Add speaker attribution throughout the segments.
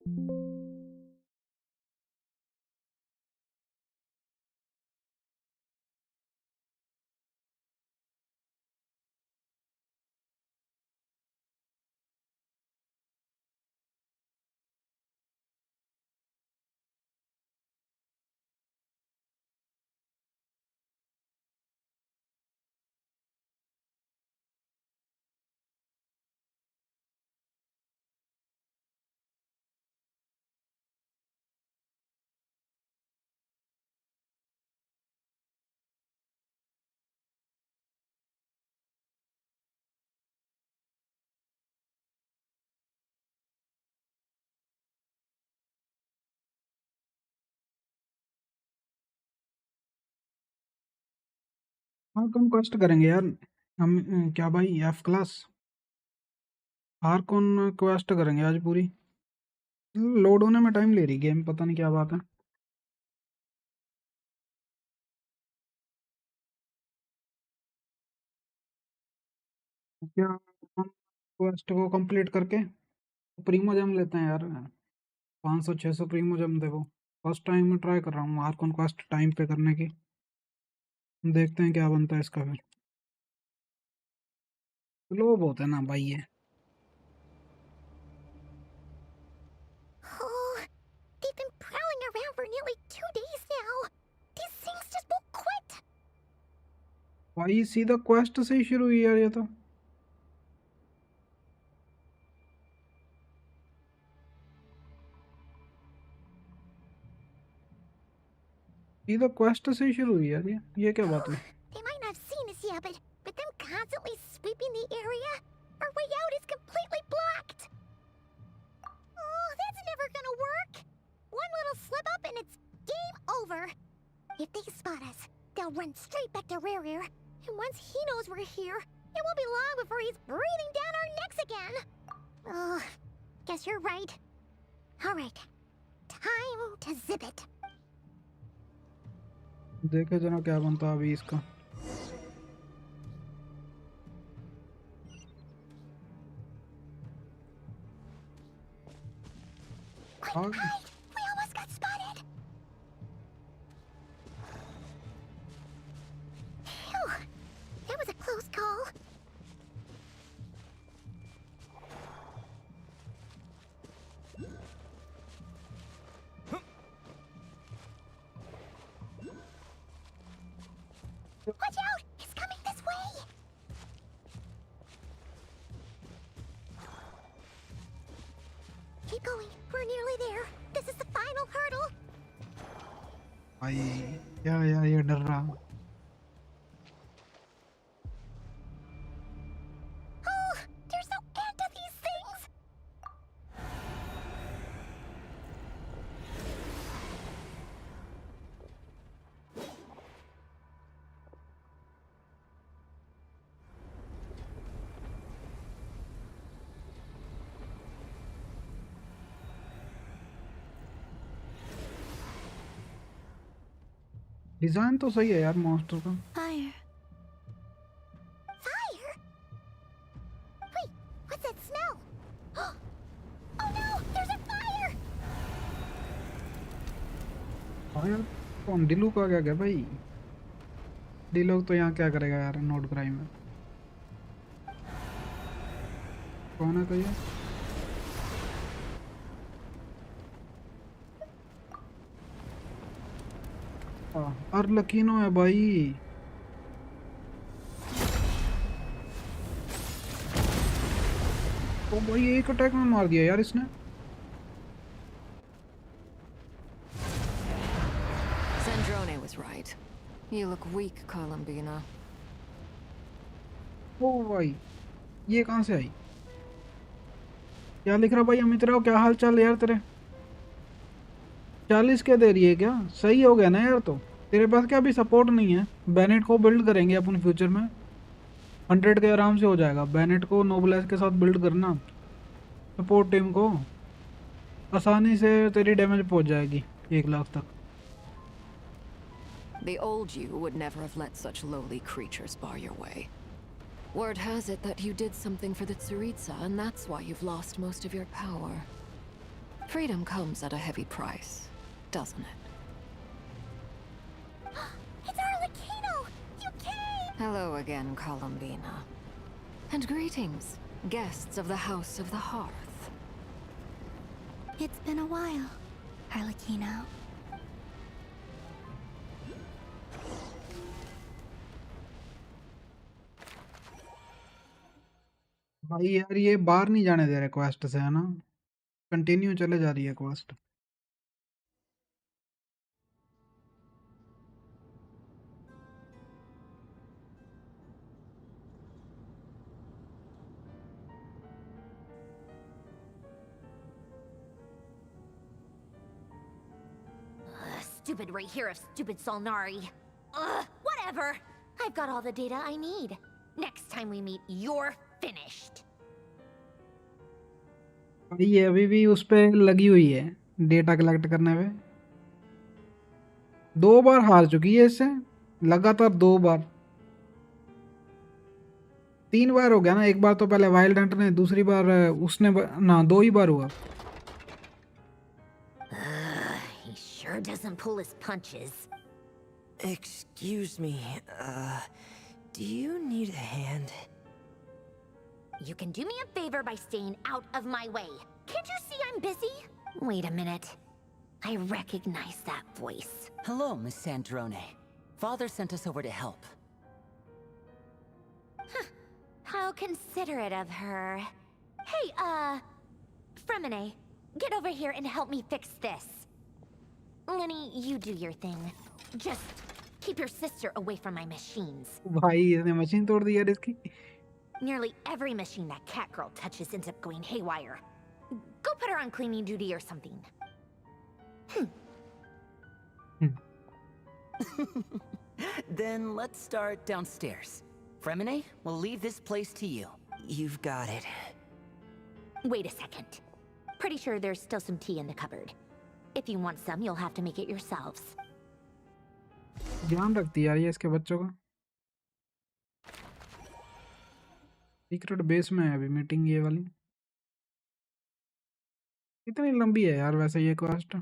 Speaker 1: हाँ कम कॉस्ट करेंगे यार। हम क्या भाई, एफ क्लास आर कौन क्वेस्ट करेंगे आज पूरी। लोड होने में टाइम ले रही गेम, पता नहीं क्या बात है। क्या हम क्वेस्ट को कंप्लीट करके प्रीमो जम लेते हैं यार। 500-600 प्रीमो जम दे वो। फर्स्ट टाइम में ट्राई कर रहा हूँ आर कौन क्वेस्ट टाइम पे करने की। देखते हैं क्या बनता है इसका फिर। लो बहुत है ना भाई ये।
Speaker 2: Oh, they've been prowling around for nearly 2 days now. These things just won't quit.
Speaker 1: भाई सीधा क्वेस्ट से ही शुरू हुई यार ये तो। सीधा क्वेस्ट से ही शुरू हुई यार ये क्या बात हुई।
Speaker 2: They might not have seen us yet, but them constantly sweeping the area, our way out is completely blocked. Oh, that's never gonna work. One little slip up and it's game over. If they spot us, they'll run straight back to Rear. And once he knows we're here, it won't be long before he's breathing down our necks again. Oh, guess you're right. All right, time to zip it.
Speaker 1: देखे जरा क्या बनता है अभी इसका।
Speaker 2: Quick, hide! We almost got spotted. Phew, that was a close call. Watch out! It's coming this way! Keep going. We're nearly there. This is the final hurdle.
Speaker 1: भाई क्या यार ये डर रहा।
Speaker 2: Oh, there's no end to these things!
Speaker 1: Design तो सही है यार मॉन्स्टर का।
Speaker 2: Fire. Fire? Wait, what's that smell? Oh no, there's a fire!
Speaker 1: Fire कौन, डिलू का क्या क्या भाई। डिलू तो यहाँ क्या करेगा यार नोट क्राइम में। कौन है तो ये। अर्लकीनो है भाई। तो भाई एक अटैक में मार दिया यार इसने।
Speaker 3: Sandrone was right. You look weak, Columbina.
Speaker 1: ओ भाई ये कहाँ से आई। क्या लिख रहा भाई अमित राव, क्या हाल चाल यार तेरे। 40 क्या दे रही है क्या, सही हो गया ना यार। तो तेरे पास क्या अभी सपोर्ट नहीं है। बैनेट को बिल्ड करेंगे अपन फ्यूचर में, 100 के आराम से हो जाएगा। बैनेट को नोबलेस के साथ बिल्ड करना, सपोर्ट टीम को आसानी से तेरी डैमेज पहुंच जाएगी 1 लाख तक।
Speaker 3: The old you would never have let such lowly creatures bar your way. Word has it that you did something for the Tsaritsa, and that's why you've lost most of your power. Freedom comes at a heavy price, doesn't it?
Speaker 2: It's Arlecchino! You came!
Speaker 3: Hello again, Columbina. And greetings, guests of the House of the Hearth.
Speaker 2: It's been a while, Arlecchino.
Speaker 1: भाई यार ये बाहर नहीं जाने दे रहे quest से, है ना? कंटिन्यू चले जा रही है quest.
Speaker 2: Stupid right here of stupid Solnari. Whatever. I've got all the data I need. Next time we meet, you're finished.
Speaker 1: भाई ये अभी भी उस पे लगी हुई है डेटा कलेक्ट करने पे। 2 बार हार चुकी है इससे, लगातार 2 बार। 3 बार हो गया ना, एक बार तो पहले वाइल्ड हंट ने, दूसरी बार उसने ना 2 ही बार हुआ।
Speaker 2: He sure doesn't pull his punches.
Speaker 4: Excuse me, do you need a hand?
Speaker 2: You can do me a favor by staying out of my way. Can't you see I'm busy? Wait a minute. I recognize that voice.
Speaker 4: Hello, Miss Sandrone. Father sent us over to help.
Speaker 2: How considerate of her. Hey, Fremine, get over here and help me fix this. Lenny, you do your thing. Just keep your sister away from my machines.
Speaker 1: भाई इसने machine तोड़ दी यार इसकी।
Speaker 2: Nearly every machine that cat girl touches ends up going haywire. Go put her on cleaning duty or something.
Speaker 4: Then let's start downstairs. Fremine, we'll leave this place to you. You've got it.
Speaker 2: Wait a second. Pretty sure there's still some tea in the cupboard. If you want some, you'll have to make it yourselves.
Speaker 1: ध्यान रखती है यार ये इसके बच्चों का। Secret base में है अभी मीटिंग ये वाली। कितनी लंबी है यार वैसे ये क्वेस्ट?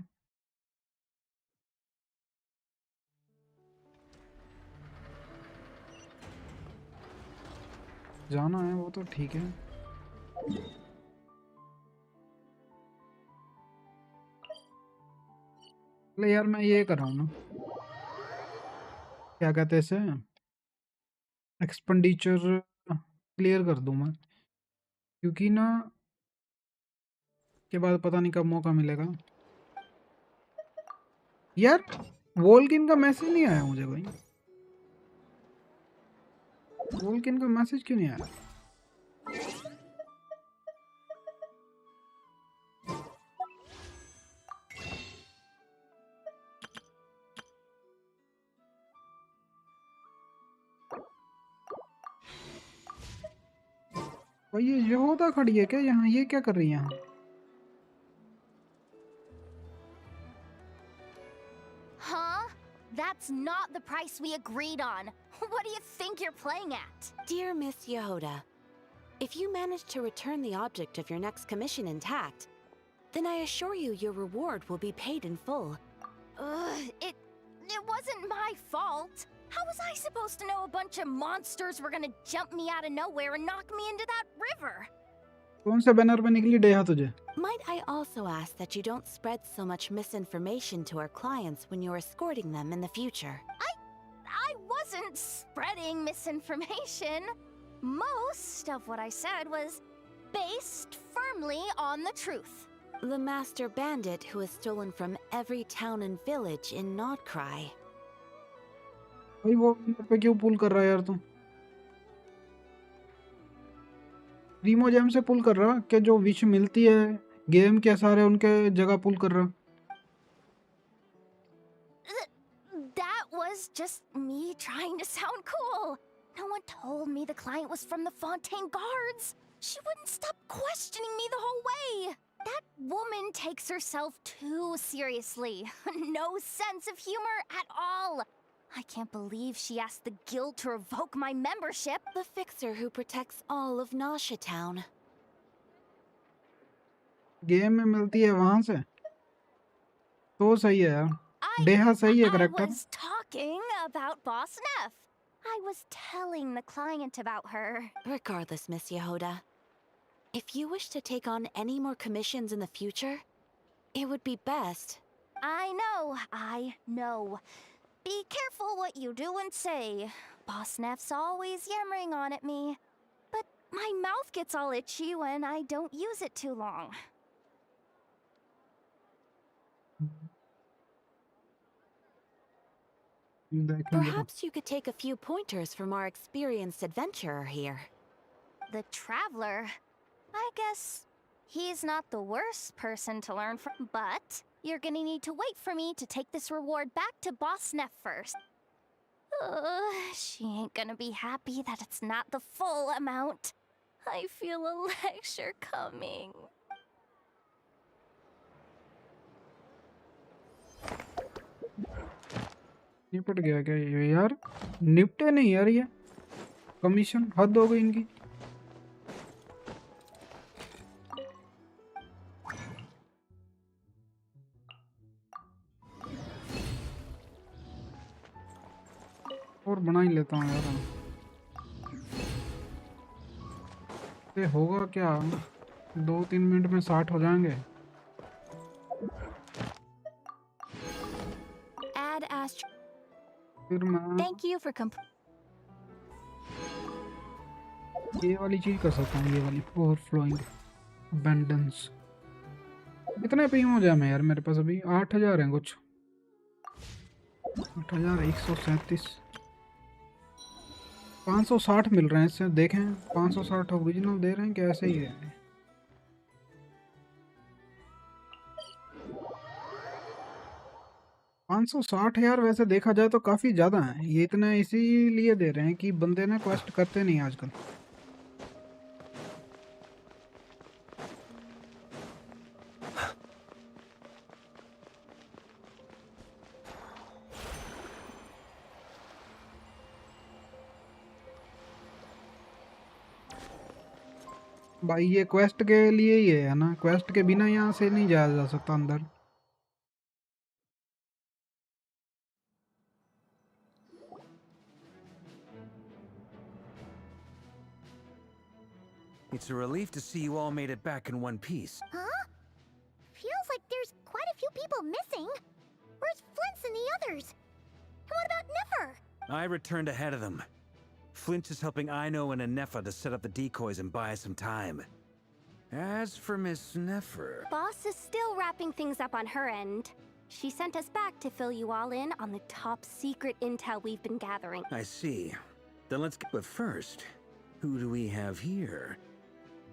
Speaker 1: जाना है वो तो ठीक है। ले यार मैं ये कर रहा हूँ ना, क्या कहते हैं इसे, एक्सपेंडिचर क्लियर कर दूं मैं, क्योंकि ना के बाद पता नहीं कब मौका मिलेगा। यार वोल्किन का मैसेज नहीं आया मुझे भाई, वोल्किन का मैसेज क्यों नहीं आया? भाई ये होता खड़ी है क्या यहाँ? ये क्या कर रही है यहाँ?
Speaker 2: Huh? That's not the price we agreed on. What do you think you're playing at?
Speaker 5: Dear Miss Yehoda, if you manage to return the object of your next commission intact, then I assure you your reward will be paid in full.
Speaker 2: It wasn't my fault. How was I supposed to know a bunch of monsters were gonna jump me out of nowhere and knock me into that river?
Speaker 1: कौन से banner पे निकली डेहा तुझे?
Speaker 5: Might I also ask that you don't spread so much misinformation to our clients when you're escorting them in the future?
Speaker 2: I wasn't spreading misinformation. Most of what I said was based firmly on the truth.
Speaker 5: The master bandit who has stolen from every town and village in Nodcry.
Speaker 1: भाई वो पे क्यों पुल कर रहा है यार तू? Rimo GeM से पुल कर रहा क्या? जो विश मिलती है गेम के सारे उनके जगह पुल कर रहा।
Speaker 2: That was just me trying to sound cool. No one told me the client was from the Fontaine Guards. She wouldn't stop questioning me the whole way. That woman takes herself too seriously. No sense of humor at all. I can't believe she asked the guild to revoke my membership.
Speaker 5: The fixer who protects all of Nasha Town.
Speaker 1: Game में मिलती है वहां से तो सही है यार।
Speaker 2: I
Speaker 1: डेहा सही है
Speaker 2: I
Speaker 1: character.
Speaker 2: was talking about Boss Neff. I was telling the client about her.
Speaker 5: Regardless, Miss Yehoda, if you wish to take on any more commissions in the future, it would be best.
Speaker 2: I know. Be careful what you do and say. Boss Neff's always yammering on at me. But my mouth gets all itchy when I don't use it too long.
Speaker 1: देखेंगे तो।
Speaker 5: Perhaps you could take a few pointers from our experienced adventurer here.
Speaker 2: The Traveler? I guess he's not the worst person to learn from, but you're gonna need to wait for me to take this reward back to Boss Neff first. She ain't gonna be happy that it's not the full amount. I feel a lecture coming.
Speaker 1: निपट गया क्या ये यार? निपटे नहीं यार ये commission, हद हो गई इनकी। और बना ही लेता हूँ यार। ये होगा क्या? 2-3 मिनट में 60 हो जाएंगे।
Speaker 2: Add Astro.
Speaker 1: फिर मैं
Speaker 2: Thank you for
Speaker 1: ये वाली चीज कर सकता हूँ, ये वाली ओवरफ्लोइंग अबंडेंस। कितने पे हो जाए मैं यार? मेरे पास अभी 8000 हैं कुछ। 8137 560 मिल रहे हैं इससे। देखें 560 ओरिजिनल दे रहे हैं क्या? ऐसे ही है। $560 यार वैसे देखा जाए तो काफी ज्यादा है। ये इतना इसीलिए दे रहे हैं कि बंदे ना क्वेस्ट करते नहीं आजकल। भाई ये क्वेस्ट के लिए ही है ना? क्वेस्ट के बिना यहाँ से नहीं जाया जा सकता अंदर।
Speaker 6: It's a relief to see you all made it back in one piece.
Speaker 2: Huh? Feels like there's quite a few people missing. Where's Flint's and the others? And what about Nefer?
Speaker 6: I returned ahead of them. Flint is helping Ino and Anefa to set up the decoys and buy us some time. As for Miss Nefer...
Speaker 2: Boss is still wrapping things up on her end. She sent us back to fill you all in on the top secret intel we've been gathering.
Speaker 6: I see. Then let's get... But first, who do we have here?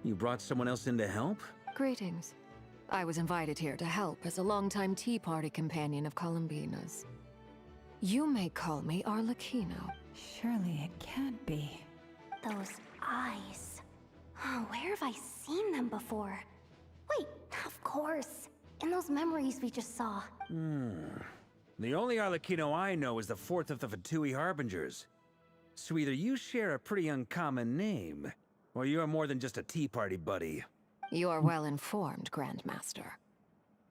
Speaker 6: You brought someone else in to help?
Speaker 3: Greetings. I was invited here to help as a longtime Tea Party companion of Columbina's. You may call me Arlecchino.
Speaker 7: Surely it can't be.
Speaker 2: Those eyes. Oh, where have I seen them before? Wait, of course. In those memories we just saw.
Speaker 6: The only Arlecchino I know is the fourth of the Fatui Harbingers. So either you share a pretty uncommon name, or you're more than just a Tea Party buddy.
Speaker 3: You are well informed, Grandmaster.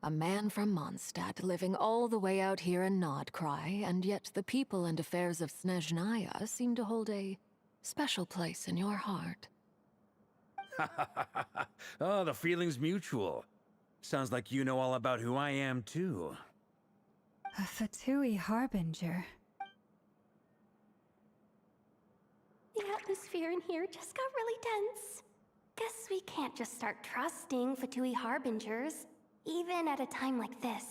Speaker 3: A man from Mondstadt living all the way out here in Nodcry, and yet the people and affairs of Snezhnaya seem to hold a special place in your heart.
Speaker 6: Oh, the feeling's mutual. Sounds like you know all about who I am, too.
Speaker 7: A Fatui Harbinger.
Speaker 2: The atmosphere in here just got really tense. Guess we can't just start trusting Fatui Harbingers, even at a time like this.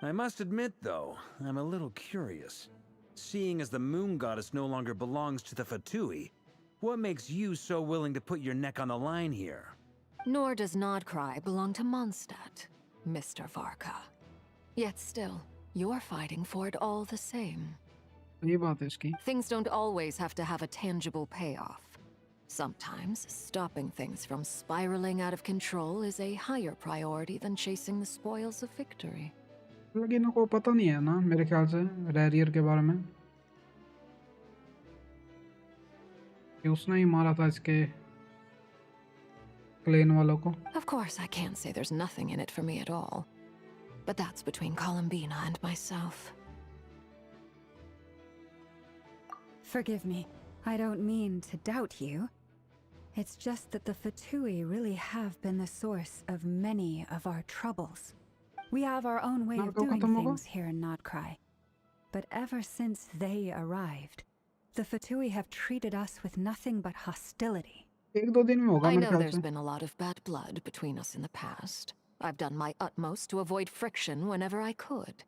Speaker 6: I must admit, though, I'm a little curious. Seeing as the Moon Goddess no longer belongs to the Fatui, what makes you so willing to put your neck on the line here?
Speaker 3: Nor does Nodcry belong to Mondstadt, Mr. Varka. Yet still, you're fighting for it all the same.
Speaker 1: ये बात है इसकी।
Speaker 3: Things don't always have to have a tangible payoff. Sometimes, stopping things from spiraling out of control is a higher priority than chasing the spoils of victory.
Speaker 1: लेकिन इनको पता नहीं है ना मेरे ख्याल से रैरियर के बारे में कि उसने ही मारा था इसके क्लेन वालों को।
Speaker 3: Of course, I can't say there's nothing in it for me at all. But that's between Columbina and myself.
Speaker 7: Forgive me. I don't mean to doubt you. It's just that the Fatui really have been the source of many of our troubles. We have our own way of doing things here in Nodcry. But ever since they arrived, the Fatui have treated us with nothing but hostility.
Speaker 1: एक दो दिन में होगा
Speaker 3: I
Speaker 1: मेरे
Speaker 3: know
Speaker 1: ख्याल
Speaker 3: there's
Speaker 1: से।
Speaker 3: been a lot of bad blood between us in the past. I've done my utmost to avoid friction whenever I could.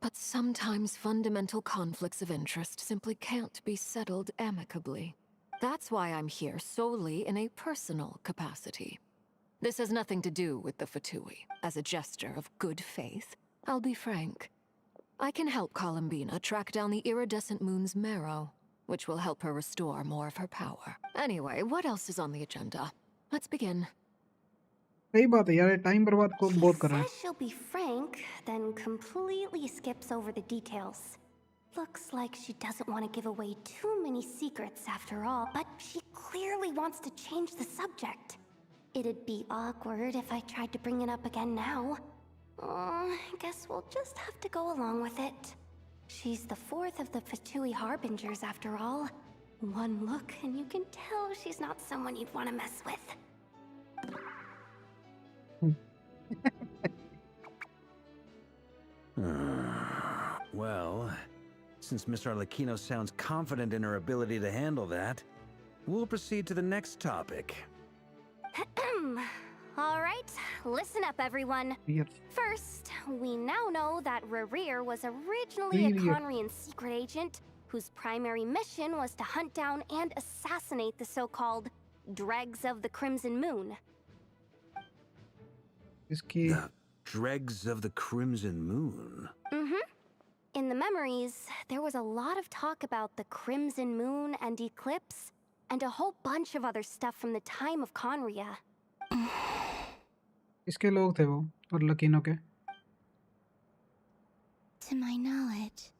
Speaker 3: But sometimes fundamental conflicts of interest simply can't be settled amicably. That's why I'm here solely in a personal capacity. This has nothing to do with the Fatui. As a gesture of good faith, I'll be frank. I can help Columbina track down the iridescent moon's marrow, which will help her restore more of her power. Anyway, what else is on the agenda? Let's begin.
Speaker 1: सही बात है यार, time बर्बाद को
Speaker 2: She
Speaker 1: बहुत कर रहे हैं।
Speaker 2: says she'll be frank, then completely skips over the details. Looks like she doesn't want to give away too many secrets after all, but she clearly wants to change the subject. It'd be awkward if I tried to bring it up again now. I guess we'll just have to go along with it. She's the fourth of the Fatui Harbingers after all. One look and you can tell she's not someone you'd want to mess with.
Speaker 6: Well, since Miss Arlecchino sounds confident in her ability to handle that, we'll proceed to the next topic.
Speaker 2: All right, listen up, everyone.
Speaker 1: Yes.
Speaker 2: First, we now know that Rerir was originally a Conrian secret agent whose primary mission was to hunt down and assassinate the so-called Dregs of the Crimson Moon.
Speaker 1: इसकी
Speaker 6: The Dregs of the Crimson Moon?
Speaker 2: In the memories, there was a lot of talk about the Crimson Moon and Eclipse, and a whole bunch of other stuff from the time of Conria.
Speaker 1: इसके लोग थे वो, और लकीनों के।
Speaker 2: To my knowledge,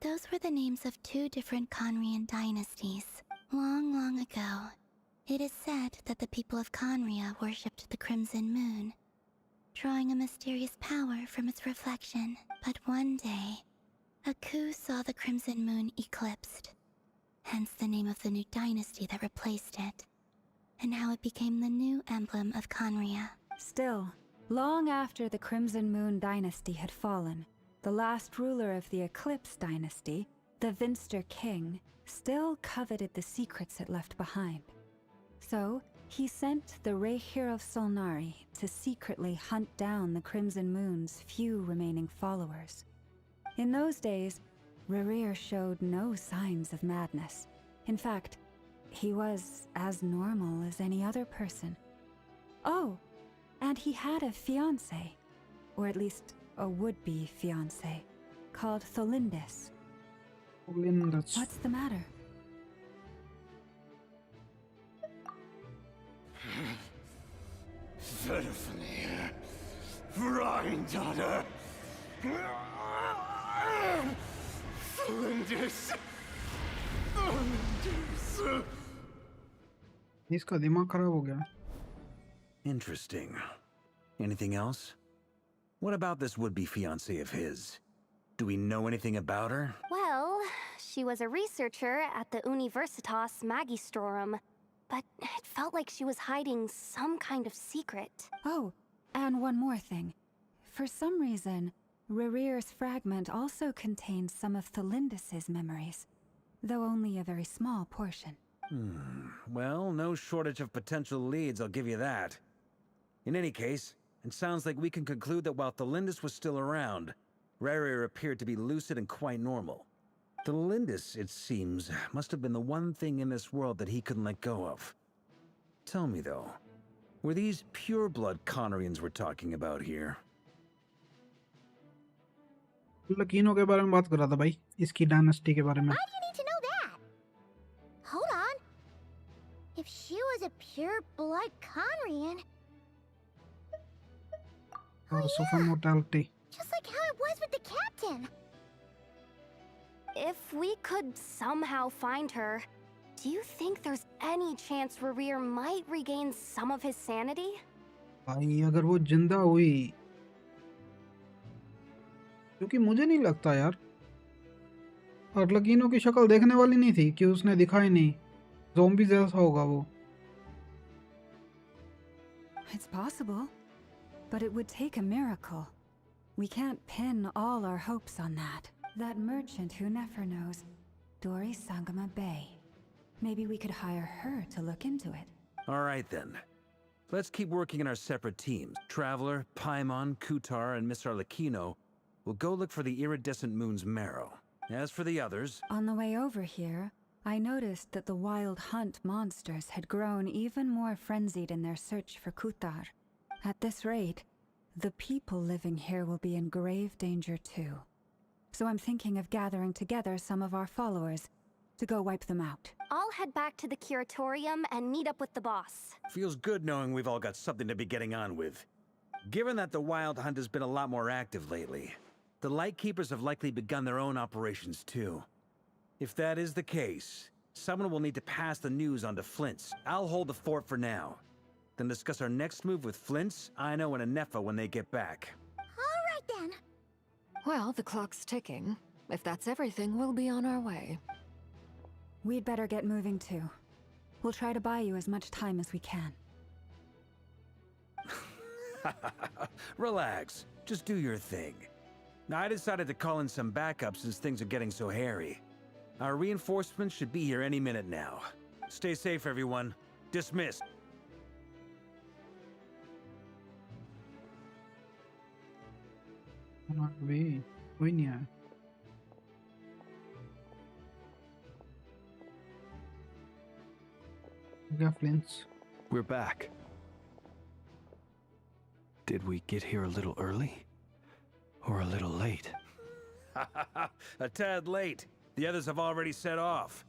Speaker 2: those were the names of two different Conrian dynasties. Long, long ago, it is said that the people of Conria worshipped the Crimson Moon, drawing a mysterious power from its reflection. But one day, a coup saw the Crimson Moon eclipsed, hence the name of the new dynasty that replaced it, and how it became the new emblem of Conria.
Speaker 7: Still, long after the Crimson Moon dynasty had fallen, the last ruler of the Eclipse dynasty, the Vinster King, still coveted the secrets it left behind. So, he sent the Rehir of Solnari to secretly hunt down the Crimson Moon's few remaining followers. In those days, Rerir showed no signs of madness. In fact, he was as normal as any other person. Oh, and he had a fiancé, or at least a would-be fiancé, called Tholindis. What's the matter?
Speaker 8: Verfnir, Rhindaughter, Flinders,
Speaker 1: इसका दिमाग खराब हो गया।
Speaker 6: Interesting. Anything else? What about this would-be fiancé of his? Do we know anything about her?
Speaker 2: Well, she was a researcher at the Universitas Magistrorum, but it felt like she was hiding some kind of secret.
Speaker 7: Oh, and one more thing. For some reason, Rerir's fragment also contained some of Tholindis' memories, though only a very small portion.
Speaker 6: Well, no shortage of potential leads, I'll give you that. In any case, it sounds like we can conclude that while Tholindis was still around, Rerir appeared to be lucid and quite normal. Tholindis, it seems, must have been the one thing in this world that he couldn't let go of. Tell me though, were these pure-blood Conorians we're talking about here?
Speaker 1: लकीनों के बारे में बात कर रहा था भाई, इसकी dynasty के बारे में।
Speaker 2: Why do you need to know that? Hold on. If she was a pure-blood Conrian...
Speaker 1: और super mortality.
Speaker 2: Just like how it was with the captain. If we could somehow find her, Do you think there's any chance Rerir might regain some of his sanity?
Speaker 1: भाई अगर वो जिंदा हुई, क्योंकि मुझे नहीं लगता यार, अर्लकीनो की शक्ल देखने वाली नहीं थी कि उसने दिखाई नहीं, ज़ोंबी जैसा होगा वो।
Speaker 7: It's possible, but it would take a miracle. We can't pin all our hopes on that. That merchant who never knows, Dory Sangama Bay. Maybe we could hire her to look into it.
Speaker 6: All right then. Let's keep working in our separate teams. Traveler, Paimon, Kutar, and Miss Arlecchino will go look for the iridescent moon's marrow. As for the others...
Speaker 7: On the way over here, I noticed that the wild hunt monsters had grown even more frenzied in their search for Kutar. At this rate, the people living here will be in grave danger too. So I'm thinking of gathering together some of our followers to go wipe them out.
Speaker 2: I'll head back to the curatorium and meet up with the boss.
Speaker 6: Feels good knowing we've all got something to be getting on with. Given that the Wild Hunt has been a lot more active lately, the Lightkeepers have likely begun their own operations too. If that is the case, someone will need to pass the news on to Flint's. I'll hold the fort for now. Then discuss our next move with Flint's, Aino, and Anefa when they get back.
Speaker 2: All right then.
Speaker 3: Well, the clock's ticking. If that's everything, we'll be on our way.
Speaker 7: We'd better get moving too. We'll try to buy you as much time as we can.
Speaker 6: Relax. Just do your thing. I decided to call in some backup since things are getting so hairy. Our reinforcements should be here any minute now. Stay safe, everyone. Dismissed.
Speaker 1: कोई नहीं आया। Flint's.
Speaker 8: We're back. Did we get here a little early? Or a little late?
Speaker 6: A tad late. The others have already set off.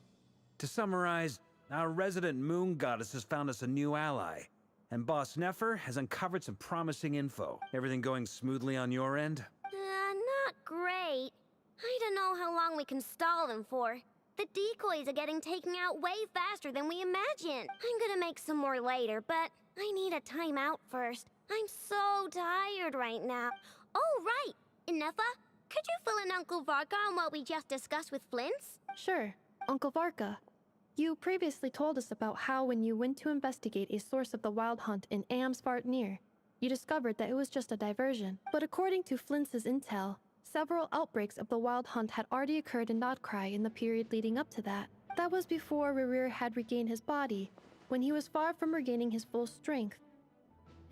Speaker 6: To summarize, our resident moon goddess has found us a new ally. And Boss Nefer has uncovered some promising info. Everything going smoothly on your end?
Speaker 2: Not great. I don't know how long we can stall them for. The decoys are getting taken out way faster than we imagined. I'm gonna make some more later, but I need a timeout first. I'm so tired right now. Oh, right! Inefa, could you fill in Uncle Varka on what we just discussed with Flint's?
Speaker 9: Sure. Uncle Varka, you previously told us about how when you went to investigate a source of the Wild Hunt in Amsvartnir, you discovered that it was just a diversion. But according to Flint's intel, several outbreaks of the Wild Hunt had already occurred in Nodcry in the period leading up to that. That was before Rerir had regained his body, when he was far from regaining his full strength.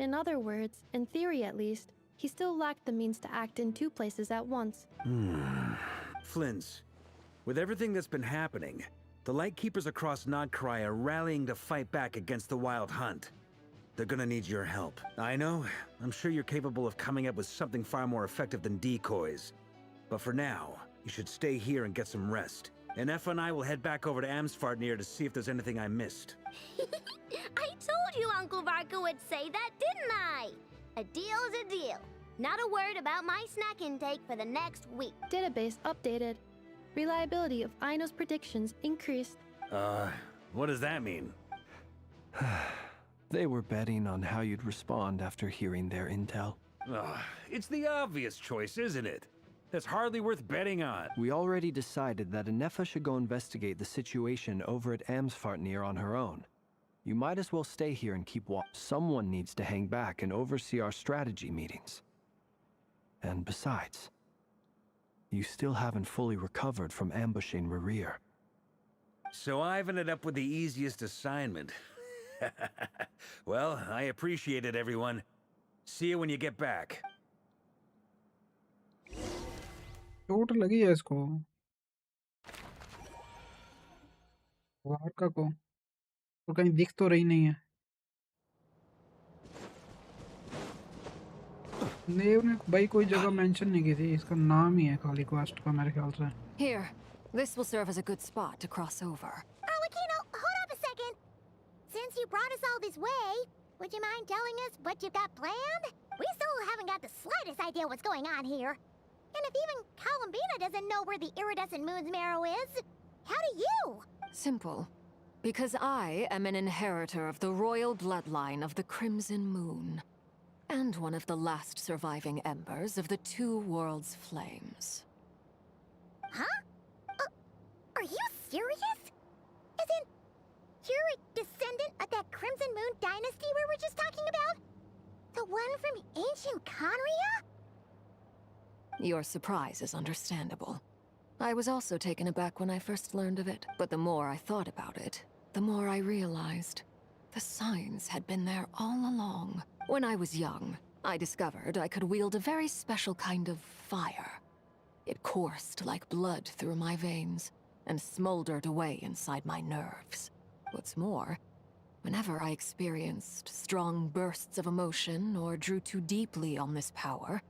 Speaker 9: In other words, in theory at least, he still lacked the means to act in two places at once.
Speaker 6: Flint's, with everything that's been happening, the Lightkeepers across Nodcry are rallying to fight back against the Wild Hunt. They're gonna need your help. I know, I'm sure you're capable of coming up with something far more effective than decoys. But for now, you should stay here and get some rest. And Effa and I will head back over to Amsvartnir to see if there's anything I missed.
Speaker 2: I told you Uncle Varka would say that, didn't I? A deal's a deal. Not a word about my snack intake for the next week.
Speaker 9: Database updated. Reliability of Aino's predictions increased.
Speaker 6: What does that mean?
Speaker 8: They were betting on how you'd respond after hearing their intel.
Speaker 6: It's the obvious choice, isn't it? That's hardly worth betting on.
Speaker 8: We already decided that Anefa should go investigate the situation over at Amsvartnir on her own. You might as well stay here and keep watch. Someone needs to hang back and oversee our strategy meetings. And besides, you still haven't fully recovered from ambushing Rerir.
Speaker 6: So I've ended up with the easiest assignment. Well, I appreciate it, everyone. See you when you get back.
Speaker 1: चोट लगी है इसको, वारका को, तो कहीं दिख तो रही नहीं है। नेव ने भाई कोई जगह मेंशन नहीं की थी, इसका नाम ही है खाली क्वेस्ट का मेरे ख्याल से।
Speaker 3: Here, this will serve as a good spot to cross over.
Speaker 2: Arlecchino, hold up a second. Since you brought us all this way, would you mind telling us what you've got planned? We still haven't got the slightest idea what's going on here. And if even Columbina doesn't know where the iridescent moon's marrow is, how do you?
Speaker 3: Simple. Because I am an inheritor of the royal bloodline of the Crimson Moon, and one of the last surviving embers of the two worlds' flames.
Speaker 2: Huh? Are you serious? As in, you're a descendant of that Crimson Moon dynasty we were just talking about? The one from ancient Conria?
Speaker 3: Your surprise is understandable. I was also taken aback when I first learned of it, but the more I thought about it, the more I realized the signs had been there all along. When I was young, I discovered I could wield a very special kind of fire. It coursed like blood through my veins and smoldered away inside my nerves. What's more, whenever I experienced strong bursts of emotion or drew too deeply on this power,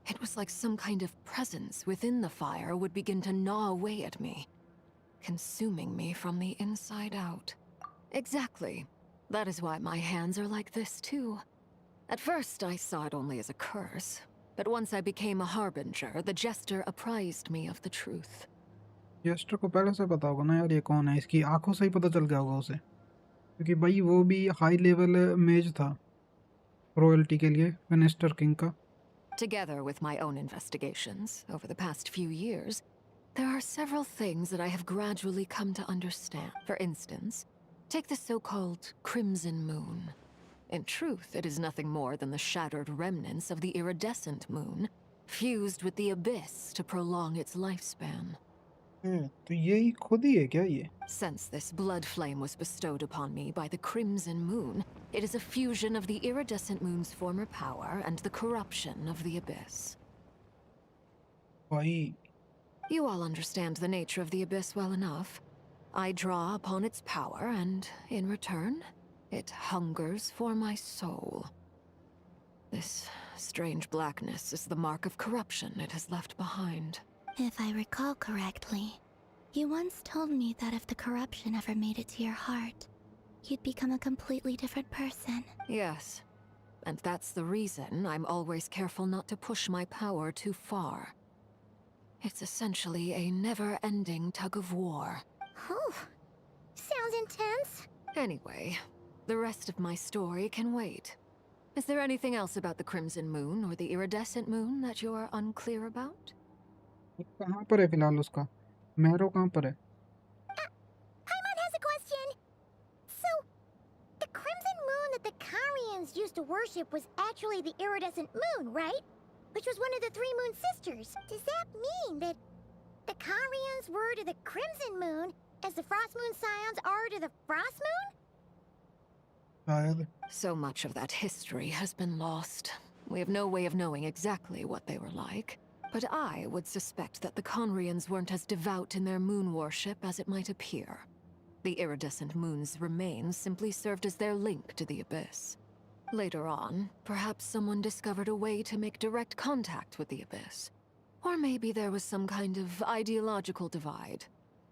Speaker 3: it was like some kind of presence within the fire would begin to gnaw away at me, consuming me from the inside out. Exactly. That is why my hands are like this too. At first, I saw it only as a curse, but once I became a harbinger, the jester apprised me of the truth.
Speaker 1: Jester को पहले से पता होगा ना यार ये कौन है, इसकी आंखों से ही पता चल गया होगा उसे, क्योंकि भाई वो भी हाई लेवल मेज था रॉयल्टी के लिए मिनिस्टर किंग का.
Speaker 3: Together with my own investigations over the past few years, there are several things that I have gradually come to understand. For instance, take the so-called Crimson Moon. In truth, it is nothing more than the shattered remnants of the iridescent moon, fused with the abyss to prolong its lifespan.
Speaker 1: तो यही खुद ही है क्या ये?
Speaker 3: Since this blood flame was bestowed upon me by the Crimson Moon, it is a fusion of the iridescent moon's former power and the corruption of the abyss.
Speaker 1: भाई
Speaker 3: You all understand the nature of the abyss well enough. I draw upon its power, and in return, it hungers for my soul. This strange blackness is the mark of corruption it has left behind.
Speaker 2: If I recall correctly, you once told me that if the corruption ever made it to your heart, you'd become a completely different person.
Speaker 3: Yes, and that's the reason I'm always careful not to push my power too far. It's essentially a never-ending tug of war.
Speaker 2: Whew. Sounds intense.
Speaker 3: Anyway, the rest of my story can wait. Is there anything else about the Crimson Moon or the Iridescent Moon that you're unclear about?
Speaker 1: कहाँ पर है फिलहाल उसका? Marrow कहाँ पर है?
Speaker 2: Paimon has a question. So, the Crimson Moon that the Karians used to worship was actually the iridescent moon, right? Which was one of the three moon sisters. Does that mean that the Karians were to the Crimson Moon as the Frost Moon Scions are to the Frost Moon?
Speaker 1: शायद.
Speaker 3: So much of that history has been lost. We have no way of knowing exactly what they were like. But I would suspect that the Conrians weren't as devout in their moon worship as it might appear. The iridescent moon's remains simply served as their link to the abyss. Later on, perhaps someone discovered a way to make direct contact with the abyss. Or maybe there was some kind of ideological divide.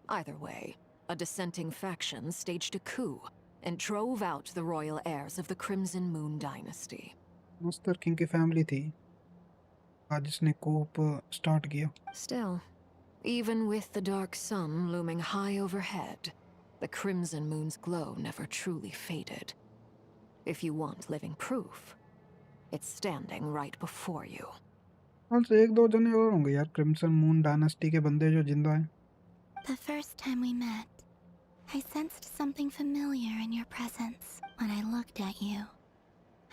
Speaker 3: Either way, a dissenting faction staged a coup and drove out the royal heirs of the Crimson Moon dynasty.
Speaker 1: Master king की family थी आज इसने कोप start किया.
Speaker 3: Still, even with the dark sun looming high overhead, the Crimson Moon's glow never truly faded. If you want living proof, it's standing right before you.
Speaker 1: हाल से एक दो जने और होंगे यार क्रिम्सन मून डायनेस्टी के बंदे जो जिंदा हैं.
Speaker 2: The first time we met, I sensed something familiar in your presence. When I looked at you,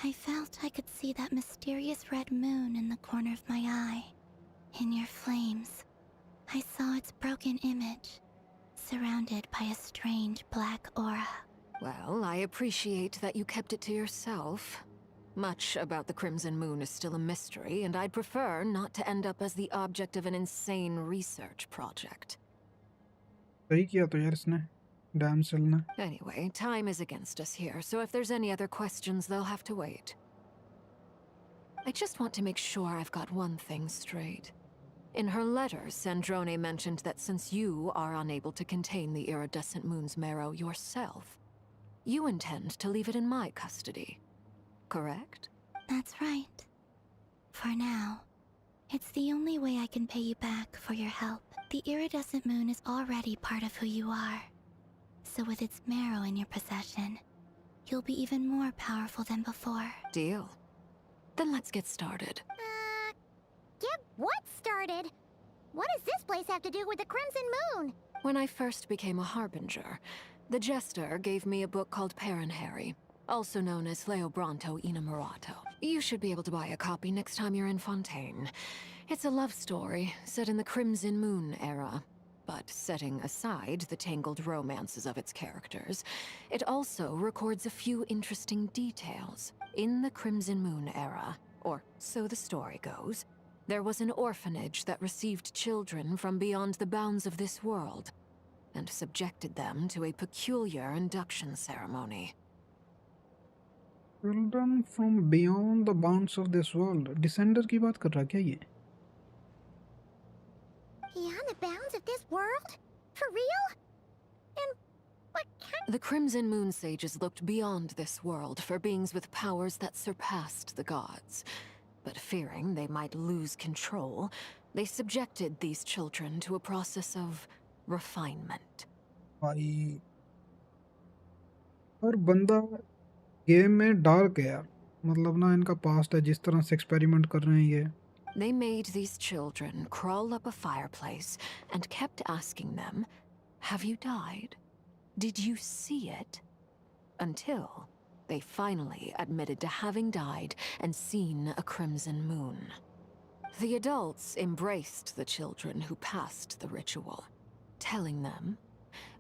Speaker 2: I felt I could see that mysterious red moon in the corner of my eye. In your flames, I saw its broken image, surrounded by a strange black aura.
Speaker 3: Well, I appreciate that you kept it to yourself. Much about the Crimson Moon is still a mystery, and I'd prefer not to end up as the object of an insane research project.
Speaker 1: सही किया तो यार इसने damsel ने.
Speaker 3: Anyway, time is against us here, so if there's any other questions, they'll have to wait. I just want to make sure I've got one thing straight. In her letter, Sandrone mentioned that since you are unable to contain the iridescent moon's marrow yourself, you intend to leave it in my custody. Correct?
Speaker 2: That's right. For now, it's the only way I can pay you back for your help. The iridescent moon is already part of who you are. So with its marrow in your possession, you'll be even more powerful than before.
Speaker 3: Deal. Then let's get started.
Speaker 2: Get what started? What does this place have to do with the Crimson Moon?
Speaker 3: When I first became a Harbinger, the Jester gave me a book called Paranhari, also known as Leobranto Innamorato. You should be able to buy a copy next time you're in Fontaine. It's a love story set in the Crimson Moon era. But setting aside the tangled romances of its characters, it also records a few interesting details. In the Crimson Moon era, or so the story goes, there was an orphanage that received children from beyond the bounds of this world, and subjected them to a peculiar induction ceremony.
Speaker 1: Children from beyond the bounds of this world. Descender की बात कर रहा क्या ये?
Speaker 2: Beyond the bounds of this world? For real? And what kind?
Speaker 3: The Crimson Moon sages looked beyond this world for beings with powers that surpassed the gods. But fearing they might lose control, they subjected these children to a process of refinement.
Speaker 1: भाई और बंदा game में dark है यार. मतलब ना इनका past है जिस तरह से एक्सपेरिमेंट कर रहे हैं ये.
Speaker 3: They made these children crawl up a fireplace and kept asking them, "Have you died? Did you see it?" Until they finally admitted to having died and seen a crimson moon. The adults embraced the children who passed the ritual, telling them,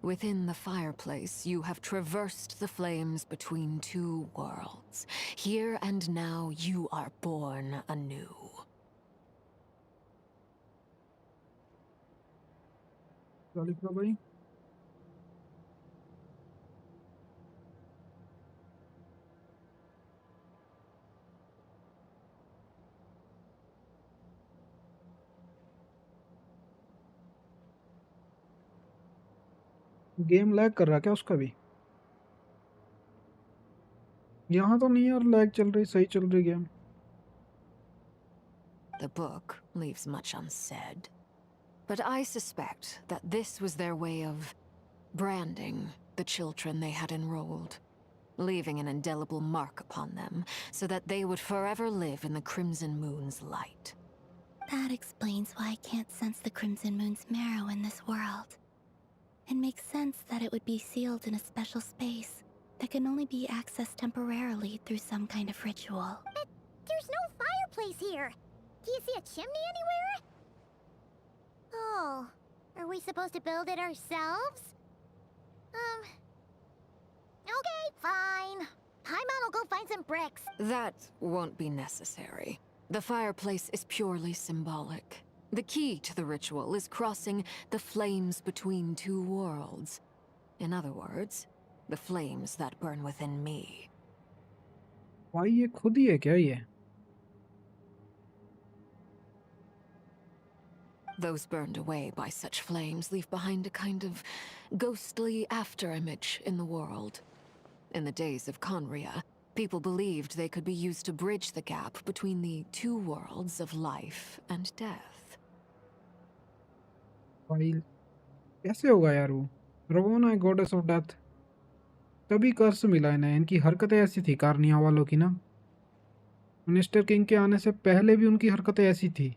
Speaker 3: "Within the fireplace, you have traversed the flames between two worlds. Here and now, you are born anew."
Speaker 1: क्या लिख रहा भाई? Game lag कर रहा क्या उसका भी? यहाँ तो नहीं यार लैग चल रही, सही चल रही game.
Speaker 3: The book leaves much unsaid, but I suspect that this was their way of branding the children they had enrolled, leaving an indelible mark upon them so that they would forever live in the Crimson Moon's light.
Speaker 2: That explains why I can't sense the Crimson Moon's marrow in this world. It makes sense that it would be sealed in a special space that can only be accessed temporarily through some kind of ritual. But there's no fireplace here! Do you see a chimney anywhere? Oh, are we supposed to build it ourselves? Okay, fine. Paimon will go find some bricks.
Speaker 3: That won't be necessary. The fireplace is purely symbolic. The key to the ritual is crossing the flames between two worlds. In other words, the flames that burn within me.
Speaker 1: भाई ये खुद ही है क्या ये?
Speaker 3: Those burned away by such flames leave behind a kind of ghostly afterimage in the world. In the days of Conria, people believed they could be used to bridge the gap between the two worlds of life and death.
Speaker 1: भाई कैसे होगा यार वो? रवोना goddess of death. तभी कर्स मिला इन्हें. इनकी हरकतें ऐसी थी कार्निया वालों की ना. मिनिस्टर किंग के आने से पहले भी उनकी हरकतें ऐसी थी.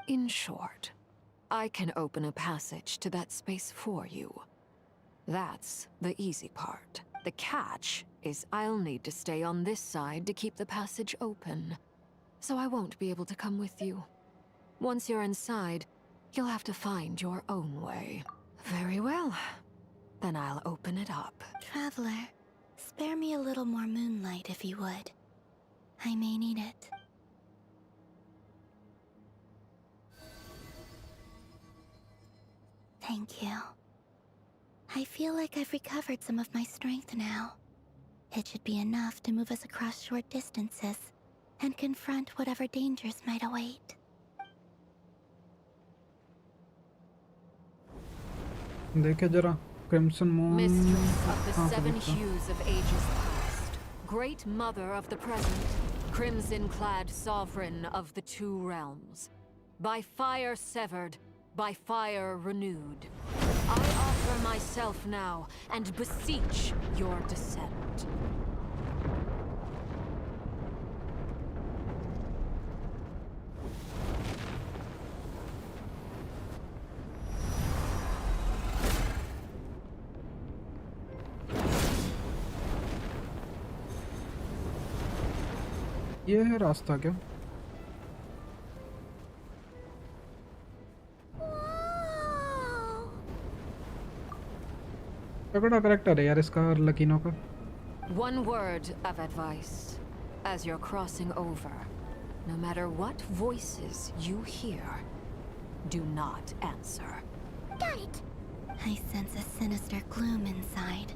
Speaker 3: In short, I can open a passage to that space for you. That's the easy part. The catch is I'll need to stay on this side to keep the passage open. So I won't be able to come with you. Once you're inside, you'll have to find your own way. Very well. Then I'll open it up.
Speaker 2: Traveler, spare me a little more moonlight if you would. I may need it. Thank you. I feel like I've recovered some of my strength now. It should be enough to move us across short distances and confront whatever dangers might await.
Speaker 1: देखे जरा crimson moon.
Speaker 3: Mistress of the
Speaker 1: हाँ,
Speaker 3: seven
Speaker 1: देखता.
Speaker 3: hues of ages past, great mother of the present, crimson-clad sovereign of the two realms, by fire severed, by fire renewed, I offer offer myself now and beseech your descent.
Speaker 1: ये है रास्ता क्या? तगड़ा character है यार इसका लकीनो का.
Speaker 3: One word of advice. As you're crossing over, no matter what voices you hear, do not answer.
Speaker 2: Got it. I sense a sinister gloom inside,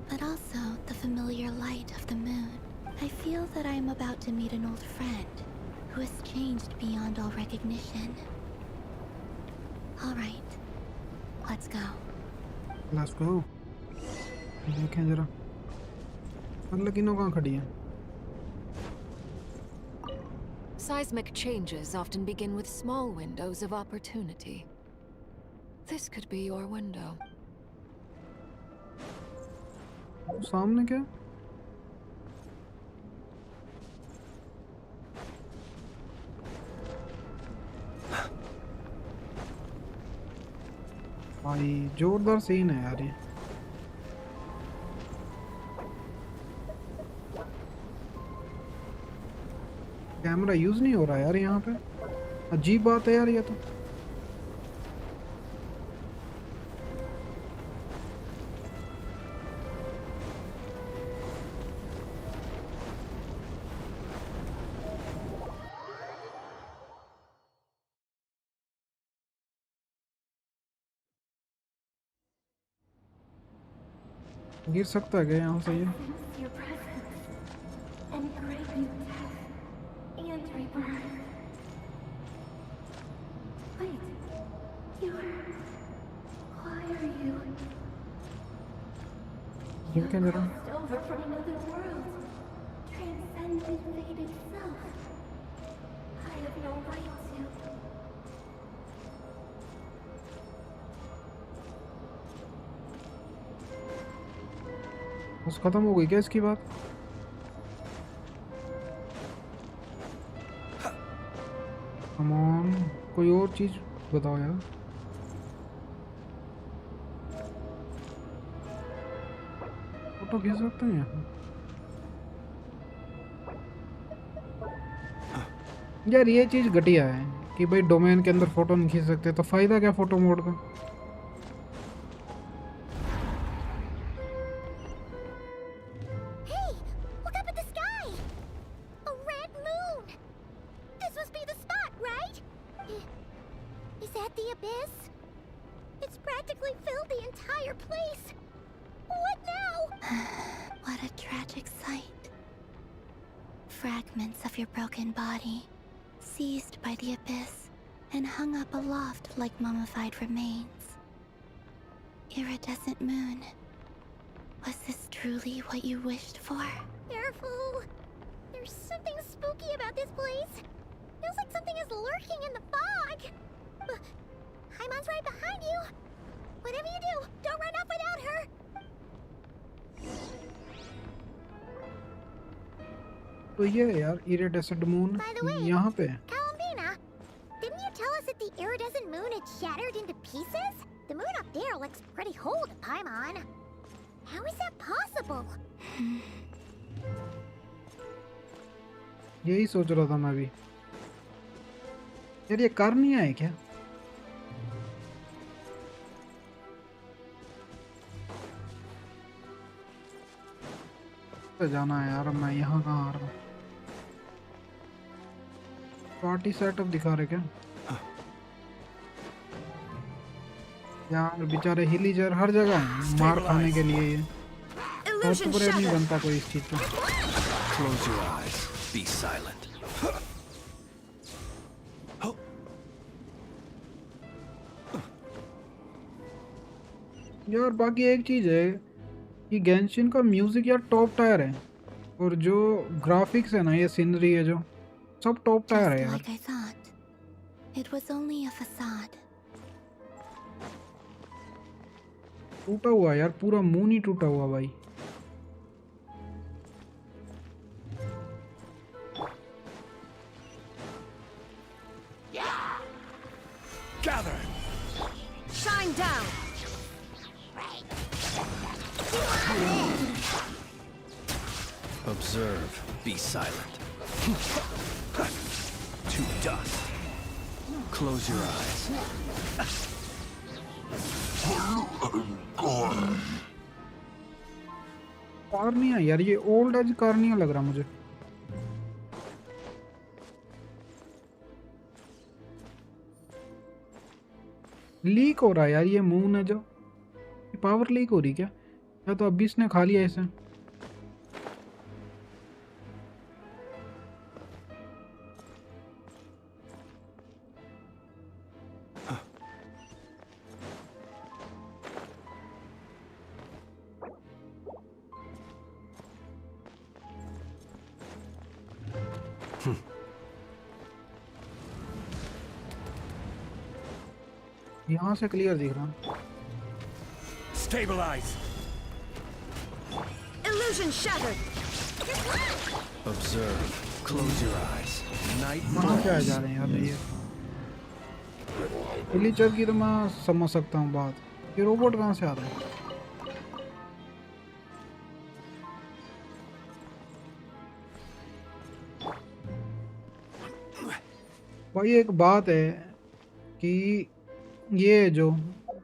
Speaker 2: but also the familiar light of the moon. I feel that I am about to meet an old friend who has changed beyond all recognition. All right, let's go.
Speaker 1: Let's go. देखें जरा लकीनो कहाँ खड़ी है?
Speaker 3: Seismic changes often begin with small windows of opportunity. This could be your window.
Speaker 1: सामने क्या? भाई जोरदार scene है यार ये. कैमरा यूज नहीं हो रहा यार यहाँ पे. अजीब बात है यार ये तो. गिर सकता है क्या यहाँ से ये?
Speaker 2: Your presence and crave you death and rebirth. Wait, why are you
Speaker 1: देखें जरा.
Speaker 2: crossed over from another world, transcended fate itself? I have no right to.
Speaker 1: बस खत्म हो गई क्या इसकी बात? कम ऑन कोई और चीज बताओ यार. फोटो खींच सकते हैं यहाँ? यार ये चीज घटिया है कि भाई डोमेन के अंदर फोटो नहीं खींच सकते तो फायदा क्या फोटो मोड का?
Speaker 2: Hey, look up at the sky! A red moon! This must be the spot, right? Is that the abyss? It's practically filled the entire place. What now? What a tragic sight. Fragments of your broken body, seized by the abyss, and hung up aloft like mummified remains. Iridescent moon. Was this truly what you wished for? Careful! There's something spooky about this place. Feels like something is lurking in the fog. Haimon's right behind you. Whatever you do, don't run off without her.
Speaker 1: तो ये है यार iridescent moon
Speaker 2: By the way,
Speaker 1: यहाँ पे.
Speaker 2: Columbina, didn't you tell us that the iridescent moon had shattered into pieces? The moon up there looks pretty whole to Paimon. How is that possible?
Speaker 1: यही सोच रहा था मैं भी. यार ये कार नहीं आए क्या? तो जाना है यार. मैं यहाँ कहाँ आ रहा हूँ? पार्टी सेटअप दिखा रहे क्या यार? बेचारे हिलीजर हर जगह हैं मार खाने के लिए. ये सॉफ्टवेयर नहीं बनता कोई इस चीज का.
Speaker 8: Close your eyes. Be silent.
Speaker 1: यार बाकी एक चीज है कि गेंशिन का म्यूजिक यार टॉप टायर है और जो ग्राफिक्स है ना ये सीनरी है जो सब टॉप टायर है
Speaker 2: Just
Speaker 1: यार.
Speaker 2: like I thought. It was only a facade.
Speaker 1: टूटा हुआ यार, पूरा मून ही टूटा हुआ भाई।
Speaker 8: Gather!
Speaker 5: Shine down!
Speaker 8: Observe. Be silent. To dust. Close your eyes.
Speaker 1: Cornea यार, ये ओल्ड एज कार्निया लग रहा मुझे। लीक हो रहा है यार, ये मून है जो पावर लीक हो रही क्या, या तो अभी इसने खा लिया इसे। यहाँ से क्लियर दिख रहा।
Speaker 8: Stabilize!
Speaker 5: Illusion shattered!
Speaker 8: Observe. Close your eyes. Night
Speaker 1: कहाँ से आ
Speaker 8: falls.
Speaker 1: जा रहे हैं यार ये विलीचर की, तो मैं समझ सकता हूँ बात। ये रोबोट कहाँ से आ रहा है? भाई एक बात है कि ये जो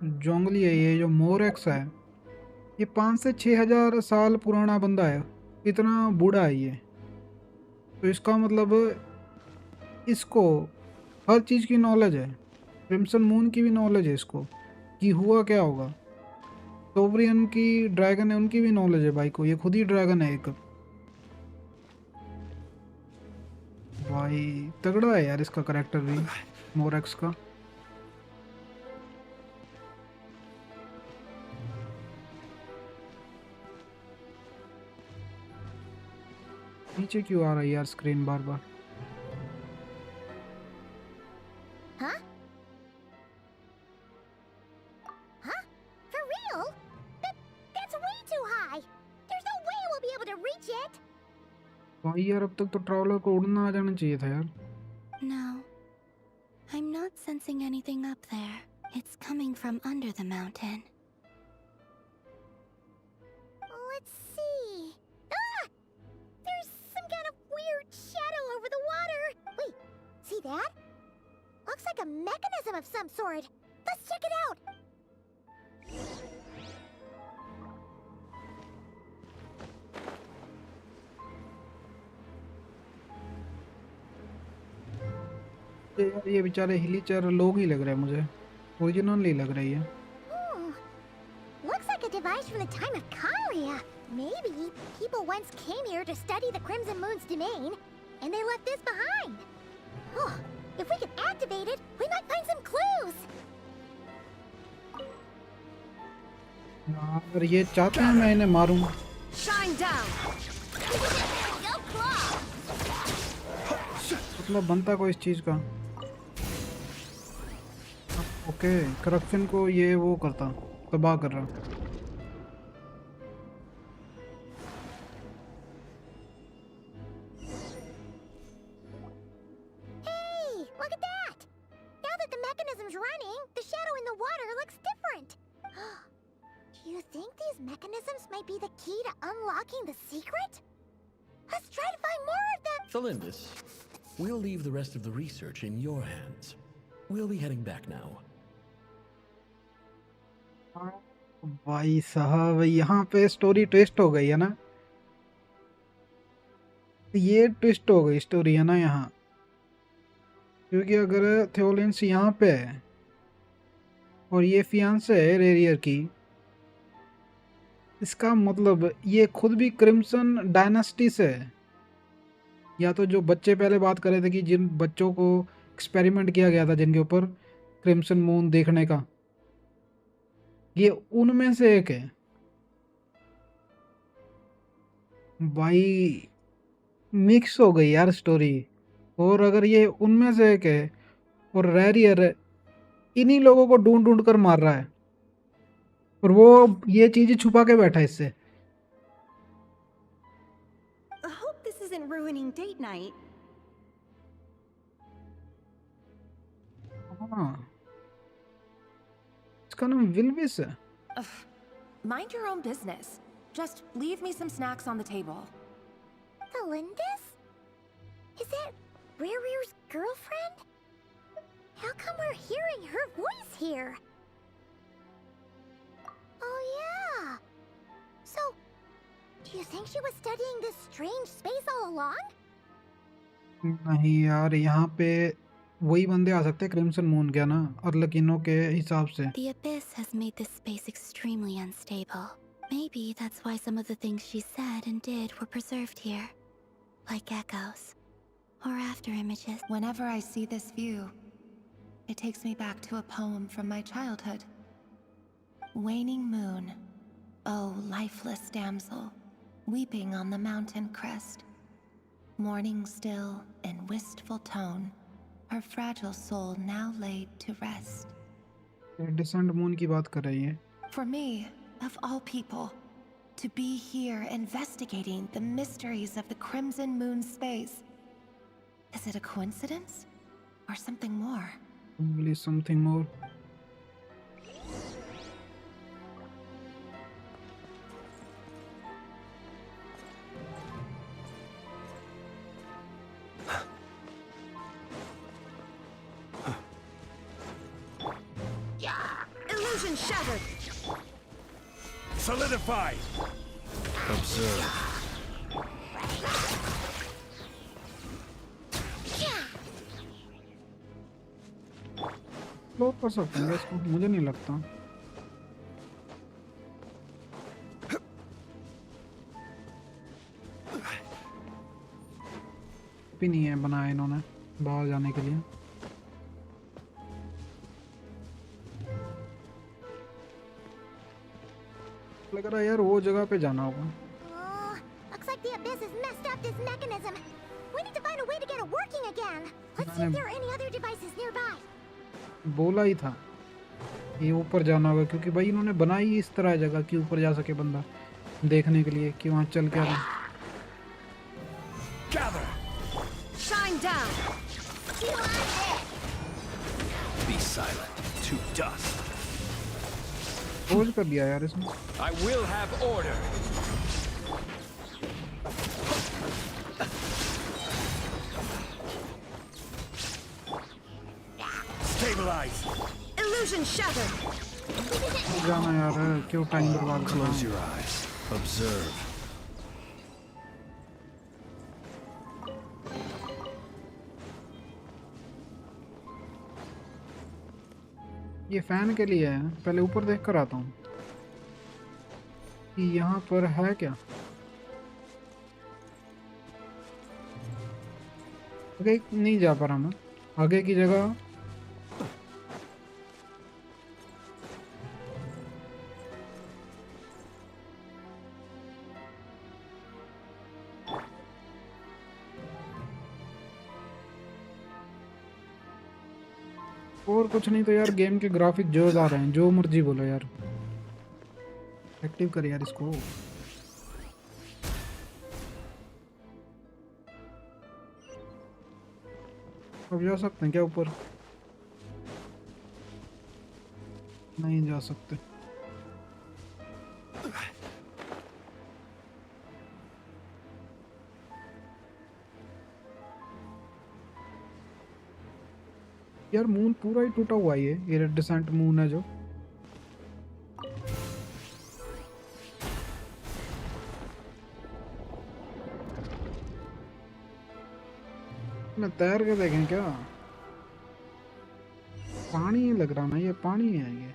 Speaker 1: जोंगली है, ये जो मोरेक्स है, ये 5 से 6 हजार साल पुराना बंदा है, इतना बूढ़ा है ये। तो इसका मतलब इसको हर चीज़ की नॉलेज है, क्रिम्सन मून की भी नॉलेज है इसको कि हुआ क्या होगा। सोवरियन की ड्रैगन है, उनकी भी नॉलेज है भाई को, ये खुद ही ड्रैगन है एक। भाई तगड़ा है यार इसका करेक्टर भी, मोरेक्स का। नीचे क्यों आ रहा है यार screen bar bar?
Speaker 2: Huh? Huh? For real? That's way too high. There's no way we'll be able to reach it.
Speaker 1: भाई यार अब तक तो ट्रैवलर को उड़ना आ जाना चाहिए था यार।
Speaker 2: No. I'm not sensing anything up there. It's coming from under the mountain. Let's see. Ah! There's some kind of weird shadow over the water. Wait, see that? Looks like a mechanism of some sort. Let's check it out.
Speaker 1: ये बेचारे हिलीचर लोग ही लग रहे हैं मुझे, original नहीं लग रही है।
Speaker 2: Hmm. Looks like a device from the time of Kalia. Maybe people once came here to study the Crimson Moon's domain, and they left this behind. Oh, if we can activate it, we might find some clues.
Speaker 1: यार ये चाहते हैं मैं इन्हें मारूं।
Speaker 5: Shine down!
Speaker 2: Go claw!
Speaker 1: मतलब बनता को इस चीज का। ओके, करप्शन को ये वो करता, तबाह कर रहा।
Speaker 2: Hey, look at that! Now that the mechanism's running, the shadow in the water looks different. Do you think these mechanisms might be the key to unlocking the secret? Let's try to find more of them!
Speaker 10: Thelindis, we'll leave the rest of the research in your hands. We'll be heading back now.
Speaker 1: भाई साहब यहाँ पे story twist हो गई है ना, ये twist हो गई स्टोरी है ना यहाँ। क्योंकि अगर थियोलिन्स यहाँ पे है और ये फियांसे है रेरियर की, इसका मतलब ये खुद भी क्रिम्सन डायनेस्टी से है। या तो जो बच्चे पहले बात कर रहे थे कि जिन बच्चों को एक्सपेरिमेंट किया गया था जिनके ऊपर क्रिम्सन मून देखने का, ये उनमें से एक है भाई। मिक्स हो गई यार स्टोरी। और अगर ये उनमें से एक है और रेरियर इन्हीं लोगों को ढूंढ ढूंढ कर मार रहा है, और वो ये चीज छुपा के बैठा है इससे।
Speaker 11: I hope this isn't ruining date night.
Speaker 1: हाँ, इसका नाम विल्विस है।
Speaker 12: Ugh. Mind your own business. Just leave me some snacks on the table.
Speaker 2: The Lindis? Is that Rear's girlfriend? How come we're hearing her voice here? Oh yeah. So, do you think she was studying this strange space all along?
Speaker 1: नहीं यार, यहाँ पे वही बंदे आ सकते हैं crimson moon के ना, और लकीनों के हिसाब से।
Speaker 2: The abyss has made this space extremely unstable. Maybe that's why some of the things she said and did were preserved here. Like echoes. Or after images.
Speaker 12: Whenever I see this view, it takes me back to a poem from my childhood. Waning moon, oh lifeless damsel, weeping on the mountain crest. Mourning still in wistful tone, her fragile soul now laid to rest.
Speaker 1: Descent moon की बात कर रही है।
Speaker 12: For me, of all people, to be here investigating the mysteries of the Crimson Moon space. Is it a coincidence? Or something more?
Speaker 1: Probably something more.
Speaker 11: Illusion shattered.
Speaker 6: Solidify!
Speaker 8: Observe.
Speaker 1: लोग कर सकते हैं इसको, मुझे नहीं लगता। भी नहीं है बनाया इन्होंने बाहर जाने के लिए। लग रहा है यार वो जगह पे जाना होगा।
Speaker 2: Oh, looks like the abyss has messed up this mechanism. We need to find a way to get it working again. Let's see if there are any other devices nearby.
Speaker 1: बोला ही था ये ऊपर जाना होगा, क्योंकि भाई इन्होंने बनाई इस तरह जगह कि ऊपर जा सके बंदा देखने के लिए कि वहाँ चल क्या रहा है।
Speaker 11: Shine down.
Speaker 8: Be silent. To dust.
Speaker 1: खोज कर लिया यार इसमें।
Speaker 6: I will have order. Stabilize.
Speaker 11: Illusion shattered.
Speaker 1: जाना यार, क्यों टाइम बर्बाद करना।
Speaker 8: Close your eyes. Observe.
Speaker 1: ये फैन के लिए है, पहले ऊपर देख कर आता हूँ कि यहाँ पर है क्या। आगे नहीं जा पा रहा मैं, आगे की जगह और कुछ नहीं तो यार गेम के ग्राफिक जोरदार हैं, जो मर्जी बोलो यार। एक्टिव कर यार इसको। अब जा सकते हैं क्या ऊपर? नहीं जा सकते। यार मून पूरा ही टूटा हुआ है, ये इरिडेसेंट मून है जो। मैं तैर के देखें क्या? पानी लग रहा ना, ये पानी है ये।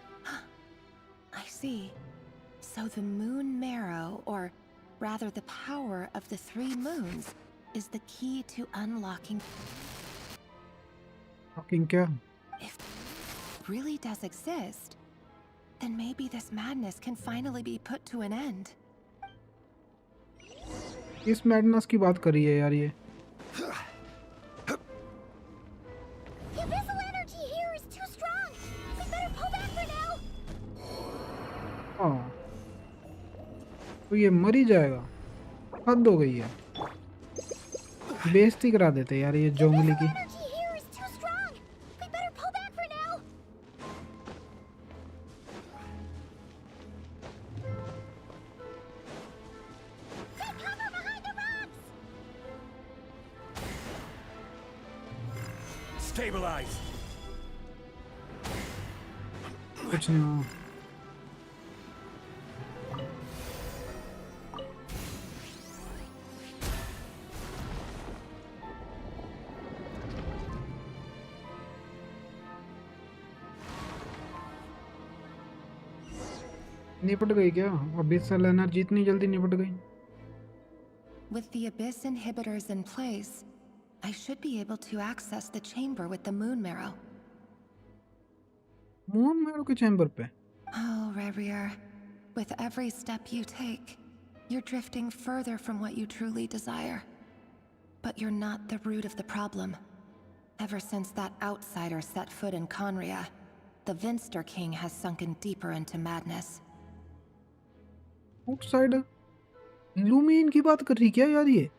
Speaker 12: I see. So the moon marrow, or rather the power of the three moons, is the key to unlocking.
Speaker 1: Fucking क्या?
Speaker 12: If it really does exist, then maybe this madness can finally be put to an end.
Speaker 1: इस madness की बात करी है यार ये।
Speaker 2: The abyssal energy here is too strong. We better pull back for now.
Speaker 1: तो ये मर ही जाएगा। हद हो गई है, बेइज्जती करा देते यार ये जोंगली की।
Speaker 2: Energy here is too strong. We better pull back for now. Take cover behind the rocks.
Speaker 6: Stabilize!
Speaker 1: कुछ नहीं हुआ। निपट गई क्या? अबिसल एनर्जी इतनी जल्दी निपट गई?
Speaker 12: With the Abyss inhibitors in place, I should be able to access the chamber with the moon marrow.
Speaker 1: Moon marrow के चैम्बर पे?
Speaker 12: Oh, Rarier. With every step you take, you're drifting further from what you truly desire. But you're not the root of the problem. Ever since that outsider set foot in Conria, the Vinster King has sunken deeper into madness.
Speaker 1: Outsider? Lumen की बात कर रही क्या यार ये?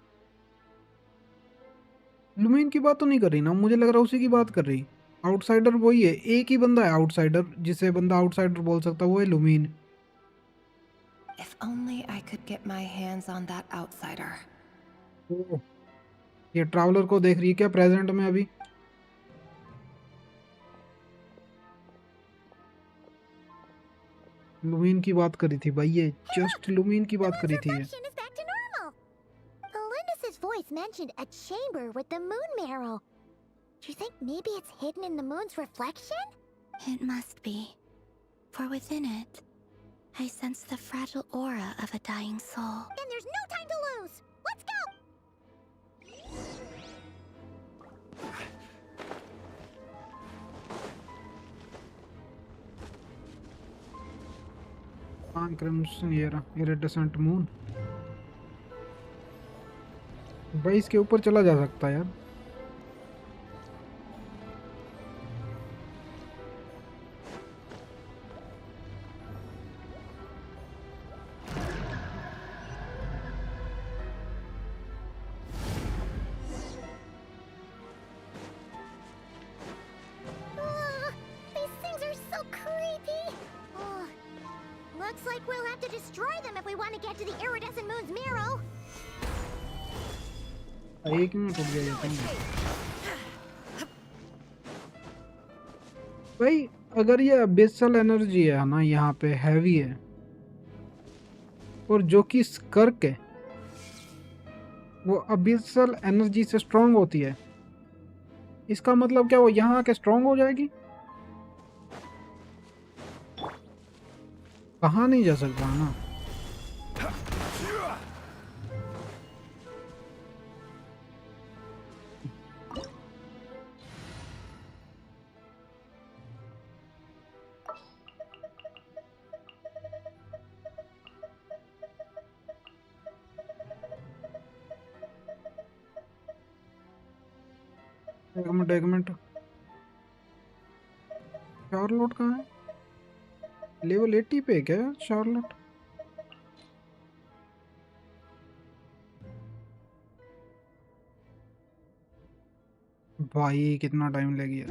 Speaker 1: Lumen की बात तो नहीं कर रही ना, मुझे लग रहा है उसी की बात कर रही। आउटसाइडर वही है, एक ही बंदा है आउटसाइडर जिसे बंदा आउटसाइडर बोल सकता है, वो है lumen.
Speaker 12: If only I could get my hands on that outsider.
Speaker 1: ओह, ये ट्रैवलर को देख रही है क्या प्रेजेंट में अभी? लुमिन की बात करी थी भाई, ये जस्ट लुमिन की बात करी थी ये।
Speaker 2: Reflection is back to normal. Elendis's voice mentioned a chamber with the moon marrow. Do you think maybe it's hidden in the moon's reflection?
Speaker 13: It must be. For within it, I sense the fragile aura of a dying soul.
Speaker 2: Then there's no time to lose. Let's go.
Speaker 1: Crimson ये रहा iridescent moon. भाई इसके ऊपर चला जा सकता है यार।
Speaker 2: These things are so creepy. Oh, looks like we'll have to destroy them if we want to get to the iridescent moon's marrow.
Speaker 1: एक मिनट रुक गया ये तो। भाई अगर ये अबिसल एनर्जी है ना यहाँ पे हैवी है, और जो कि स्कर्क है वो अबिसल एनर्जी से स्ट्रांग होती है, इसका मतलब क्या वो यहाँ आके स्ट्रांग हो जाएगी? कहाँ नहीं जा सकता ना। एक मिनट शार्लोट कहाँ है? लेवल 80 पे है क्या शार्लोट? भाई कितना टाइम लग गया।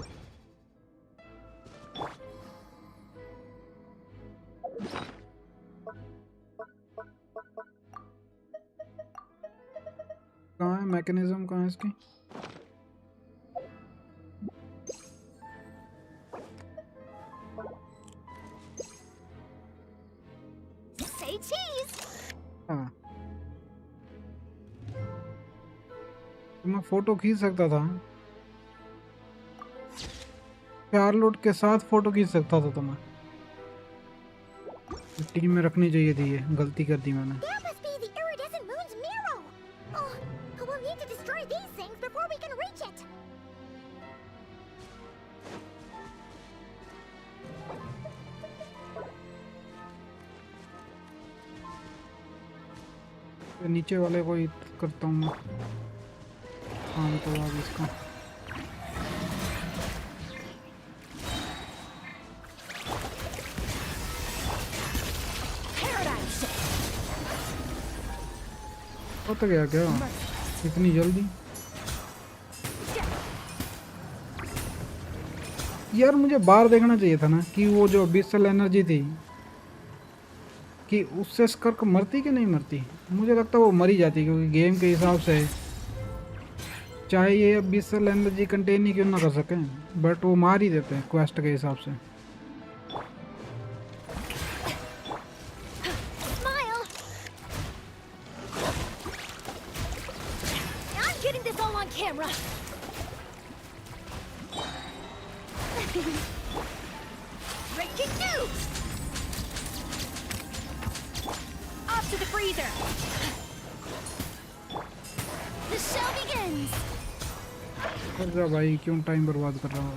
Speaker 1: कहाँ है मैकेनिज्म, कहाँ है इसकी?
Speaker 2: Say cheese.
Speaker 1: हाँ, तो मैं फोटो खींच सकता था, शार्लोट के साथ फोटो खींच सकता था, तो मैं टीम में रखनी चाहिए थी, ये गलती कर दी मैंने।
Speaker 2: That must be the iridescent moon's marrow. Oh, we'll need to destroy these things before we can reach it.
Speaker 1: नीचे वाले को ही करता हूँ मैं। हाँ तो अब इसका
Speaker 2: Paradise.
Speaker 1: पता गया क्या इतनी जल्दी? यार मुझे बाहर देखना चाहिए था ना कि वो जो अबिसल एनर्जी थी कि उससे स्कर्क मरती कि नहीं मरती। मुझे लगता है वो मरी जाती, क्योंकि गेम के हिसाब से चाहे ये अबिसल एनर्जी कंटेन ही क्यों ना कर सकें, बट वो मार ही देते हैं क्वेस्ट के हिसाब से।
Speaker 2: Smile! I'm getting this all on camera! Breaking news! Off to the freezer! The show begins!
Speaker 1: कर जा भाई, क्यों टाइम बर्बाद कर रहा हो?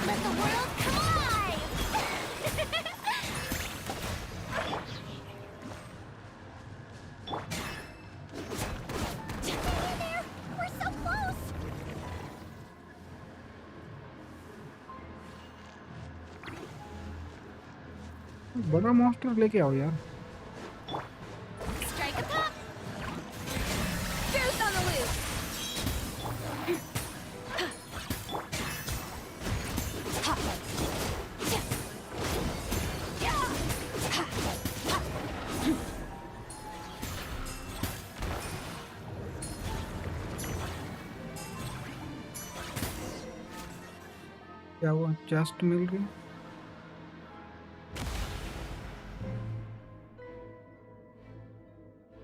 Speaker 2: Let the world come alive! Hang in there! We're so close!
Speaker 1: बड़ा मॉन्स्टर लेके आओ यार।
Speaker 2: Strike a pop! Juice on the loose!
Speaker 1: क्या हुआ? चेस्ट मिल गई।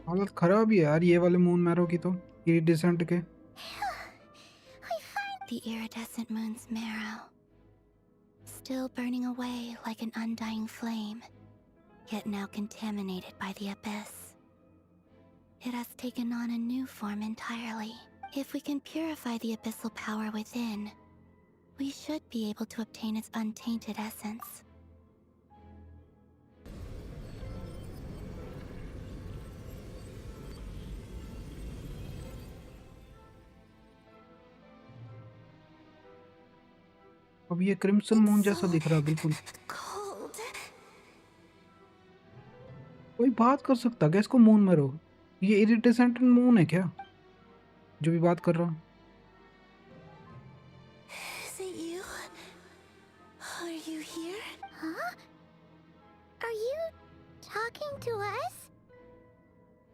Speaker 1: हालत खराब ही है यार ये वाले मून मैरो की तो, इरिडिसेंट के।
Speaker 13: The iridescent moon's marrow, still burning away like an undying flame, yet now contaminated by the abyss. It has taken on a new form entirely. If we can purify the abyssal power within, we should be able to obtain its untainted essence.
Speaker 1: अब ये crimson moon जैसा दिख रहा है बिल्कुल। कोई बात कर सकता क्या इसको मून मैरो? ये इरिटेसेंट मून है क्या जो भी बात कर रहा?
Speaker 2: Is it you? Are you here? Huh? Are you talking to us?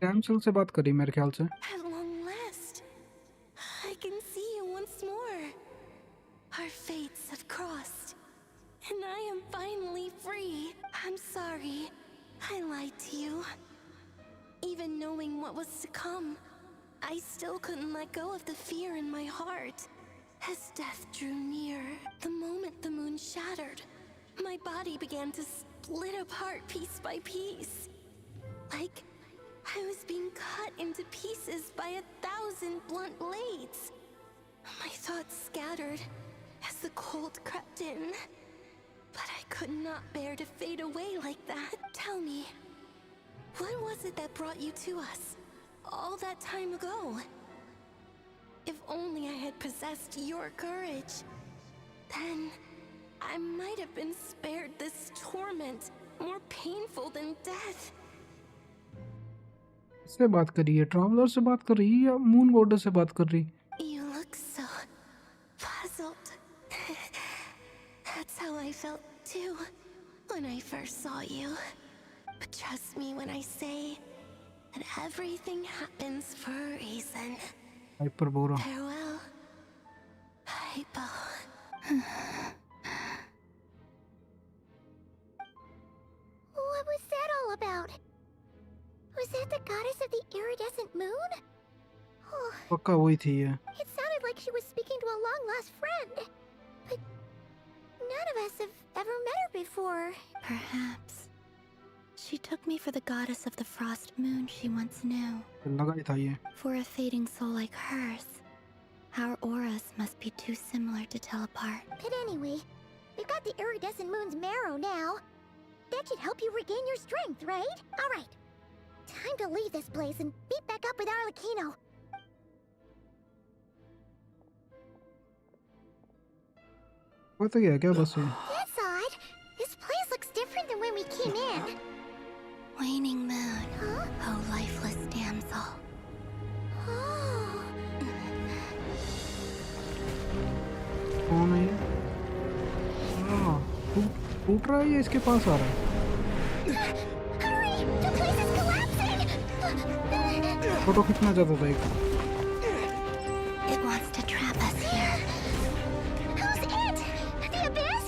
Speaker 1: Cancel से बात करी मेरे ख्याल से।
Speaker 2: At long last, I can see you once more. Our fates have crossed, and I am finally free. I'm sorry, I lied to you. Even knowing what was to come, I still couldn't let go of the fear in my heart. As death drew near, the moment the moon shattered, my body began to split apart piece by piece. Like I was being cut into pieces by 1,000 blunt blades. My thoughts scattered as the cold crept in. But I could not bear to fade away like that. Tell me, what was it that brought you to us all that time ago? If only I had possessed your courage, then I might have been spared this torment, more painful than death.
Speaker 1: इससे बात करी है? Traveller से बात कर रही है या मून गॉडेस से बात कर रही?
Speaker 2: You look so puzzled. That's how I felt too when I first saw you. But trust me when I say that everything happens for a reason.
Speaker 1: हाइपरबोरा।
Speaker 2: Farewell, Hypo. What was that all about? Was that the goddess of the iridescent moon? Oh,
Speaker 1: पक्का वही थी ये।
Speaker 2: it sounded like she was speaking to a long-lost friend. But none of us have ever met her before.
Speaker 13: Perhaps she took me for the goddess of the frost moon she once knew.
Speaker 1: लगा ही था ये।
Speaker 13: For a fading soul like hers, our auras must be too similar to tell apart.
Speaker 2: But anyway, we've got the iridescent moon's marrow now. That should help you regain your strength, right? All right. Time to leave this place and meet back up with Arlecchino.
Speaker 1: पता गया क्या बस ये?
Speaker 2: That's different than when we came in.
Speaker 13: Waning moon,
Speaker 2: Huh?
Speaker 13: oh lifeless damsel.
Speaker 2: Oh.
Speaker 1: कौन है ये? हाँ, टूट रहा है ये इसके पास आ रहा है।
Speaker 2: Hurry! The place is collapsing!
Speaker 1: Photo खींचना चाहता था एक।
Speaker 13: It wants to trap us here.
Speaker 2: Who's it? The Abyss?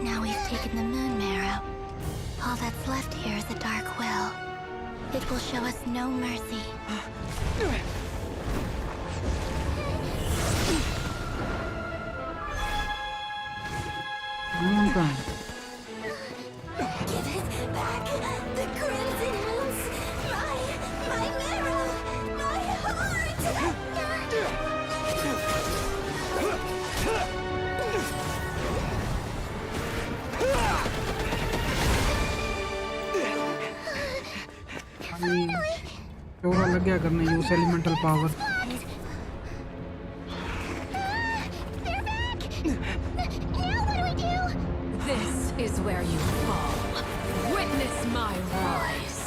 Speaker 13: Now we've taken the moon marrow. All that's left here is a dark well. It will show us no mercy.
Speaker 1: कौन का है?
Speaker 2: Give it back! The crimson moons! My marrow! My heart!
Speaker 1: Chaura लग गया करने use elemental power.
Speaker 2: They're back! Now what do we do?
Speaker 3: This is where you fall. Witness my rise.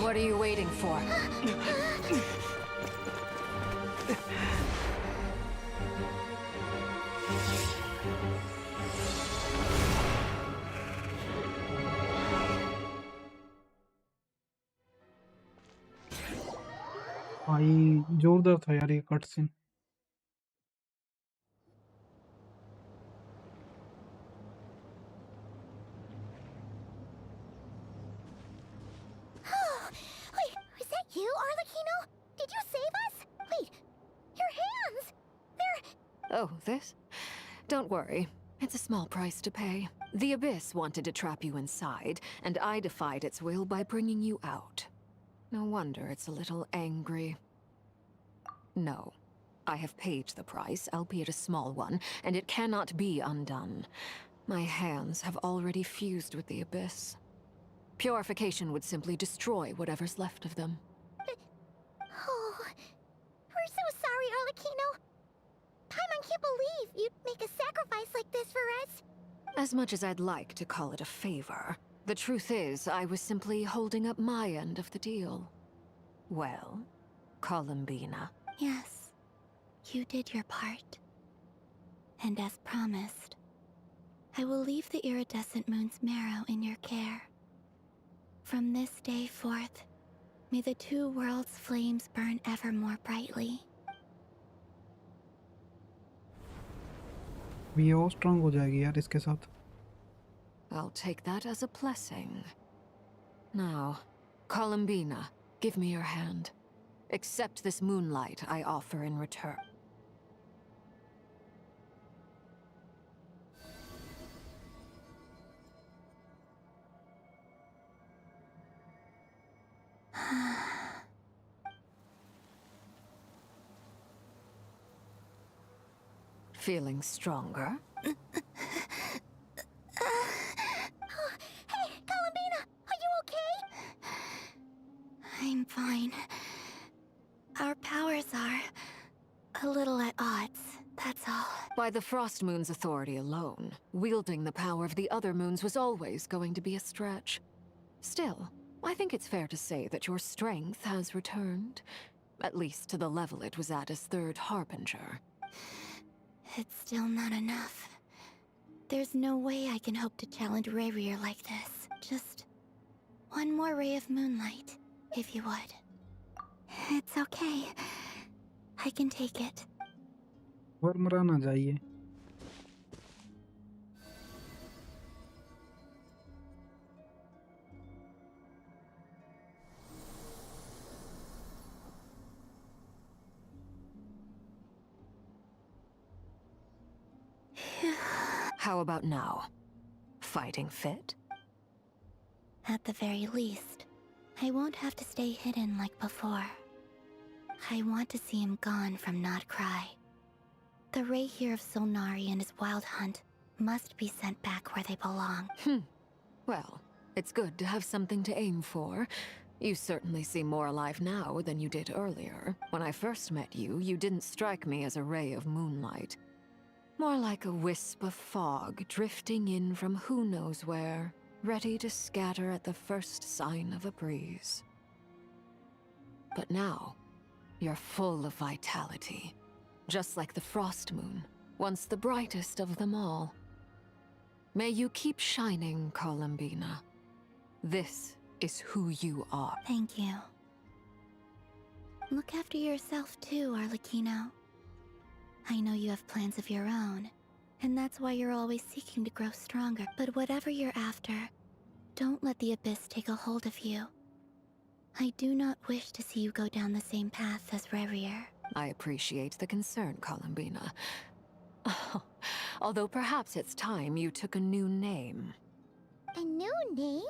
Speaker 3: What are you waiting for?
Speaker 1: भाई जोरदार था यार ये cut scene.
Speaker 2: Wait, is that you, Arlecchino? Did you save us? Wait, your hands! They're...
Speaker 3: Oh, this? Don't worry. It's a small price to pay. The Abyss wanted to trap you inside, and I defied its will by bringing you out. No wonder it's a little angry. No. I have paid the price, albeit a small one, and it cannot be undone. My hands have already fused with the Abyss. Purification would simply destroy whatever's left of them.
Speaker 2: Oh, we're so sorry, Arlecchino. Paimon can't believe you'd make a sacrifice like this for us.
Speaker 3: As much as I'd like to call it a favor, the truth is I was simply holding up my end of the deal. Well, Columbina.
Speaker 13: Yes, you did your part. And as promised, I will leave the iridescent moon's marrow in your care. From this day forth, may the two worlds' flames burn ever more brightly.
Speaker 1: ये और strong हो जाएगी यार इसके साथ।
Speaker 3: I'll take that as a blessing. Now, Columbina, give me your hand. Accept this moonlight I offer in return. Feeling stronger?
Speaker 2: Hey, Columbina, are you okay?
Speaker 13: I'm fine. Our powers are a little at odds, that's all.
Speaker 3: By the Frost Moon's authority alone, wielding the power of the other moons was always going to be a stretch. Still, I think it's fair to say that your strength has returned, at least to the level it was at as Third Harbinger.
Speaker 13: It's still not enough. There's no way I can hope to challenge Rayrier like this. Just one more ray of moonlight, if you would. It's okay. I can take it.
Speaker 1: और मरा ना जाइए।
Speaker 3: How about now? Fighting fit?
Speaker 13: At the very least, I won't have to stay hidden like before. I want to see him gone from Not Cry. The Ray here of Solnari and his wild hunt must be sent back where they belong.
Speaker 3: Well, it's good to have something to aim for. You certainly seem more alive now than you did earlier. When I first met you, you didn't strike me as a ray of moonlight. More like a wisp of fog drifting in from who knows where, ready to scatter at the first sign of a breeze. But now, you're full of vitality, just like the frost moon, once the brightest of them all. May you keep shining, Columbina. This is who you are.
Speaker 13: Thank you. Look after yourself too, Arlecchino. I know you have plans of your own, and that's why you're always seeking to grow stronger. But whatever you're after, don't let the Abyss take a hold of you. I do not wish to see you go down the same path as Rerier.
Speaker 3: I appreciate the concern, Columbina. Although perhaps it's time you took a new name.
Speaker 2: A new name?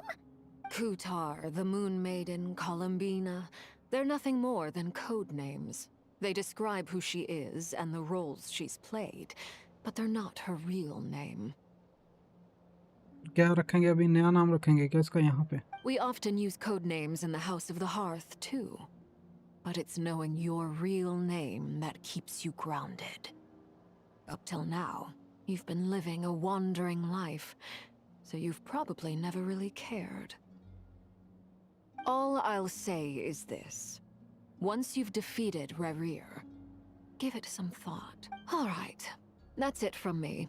Speaker 3: Kutar, the Moon Maiden, Columbina. They're nothing more than code names. They describe who she is and the roles she's played, but they're not her real name.
Speaker 1: क्या रखेंगे अभी नया नाम रखेंगे क्या इसका यहाँ पे?
Speaker 3: We often use code names in the House of the Hearth, too. But it's knowing your real name that keeps you grounded. Up till now, you've been living a wandering life, so you've probably never really cared. All I'll say is this. Once you've defeated Rerier, give it some thought. All right, that's it from me.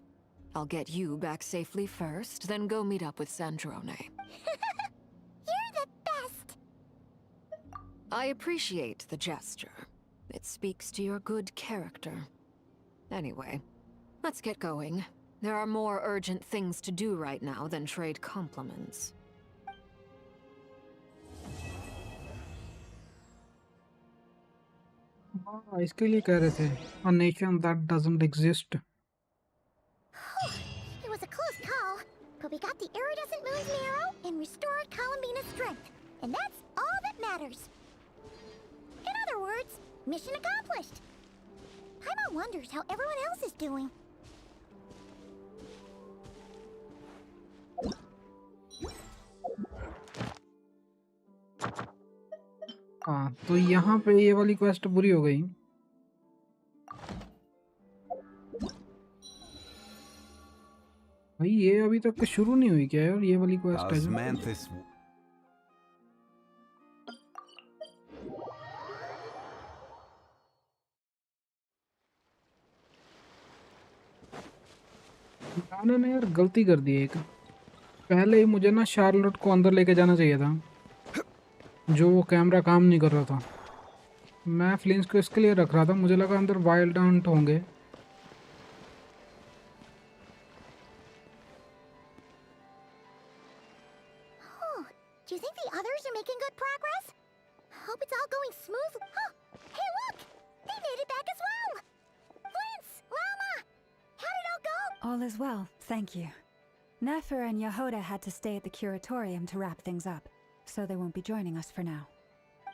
Speaker 3: I'll get you back safely first, then go meet up with Sandrone.
Speaker 2: You're the best!
Speaker 3: I appreciate the gesture. It speaks to your good character. Anyway, let's get going. There are more urgent things to do right now than trade compliments.
Speaker 1: हाँ, इसके लिए कह रहे थे a nation that doesn't exist.
Speaker 2: It was a close call, but we got the iridescent moon's marrow and restored Columbina's strength. And that's all that matters. In other words, mission accomplished. Paimon wonders how everyone else is doing.
Speaker 1: हाँ तो यहाँ पे ये वाली quest पूरी हो गई. भाई ये अभी तक शुरू नहीं हुई क्या यार ये वाली क्वेस्ट है जो?
Speaker 14: Osmanthus.
Speaker 1: मैंने ना यार गलती कर दी एक. पहले ही मुझे ना शार्लोट को अंदर लेके जाना चाहिए था, जो वो कैमरा काम नहीं कर रहा था. मैं फ्लिंस को इसके लिए रख रहा था, मुझे लगा अंदर वाइल्ड हंट होंगे.
Speaker 2: Oh, do you think the others are making good progress? Hope it's all going smooth. Oh, hey look! They made it back as well! Flintz! Lama! How did it all go?
Speaker 7: All is well, thank you. Nefer and Yehuda had to stay at the curatorium to wrap things up, so they won't be joining us for now.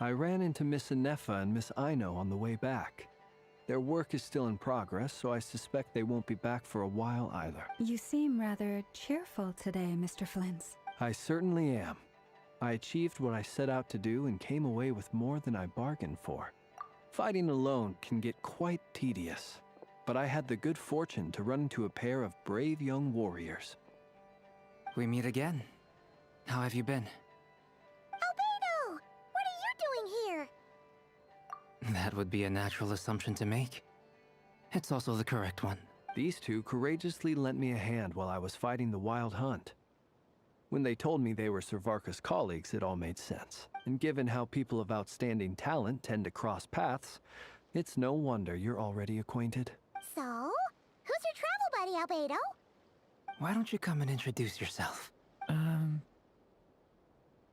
Speaker 8: I ran into Miss Anefa and Miss Aino on the way back. Their work is still in progress, so I suspect they won't be back for a while either.
Speaker 7: You seem rather cheerful today, Mr. Flintz.
Speaker 8: I certainly am. I achieved what I set out to do and came away with more than I bargained for. Fighting alone can get quite tedious, but I had the good fortune to run into a pair of brave young warriors.
Speaker 4: We meet again. How have you been?
Speaker 2: Albedo! What are you doing here?
Speaker 4: That would be a natural assumption to make. It's also the correct one.
Speaker 8: These two courageously lent me a hand while I was fighting the Wild Hunt. When they told me they were Servarka's colleagues, it all made sense. And given how people of outstanding talent tend to cross paths, it's no wonder you're already acquainted.
Speaker 2: So, who's your travel buddy, Albedo?
Speaker 4: Why don't you come and introduce yourself?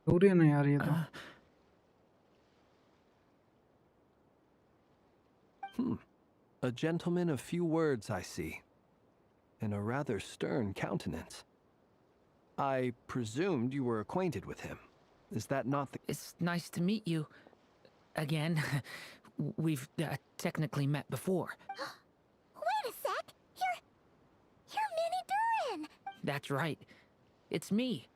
Speaker 1: दूरी नहीं आ रही है तो.
Speaker 8: A gentleman of few words, I see. And a rather stern countenance. I presumed you were acquainted with him. Is that not the...
Speaker 15: It's nice to meet you. Again. We've technically met before.
Speaker 2: Wait a sec! You're Minnie Durin!
Speaker 15: That's right. It's me.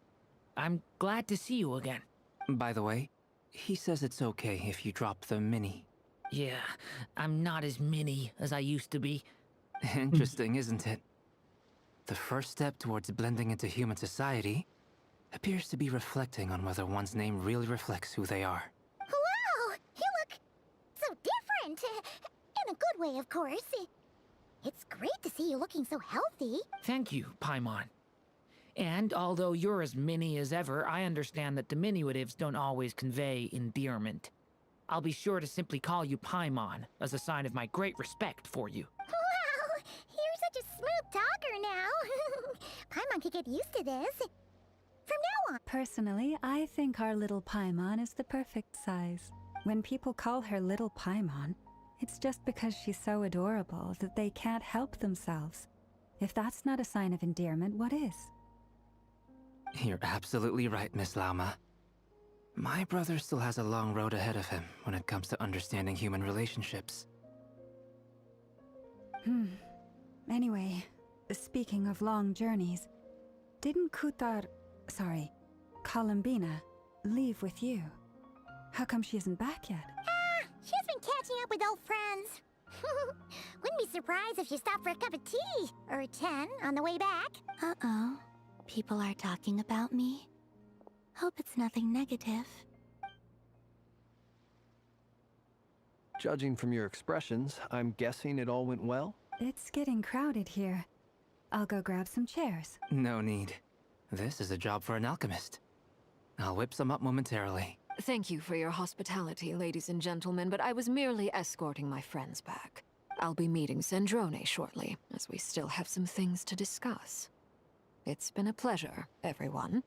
Speaker 15: I'm glad to see you again.
Speaker 4: By the way, he says it's okay if you drop the mini.
Speaker 15: Yeah, I'm not as mini as I used to be.
Speaker 14: Interesting, isn't it? The first step towards blending into human society appears to be reflecting on whether one's name really reflects who they are.
Speaker 2: Wow! You look so different. In a good way, of course. It's great to see you looking so healthy.
Speaker 15: Thank you, Paimon. And although you're as mini as ever, I understand that diminutives don't always convey endearment. I'll be sure to simply call you Paimon as a sign of my great respect for you.
Speaker 2: Wow! You're such a smooth talker now. Paimon could get used to this. From now on.
Speaker 7: Personally, I think our little Paimon is the perfect size. When people call her little Paimon, it's just because she's so adorable that they can't help themselves. If that's not a sign of endearment, what is?
Speaker 14: You're absolutely right, Miss Lauma. My brother still has a long road ahead of him when it comes to understanding human relationships.
Speaker 7: Anyway, speaking of long journeys, didn't Columbina, leave with you? How come she isn't back yet?
Speaker 2: She's been catching up with old friends. Wouldn't be surprised if she stopped for a cup of tea or 10 on the way back.
Speaker 13: Uh-oh. People are talking about me. Hope it's nothing negative.
Speaker 8: Judging from your expressions, I'm guessing it all went well?
Speaker 7: It's getting crowded here. I'll go grab some chairs.
Speaker 14: No need. This is a job for an alchemist. I'll whip some up momentarily.
Speaker 3: Thank you for your hospitality, ladies and gentlemen, but I was merely escorting my friends back. I'll be meeting Sandrone shortly, as we still have some things to discuss. It's been a pleasure, everyone.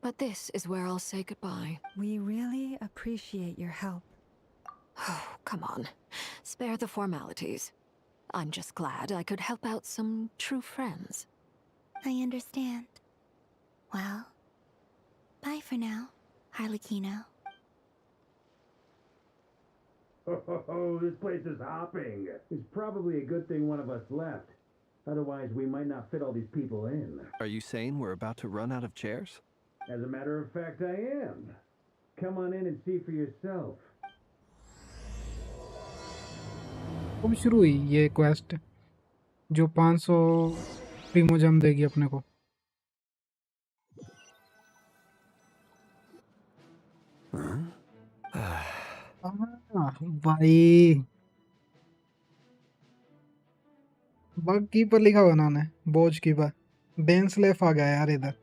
Speaker 3: But this is where I'll say goodbye.
Speaker 7: We really appreciate your help.
Speaker 3: Oh, come on. Spare the formalities. I'm just glad I could help out some true friends.
Speaker 13: I understand. Well, bye for now, Harlequino.
Speaker 6: Oh, this place is hopping. It's probably a good thing one of us left. Otherwise, we might not fit all these people in.
Speaker 8: Are you saying we're about to run out of chairs?
Speaker 6: As a matter of fact, I am. Come on in and see for yourself.
Speaker 1: कब शुरू हुई ये quest जो 500 प्रीमोजम देगी अपने को? भाई bug keeper लिखा हुआ उन्होंने, बोझ कीपर। डेंसलेफ आ गया यार इधर।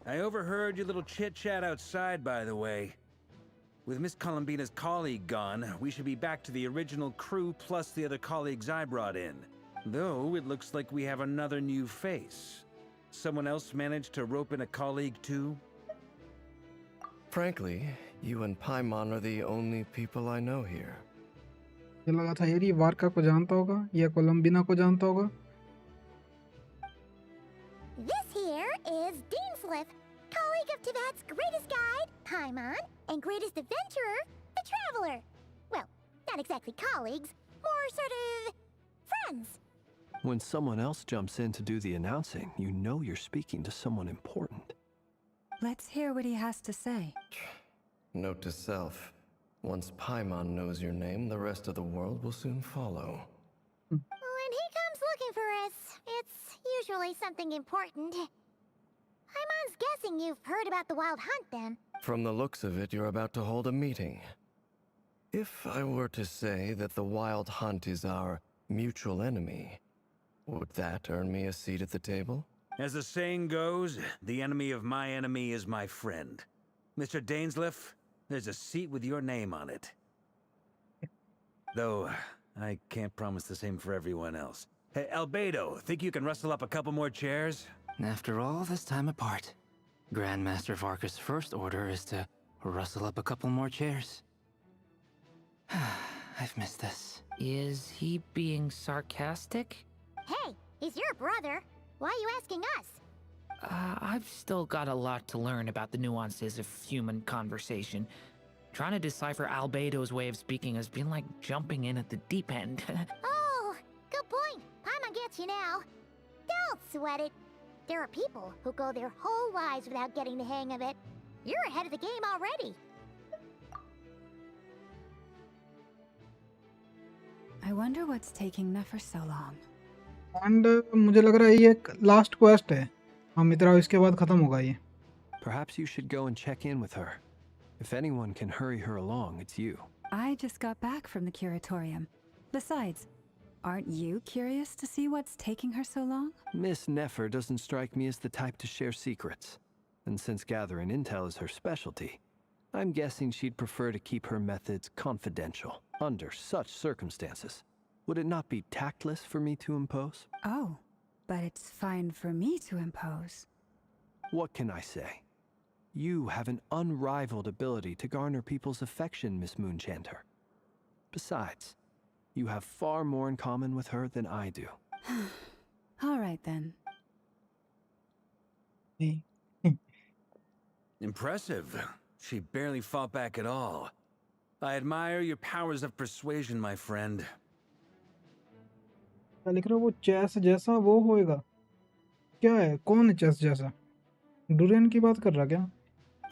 Speaker 6: I overheard your little chit-chat outside, by the way. With Miss Columbina's colleague gone, we should be back to the original crew plus the other colleagues I brought in. Though, it looks like we have another new face. Someone else managed to rope in a colleague too?
Speaker 16: Frankly, you and Paimon are the only people I know here.
Speaker 1: ये लगा था यार ये वार्का को जानता होगा या कोलंबिना को जानता होगा।
Speaker 2: This here is Deansliff, colleague of Tibet's greatest guide, Paimon, and greatest adventurer, the Traveler. Well, not exactly colleagues, more sort of friends.
Speaker 8: When someone else jumps in to do the announcing, you know you're speaking to someone important.
Speaker 7: Let's hear what he has to say.
Speaker 16: Note to self. Once Paimon knows your name, the rest of the world will soon follow.
Speaker 2: When he comes looking for us, it's usually something important. Paimon's guessing you've heard about the Wild Hunt, then.
Speaker 16: From the looks of it, you're about to hold a meeting. If I were to say that the Wild Hunt is our mutual enemy, would that earn me a seat at the table?
Speaker 6: As the saying goes, the enemy of my enemy is my friend. Mr. Dainsliff, there's a seat with your name on it. Though, I can't promise the same for everyone else. Hey, Albedo, think you can rustle up a couple more chairs?
Speaker 14: After all this time apart, Grandmaster Varka's first order is to rustle up a couple more chairs. I've missed this.
Speaker 15: Is he being sarcastic?
Speaker 2: Hey, he's your brother. Why are you asking us?
Speaker 15: I've still got a lot to learn about the nuances of human conversation. Trying to decipher Albedo's way of speaking has been like jumping in at the deep end.
Speaker 2: Oh, good point. Paimon gets you now. Don't sweat it. There are people who go their whole lives without getting the hang of it. You're ahead of the game already.
Speaker 7: I wonder what's taking Nefer so long.
Speaker 1: And मुझे लग रहा है ये एक last quest है मित्रा, इसके बाद खत्म होगा ये.
Speaker 8: Perhaps you should go and check in with her. If anyone can hurry her along, it's you.
Speaker 7: I just got back from the curatorium. Besides, aren't you curious to see what's taking her so long?
Speaker 8: Miss Nefer doesn't strike me as the type to share secrets. And since gathering intel is her specialty, I'm guessing she'd prefer to keep her methods confidential. Under such circumstances, would it not be tactless for me to impose?
Speaker 7: Oh, but it's fine for me to impose.
Speaker 8: What can I say? You have an unrivaled ability to garner people's affection, Miss Moonchanter. Besides, you have far more in common with her than I do.
Speaker 7: All right then.
Speaker 6: Impressive. She barely fought back at all. I admire your powers of persuasion, my friend.
Speaker 1: क्या लिख रहा है वो chess जैसा वो होएगा? क्या है? कौन है चेस जैसा? डुरेन की बात कर रहा क्या?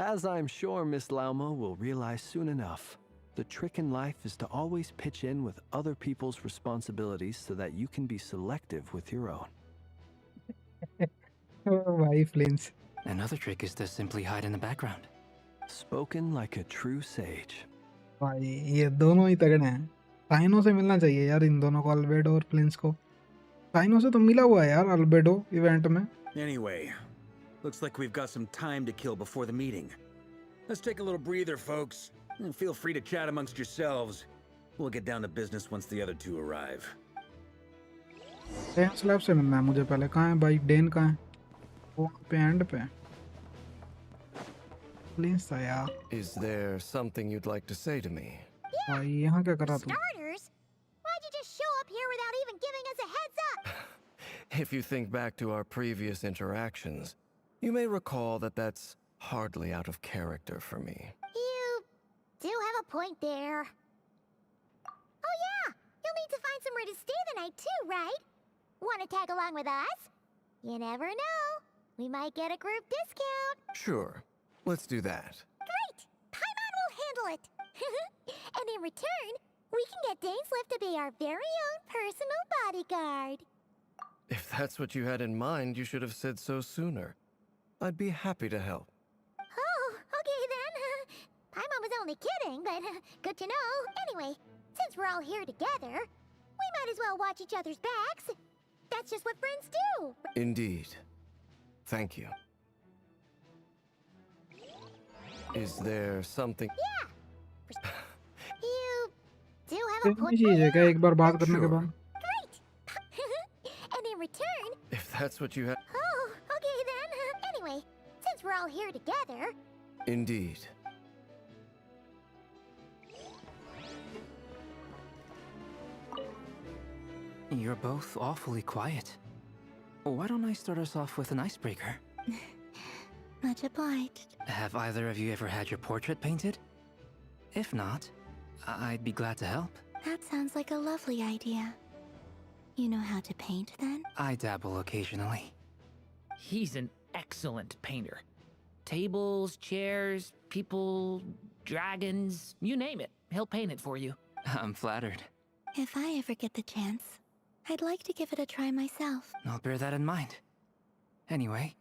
Speaker 8: As I'm sure Miss Lauma will realize soon enough, the trick in life is to always pitch in with other people's responsibilities so that you can be selective with your own.
Speaker 1: भाई फ्लिंस.
Speaker 14: Another trick is to simply hide in the background.
Speaker 8: Spoken like a true sage.
Speaker 1: भाई ये दोनों ही तगड़े हैं. Cyano से मिलना चाहिए यार इन दोनों को, अल्बेडो और फ्लिंस को. साइनो से तो मिला हुआ है यार अल्बेडो इवेंट में.
Speaker 6: Anyway, looks like we've got some time to kill before the meeting. Let's take a little breather, folks. And feel free to chat amongst yourselves. We'll get down to business once the other two arrive.
Speaker 1: Den slab से मिलना है मुझे पहले. कहाँ है भाई Dane? कहाँ है वो? पे एंड पे फ्लिंस था यार.
Speaker 16: Is there something you'd like to say to me?
Speaker 1: भाई यहाँ क्या कर रहा तू?
Speaker 2: Starters? Why'd you just show up here without even giving us a heads up?
Speaker 16: If you think back to our previous interactions, you may recall that that's hardly out of character for me.
Speaker 2: You do have a point there. Oh yeah, you'll need to find somewhere to stay the night too, right? Want to tag along with us? You never know. We might get a group discount.
Speaker 16: Sure, let's do that.
Speaker 2: Great! Paimon will handle it. And in return, we can get Dainslift to be our very own personal bodyguard.
Speaker 16: If that's what you had in mind, you should have said so sooner. I'd be happy to help.
Speaker 2: Oh, okay then. Paimon was only kidding, but good to know. Anyway, since we're all here together, we might as well watch each other's backs. That's just what friends do.
Speaker 16: Indeed. Thank you. Is there something...
Speaker 2: Yeah. You do have a
Speaker 1: फिर
Speaker 2: point
Speaker 1: भी चीज है क्या एक बार बात करने के
Speaker 16: Sure.
Speaker 1: बाद?
Speaker 2: Great. And in return...
Speaker 16: If that's what you had...
Speaker 2: Oh, okay then. Anyway, since we're all here together...
Speaker 16: Indeed.
Speaker 14: You're both awfully quiet. Why don't I start us off with an icebreaker?
Speaker 13: Much obliged.
Speaker 14: Have either of you ever had your portrait painted? If not, I'd be glad to help.
Speaker 13: That sounds like a lovely idea. You know how to paint then?
Speaker 14: I dabble occasionally.
Speaker 15: He's an excellent painter. Tables, chairs, people, dragons, you name it. He'll paint it for you.
Speaker 14: I'm flattered.
Speaker 13: If I ever get the chance, I'd like to give it a try myself.
Speaker 14: I'll bear that in mind. Anyway,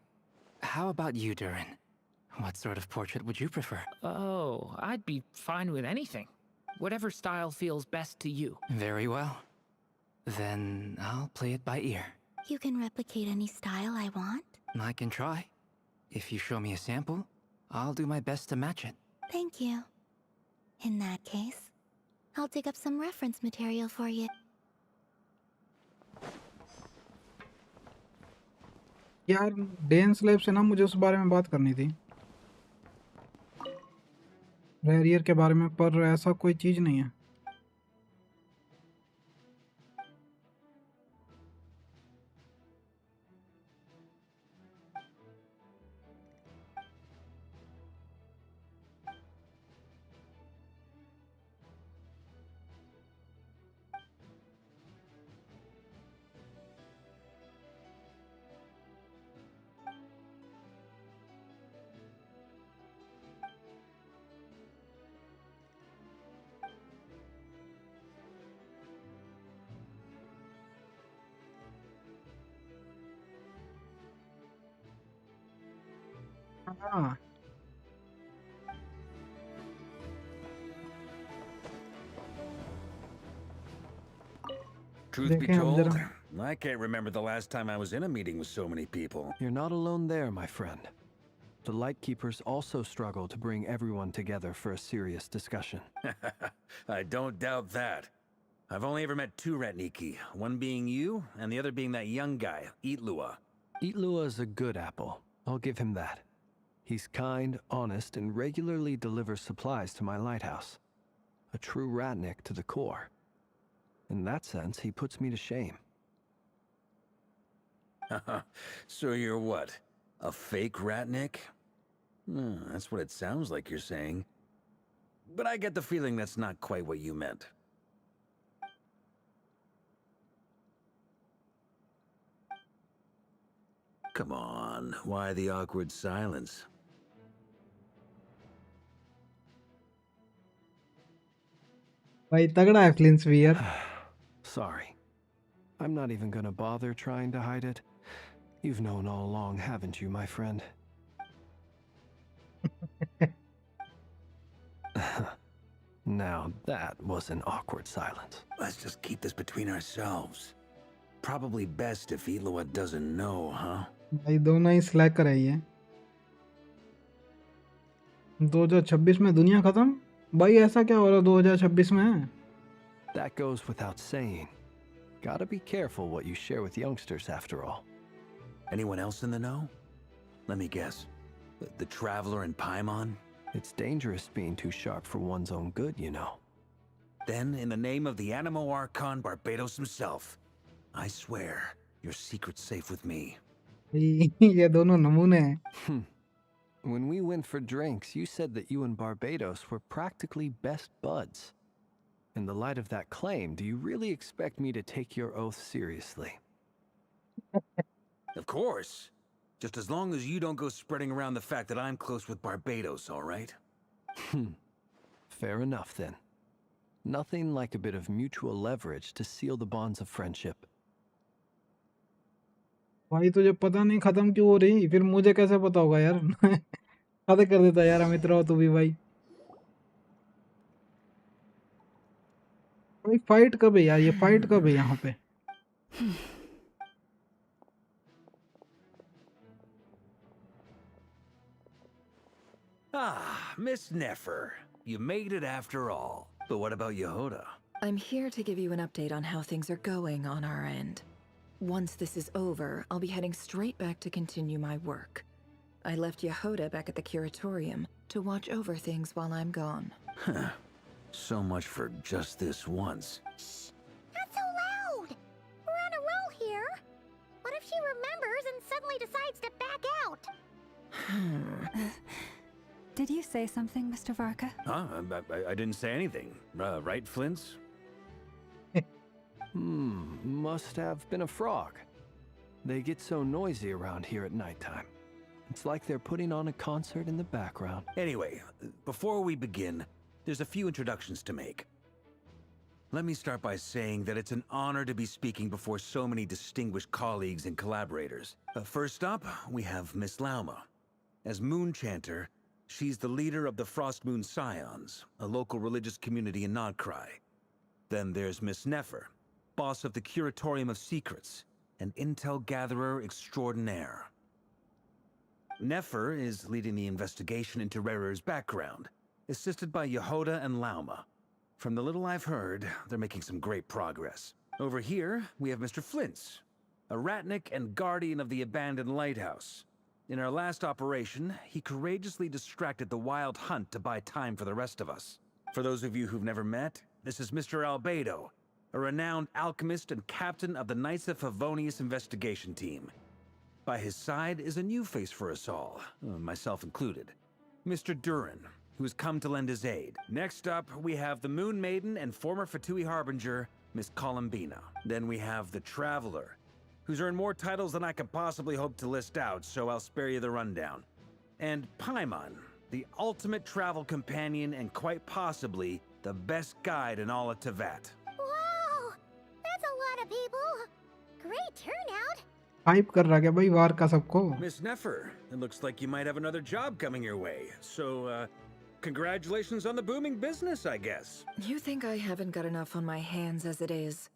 Speaker 14: how about you, Durin? What sort of portrait would you prefer?
Speaker 15: Oh, I'd be fine with anything. Whatever style feels best to you.
Speaker 14: Very well. Then I'll play it by ear.
Speaker 13: You can replicate any style I want?
Speaker 14: I can try. If you show me a sample, I'll do my best to match it.
Speaker 13: Thank you. In that case, I'll dig up some reference material for you.
Speaker 1: यार Dane slab से ना मुझे उस बारे में बात करनी थी, रेरियर के बारे में, पर ऐसा कोई चीज़ नहीं है. हाँ
Speaker 6: Truth be
Speaker 1: देखें अब
Speaker 6: told,
Speaker 1: जरा।
Speaker 6: I can't remember the last time I was in a meeting with so many people.
Speaker 8: You're not alone there, my friend. The Lightkeepers also struggle to bring everyone together for a serious discussion.
Speaker 6: I don't doubt that. I've only ever met two Ratniki, one being you, and the other being that young guy, Eatlua.
Speaker 8: Eatlua is a good apple. I'll give him that. He's kind, honest, and regularly delivers supplies to my lighthouse. A true Ratnik to the core. In that sense, he puts me to shame.
Speaker 6: So you're what? A fake Ratnik? That's what it sounds like you're saying. But I get the feeling that's not quite what you meant. Come on, why the awkward silence?
Speaker 1: भाई तगड़ा है फ्लिंस भी यार।
Speaker 8: Sorry. I'm not even gonna bother trying to hide it. You've known all along, haven't you, my friend? Now that was an awkward silence.
Speaker 6: Let's just keep this between ourselves. Probably best if Eloa doesn't know, huh?
Speaker 1: भाई दोनों ही स्लैकर है ये। 2026 में दुनिया खत्म? भाई ऐसा क्या हो रहा 2026 में?
Speaker 8: That goes without saying. Gotta be careful what you share with youngsters, after all.
Speaker 6: Anyone else in the know? Let me guess. The Traveler and Paimon?
Speaker 8: It's dangerous being too sharp for one's own good, you know.
Speaker 6: Then, in the name of the Animo Archon Barbados himself, I swear your secret's safe with me.
Speaker 1: ये दोनों नमूने हैं।
Speaker 8: When we went for drinks, you said that you and Barbados were practically best buds. In the light of that claim, do you really expect me to take your oath seriously?
Speaker 6: Of course. Just as long as you don't go spreading around the fact that I'm close with Barbados, all right?
Speaker 8: Fair enough, then. Nothing like a bit of mutual leverage to seal the bonds of friendship.
Speaker 1: भाई तुझे पता नहीं खत्म क्यों हो रही, फिर मुझे कैसे पता होगा यार। पता कर देता यार अमित राव तू भी भाई। भाई फाइट कब है यार, ये फाइट कब है यहाँ पे?
Speaker 6: Ah, Miss Nefer. You made it after all. But what about Yehoda?
Speaker 3: I'm here to give you an update on how things are going on our end. Once this is over, I'll be heading straight back to continue my work. I left Yehoda back at the Curatorium to watch over things while I'm gone.
Speaker 6: Huh. So much for just this once.
Speaker 2: Shh! Not so loud! We're on a roll here. What if she remembers and suddenly decides to back out?
Speaker 7: Did you say something, Mr. Varka?
Speaker 6: Huh? I didn't say anything. Right, Flints?
Speaker 8: Must have been a frog. They get so noisy around here at nighttime. It's like they're putting on a concert in the background.
Speaker 6: Anyway, before we begin, there's a few introductions to make. Let me start by saying that it's an honor to be speaking before so many distinguished colleagues and collaborators. First up, we have Miss Lauma. As Moon Chanter, she's the leader of the Frost Moon Scions, a local religious community in Nodcry. Then there's Miss Nefer, boss of the Curatorium of Secrets, an intel gatherer extraordinaire. Nefer is leading the investigation into Rerer's background, assisted by Yehoda and Lauma. From the little I've heard, they're making some great progress. Over here, we have Mr. Flintz, a Ratnik and guardian of the abandoned lighthouse. In our last operation, he courageously distracted the Wild Hunt to buy time for the rest of us. For those of you who've never met, this is Mr. Albedo, a renowned alchemist and captain of the Knights of Favonius investigation team. By his side is a new face for us all, myself included, Mr. Durin, who has come to lend his aid. Next up, we have the Moon Maiden and former Fatui Harbinger, Miss Columbina. Then we have the Traveler, who's earned more titles than I could possibly hope to list out, so I'll spare you the rundown. And Paimon, the ultimate travel companion and quite possibly the best guide in all of Tevat.
Speaker 2: Wow! That's a lot of people! Great turnout!
Speaker 1: Hype कर रहा क्या भाई वार का सबको?
Speaker 6: Miss Nefer, it looks like you might have another job coming your way. So, congratulations on the booming business, I guess.
Speaker 17: You think I haven't got enough on my hands as it is?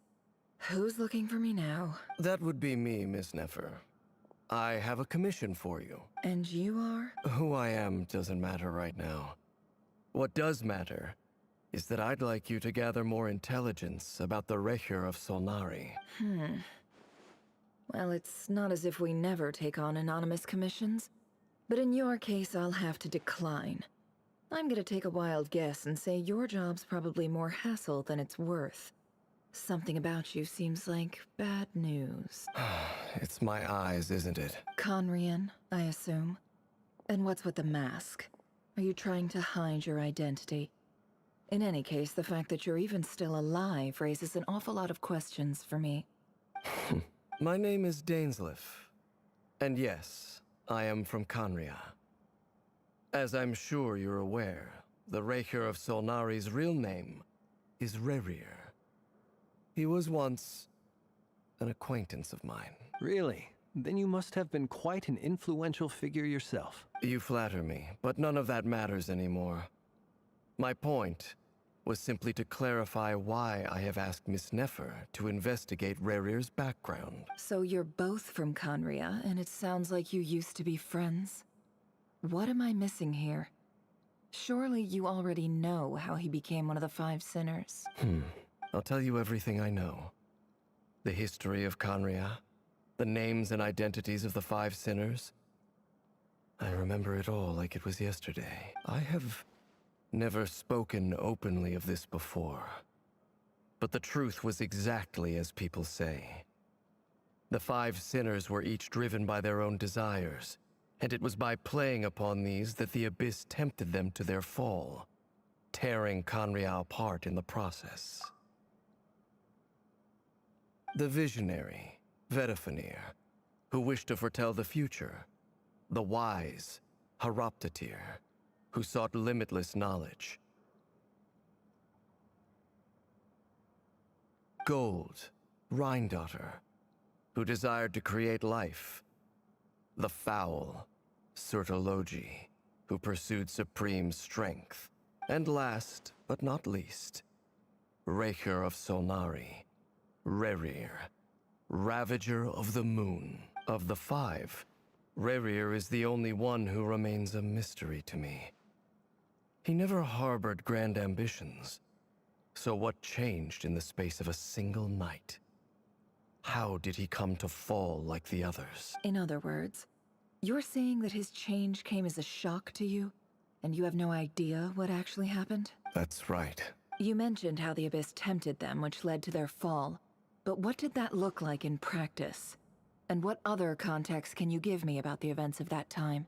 Speaker 17: Who's looking for me now?
Speaker 16: That would be me, Miss Nefer. I have a commission for you.
Speaker 17: And you are?
Speaker 16: Who I am doesn't matter right now. What does matter is that I'd like you to gather more intelligence about the Recher of Solnari.
Speaker 17: Well, it's not as if we never take on anonymous commissions. But in your case, I'll have to decline. I'm gonna take a wild guess and say your job's probably more hassle than it's worth. Something about you seems like bad news.
Speaker 16: It's my eyes, isn't it?
Speaker 17: Conrian, I assume. And what's with the mask? Are you trying to hide your identity? In any case, the fact that you're even still alive raises an awful lot of questions for me.
Speaker 16: My name is Dainsleif. And yes, I am from Conria. As I'm sure you're aware, the Recher of Solnari's real name is Rerir. He was once an acquaintance of mine.
Speaker 8: Really? Then you must have been quite an influential figure yourself.
Speaker 16: You flatter me, but none of that matters anymore. My point was simply to clarify why I have asked Miss Nefer to investigate Rerir's background.
Speaker 17: So you're both from Conria, and it sounds like you used to be friends? What am I missing here? Surely you already know how he became one of the Five Sinners.
Speaker 16: I'll tell you everything I know. The history of Conria, the names and identities of the Five Sinners. I remember it all like it was yesterday. I have never spoken openly of this before. But the truth was exactly as people say. The Five Sinners were each driven by their own desires, and it was by playing upon these that the Abyss tempted them to their fall, tearing Conria apart in the process. The visionary, Vedifenir, who wished to foretell the future. The wise, Haroptatir, who sought limitless knowledge. Gold, Rhindaughter, who desired to create life. The foul, Surtologi, who pursued supreme strength. And last, but not least, Recher of Solnari, Rerir, Ravager of the Moon. Of the five, Rerir is the only one who remains a mystery to me. He never harbored grand ambitions. So what changed in the space of a single night? How did he come to fall like the others?
Speaker 17: In other words, you're saying that his change came as a shock to you, and you have no idea what actually happened?
Speaker 16: That's right.
Speaker 17: You mentioned how the Abyss tempted them, which led to their fall. But what did that look like in practice? And what other context can you give me about the events of that time?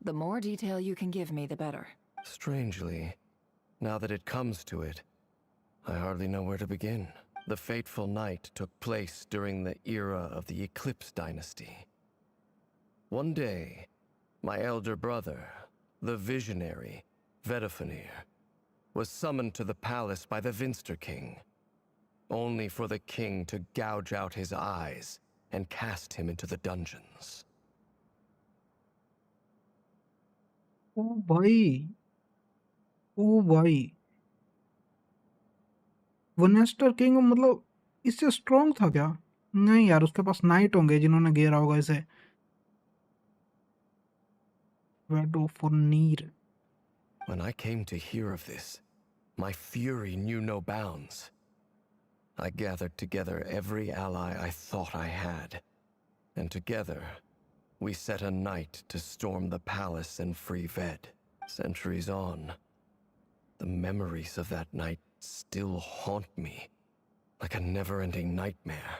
Speaker 17: The more detail you can give me, the better.
Speaker 16: Strangely, now that it comes to it, I hardly know where to begin. The fateful night took place during the era of the Eclipse Dynasty. One day, my elder brother, the visionary, Vedifenir, was summoned to the palace by the Vinster King, only for the king to gouge out his eyes and cast him into the dungeons.
Speaker 1: ओ भाई, ओ भाई, वनेस्टर king मतलब इससे strong था क्या? नहीं यार, उसके पास night होंगे जिन्होंने घेरा होगा इसे. Vedofenir.
Speaker 16: When I came to hear of this, my fury knew no bounds. I gathered together every ally I thought I had, and together, we set a night to storm the palace and free Ved. Centuries on, the memories of that night still haunt me, like a never-ending nightmare.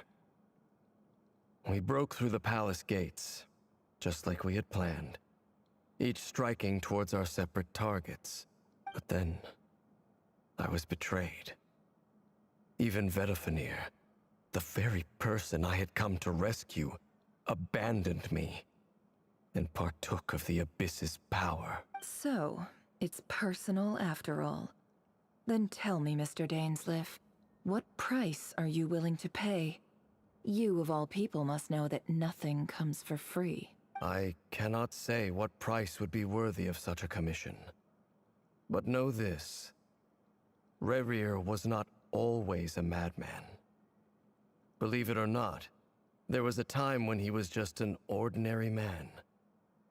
Speaker 16: We broke through the palace gates, just like we had planned, each striking towards our separate targets. But then, I was betrayed. Even Vedifenir, the very person I had come to rescue, abandoned me and partook of the Abyss's power.
Speaker 17: So, it's personal after all. Then tell me, Mr. Dainsleif, what price are you willing to pay? You, of all people, must know that nothing comes for free.
Speaker 16: I cannot say what price would be worthy of such a commission. But know this. Rerir was not always a madman. Believe it or not, there was a time when he was just an ordinary man,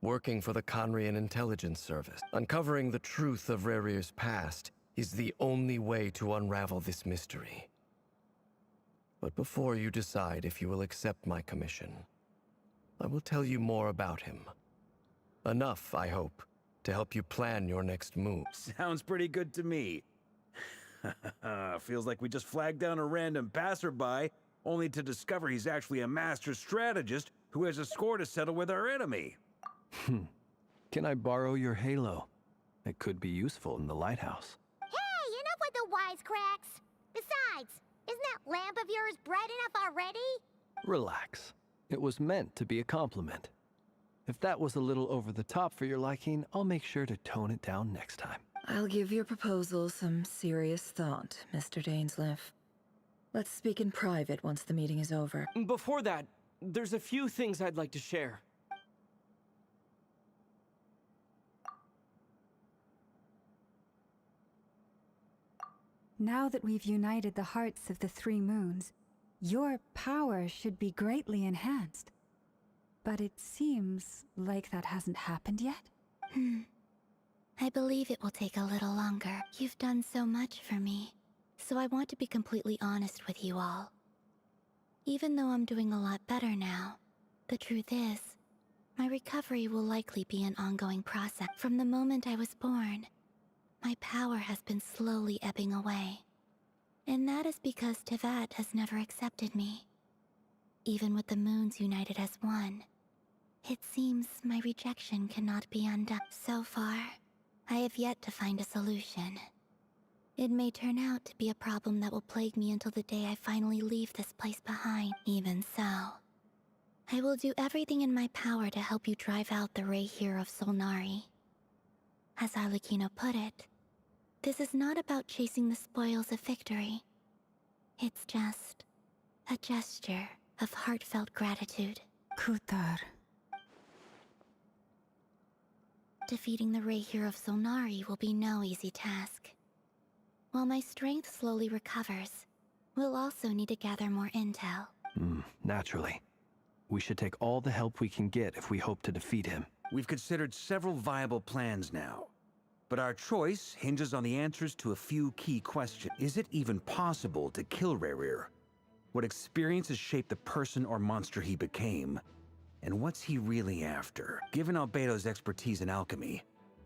Speaker 16: working for the Conrian Intelligence Service. Uncovering the truth of Rerir's past is the only way to unravel this mystery. But before you decide if you will accept my commission, I will tell you more about him. Enough, I hope, to help you plan your next move.
Speaker 6: Sounds pretty good to me. Feels like we just flagged down a random passerby, only to discover he's actually a master strategist who has a score to settle with our enemy.
Speaker 8: Can I borrow your halo? It could be useful in the lighthouse.
Speaker 2: Hey, enough with the wisecracks! Besides, isn't that lamp of yours bright enough already?
Speaker 8: Relax. It was meant to be a compliment. If that was a little over the top for your liking, I'll make sure to tone it down next time.
Speaker 17: I'll give your proposal some serious thought, Mr. Dainsleif. Let's speak in private once the meeting is over.
Speaker 18: Before that, there's a few things I'd like to share.
Speaker 7: Now that we've united the hearts of the three moons, your power should be greatly enhanced. But it seems like that hasn't happened yet.
Speaker 13: I believe it will take a little longer. You've done so much for me, so I want to be completely honest with you all. Even though I'm doing a lot better now, the truth is, my recovery will likely be an ongoing process. From the moment I was born, my power has been slowly ebbing away. And that is because Tevat has never accepted me. Even with the moons united as one, it seems my rejection cannot be undone. So far, I have yet to find a solution. It may turn out to be a problem that will plague me until the day I finally leave this place behind. Even so, I will do everything in my power to help you drive out the Rayhir of Solnari. As Arlecchino put it, this is not about chasing the spoils of victory. It's just a gesture of heartfelt gratitude.
Speaker 7: Kutar.
Speaker 13: Defeating the Rayhir of Solnari will be no easy task. While my strength slowly recovers, we'll also need to gather more intel.
Speaker 8: Naturally. We should take all the help we can get if we hope to defeat him.
Speaker 6: We've considered several viable plans now, but our choice hinges on the answers to a few key questions. Is it even possible to kill Rerir? What experiences shaped the person or monster he became? And what's he really after? Given Albedo's expertise in alchemy,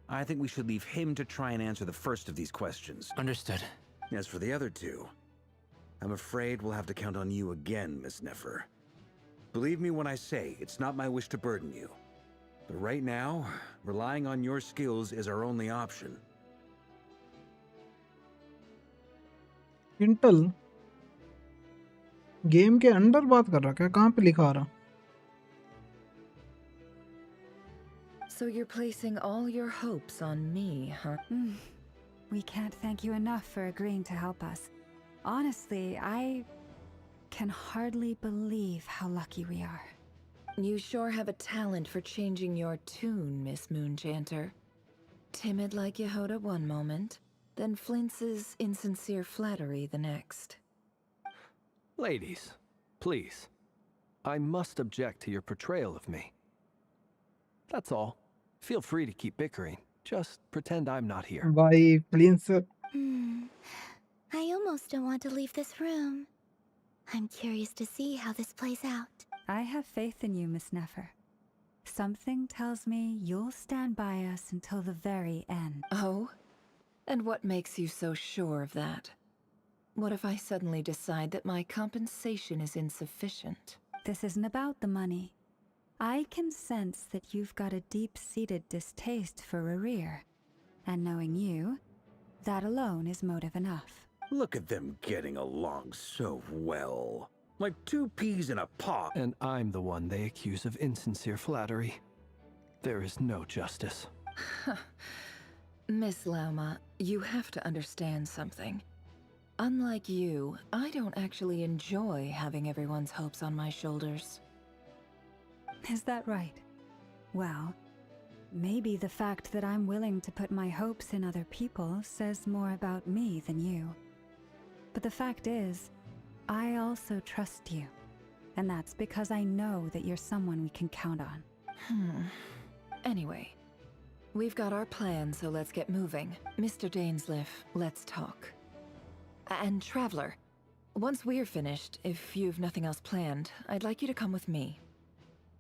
Speaker 6: I think we should leave him to try and answer the first of these questions.
Speaker 14: Understood.
Speaker 6: As for the other two, I'm afraid we'll have to count on you again, Miss Nefer. Believe me when I say it's not my wish to burden you. But right now, relying on your skills is our only option.
Speaker 1: Intel game के अंदर बात कर रहा क्या? कहाँ पे लिखा आ रहा?
Speaker 17: So you're placing all your hopes on me, huh?
Speaker 7: We can't thank you enough for agreeing to help us. Honestly, I can hardly believe how lucky we are.
Speaker 17: You sure have a talent for changing your tune, Miss Moonchanter. Timid like Yehoda one moment, then flinches insincere flattery the next.
Speaker 8: Ladies, please. I must object to your portrayal of me. That's all. Feel free to keep bickering. Just pretend I'm not here.
Speaker 1: भाई please
Speaker 13: I almost don't want to leave this room. I'm curious to see how this plays out.
Speaker 7: I have faith in you, Miss Nefer. Something tells me you'll stand by us until the very end.
Speaker 17: Oh? And what makes you so sure of that? What if I suddenly decide that my compensation is insufficient?
Speaker 7: This isn't about the money. I can sense that you've got a deep-seated distaste for Rerir. And knowing you, that alone is motive enough.
Speaker 6: Look at them getting along so well. Like two peas in a pod.
Speaker 8: And I'm the one they accuse of insincere flattery. There is no justice.
Speaker 17: Miss Lauma, you have to understand something. Unlike you, I don't actually enjoy having everyone's hopes on my shoulders.
Speaker 7: Is that right? Well, maybe the fact that I'm willing to put my hopes in other people says more about me than you. But the fact is, I also trust you. And that's because I know that you're someone we can count on.
Speaker 17: Anyway, we've got our plan, so let's get moving. Mr. Dainsleif, let's talk. And Traveler, once we're finished, if you've nothing else planned, I'd like you to come with me.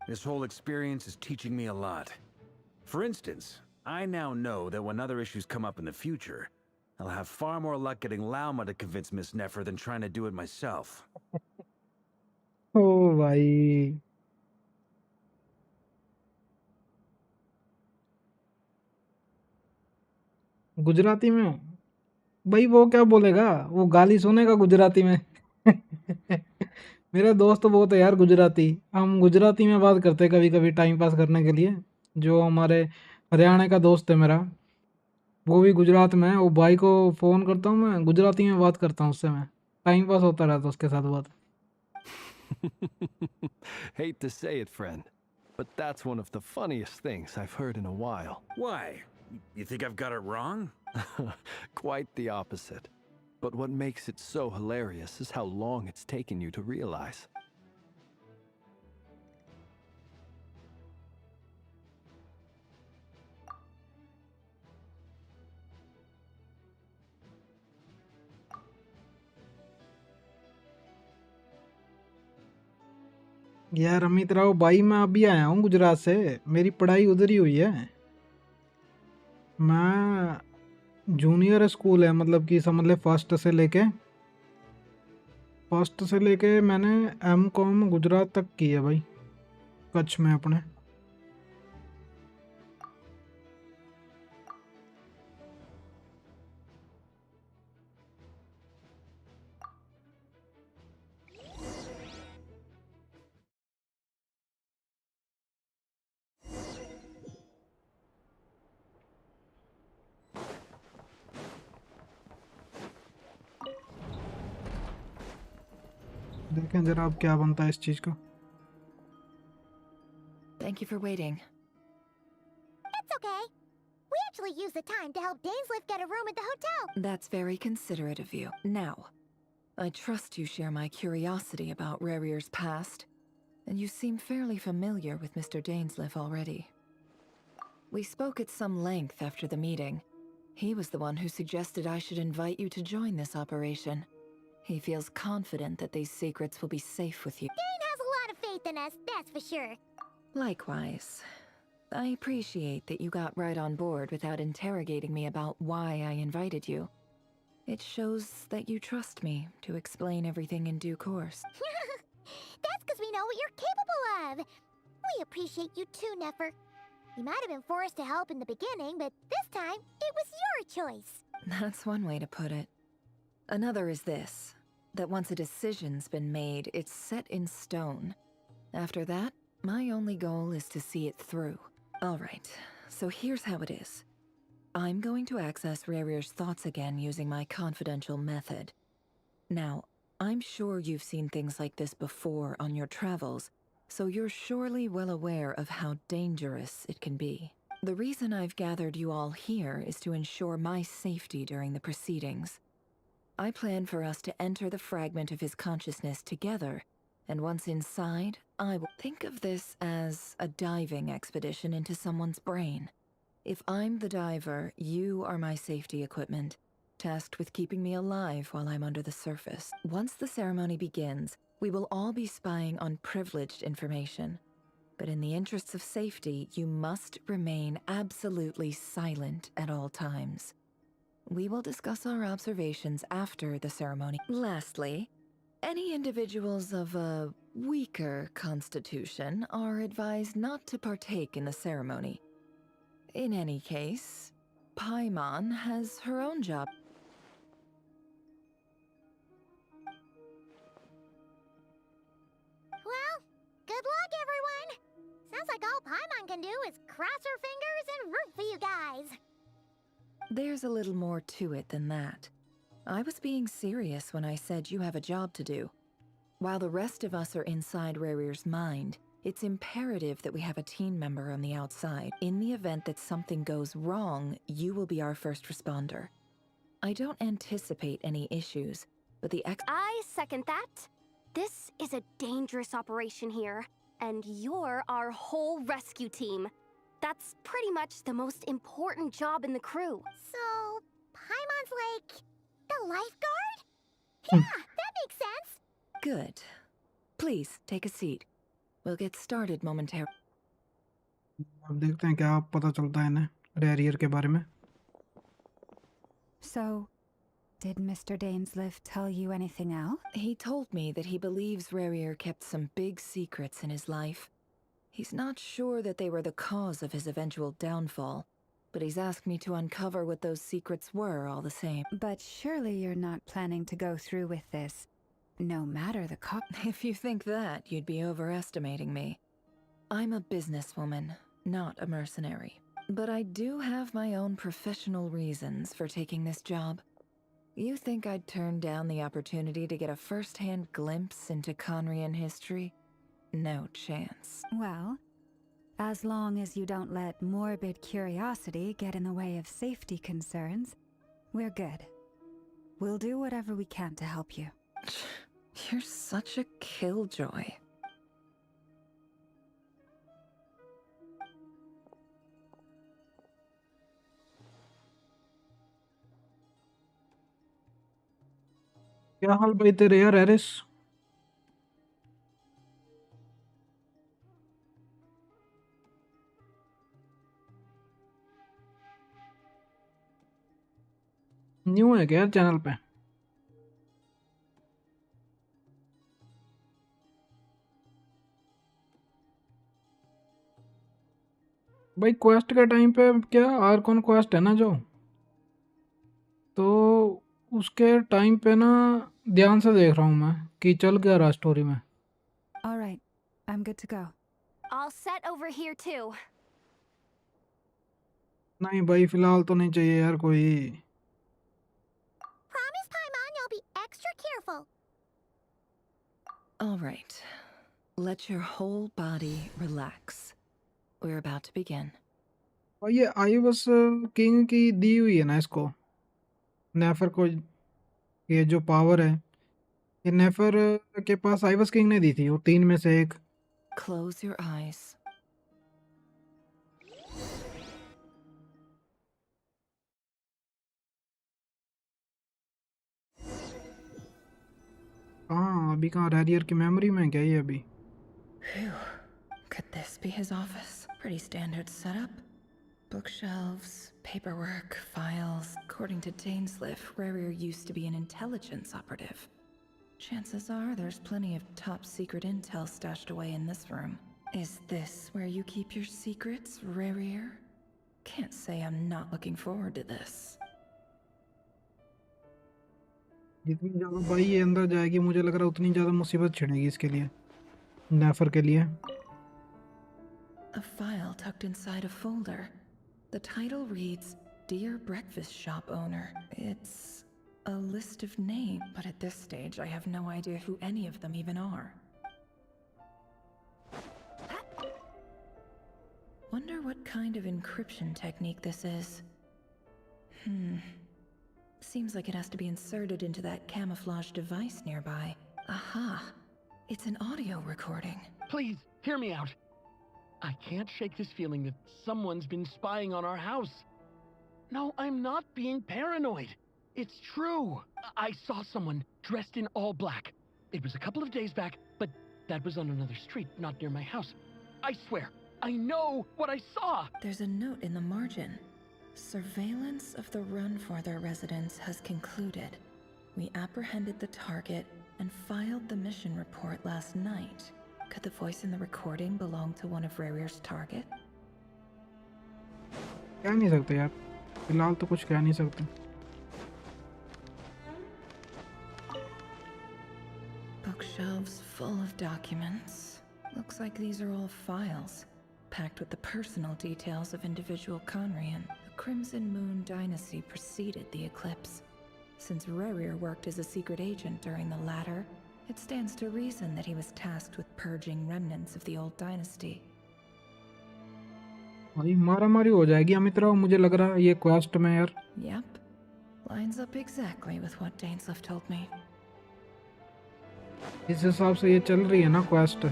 Speaker 6: This whole experience is teaching me a lot. For instance, I now know that when other issues come up in the future, I'll have far more luck getting Lauma to convince Miss Nefer than trying to do it myself.
Speaker 1: ओ भाई गुजराती में भाई वो क्या बोलेगा वो गाली सुनेगा गुजराती में मेरे दोस्त बहुत है यार गुजराती हम गुजराती में बात करते हैं कभी कभी टाइम पास करने के लिए जो हमारे हरियाणा का दोस्त है मेरा वो भी गुजरात में है वो भाई को फ़ोन करता हूँ मैं गुजराती में बात करता हूँ उससे मैं टाइम पास होता रहता है उसके साथ बहुत
Speaker 8: Hate to say it, friend, but that's one of the funniest things I've heard in a while.
Speaker 6: Why? You think I've got it wrong?
Speaker 8: Quite the opposite. But what makes it so hilarious is how long it's taken you to realize.
Speaker 1: यार अमित राव भाई मैं अभी आया हूँ गुजरात से मेरी पढ़ाई उधर ही हुई है मैं जूनियर स्कूल है मतलब कि समझ ले फर्स्ट से लेके मैंने एम.कॉम गुजरात तक की है भाई कच्छ में अपने देखें जरा अब क्या बनता है इस चीज का
Speaker 17: Thank you for waiting.
Speaker 2: It's okay. We actually used the time to help Dainsleif get a room at the hotel.
Speaker 17: That's very considerate of you. Now, I trust you share my curiosity about Rarir's past, and you seem fairly familiar with Mr. Dainsleif already. We spoke at some length after the meeting. He was the one who suggested I should invite you to join this operation. He feels confident that these secrets will be safe with you.
Speaker 2: Dane has a lot of faith in us, that's for sure.
Speaker 17: Likewise. I appreciate that you got right on board without interrogating me about why I invited you. It shows that you trust me to explain everything in due course.
Speaker 2: That's because we know what you're capable of. We appreciate you too, Nefer. You might have been forced to help in the beginning, but this time, it was your choice.
Speaker 17: That's one way to put it. Another is this, that once a decision's been made, it's set in stone. After that, my only goal is to see it through. Alright, so here's how it is. I'm going to access Rarir's thoughts again using my confidential method. Now, I'm sure you've seen things like this before on your travels, so you're surely well aware of how dangerous it can be. The reason I've gathered you all here is to ensure my safety during the proceedings. I plan for us to enter the fragment of his consciousness together, and once inside, I will think of this as a diving expedition into someone's brain. If I'm the diver, you are my safety equipment, tasked with keeping me alive while I'm under the surface. Once the ceremony begins, we will all be spying on privileged information. But in the interests of safety, you must remain absolutely silent at all times. We will discuss our observations after the ceremony. Lastly, any individuals of a weaker constitution are advised not to partake in the ceremony. In any case, Paimon has her own job.
Speaker 2: Well, good luck, everyone. Sounds like all Paimon can do is cross her fingers and root for you guys.
Speaker 17: There's a little more to it than that. I was being serious when I said you have a job to do. While the rest of us are inside Rarir's mind, it's imperative that we have a team member on the outside. In the event that something goes wrong, you will be our first responder. I don't anticipate any issues, but
Speaker 2: I second that. This is a dangerous operation here, and you're our whole rescue team. That's pretty much the most important job in the crew. So, Paimon's like the lifeguard? Yeah, that makes sense.
Speaker 17: Good. Please, take a seat. We'll get started momentarily.
Speaker 1: अब देखते हैं क्या पता चलता है इन्हें रैरियर के बारे में.
Speaker 7: So, did Mr. Dainsliff tell you anything else?
Speaker 17: He told me that he believes Rarir kept some big secrets in his life. He's not sure that they were the cause of his eventual downfall, but he's asked me to uncover what those secrets were all the same.
Speaker 7: But surely you're not planning to go through with this, no matter the cost.
Speaker 17: If you think that, you'd be overestimating me. I'm a businesswoman, not a mercenary. But I do have my own professional reasons for taking this job. You think I'd turn down the opportunity to get a first-hand glimpse into Conrian history? No chance.
Speaker 7: Well, as long as you don't let morbid curiosity get in the way of safety concerns, we're good. We'll do whatever we can to help you.
Speaker 17: You're such a killjoy.
Speaker 1: क्या हाल भाई तेरे यार Eris? New है क्या channel पे? भाई quest के time पे क्या आर्कॉन क्वेस्ट है ना जो, तो उसके टाइम पे ना ध्यान से देख रहा हूँ मैं कि चल क्या रहा स्टोरी में.
Speaker 7: All right, I'm good to go.
Speaker 2: All set over here too.
Speaker 1: नहीं भाई फिलहाल तो नहीं चाहिए यार कोई.
Speaker 2: Promise, Paimon, you'll be extra careful.
Speaker 17: All right. Let your whole body relax. We're about to begin.
Speaker 1: और ये आई वॉज किंग की दी हुई है ना इसको, नेफर को. ये जो पावर है ये नेफर के पास आई वॉज किंग ने दी थी, वो 3 में से एक.
Speaker 17: Close your eyes.
Speaker 1: हाँ अभी कहाँ रैरियर की मेमोरी में क्या ये अभी.
Speaker 17: Phew. Could this be his office? Pretty standard setup. Bookshelves, paperwork, files. According to Dainsliff, Rarir used to be an intelligence operative. Chances are there's plenty of top secret intel stashed away in this room. Is this where you keep your secrets, Rarir? Can't say I'm not looking forward to this.
Speaker 1: जितनी ज़्यादा भाई ये अंदर जाएगी मुझे लग रहा है उतनी ज़्यादा मुसीबत छिड़ेगी इसके लिए, नेफर के लिए.
Speaker 17: A file tucked inside a folder. The title reads, Dear Breakfast Shop Owner. It's a list of names, but at this stage I have no idea who any of them even are. Wonder what kind of encryption technique this is. Seems like it has to be inserted into that camouflage device nearby. Aha! It's an audio recording.
Speaker 10: Please, hear me out. I can't shake this feeling that someone's been spying on our house. No, I'm not being paranoid. It's true. I saw someone dressed in all black. It was a couple of days back, but that was on another street, not near my house. I swear, I know what I saw.
Speaker 17: There's a note in the margin. Surveillance of the run for their residence has concluded. We apprehended the target and filed the mission report last night. Could the voice in the recording belong to one of Rarir's target?
Speaker 1: कह नहीं सकते यार, फिलहाल तो कुछ कह नहीं सकते.
Speaker 17: Bookshelves full of documents. Looks like these are all files, packed with the personal details of individual Conrian. The Crimson Moon dynasty preceded the eclipse.
Speaker 7: Since Rerir worked as a secret agent during the latter, it stands to reason that he was tasked with purging remnants of the old dynasty.
Speaker 1: भाई मारा मारी हो जाएगी अमित राव, मुझे लग रहा है ये क्वेस्ट में यार।
Speaker 7: Yep. Lines up exactly with what Dainsleif told me.
Speaker 1: इस हिसाब से ये चल रही है ना quest.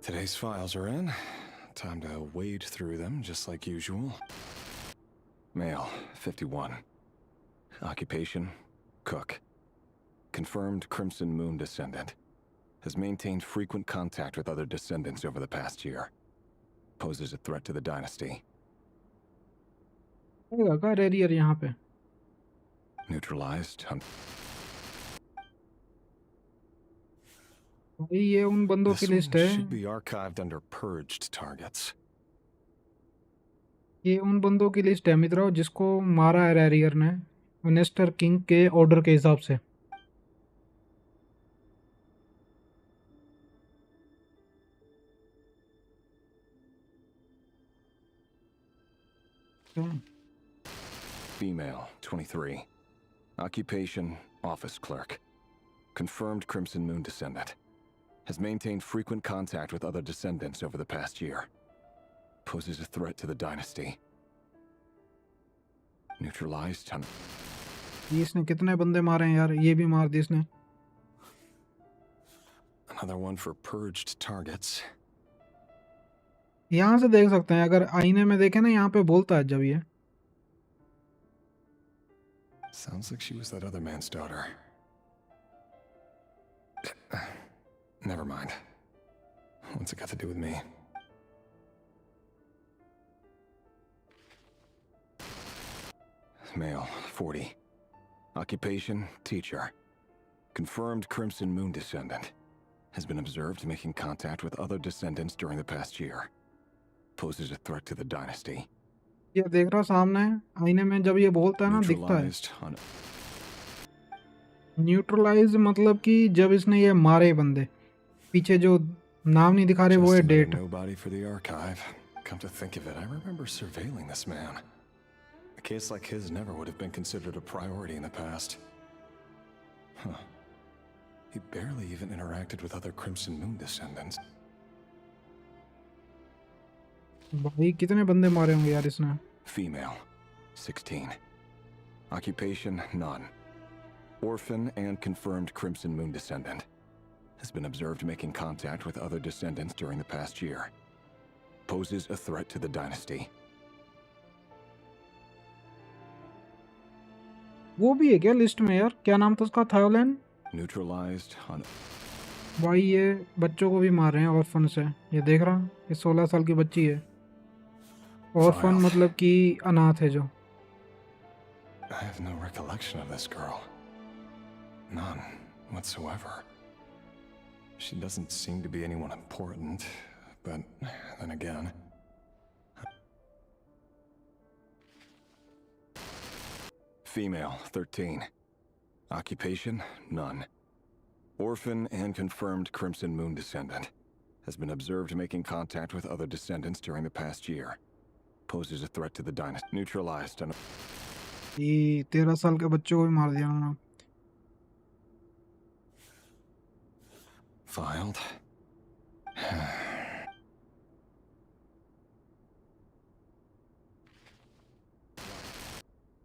Speaker 19: Today's files are in. Time to wade through them, just like usual. Male, 51. Occupation, cook. Confirmed Crimson Moon descendant. Has maintained frequent contact with other descendants over the past year. Poses a threat to the dynasty.
Speaker 1: का रेरियर यहाँ पे।
Speaker 19: Neutralized.
Speaker 1: भाई ये उन बंदों की list है।
Speaker 19: Should be archived under purged targets.
Speaker 1: ये उन बंदों की लिस्ट है मित्रों जिसको मारा है रेरियर ने मिनिस्टर किंग के ऑर्डर के हिसाब से।
Speaker 19: Female, 23. Occupation, office clerk. Confirmed Crimson Moon descendant. Has maintained frequent contact with other descendants over the past year. Poses a threat to the dynasty. Neutralized.
Speaker 1: इसने कितने बंदे मारे हैं यार, ये भी मार दी इसने।
Speaker 19: Another one for purged targets.
Speaker 1: यहाँ से देख सकते हैं, अगर आईने में देखें ना, यहाँ पे बोलता है जब ये।
Speaker 19: Sounds like she was that other man's daughter. Never mind. What's it got to do with me? Male, 40. Occupation, teacher. Confirmed Crimson Moon descendant. Has been observed making contact with other descendants during the past year. Poses a threat to the dynasty.
Speaker 1: ये देख रहा सामने आईने में जब ये बोलता है ना, दिखता है। न्यूट्रलाइज मतलब कि जब इसने ये मारे बंदे, पीछे जो नाम नहीं दिखा रहे वो है date.
Speaker 19: Nobody for the archive. Come to think of it, I remember surveilling this man. A case like his never would have been considered a priority in the past. Huh. He barely even interacted with other Crimson Moon descendants.
Speaker 1: भाई कितने बंदे मारे होंगे यार इसने।
Speaker 19: Female, 16. Occupation, none. Orphan and confirmed Crimson Moon descendant. Has been observed making contact with other descendants during the past year. Poses a threat to the dynasty.
Speaker 1: वो भी है क्या लिस्ट में यार? क्या नाम था उसका? थाईलैंड।
Speaker 19: Neutralized on.
Speaker 1: भाई ये बच्चों को भी मार रहे हैं ऑर्फन से। ये देख रहा, ये 16 साल की बच्ची है। ऑर्फन मतलब कि अनाथ है जो।
Speaker 19: I have no recollection of this girl. None whatsoever. She doesn't seem to be anyone important, but then again. Female, 13. Occupation, none. Orphan and confirmed Crimson Moon descendant. Has been observed making contact with other descendants during the past year. Poses a threat to the dynasty. Neutralized.
Speaker 1: ये 13 साल के बच्चों को भी मार दिया उन्होंने।
Speaker 19: Filed.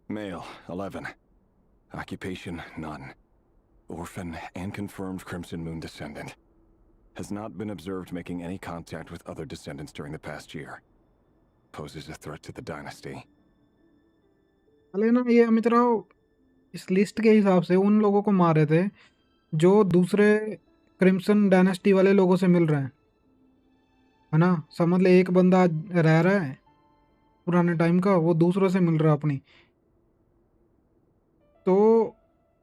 Speaker 19: Male, 11. Occupation, none. Orphan and confirmed Crimson Moon descendant. Has not been observed making any contact with other descendants during the past year. Poses a threat to the dynasty.
Speaker 1: अरे ना, ये अमित राव इस लिस्ट के हिसाब से उन लोगों को मारे थे जो दूसरे क्रिम्सन डायनेस्टी वाले लोगों से मिल रहे हैं, है ना? समझ ले, एक बंदा रह रहा है पुराने टाइम का, वो दूसरों से मिल रहा है अपनी, तो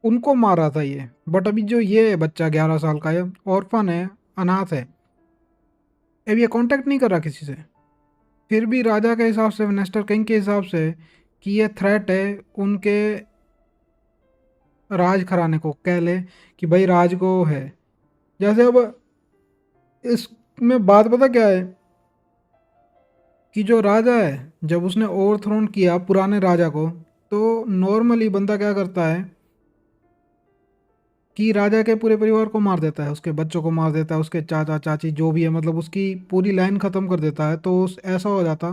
Speaker 1: उनको मारा था ये। बट अभी जो ये बच्चा 11 साल का है, ऑर्फन है, अनाथ है, अब ये कांटेक्ट नहीं कर रहा किसी से, फिर भी राजा के हिसाब से, मिनिस्टर किंग के हिसाब से कि ये थ्रेट है उनके राज घराने को, कह ले कि भाई राज को है, जैसे अब इसमें बात पता क्या है कि जो राजा है जब उसने ओवरथ्रोन किया पुराने राजा को, तो नॉर्मली बंदा क्या करता है कि राजा के पूरे परिवार को मार देता है, उसके बच्चों को मार देता है, उसके चाचा चाची जो भी है, मतलब उसकी पूरी लाइन ख़त्म कर देता है। तो ऐसा हो जाता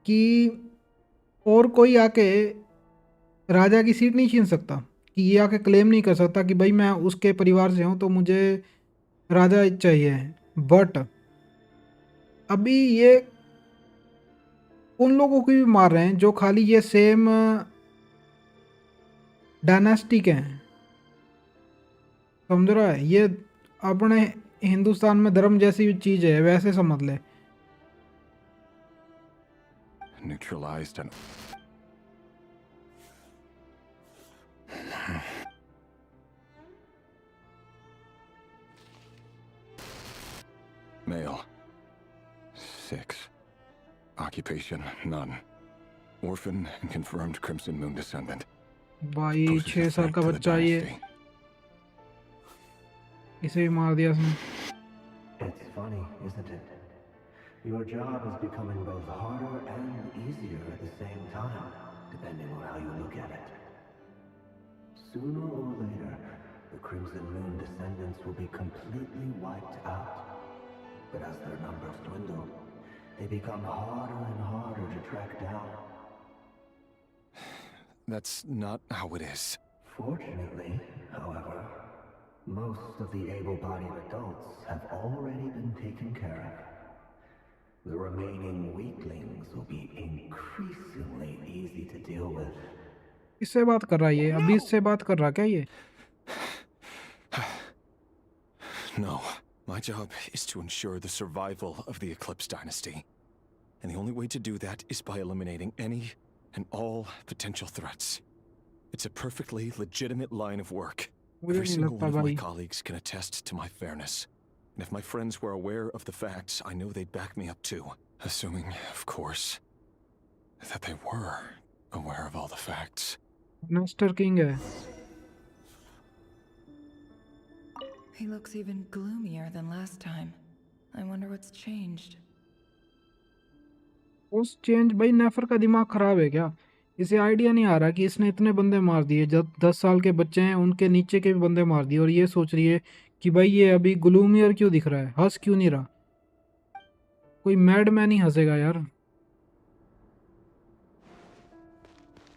Speaker 1: कि और कोई आके राजा की सीट नहीं छीन सकता, कि ये आके क्लेम नहीं कर सकता कि भाई मैं उसके परिवार से हूँ तो मुझे राजा चाहिए। बट अभी ये उन लोगों को भी मार रहे हैं जो खाली ये सेम डायनेस्टी के हैं, समझ रहा है? ये अपने हिंदुस्तान में धर्म जैसी चीज़ है, वैसे समझ ले।
Speaker 19: Neutralized and... Male. 6. Occupation, none. Orphan and confirmed Crimson Moon descendant.
Speaker 1: भाई
Speaker 19: Poses
Speaker 1: 6
Speaker 19: a
Speaker 1: साल
Speaker 19: threat
Speaker 1: का
Speaker 19: to the
Speaker 1: बच्चा ये,
Speaker 19: dynasty.
Speaker 1: इसे भी मार दिया उसने।
Speaker 20: It's funny, isn't it? Your job is becoming both harder and easier at the same time, depending on how you look at it. Sooner or later, the Crimson Moon descendants will be completely wiped out. But as their numbers dwindle, they become harder and harder to track down.
Speaker 19: That's not how it is.
Speaker 20: Fortunately, however, most of the able-bodied adults have already been taken care of. The remaining weaklings will be increasingly easy to deal with.
Speaker 1: इससे बात कर रहा है ये, अभी इससे बात कर रहा क्या ये?
Speaker 19: No. My job is to ensure the survival of the Eclipse dynasty. And the only way to do that is by eliminating any and all potential threats. It's a perfectly legitimate line of work. Every single one of my colleagues can attest to my fairness. And if my friends were aware of the facts, I know they'd back me up too. Assuming, of course, that they were aware of all the facts.
Speaker 1: Master King है।
Speaker 17: He looks even gloomier than last time. I wonder what's changed.
Speaker 1: उस change भाई नेफर का दिमाग खराब है क्या? इसे idea नहीं आ रहा कि इसने इतने बंदे मार दिए, जब 10 साल के बच्चे हैं उनके नीचे के भी बंदे मार दिए, और ये सोच रही है कि भाई ये अभी ग्लूमियर क्यों दिख रहा है, हंस क्यों नहीं रहा? कोई मैडमैन ही हंसेगा यार,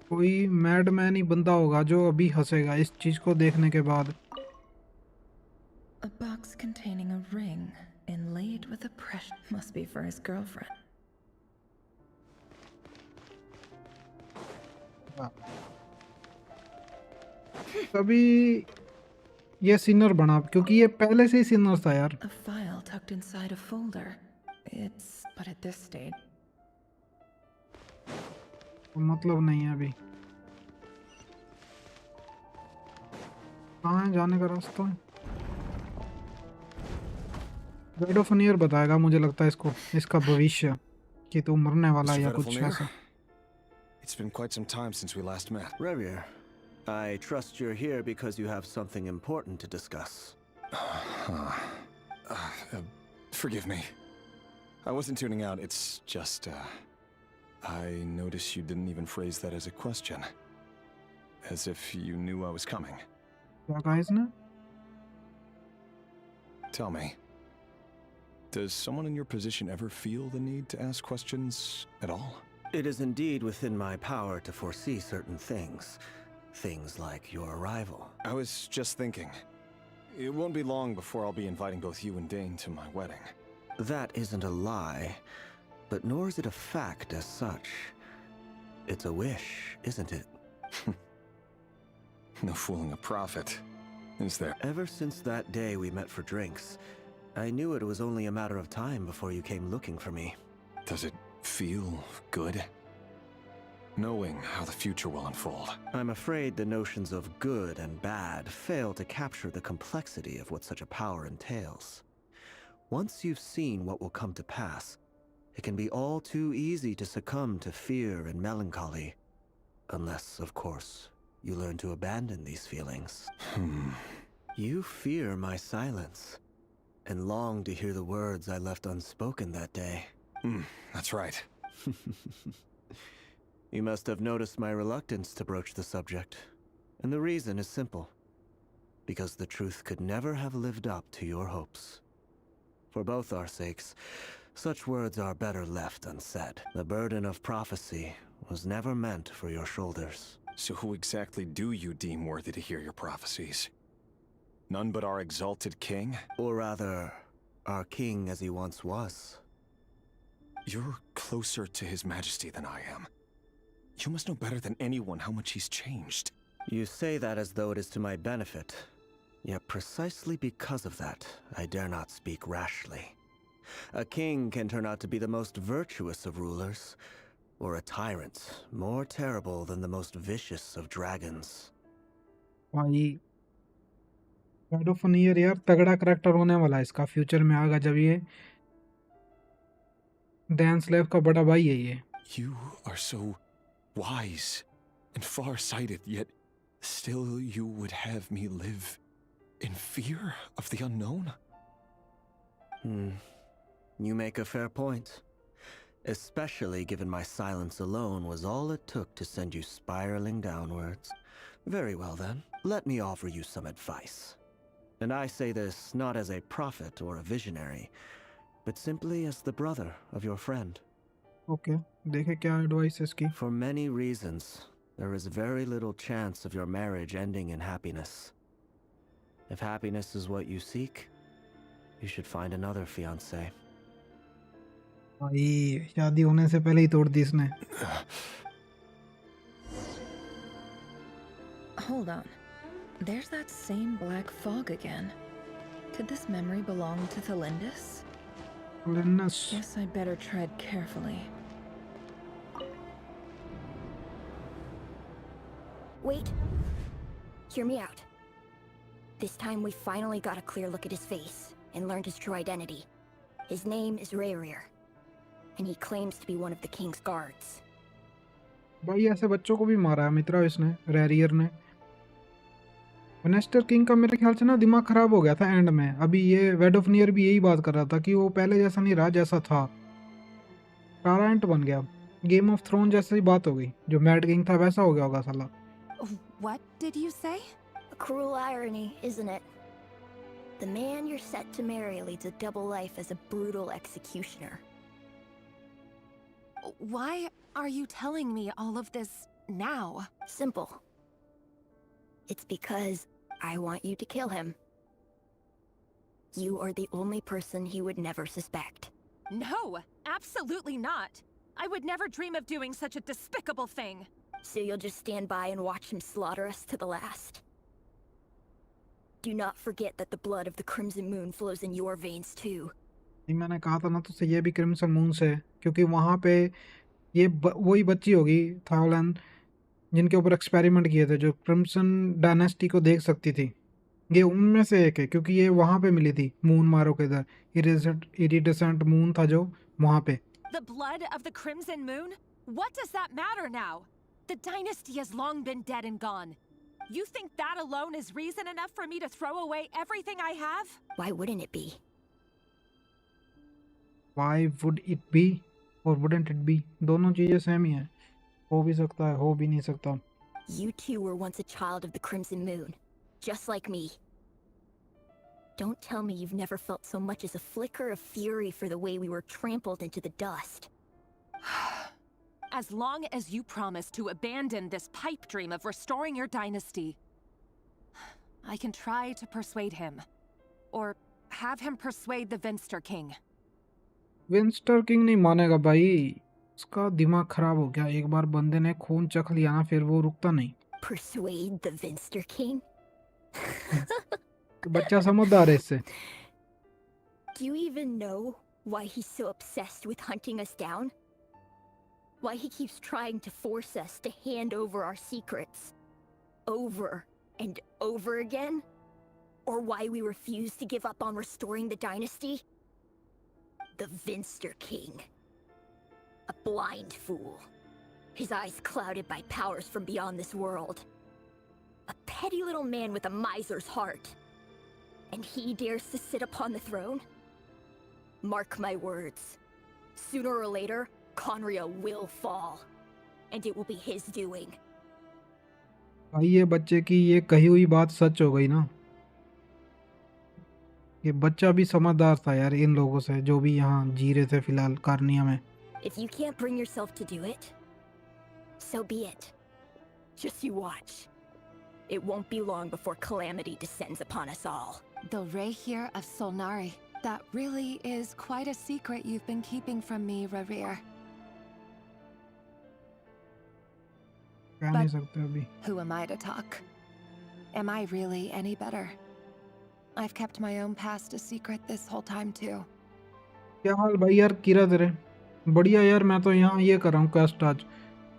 Speaker 1: कोई मैडमैन ही बंदा होगा जो अभी हंसेगा इस चीज को देखने के बाद।
Speaker 17: A box containing a ring inlaid with a precious must be for his girlfriend.
Speaker 1: तभी ये सिनर बना, क्योंकि ये पहले से ही सिनर था यार।
Speaker 17: A file tucked inside a folder. It's but at this stage.
Speaker 1: मतलब नहीं है अभी। कहाँ है जाने का रास्ता? गॉड ऑफ नियर बताएगा मुझे लगता है इसको, इसका भविष्य, कि तू मरने वाला है या कुछ ऐसा।
Speaker 19: It's been quite some time since we last met.
Speaker 20: Revier, I trust you're here because you have something important to discuss.
Speaker 19: Forgive me. I wasn't tuning out, it's just, I noticed you didn't even phrase that as a question. As if you knew I was coming.
Speaker 1: क्या कहा इसने?
Speaker 19: Tell me, does someone in your position ever feel the need to ask questions at all?
Speaker 20: It is indeed within my power to foresee certain things. Things like your arrival.
Speaker 19: I was just thinking. It won't be long before I'll be inviting both you and Dane to my wedding.
Speaker 20: That isn't a lie, but nor is it a fact as such. It's a wish, isn't it?
Speaker 19: No fooling a prophet, is there?
Speaker 20: Ever since that day we met for drinks, I knew it was only a matter of time before you came looking for me.
Speaker 19: Does it feel good? Knowing how the future will unfold.
Speaker 20: I'm afraid the notions of good and bad fail to capture the complexity of what such a power entails. Once you've seen what will come to pass, it can be all too easy to succumb to fear and melancholy. Unless, of course, you learn to abandon these feelings. You fear my silence, and long to hear the words I left unspoken that day.
Speaker 19: That's right.
Speaker 20: You must have noticed my reluctance to broach the subject, and the reason is simple. Because the truth could never have lived up to your hopes. For both our sakes, such words are better left unsaid. The burden of prophecy was never meant for your shoulders.
Speaker 19: So who exactly do you deem worthy to hear your prophecies? None but our exalted king?
Speaker 20: Or rather, our king as he once was.
Speaker 19: You're closer to His Majesty than I am. You must know better than anyone how much he's changed.
Speaker 20: You say that as though it is to my benefit. Yet precisely because of that, I dare not speak rashly. A king can turn out to be the most virtuous of rulers, or a tyrant more terrible than the most vicious of dragons.
Speaker 1: भाई God of year यार तगड़ा character होने वाला है इसका future में आगा जब ये डैन स्लेव का बड़ा भाई है ये.
Speaker 19: You are so wise and far-sighted, yet still you would have me live in fear of the unknown?
Speaker 20: You make a fair point. Especially given my silence alone was all it took to send you spiraling downwards. Very well then, let me offer you some advice. And I say this not as a prophet or a visionary, but simply as the brother of your friend.
Speaker 1: Okay, देखे क्या advice है इसकी.
Speaker 20: For many reasons, there is very little chance of your marriage ending in happiness. If happiness is what you seek, you should find another fiancé.
Speaker 1: भाई शादी होने से पहले ही तोड़ दी इसने.
Speaker 17: Hold on. There's that same black fog again. Could this memory belong to Thelindis?
Speaker 1: Linus.
Speaker 17: Guess I'd better tread carefully.
Speaker 2: Wait. Hear me out. This time we finally got a clear look at his face and learned his true identity. His name is Rayrir, and he claims to be one of the king's guards.
Speaker 1: भाई ऐसे बच्चों को भी मारा है मित्रा इसने, रैरियर ने. वेनेस्टर king का मेरे ख्याल से ना दिमाग खराब हो गया था एंड में. अभी ये वेड ऑफ नियर भी यही बात कर रहा था कि वो पहले जैसा नहीं रहा जैसा था. टारांट बन गया. गेम ऑफ थ्रोन जैसी ही बात हो गई. जो मैड किंग था वैसा हो गया होगा साला.
Speaker 5: What did you say?
Speaker 2: A cruel irony, isn't it? The man you're set to marry leads a double life as a brutal executioner.
Speaker 5: Why are you telling me all of this now?
Speaker 2: Simple. It's because I want you to kill him. You are the only person he would never suspect.
Speaker 5: No, absolutely not. I would never dream of doing such a despicable thing.
Speaker 2: So you'll just stand by and watch him slaughter us to the last? Do not forget that the blood of the Crimson Moon flows in your veins too.
Speaker 1: मैंने कहा था ना तो ये भी crimson moon से, क्योंकि वहाँ पे ये वही बच्ची होगी थावलन जिनके ऊपर एक्सपेरिमेंट किए थे, जो क्रिम्सन डायनेस्टी को देख सकती थी. ये उनमें से एक है क्योंकि ये वहाँ पे मिली थी मून मारो के इधर. इरिडेसेंट मून था जो वहाँ पे.
Speaker 5: The blood of the Crimson Moon? What does that matter now? The dynasty has long been dead and gone. You think that alone is reason enough for me to throw away everything I have?
Speaker 2: Why wouldn't it be?
Speaker 1: Why would it be or wouldn't it be? दोनों चीजें same ही हैं. हो भी सकता है, हो भी नहीं सकता.
Speaker 2: You too were once a child of the Crimson Moon, just like me. Don't tell me you've never felt so much as a flicker of fury for the way we were trampled into the dust.
Speaker 5: As long as you promise to abandon this pipe dream of restoring your dynasty, I can try to persuade him. Or have him persuade the Vinster King.
Speaker 1: Vinster King नहीं मानेगा भाई. उसका दिमाग खराब हो गया. एक बार बंदे ने खून चख लिया ना फिर वो रुकता नहीं.
Speaker 2: Persuade the Vinster King?
Speaker 1: बच्चा समझदार है इससे.
Speaker 2: Do you even know why he's so obsessed with hunting us down? Why he keeps trying to force us to hand over our secrets over and over again? Or why we refuse to give up on restoring the dynasty? The Vinster King. A blind fool. His eyes clouded by powers from beyond this world. A petty little man with a miser's heart. and he dares to sit upon the throne? Mark my words. Sooner or later, Conria will fall, and it will be his doing.
Speaker 1: भाई ये बच्चे की ये कही हुई बात सच हो गई ना। ये बच्चा भी समझदार था यार इन लोगों से जो भी यहाँ जी रहे थे फिलहाल कार्निया में।
Speaker 2: If you can't bring yourself to do it, so be it. Just you watch. It won't be long before calamity descends upon us all.
Speaker 12: The Rehir of Solnari. That really is quite a secret you've been keeping from me, Rarir.
Speaker 1: कह नहीं सकते अभी।
Speaker 12: Who am I to talk? Am I really any better? I've kept my own past a secret this whole time too.
Speaker 1: क्या हाल भाई यार कीरा तेरे? बढ़िया यार, मैं तो यहाँ ये कर रहा हूँ क्वेस्ट आज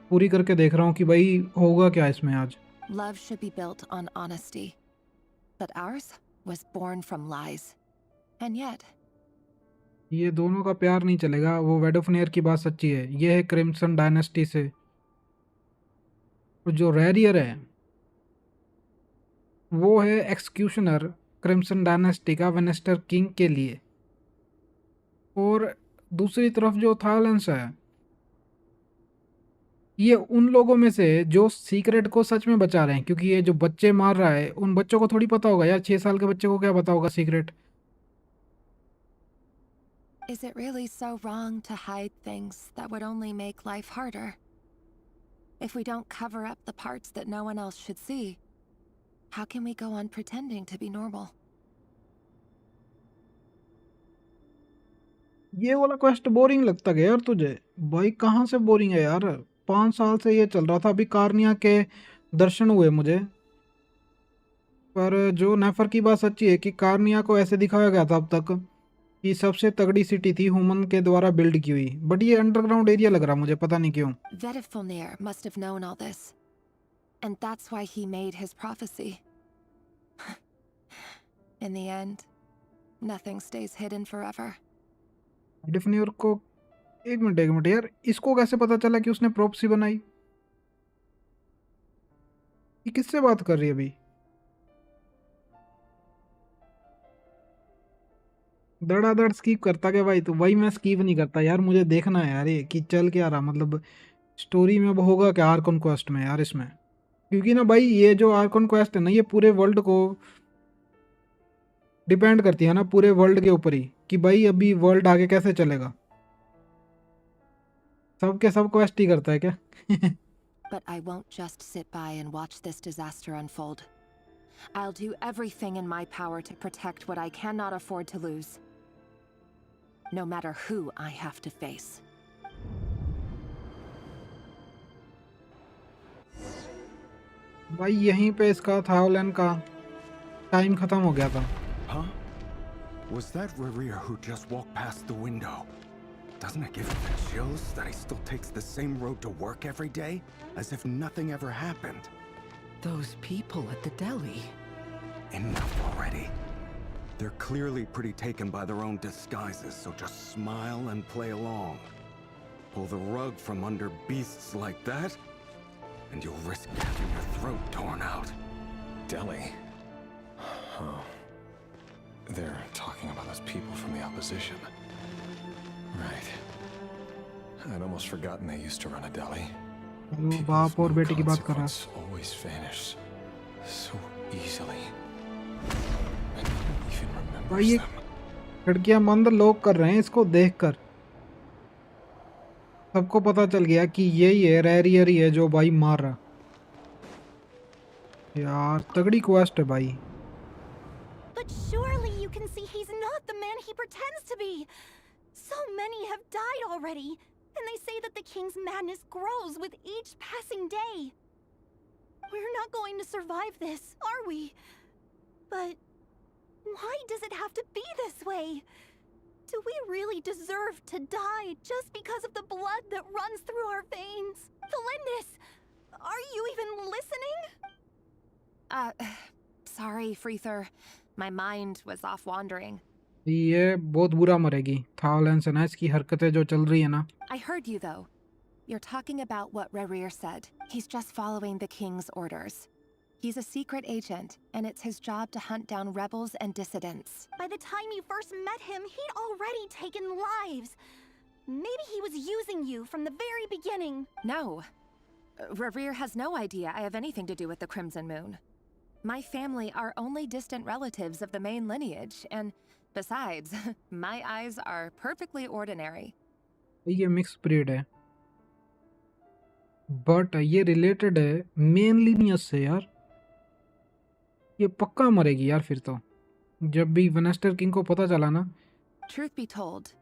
Speaker 1: पूरी करके देख रहा हूँ कि भाई होगा क्या इसमें आज।
Speaker 12: Love should be built on honesty, but ours was born from lies. And yet,
Speaker 1: ये दोनों का प्यार नहीं चलेगा। वो वेडोफनेयर की बात सच्ची है। ये है क्रिम्सन डायनेस्टी से, और जो रैरियर है वो है एक्सक्यूशनर क्रिम्सन डायनेस्टी का वेनेस्टर किंग के लिए। और दूसरी तरफ जो थालेंस है, ये उन लोगों में से जो सीक्रेट को सच में बचा रहे हैं, क्योंकि ये जो बच्चे मार रहा है उन बच्चों को थोड़ी पता होगा यार। 6 साल के बच्चे को क्या पता होगा secret.
Speaker 12: is it really so wrong to hide things that would only make life harder? If we don't cover up the parts that no one else should see, how can we go on pretending to be normal?
Speaker 1: ये वाला quest boring लगता है यार तुझे? भाई कहाँ से boring है यार? 5 साल से ये चल रहा था। अभी कार्निया के दर्शन हुए मुझे, पर जो नेफर की बात सच्ची है कि कार्निया को ऐसे दिखाया गया था अब तक कि सबसे तगड़ी सिटी थी ह्यूमन के द्वारा बिल्ड की हुई। बट ये अंडरग्राउंड एरिया लग रहा मुझे, पता नहीं क्यों।
Speaker 12: Vedifilnir must have known all this, and that's why he made his prophecy. In the end, nothing stays hidden forever.
Speaker 1: डिफनियर को एक मिनट यार, इसको कैसे पता चला कि उसने प्रोप्सी बनाई? ये किससे बात कर रही है अभी? धड़ाधड़ स्कीप करता क्या भाई? तो वही मैं स्कीप नहीं करता यार, मुझे देखना है यार ये कि चल क्या रहा, मतलब स्टोरी में अब होगा क्या आर्कन क्वेस्ट में यार इसमें। क्योंकि ना भाई ये जो आर्कन क्वेस्ट है ना, ये पूरे वर्ल्ड को डिपेंड करती है ना, पूरे वर्ल्ड के ऊपर ही, कि भाई अभी वर्ल्ड आगे कैसे चलेगा। सबके सब क्वेस्ट ही करता है क्या?
Speaker 12: But I won't just sit by and watch this disaster unfold. I'll do everything in my power to protect what I cannot afford to lose. No matter who I have to face.
Speaker 1: भाई यहीं पे इसका थाउलैंड का time खत्म हो गया था।
Speaker 19: Huh? Was that Rarir who just walked past the window? Doesn't it give him the chills that he still takes the same road to work every day, as if nothing ever happened?
Speaker 15: Those people at the deli.
Speaker 19: Enough already. They're clearly pretty taken by their own disguises, so just smile and play along. Pull the rug from under beasts like that, and you'll risk having your throat torn out. Deli? Oh. They're talking about those people from the opposition. Right. I'd almost forgotten they used to run a deli.
Speaker 1: वो बाप और बेटे की बात कर रहा है।
Speaker 19: Consequence always vanish so easily. I don't even remember
Speaker 1: भाई ये
Speaker 19: them.
Speaker 1: खिड़कियां बंद लोग कर रहे हैं इसको देखकर। सबको पता चल गया कि यही है, रैरियर ही है जो भाई मार रहा। यार तगड़ी क्वेस्ट है भाई।
Speaker 2: But surely you can see he's not the man he pretends to be. So many have died already, and they say that the king's madness grows with each passing day. We're not going to survive this, are we? But why does it have to be this way? Do we really deserve to die just because of the blood that runs through our veins? Felindis, are you even listening?
Speaker 12: Sorry, Freether. My mind was off wandering.
Speaker 1: ये बहुत बुरा मरेगी। थाउलैंड से ना इसकी हरकतें जो चल रही है ना।
Speaker 12: I heard you though. You're talking about what Rarir said. He's just following the king's orders.
Speaker 21: He's a secret agent, and it's his job to hunt down rebels and dissidents.
Speaker 11: By the time you first met him, he'd already taken lives. Maybe he was using you from the very beginning.
Speaker 5: No. Rerir has no idea I have anything to do with the Crimson Moon. My family are only distant relatives of the main lineage, and besides, my eyes are perfectly ordinary.
Speaker 1: ये mix breed है, but ये related है main lineage से यार। ये पक्का मरेगी यार फिर तो, जब भी वेनेस्टर किंग को पता चला ना।
Speaker 5: Truth be told,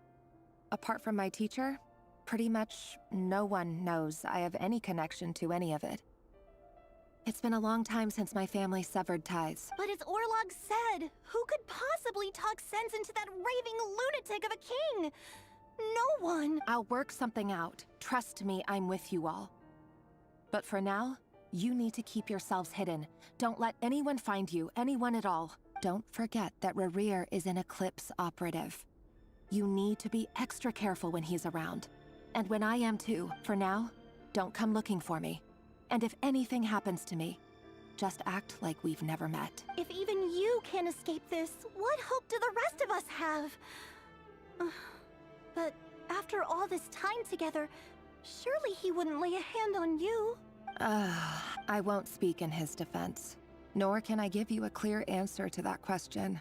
Speaker 5: apart from my teacher, pretty much no one knows I have any connection to any of it. It's been a long time since my family severed ties.
Speaker 11: But as Orlog said, who could possibly talk sense into that raving lunatic of a king? No one.
Speaker 5: I'll work something out. Trust me, I'm with you all. But for now, you need to keep yourselves hidden. Don't let anyone find you, anyone at all. Don't forget that Rerir is an Eclipse operative. You need to be extra careful when he's around. And when I am too, for now, don't come looking for me. And if anything happens to me, just act like we've never met.
Speaker 11: If even you can't escape this, what hope do the rest of us have? But after all this time together, surely he wouldn't lay a hand on you.
Speaker 5: I won't speak in his defense, nor can I give you a clear answer to that question.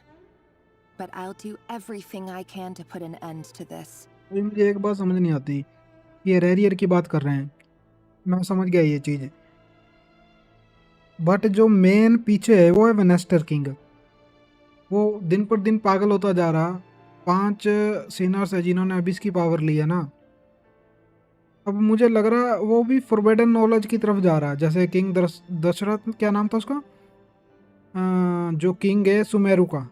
Speaker 5: But I'll do everything I can to put an end to this.
Speaker 1: मुझे एक बात समझ नहीं आती, ये रेरियर की बात कर रहे हैं, मैं समझ गया ये चीज़, बट जो मेन पीछे है वो है वेनेस्टर किंग। वो दिन पर दिन पागल होता जा रहा। 5 सीनियर्स है जिन्होंने अभी इसकी पावर ली है ना। अब मुझे लग रहा वो भी फॉरबिडन नॉलेज की तरफ जा रहा है, जैसे किंग दशरथ, क्या नाम था उसका, जो किंग है सुमेरु का,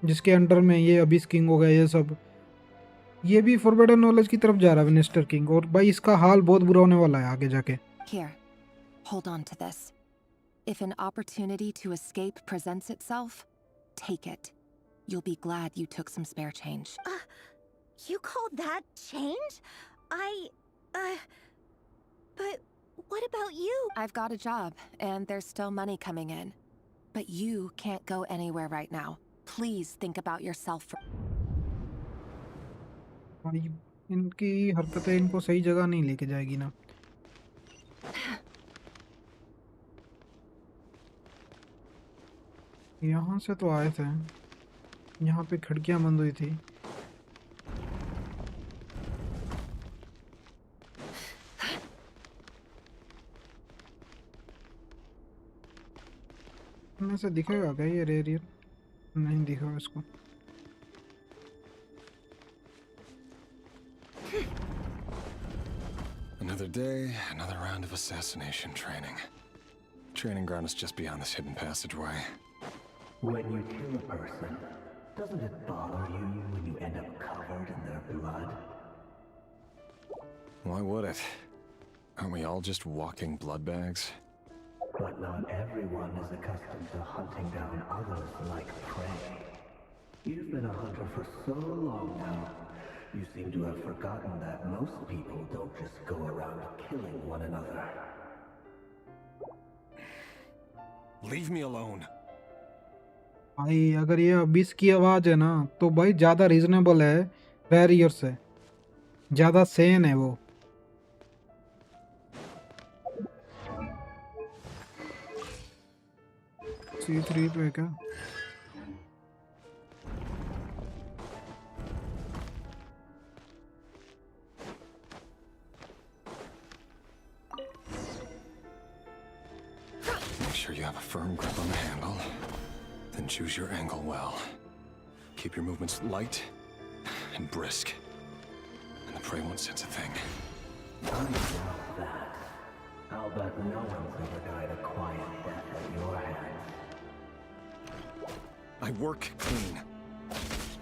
Speaker 1: जिसके अंडर में ये अबिस किंग हो गया, ये सब, ये भी फॉरबिडन नॉलेज की तरफ जा रहा है वेनेस्टर किंग। और भाई इसका हाल बहुत बुरा होने वाला है आगे जाके।
Speaker 5: Here, hold on to this. If an opportunity to escape presents itself, take it. You'll be glad you took some spare change.
Speaker 11: You call that change? But what about you?
Speaker 5: I've got a job, and there's still money coming in. But you can't go anywhere right now. Please think about yourself for...
Speaker 1: भाई इनकी हरकतें इनको सही जगह नहीं लेके जाएगी ना। यहाँ से तो आए थे, यहाँ पे खिड़कियाँ बंद हुई थी। में से दिखेगा क्या ये रेरियर? नहीं दिखा इसको।
Speaker 19: Another day, another round of assassination training. Training ground is just beyond this hidden passageway.
Speaker 20: When you kill a person, doesn't it bother you when you end up covered in their blood?
Speaker 19: Why would it? Aren't we all just walking blood bags?
Speaker 20: But not everyone is accustomed to hunting down others like prey. You've been a hunter for so long now, you seem to have forgotten that most people don't just go around killing one another.
Speaker 19: Leave me alone.
Speaker 1: भाई अगर ये अबिस की आवाज है ना, तो भाई ज्यादा रीजनेबल है रेरियर से, ज्यादा सेन है वो। C3 पे क्या?
Speaker 19: Make sure you have a firm grip on the handle. Then choose your angle well. Keep your movements light and brisk. And the prey won't sense a thing.
Speaker 20: I doubt that. I'll bet no one's ever died a quiet death at your hands.
Speaker 19: I work clean.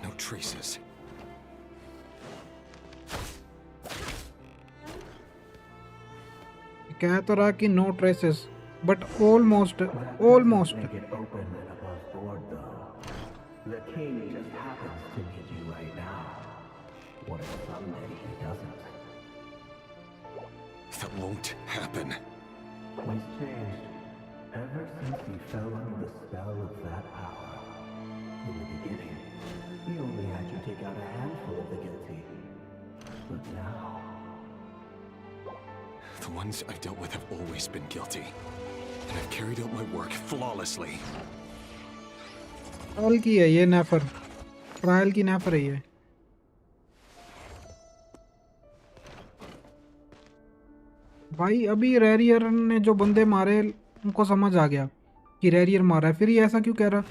Speaker 19: No traces.
Speaker 1: कह तो रहा कि no traces, but almost.
Speaker 20: Make it open and above board, though. The king just happens to need you right now. What if someday he doesn't?
Speaker 19: That won't happen.
Speaker 20: He's changed. Ever since once he fell under the spell of that power. In the beginning, he only had you take out a handful of the guilty. But now...
Speaker 19: The ones I've dealt with have always been guilty. And I've carried out my work flawlessly.
Speaker 1: Trial की है ये नेफर, trial की नेफर है ये। भाई अभी रैरियर ने जो बंदे मारे उनको समझ आ गया कि रैरियर मारा है, फिर ये ऐसा क्यों कह रहा?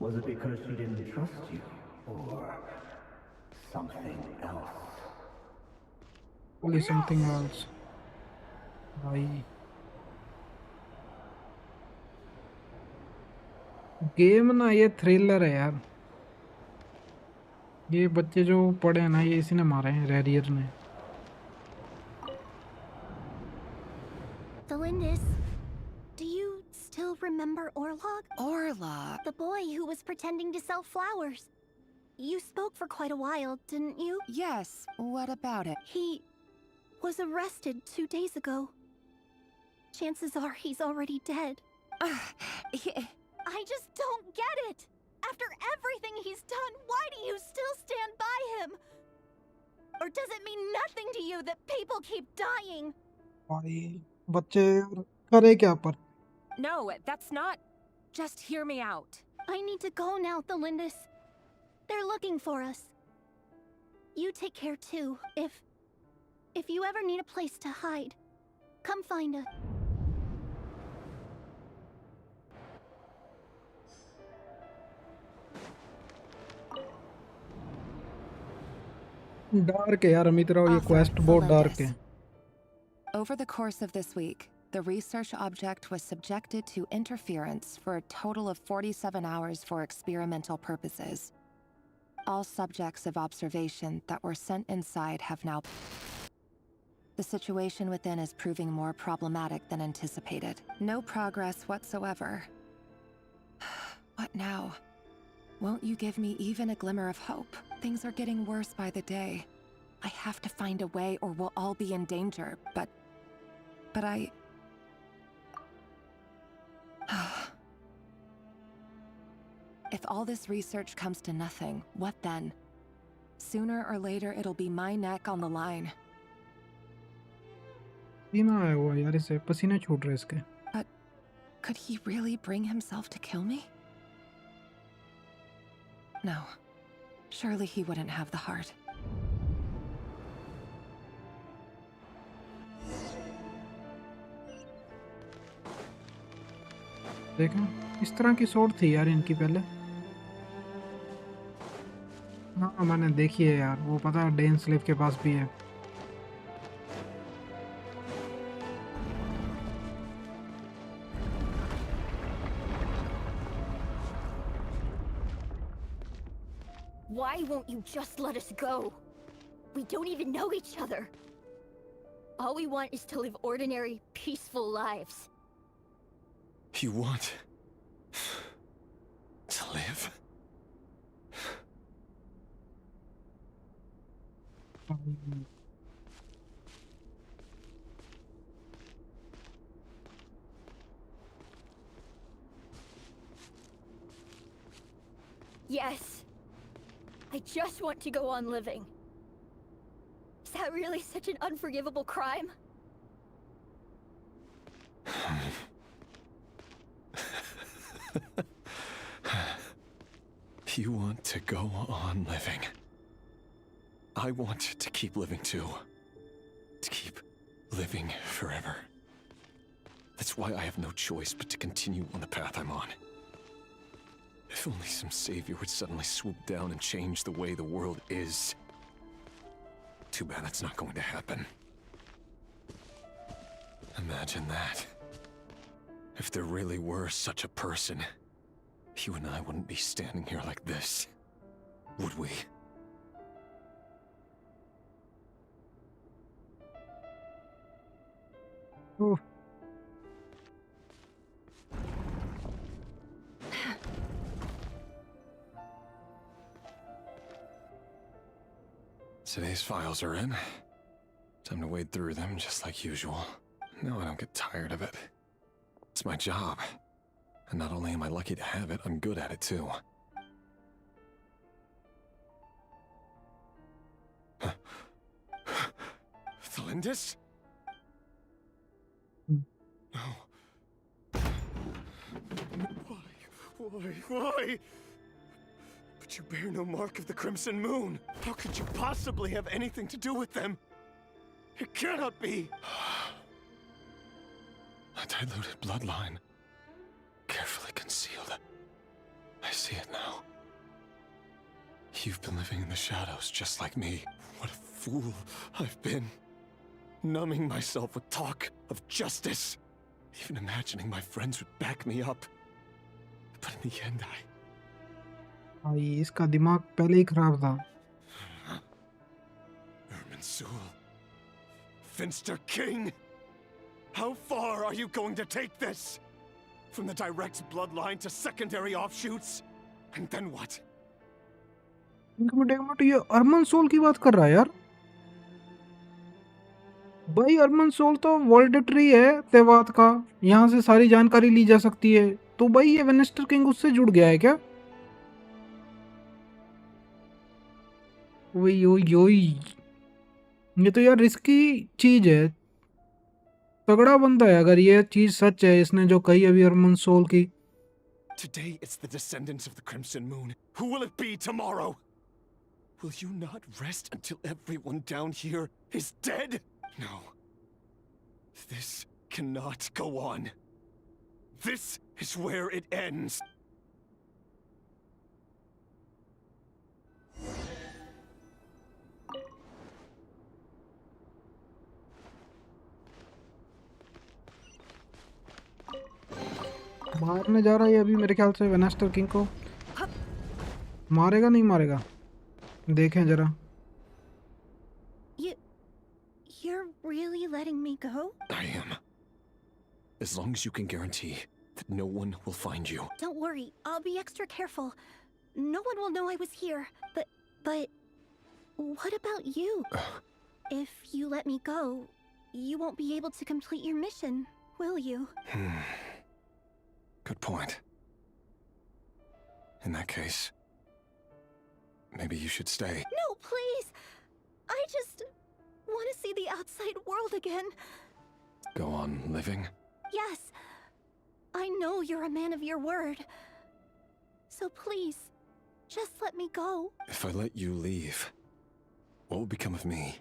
Speaker 20: Was it because she didn't trust you, or something else?
Speaker 1: Only something else. भाई गेम ना ये थ्रिलर है यार। ये बच्चे जो पड़े हैं ना, ये इसी ने मारे हैं, रैरियर ने।
Speaker 11: Delindis, do you still remember Orlog?
Speaker 17: Orlog?
Speaker 11: The boy who was pretending to sell flowers. You spoke for quite a while, didn't you?
Speaker 17: Yes, what about it?
Speaker 11: He was arrested 2 days ago. Chances are he's already dead. I just don't get it! After everything he's done, why do you still stand by him? Or does it mean nothing to you that people keep dying?
Speaker 1: भाई बच्चे करे क्या पर?
Speaker 5: No, that's not... Just hear me out.
Speaker 11: I need to go now, Delindis. They're looking for us. You take care too. If you ever need a place to hide, come find us.
Speaker 1: Dark है यार अमित राव, ये quest बहुत dark है।
Speaker 21: Over the course of this week, the research object was subjected to interference for a total of 47 hours for experimental purposes. All subjects of observation that were sent inside have now... The situation within is proving more problematic than anticipated. No progress whatsoever. What now? Won't you give me even a glimmer of hope? Things are getting worse by the day. I have to find a way or we'll all be in danger, but I... If all this research comes to nothing, what then? Sooner or later, it'll be my neck on the line.
Speaker 1: पसीना आया हुआ यार, इसे पसीने छूट रहे इसके।
Speaker 21: But could he really bring himself to kill me? No. Surely he wouldn't have the heart.
Speaker 1: देखें इस तरह की सोच थी यार इनकी पहले। हाँ मैंने देखी है यार, वो पता है डेन स्लेव के पास भी है।
Speaker 2: Why won't you just let us go? We don't even know each other. All we want is to live ordinary, peaceful lives.
Speaker 19: You want... to live?
Speaker 2: Yes. I just want to go on living. Is that really such an unforgivable crime?
Speaker 19: You want to go on living. I want to keep living too. To keep living forever. That's why I have no choice but to continue on the path I'm on. If only some savior would suddenly swoop down and change the way the world is. Too bad that's not going to happen. Imagine that. If there really were such a person, you and I wouldn't be standing here like this, would we?
Speaker 1: Oh.
Speaker 19: Today's files are in. Time to wade through them just like usual. No, I don't get tired of it. It's my job. And not only am I lucky to have it, I'm good at it too. Thalindis? No. Why? But you bear no mark of the Crimson Moon. How could you possibly have anything to do with them? It cannot be! A diluted bloodline. Carefully concealed. I see it now. You've been living in the shadows just like me. What a fool I've been. Numbing myself with talk of justice. Even imagining my friends would back me up. But in the end,
Speaker 1: भाई इसका दिमाग पहले ही खराब था.
Speaker 19: Irminsul. Finster King! How far are you going to take this? From the direct bloodline to secondary offshoots? And then what?
Speaker 1: एक minute ये Arman soul की बात कर रहा है यार. भाई अर्मन सोल तो वॉल्डेटरी है तेवात का. यहाँ से सारी जानकारी ली जा सकती है. तो भाई ये वेनेस्टर किंग उससे जुड़ गया है क्या? ओई ओई ओई, ये तो यार रिस्की चीज है. तगड़ा बंदा है अगर ये चीज सच है इसने जो कही अभी अर्मन सोल की.
Speaker 19: Today it's the descendants of the Crimson Moon. Who will it be tomorrow? Will you not rest until everyone down here is dead? No. This cannot go on. This is where it ends.
Speaker 1: मारने जा रहा है अभी मेरे ख्याल से वेनेस्टर king को. मारेगा नहीं मारेगा देखें जरा.
Speaker 11: You're really letting me go?
Speaker 19: I am. As long as you can guarantee that no one will find you.
Speaker 11: Don't worry, I'll be extra careful. No one will know I was here. But what about you? If you let me go, you won't be able to complete your mission, will you?
Speaker 19: Good point. In that case, maybe you should stay.
Speaker 11: No, please! I just want to see the outside world again.
Speaker 19: Go on living?
Speaker 11: Yes. I know you're a man of your word. So please, just let me go.
Speaker 19: If I let you leave, what will become of me?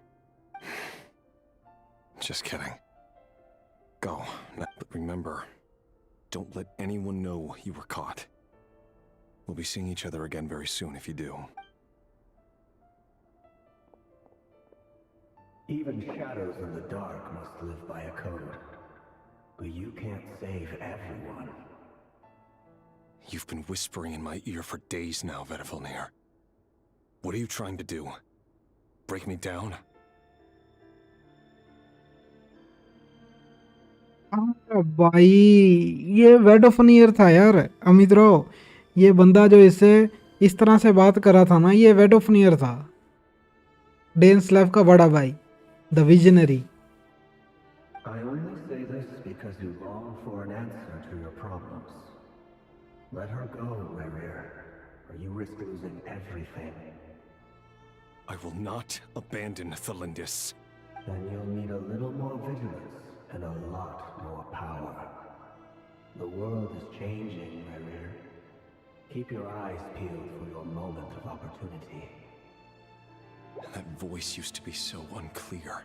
Speaker 19: Just kidding. Go. But remember, don't let anyone know you were caught. We'll be seeing each other again very soon if you do.
Speaker 20: Even shadows in the dark must live by a code. But you can't save everyone.
Speaker 19: You've been whispering in my ear for days now, Vedifilnir. What are you trying to do? Break me down?
Speaker 1: भाई ये वेडोफनियर था यार अमित राव. ये बंदा जो इससे इस तरह से बात कर रहा था ना, ये वेडोफनियर था. डेन स्लैव का बड़ा भाई, the visionary.
Speaker 20: I only say this because you long for an answer to your problems. Let her go, Rerir, or you risk losing everything.
Speaker 19: I will not abandon Thalindis.
Speaker 20: Then you'll need a little more vigilance and a lot more power. The world is changing, Rerir. Keep your eyes peeled for your moment of opportunity.
Speaker 19: That voice used to be so unclear.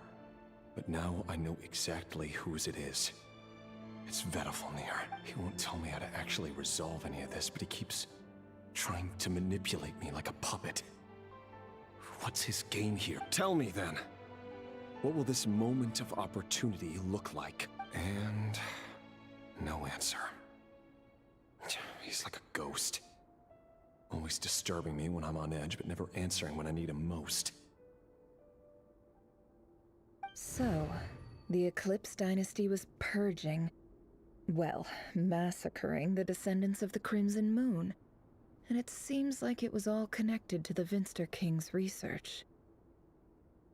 Speaker 19: But now I know exactly whose it is. It's Vedifilnir. He won't tell me how to actually resolve any of this, but he keeps trying to manipulate me like a puppet. What's his game here? Tell me then. What will this moment of opportunity look like? And no answer. He's like a ghost. Always disturbing me when I'm on edge, but never answering when I need him most.
Speaker 17: So, the Eclipse dynasty was purging, well, massacring the descendants of the Crimson Moon. And it seems like it was all connected to the Vinster King's research.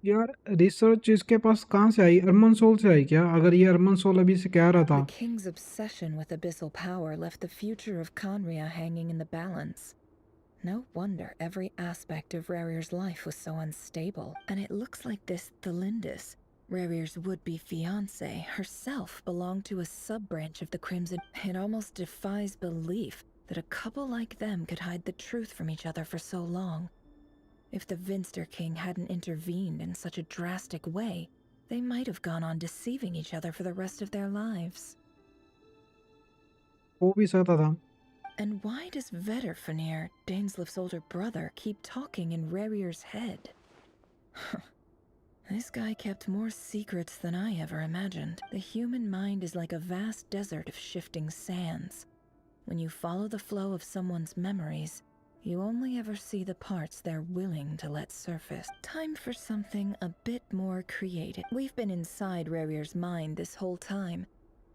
Speaker 1: यार research इसके पास कहाँ से आई? Arman soul से आई क्या? अगर ये Arman soul अभी से कह रहा
Speaker 17: The
Speaker 1: था
Speaker 17: king's obsession with abyssal power left the future of Conria hanging in the balance. No wonder every aspect of Rarir's life was so unstable. And it looks like this Thelindis, Rarir's would-be fiancé, herself belonged to a sub-branch of the Crimson. It almost defies belief that a couple like them could hide the truth from each other for so long. If the Vinster King hadn't intervened in such a drastic way, they might have gone on deceiving each other for the rest of their lives.
Speaker 1: हो भी सकता था.
Speaker 17: And why does Vedderfanir, Daneslif's older brother, keep talking in Rarir's head? This guy kept more secrets than I ever imagined. The human mind is like a vast desert of shifting sands. When you follow the flow of someone's memories, you only ever see the parts they're willing to let surface. Time for something a bit more creative. We've been inside Rarir's mind this whole time,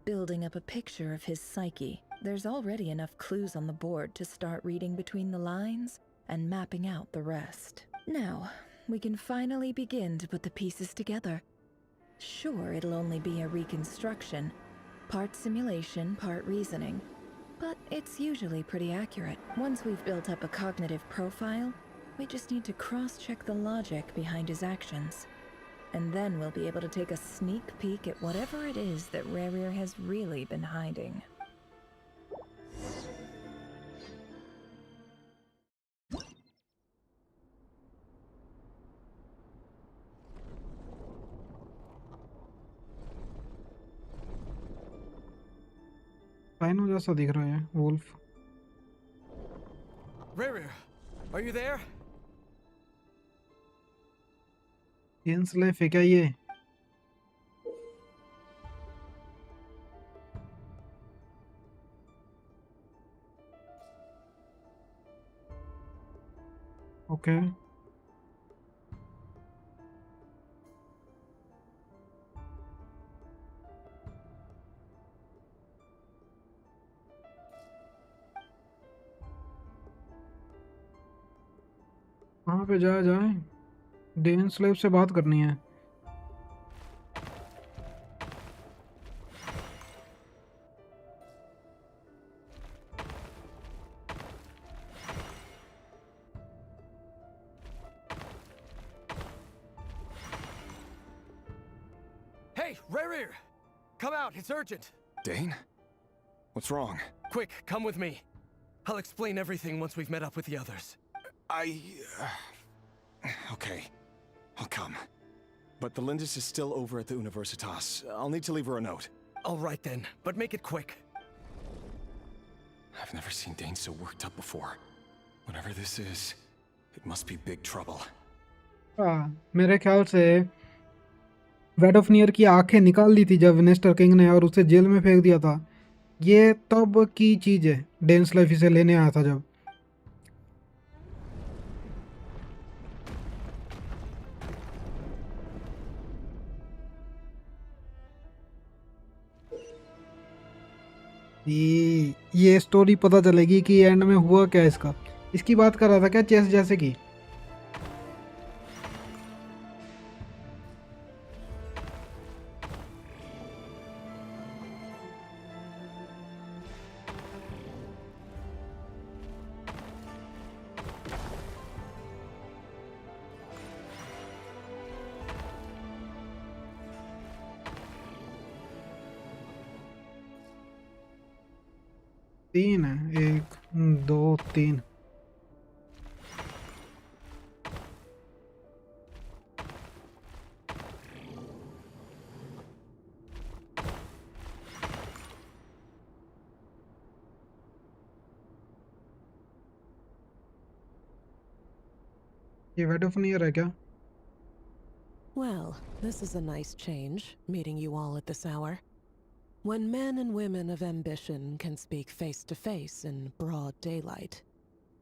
Speaker 17: building up a picture of his psyche. There's already enough clues on the board to start reading between the lines and mapping out the rest. Now, we can finally begin to put the pieces together. Sure, it'll only be a reconstruction, part simulation, part reasoning, but it's usually pretty accurate. Once we've built up a cognitive profile, we just need to cross-check the logic behind his actions. And then we'll be able to take a sneak peek at whatever it is that Rarir has really been hiding.
Speaker 1: Rhino जैसा दिख रहा है, wolf.
Speaker 18: Rarir, are you there?
Speaker 1: Ian's life है क्या ये? Okay. कहाँ पे जाया जाए? डेन स्लेव से बात करनी है.
Speaker 18: Hey, Rarir! Come out, it's urgent.
Speaker 19: Dane? What's wrong?
Speaker 18: Quick, come with me. I'll explain everything once we've met up with the others.
Speaker 19: Okay. I'll come. But the Lindis is still over at the Universitas. I'll need to leave her a note.
Speaker 18: All right then, but make it quick.
Speaker 19: I've never seen Dane so worked up before. Whatever this is, it must be big trouble.
Speaker 1: हाँ, मेरे ख्याल से वेडोफनियर की आंखें निकाल ली थी जब विनेस्टर king ने और उसे जेल में फेंक दिया था. ये तब की चीज है. डेन्स लाइफ इसे लेने आया था जब. ये स्टोरी पता चलेगी कि एंड में हुआ क्या इसका. इसकी बात कर रहा था क्या चेस जैसे की? तीन है. 1 2 3. ये वेडोफनियर है क्या?
Speaker 9: Well, this is a nice change, meeting you all at this hour. When men and women of ambition can speak face to face in broad daylight,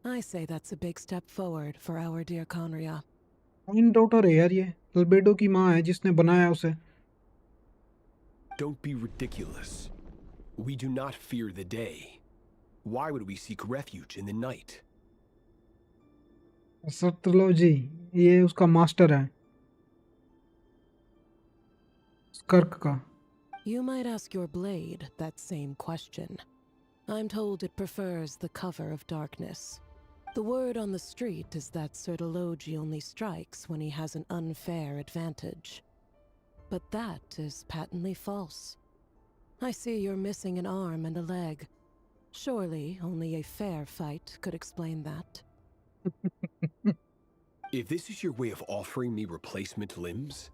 Speaker 9: I say that's a big step forward for our dear Conria.
Speaker 1: In daughter है यार ये. Albedo की माँ है जिसने बनाया उसे.
Speaker 22: Don't be ridiculous. We do not fear the day. Why would we seek refuge in the night?
Speaker 1: सत्रलोजी, ये उसका मास्टर है. कर्क का।
Speaker 9: You might ask your blade that same question. I'm told it prefers the cover of darkness. The word on the street is that Sertology only strikes when he has an unfair advantage. But that is patently false. I see you're missing an arm and a leg. Surely only a fair fight could explain that.
Speaker 22: If this is your way of offering me replacement limbs,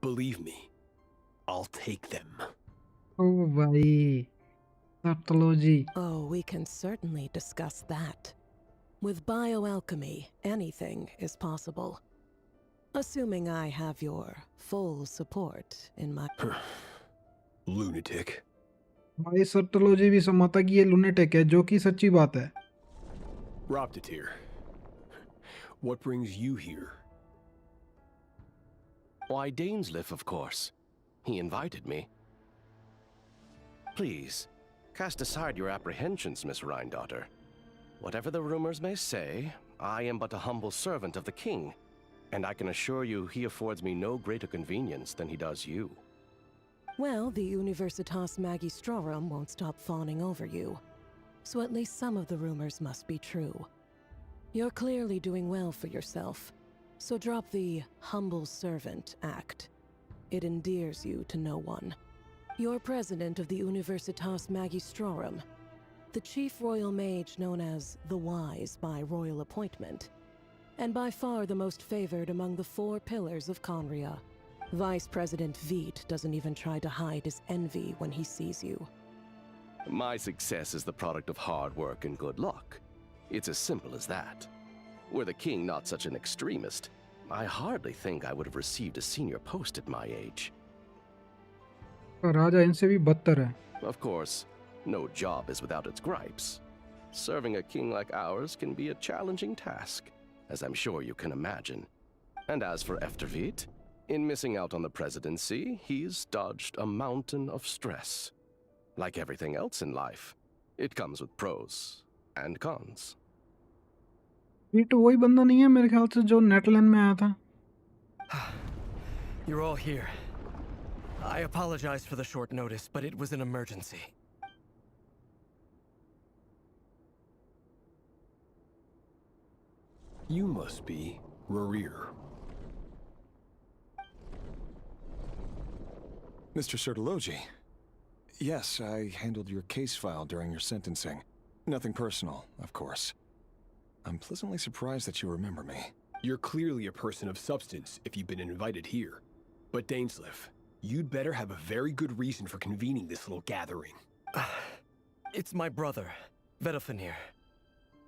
Speaker 22: believe me, I'll take them.
Speaker 1: Oh भाई, Sartology.
Speaker 9: Oh, we can certainly discuss that. With bioalchemy, anything is possible. Assuming I have your full support in my...
Speaker 22: Lunatic.
Speaker 1: भाई सर्टोलॉजी भी समझता कि ये lunatic है, जो कि सच्ची बात है।
Speaker 22: Raptiteer, what brings you here?
Speaker 3: Why, Dainsleif, of course. He invited me. Please, cast aside your apprehensions, Miss Rhindaughter. Whatever the rumors may say, I am but a humble servant of the king, and I can assure you he affords me no greater convenience than he does you.
Speaker 9: Well, the Universitas Magistrorum won't stop fawning over you. So at least some of the rumors must be true. You're clearly doing well for yourself, so drop the humble servant act. It endears you to no one. You're president of the Universitas Magistrorum, the chief royal mage known as the Wise by royal appointment, and by far the most favored among the 4 pillars of Conria. Vice President Veet doesn't even try to hide his envy when he sees you.
Speaker 3: My success is the product of hard work and good luck. It's as simple as that. Were the king not such an extremist, I hardly think I would have received a senior post at my age.
Speaker 1: राजा इनसे भी बदतर है।
Speaker 3: Of course, no job is without its gripes. Serving a king like ours can be a challenging task, as I'm sure you can imagine. And as for Eftervit, in missing out on the presidency, he's dodged a mountain of stress. Like everything else in life, it comes with pros and cons.
Speaker 1: ये तो वही बंदा नहीं है मेरे ख्याल से जो नेटलैंड में आया था।
Speaker 16: You're all here. I apologize for the short notice, but it was an emergency.
Speaker 22: You must be Rarir.
Speaker 19: Mr. Sertology. Yes, I handled your case file during your sentencing. Nothing personal, of course. I'm pleasantly surprised that you remember me.
Speaker 22: You're clearly a person of substance if you've been invited here. But Dainsleif, you'd better have a very good reason for convening this little gathering.
Speaker 16: It's my brother, Vedafenir.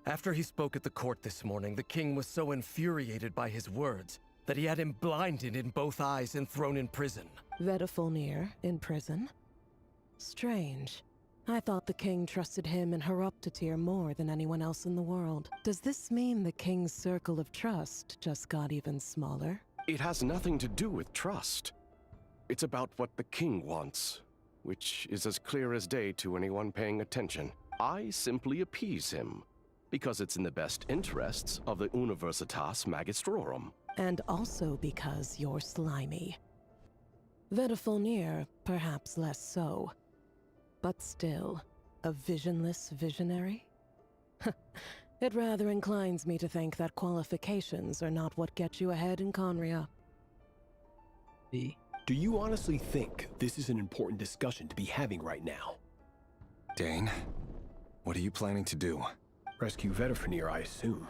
Speaker 16: After he spoke at the court this morning, the king was so infuriated by his words that he had him blinded in both eyes and thrown in prison.
Speaker 9: Vedafenir in prison? Strange. I thought the king trusted him and Horoptatir more than anyone else in the world. Does this mean the king's circle of trust just got even smaller?
Speaker 3: It has nothing to do with trust. It's about what the king wants, which is as clear as day to anyone paying attention. I simply appease him, because it's in the best interests of the Universitas Magistrorum.
Speaker 9: And also because you're slimy. Vedafenir, perhaps less so. But still, a visionless visionary? It rather inclines me to think that qualifications are not what get you ahead in Conria.
Speaker 22: Do you honestly think this is an important discussion to be having right now?
Speaker 19: Dane, what are you planning to do?
Speaker 22: Rescue Vedafenir, I assume.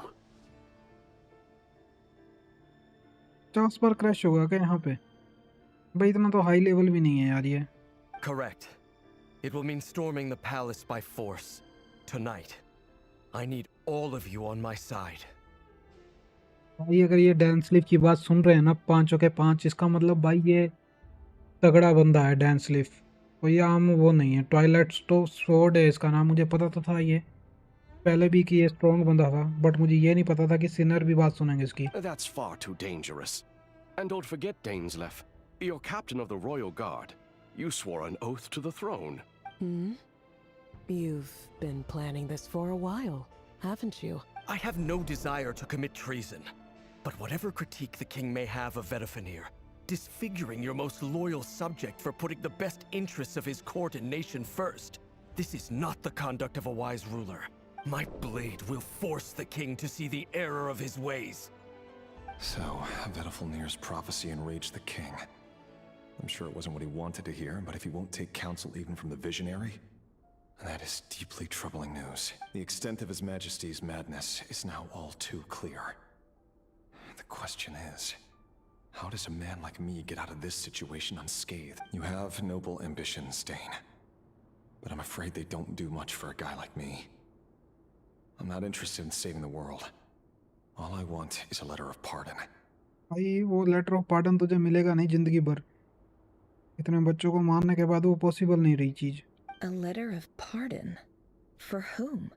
Speaker 1: 50 bar crash होगा क्या यहाँ पे? भाई इतना तो high level भी नहीं है यार ये।
Speaker 16: Correct. It will mean storming the palace by force. Tonight. I need all of you on my side.
Speaker 1: भाई अगर ये डैनस्लिफ की बात सुन रहे हैं ना 5 के 5, इसका मतलब भाई ये तगड़ा बंदा है डैनस्लिफ। कोई आम वो नहीं है। ट्वाइलाइट स्वॉर्ड है इसका नाम, मुझे पता तो था ये पहले भी कि ये स्ट्रॉन्ग बंदा था, बट मुझे ये नहीं पता था कि सिनर भी बात सुनेंगे इसकी।
Speaker 3: That's far too dangerous. And don't forget, Dainsleif, you're captain of the Royal Guard. You swore an oath to the throne.
Speaker 9: You've been planning this for a while, haven't you?
Speaker 16: I have no desire to commit treason. But whatever critique the king may have of Vedafenir, disfiguring your most loyal subject for putting the best interests of his court and nation first. This is not the conduct of a wise ruler. My blade will force the king to see the error of his ways.
Speaker 19: So, Vedafilnir's prophecy enraged the king. I'm sure it wasn't what he wanted to hear, but if he won't take counsel even from the visionary, that is deeply troubling news. The extent of His Majesty's madness is now all too clear. The question is, how does a man like me get out of this situation unscathed? You have noble ambitions, Dane. But I'm afraid they don't do much for a guy like me. I'm not interested in saving the world. All I want is a letter of pardon.
Speaker 1: भाई वो letter of pardon तुझे मिलेगा नहीं जिंदगी भर. इतने बच्चों को मारने के बाद वो पॉसिबल नहीं रही चीज.
Speaker 17: A letter of pardon? For whom?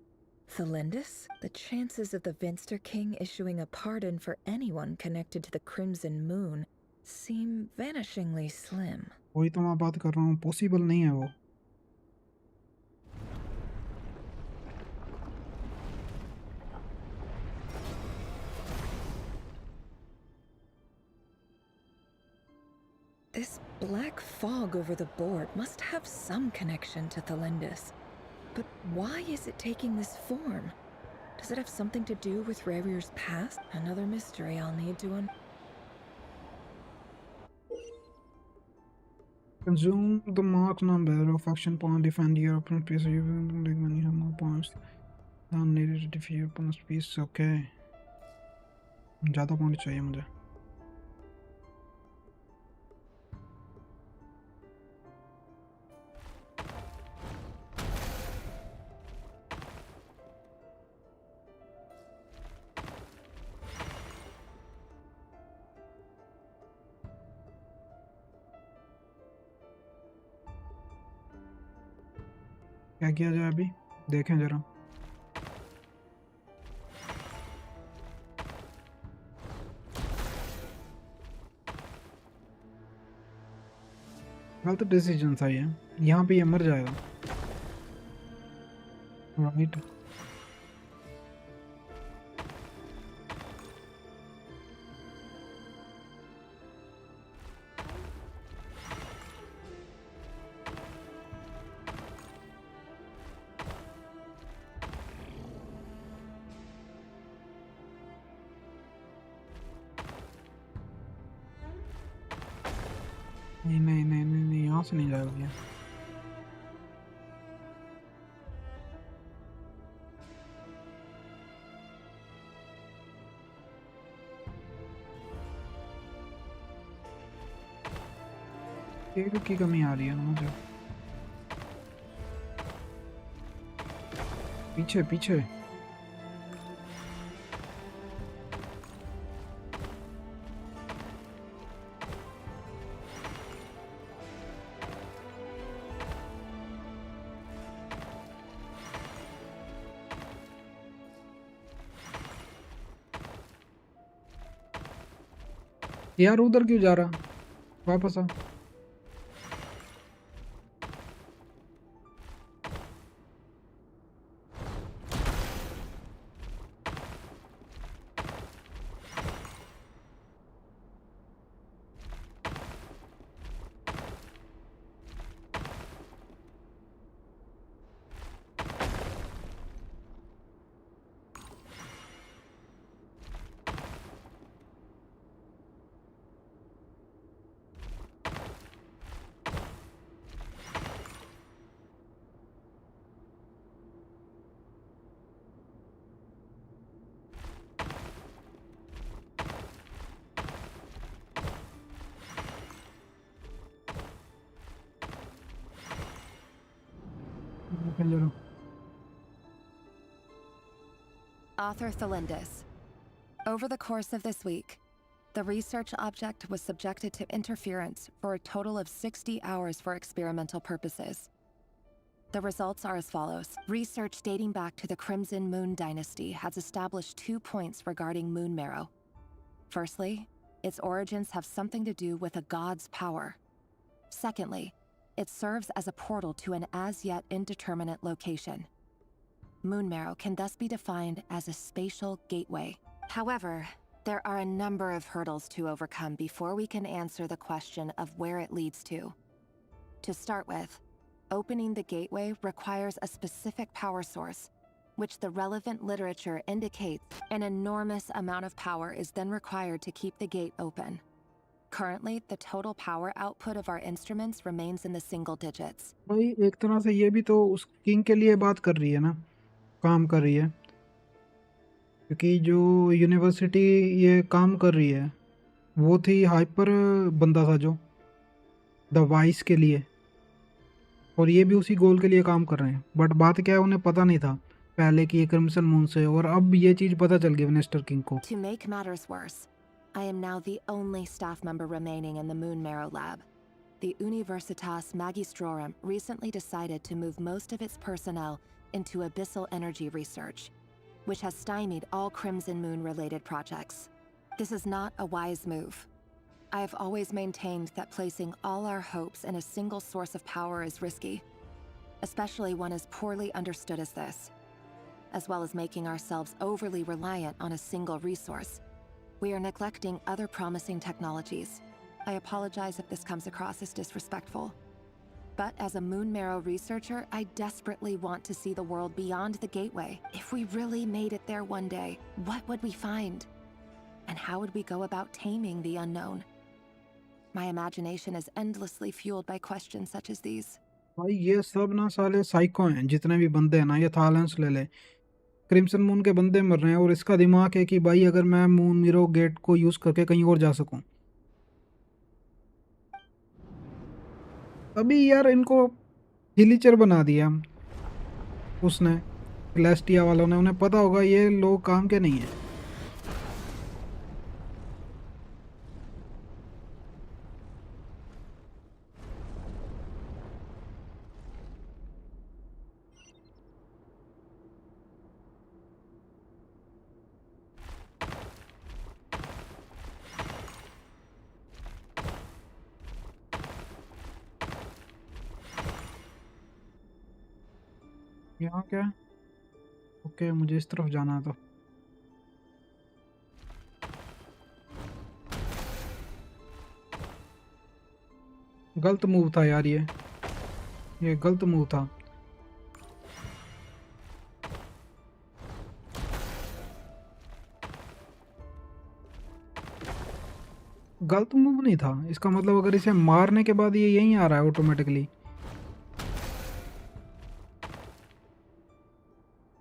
Speaker 17: Thelindis? The chances of the Vinster King issuing a pardon for anyone connected to the Crimson Moon seem vanishingly slim.
Speaker 1: वही तो मैं बात कर रहा हूँ, पॉसिबल नहीं है वो.
Speaker 17: This black fog over the board must have some connection to Thelindis. But why is it taking this form? Does it have something to do with Rarir's past? Another mystery I'll need to
Speaker 1: Consume the mark number of action point, defend your opponent piece. You will like when you have more points. Not needed to defeat your opponent's piece. Okay. ज़्यादा point चाहिए मुझे. क्या किया जाए अभी देखें जरा. गलत डिसीजन था ये. यहाँ पे ये मर जाएगा. राइट. नहीं यहाँ से नहीं जाएगा ये. एक की कमी आ रही है ना मुझे. पीछे पीछे. यार उधर क्यों जा रहा. वापस आ.
Speaker 21: Author Thelindis. Over the course of this week, the research object was subjected to interference for a total of 60 hours for experimental purposes. The results are as follows. Research dating back to the Crimson Moon Dynasty has established 2 points regarding moon marrow. Firstly, its origins have something to do with a god's power. Secondly, it serves as a portal to an as-yet indeterminate location. Moon marrow can thus be defined as a spatial gateway. However, There are a number of hurdles to overcome before we can answer the question of where it leads to. To start with, opening the gateway requires a specific power source, which the relevant literature indicates an enormous amount of power is then required to keep the gate open. Currently, the total power output of our instruments remains in the single digits.
Speaker 1: भाई एक तरह से ये भी तो उस king के लिए बात कर रही है ना, काम कर रही है, क्योंकि जो यूनिवर्सिटी ये काम कर रही है वो थी हाइपर बंदा था जो द वाइस के लिए, और ये भी उसी गोल के लिए काम कर रहे हैं। बट बात क्या है, उन्हें पता नहीं था पहले कि ये क्रिम्सन मून से, और अब ये चीज़ पता चल गई मिनिस्टर किंग को।
Speaker 21: To make matters worse, I am now the only staff member remaining in the Moon Marrow lab. The Universitas Magistrorum recently decided to move most of its personnel into abyssal energy research, which has stymied all Crimson Moon-related projects. This is not a wise move. I have always maintained that placing all our hopes in a single source of power is risky, especially one as poorly understood as this, as well as making ourselves overly reliant on a single resource. We are neglecting other promising technologies. I apologize if this comes across as disrespectful. But as a Moon Marrow researcher, I desperately want to see the world beyond the gateway. If we really made it there one day, what would we find? And how would we go about taming the unknown? My imagination is endlessly fueled by questions such as these.
Speaker 1: भाई ये सब ना साले psycho हैं, जितने भी बंदे हैं ना, ये थालेंस ले ले, क्रिम्सन मून के बंदे मर रहे हैं और इसका दिमाग है कि भाई अगर मैं मून मिरो गेट को यूज़ करके कहीं और जा सकूं। अभी यार इनको हिलीचर बना दिया उसने, क्लेस्टिया वालों ने, उन्हें पता होगा ये लोग काम के नहीं है। यहाँ क्या? ओके, मुझे इस तरफ जाना था। गलत मूव था यार, ये गलत मूव था। गलत मूव नहीं था, इसका मतलब अगर इसे मारने के बाद ये यहीं आ रहा है ऑटोमेटिकली,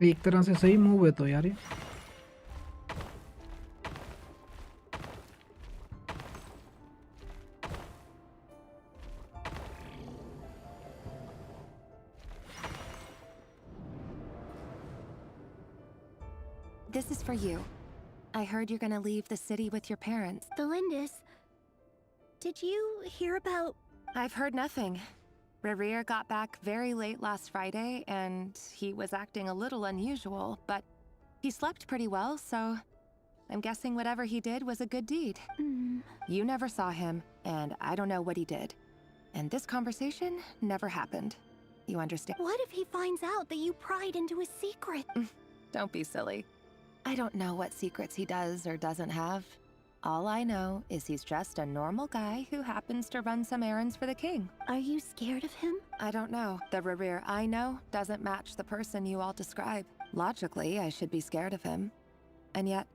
Speaker 1: एक तरह से सही मूव है तो यार ये।
Speaker 21: This is for you. I heard you're gonna leave the city with your parents.
Speaker 11: The Lindis. Did you hear about...
Speaker 21: I've heard nothing. Rerir got back very late last Friday, and he was acting a little unusual, but he slept pretty well, so I'm guessing whatever he did was a good deed. You never saw him, and I don't know what he did. And this conversation never happened. You understand?
Speaker 11: What if he finds out that you pried into his secret?
Speaker 21: Don't be silly. I don't know what secrets he does or doesn't have. All I know is he's just a normal guy who happens to run some errands for the king.
Speaker 11: Are you scared of him?
Speaker 21: I don't know. The Rerir I know doesn't match the person you all describe. Logically, I should be scared of him. And yet,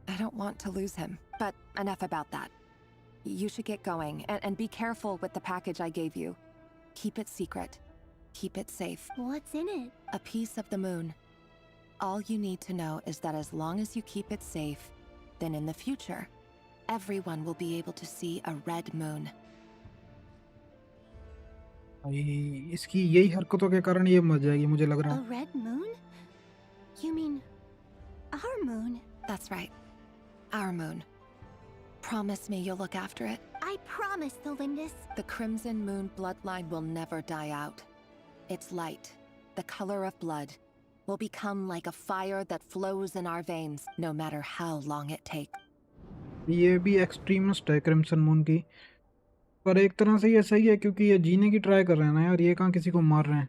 Speaker 21: I don't want to lose him. But enough about that. You should get going, and be careful with the package I gave you. Keep it secret. Keep it safe.
Speaker 11: What's in it?
Speaker 21: A piece of the moon. All you need to know is that as long as you keep it safe, then in the future, everyone will be able to see a red moon.
Speaker 1: इसकी यही हरकतों के कारण ये मर जाएगी, मुझे लग रहा है।
Speaker 11: A red moon? You mean our moon?
Speaker 21: That's right. Our moon. Promise me you'll look after it.
Speaker 11: I promise, the Lindis.
Speaker 21: The Crimson Moon bloodline will never die out. Its light, the color of blood, will become like a fire that flows in our veins, no matter how long it takes.
Speaker 1: ये भी extremist है crimson moon की, पर एक तरह से ये सही है क्योंकि ये जीने की ट्राई कर रहे हैं ना यार, ये कहाँ किसी को मार रहे हैं।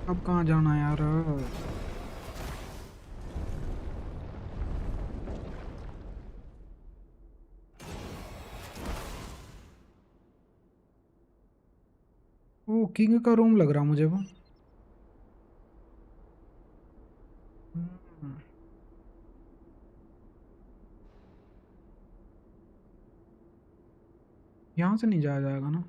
Speaker 1: अब कहाँ जाना है यार? ओ किंग का रूम लग रहा मुझे वो। हम्म, यहाँ से नहीं जाया जाएगा ना?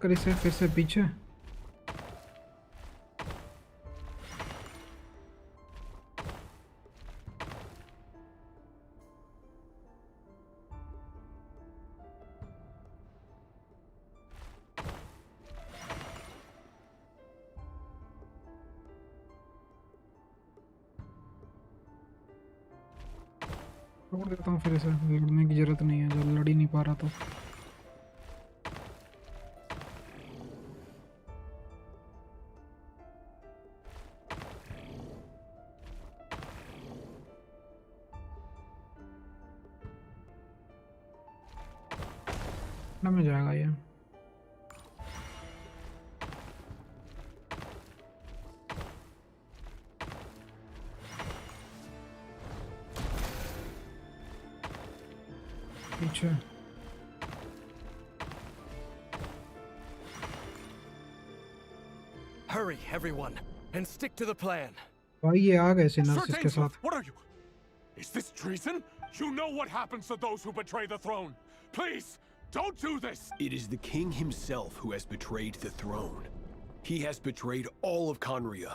Speaker 1: कर इसे फिर से पीछे। छोड़ देता हूँ फिर इसे, लड़ने की जरूरत नहीं है जब लड़ ही नहीं पा रहा तो। ना में जाएगा ये। पीछे
Speaker 18: Hurry, everyone, and stick to the plan.
Speaker 1: भाई ये आ गए
Speaker 4: Sir
Speaker 1: सिनर्सिस के
Speaker 4: Dainsleif,
Speaker 1: साथ।
Speaker 4: what are you? Is this treason? You know what happens to those who betray the throne. Please, don't do this!
Speaker 22: It is the king himself who has betrayed the throne. He has betrayed all of Conria.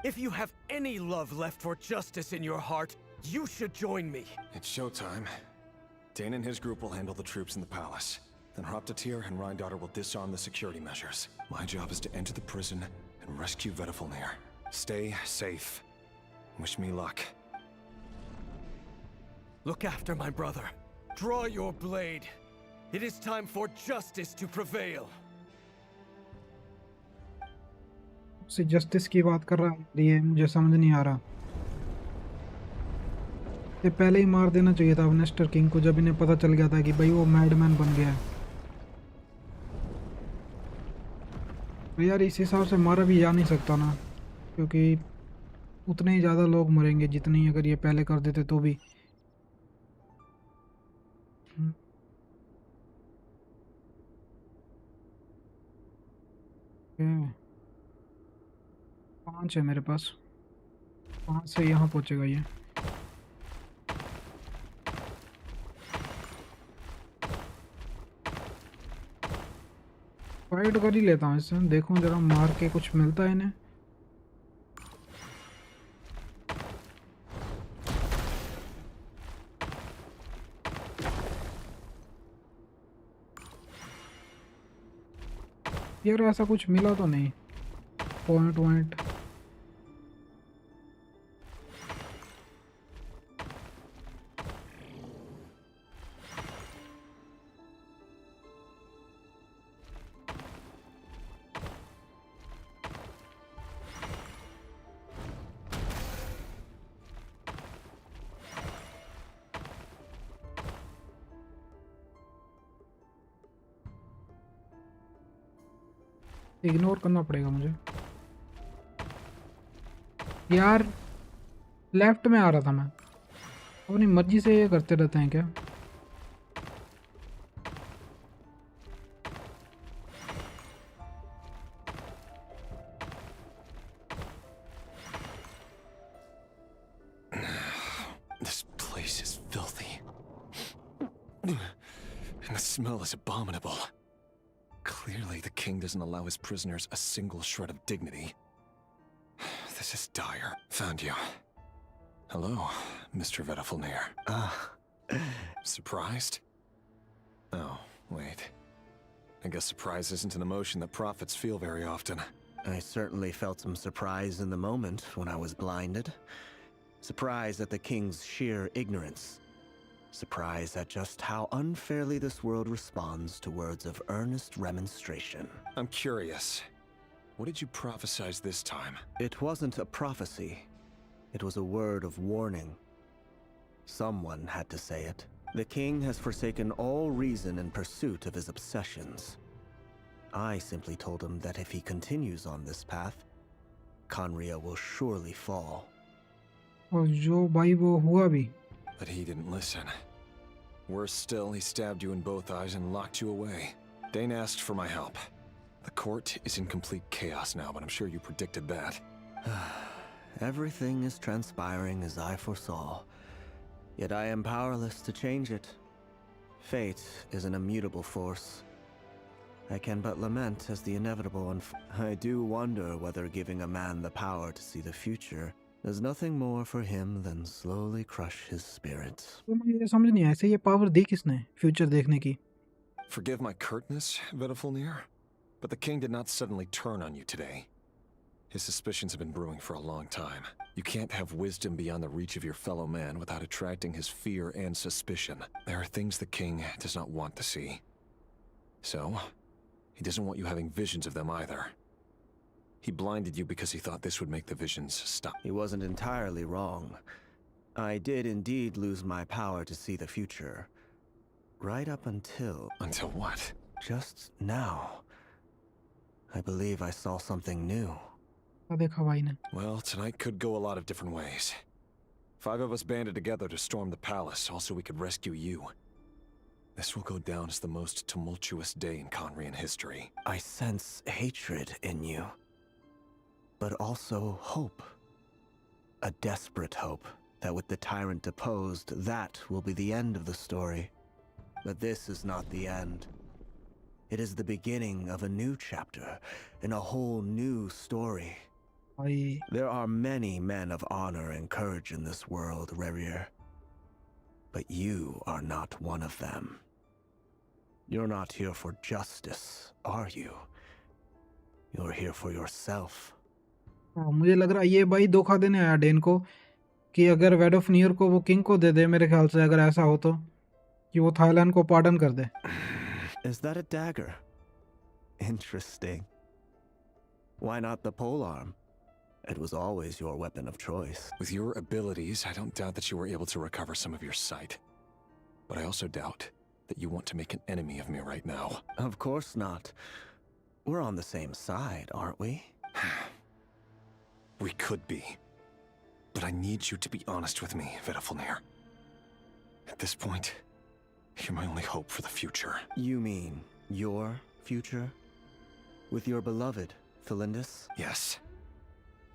Speaker 18: If you have any love left for justice in your heart, you should join me.
Speaker 19: It's showtime. Dane and his group will handle the troops in the palace. Then Hraptatir and Rheindotter will disarm the security measures. My job is to enter the prison and rescue Vedafilnir. Stay safe. Wish me luck.
Speaker 18: Look after my brother. Draw your blade. It is time for justice to prevail.
Speaker 1: से justice की बात कर रहा है, ये मुझे समझ नहीं आ रहा। ये पहले ही मार देना चाहिए था नेस्टर किंग को, जब इन्हें पता चल गया था कि भाई वो मैडमैन बन गया है। तो यार इस हिसाब से मारा भी जा नहीं सकता ना, क्योंकि उतने ही ज़्यादा लोग मरेंगे जितनी अगर ये पहले कर देते तो भी। ओके, 5 है मेरे पास, 5 से यहाँ पहुँचेगा ये। फाइट कर ही लेता हूँ इससे, देखूँ जरा मार के कुछ मिलता है इन्हें। यार ऐसा कुछ मिला तो नहीं, पॉइंट वॉइंट। इग्नोर करना पड़ेगा मुझे यार। लेफ्ट में आ रहा था मैं, अपनी मर्जी से ये करते रहते हैं क्या?
Speaker 19: This place is filthy. And the smell is abominable. Clearly, the king doesn't allow his prisoners a single shred of dignity. This is dire. Found you. Hello, Mr. Vedafilnir. Surprised? Oh, wait. I guess surprise isn't an emotion that prophets feel very often.
Speaker 14: I certainly felt some surprise in the moment when I was blinded. Surprise at the king's sheer ignorance. Surprise at just how unfairly this world responds to words of earnest remonstration.
Speaker 19: I'm curious. What did you prophesize this time?
Speaker 14: It wasn't a prophecy. It was a word of warning. Someone had to say it. The king has forsaken all reason in pursuit of his obsessions. I simply told him that if he continues on this path, Conria will surely fall.
Speaker 1: और जो भाई वो हुआ भी.
Speaker 19: But he didn't listen. Worse still, he stabbed you in both eyes and locked you away. Dane asked for my help. The court is in complete chaos now, but I'm sure you predicted that.
Speaker 14: Everything is transpiring as I foresaw. Yet I am powerless to change it. Fate is an immutable force. I can but lament as the inevitable I do wonder whether giving a man the power to see the future does nothing more for him than slowly crush his spirit.
Speaker 1: तो मुझे ये समझ नहीं आया ऐसे ये power दी किसने future देखने की.
Speaker 19: Forgive my curtness, Vedafulnir, but the king did not suddenly turn on you today. His suspicions have been brewing for a long time. You can't have wisdom beyond the reach of your fellow man without attracting his fear and suspicion. There are things the king does not want to see. So, he doesn't want you having visions of them either. He blinded you because he thought this would make the visions stop.
Speaker 14: He wasn't entirely wrong. I did indeed lose my power to see the future. Right up until...
Speaker 19: Until what?
Speaker 14: Just now. I believe I saw something new.
Speaker 1: देखा भाई ने.
Speaker 19: Well, tonight could go a lot of different ways. 5 of us banded together to storm the palace, also we could rescue you. This will go down as the most tumultuous day in Conrian history.
Speaker 14: I sense hatred in you. But also hope. A desperate hope that with the tyrant deposed, that will be the end of the story. But this is not the end. It is the beginning of a new chapter, in a whole new story. There are many men of honor and courage in this world, Rerir. But you are not one of them. You're not here for justice, are you? You're here for yourself.
Speaker 1: मुझे लग रहा है ये भाई धोखा देने आया Dane को कि अगर वेड ऑफ न्यूयॉर्क को वो किंग को दे दे मेरे ख्याल से अगर ऐसा हो तो कि वो थाईलैंड को पार्डन कर दे.
Speaker 14: Is that a dagger? Interesting. Why not the polearm? It was always your weapon of choice.
Speaker 19: With your abilities, I don't doubt that you were able to recover some of your sight. But I also doubt that you want to make an enemy of me right now.
Speaker 14: Of course not. We're on the same side, aren't we?
Speaker 19: We could be. But I need you to be honest with me, Vedafulnir. At this point, you're my only hope for the future.
Speaker 14: You mean your future? With your beloved, Felindus?
Speaker 19: Yes.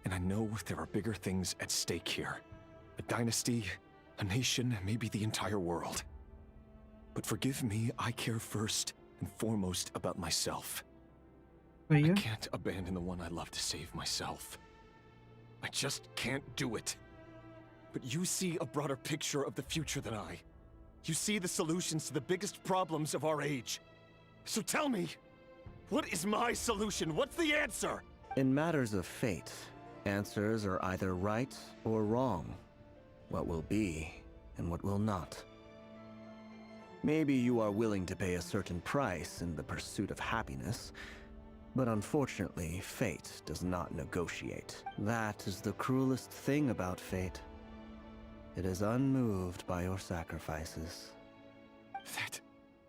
Speaker 19: And I know there are bigger things at stake here. A dynasty, a nation, maybe the entire world. But forgive me, I care first and foremost about myself. I can't abandon the one I love to save myself. I just can't do it. But you see a broader picture of the future than I. You see the solutions to the biggest problems of our age. So tell me, what is my solution? What's the answer?
Speaker 14: In matters of fate, answers are either right or wrong. What will be and what will not. Maybe you are willing to pay a certain price in the pursuit of happiness, but unfortunately, fate does not negotiate. That is the cruelest thing about fate. It is unmoved by your sacrifices.
Speaker 19: That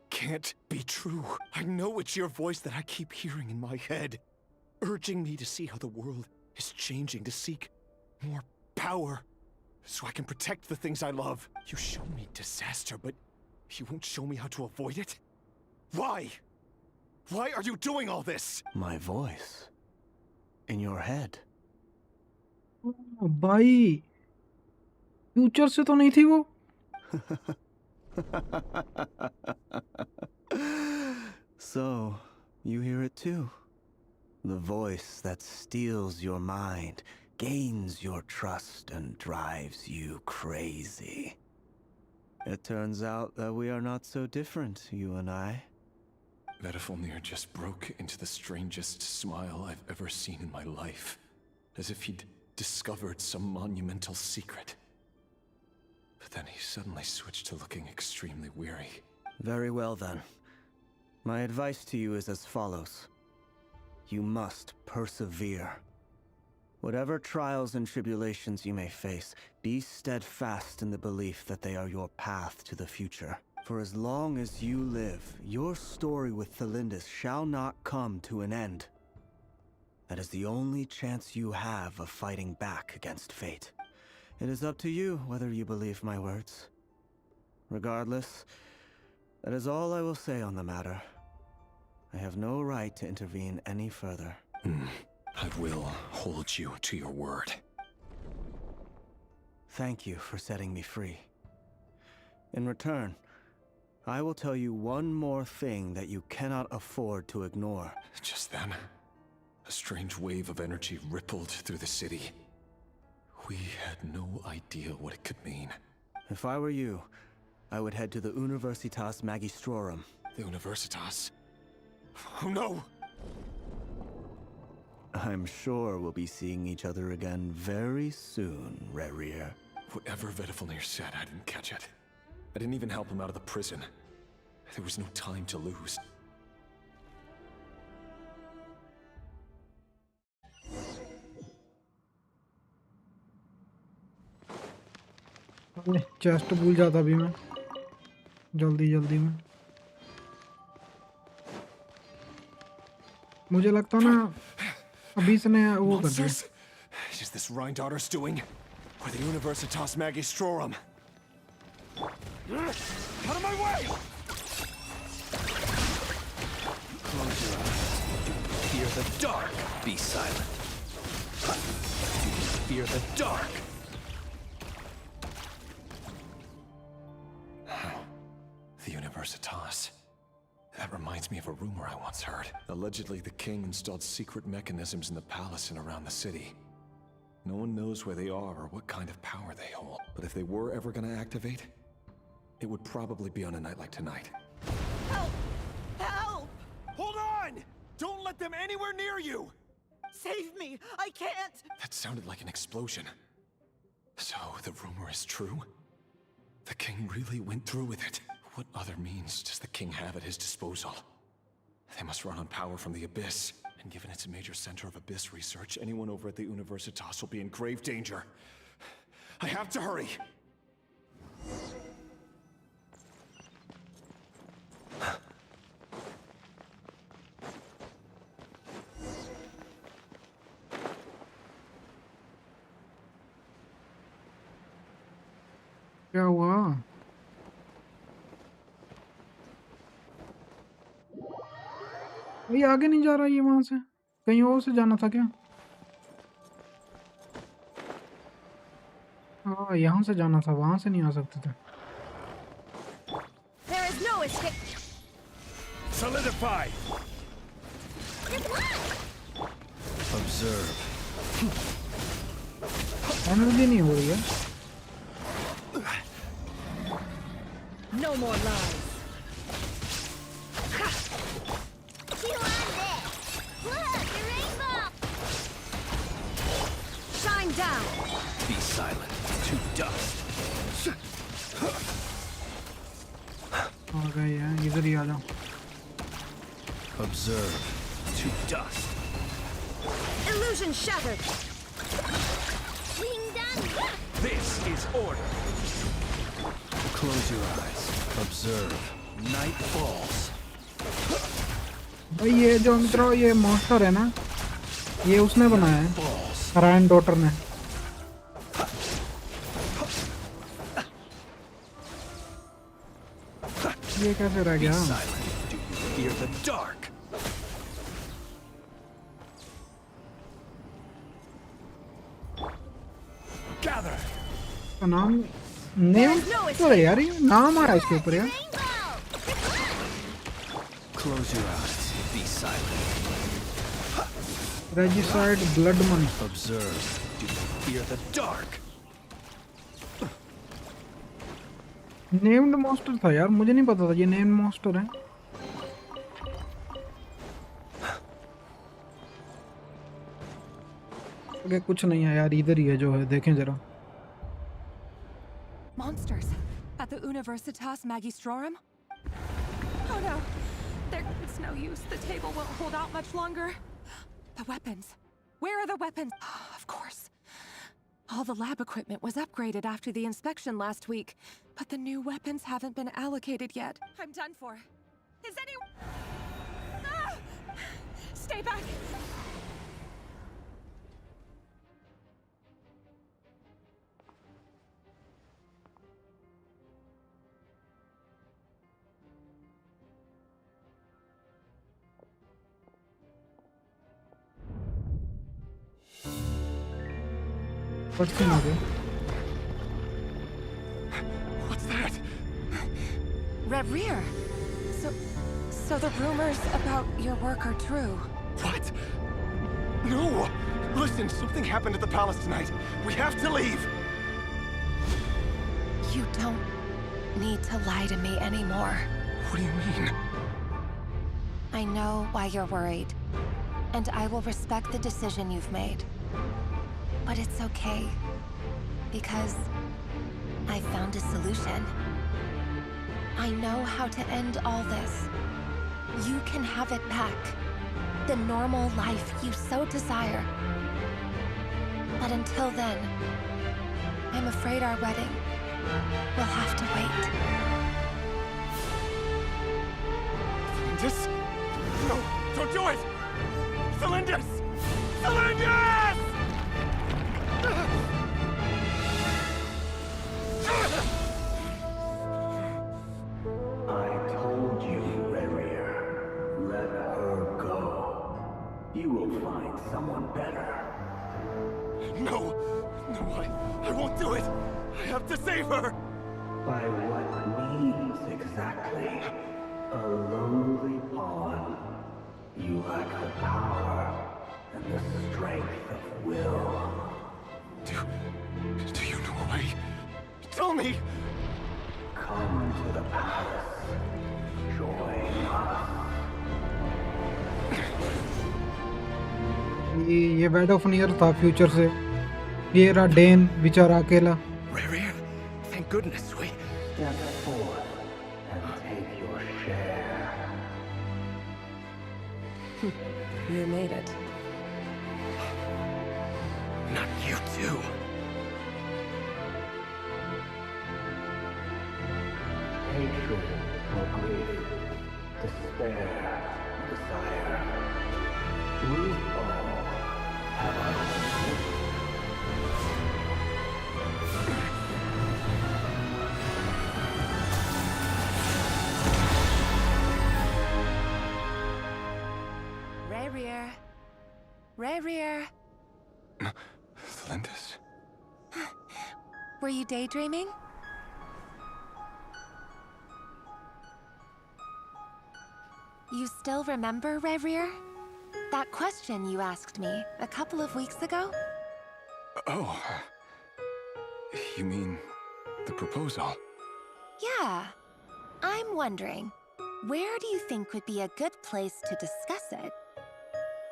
Speaker 19: can't be true. I know it's your voice that I keep hearing in my head, urging me to see how the world is changing, to seek more power, so I can protect the things I love. You show me disaster, but you won't show me how to avoid it? Why? Why are you doing all this?
Speaker 14: My voice. In your head.
Speaker 1: भाई future से तो नहीं थी वो.
Speaker 14: So, you hear it too? The voice that steals your mind, gains your trust, and drives you crazy. It turns out that we are not so different, you and I.
Speaker 19: Vedafulnir just broke into the strangest smile I've ever seen in my life, as if he'd discovered some monumental secret. But then he suddenly switched to looking extremely weary.
Speaker 14: Very well then. My advice to you is as follows. You must persevere. Whatever trials and tribulations you may face, be steadfast in the belief that they are your path to the future. For as long as you live, your story with Thelindis shall not come to an end. That is the only chance you have of fighting back against fate. It is up to you whether you believe my words. Regardless, that is all I will say on the matter. I have no right to intervene any further.
Speaker 19: I will hold you to your word.
Speaker 14: Thank you for setting me free. In return, I will tell you one more thing that you cannot afford to ignore.
Speaker 19: Just then, a strange wave of energy rippled through the city. We had no idea what it could mean.
Speaker 14: If I were you, I would head to the Universitas Magistrorum.
Speaker 19: The Universitas? Oh no!
Speaker 14: I'm sure we'll be seeing each other again very soon, Rerir.
Speaker 19: Whatever Vedifalnir said, I didn't catch it. I didn't even help him out of the prison. There was no time to lose.
Speaker 1: Chest भूल जाता भी मैं जल्दी में मुझे लगता ना अभी इसने वो कर दिया
Speaker 19: Is this Rheindarter's doing? Or the Universitas Magistrorum? Out of my way!
Speaker 16: Close your eyes. Fear the dark. Be silent. Fear the dark.
Speaker 19: The Universitas. That reminds me of a rumor I once heard. Allegedly, the king installed secret mechanisms in the palace and around the city. No one knows where they are or what kind of power they hold. But if they were ever going to activate, it would probably be on a night like tonight.
Speaker 18: Help! Help! Hold on! Don't let them anywhere near you! Save me! I can't!
Speaker 19: That sounded like an explosion. So, the rumor is true? The king really went through with it. What other means does the king have at his disposal? They must run on power from the Abyss. And given it's a major center of Abyss research, anyone over at the Universitas will be in grave danger. I have to hurry!
Speaker 1: क्या हुआ ये आगे नहीं जा रहा ये वहां से कहीं और से जाना था क्या हाँ यहाँ से जाना था वहां से नहीं आ सकते थे
Speaker 2: There is no escape.
Speaker 18: Solidify!
Speaker 16: Observe.
Speaker 1: Energy नहीं हो रही है
Speaker 2: No more lies. You on this. Look, a rainbow. Shine down.
Speaker 16: Be silent. To dust.
Speaker 1: आ गए हैं इधर ही आ जाओ
Speaker 16: Observe. To dust.
Speaker 2: Illusion shattered. Ding dong.
Speaker 18: This is order.
Speaker 16: Close your eyes. Observe. Night falls.
Speaker 1: भाई ये जो मित्रों ये monster है ना ये उसने बनाया है रायन डॉटर ने ये कैसे रह गया
Speaker 16: Fear the dark.
Speaker 18: Gather.
Speaker 1: नाम नेम तो है यार ये नाम आया इसके ऊपर यार
Speaker 16: Close your eyes. Be silent.
Speaker 1: Regicide blood money.
Speaker 16: Observe. Fear the dark.
Speaker 1: Named monster था यार मुझे नहीं पता था ये नेम्ड मॉन्स्टर है आगे कुछ नहीं है यार इधर ही है जो है देखें जरा
Speaker 5: Monsters at the Universitas Magistrorum? Oh no, it's no use. The table won't hold out much longer. The weapons. Where are the weapons? Of Of course. All the lab equipment was upgraded after the inspection last week, but the new weapons haven't been allocated yet. I'm done for. Is anyone... Ah! Stay back!
Speaker 1: What's the matter?
Speaker 4: What's that?
Speaker 5: Red Rear! So the rumors about your work are true.
Speaker 4: What? No! Listen, something happened at the palace tonight. We have to leave!
Speaker 21: You don't need to lie to me anymore.
Speaker 4: What do you mean?
Speaker 21: I know why you're worried, and I will respect the decision you've made. But it's okay, because I found a solution. I know how to end all this. You can have it back. The normal life you so desire. But until then, I'm afraid our wedding will have to wait.
Speaker 4: Felindus? No, don't do it! Felindus! Felindus!
Speaker 20: I told you, Rerir. Let her go. You will find someone better.
Speaker 4: No! No, I won't do it! I have to save her!
Speaker 20: By what means exactly? A lowly pawn. You lack the power and the strength of will.
Speaker 4: Do you know a way? Tell me!
Speaker 20: Come to the palace. Join us.
Speaker 1: ये bad of near था future से. ये रहा Dane बेचारा अकेला.
Speaker 16: Rerir, thank goodness we...
Speaker 20: Step forth and take your share.
Speaker 9: You made it.
Speaker 16: Not you too.
Speaker 20: Hatred or grief, despair, desire. We all have our own.
Speaker 21: Rerir. Rerir.
Speaker 19: Felindus?
Speaker 21: Were you daydreaming? You still remember, Rerir? That question you asked me a couple of weeks ago?
Speaker 19: Oh. You mean the proposal?
Speaker 21: Yeah. I'm wondering, where do you think would be a good place to discuss it?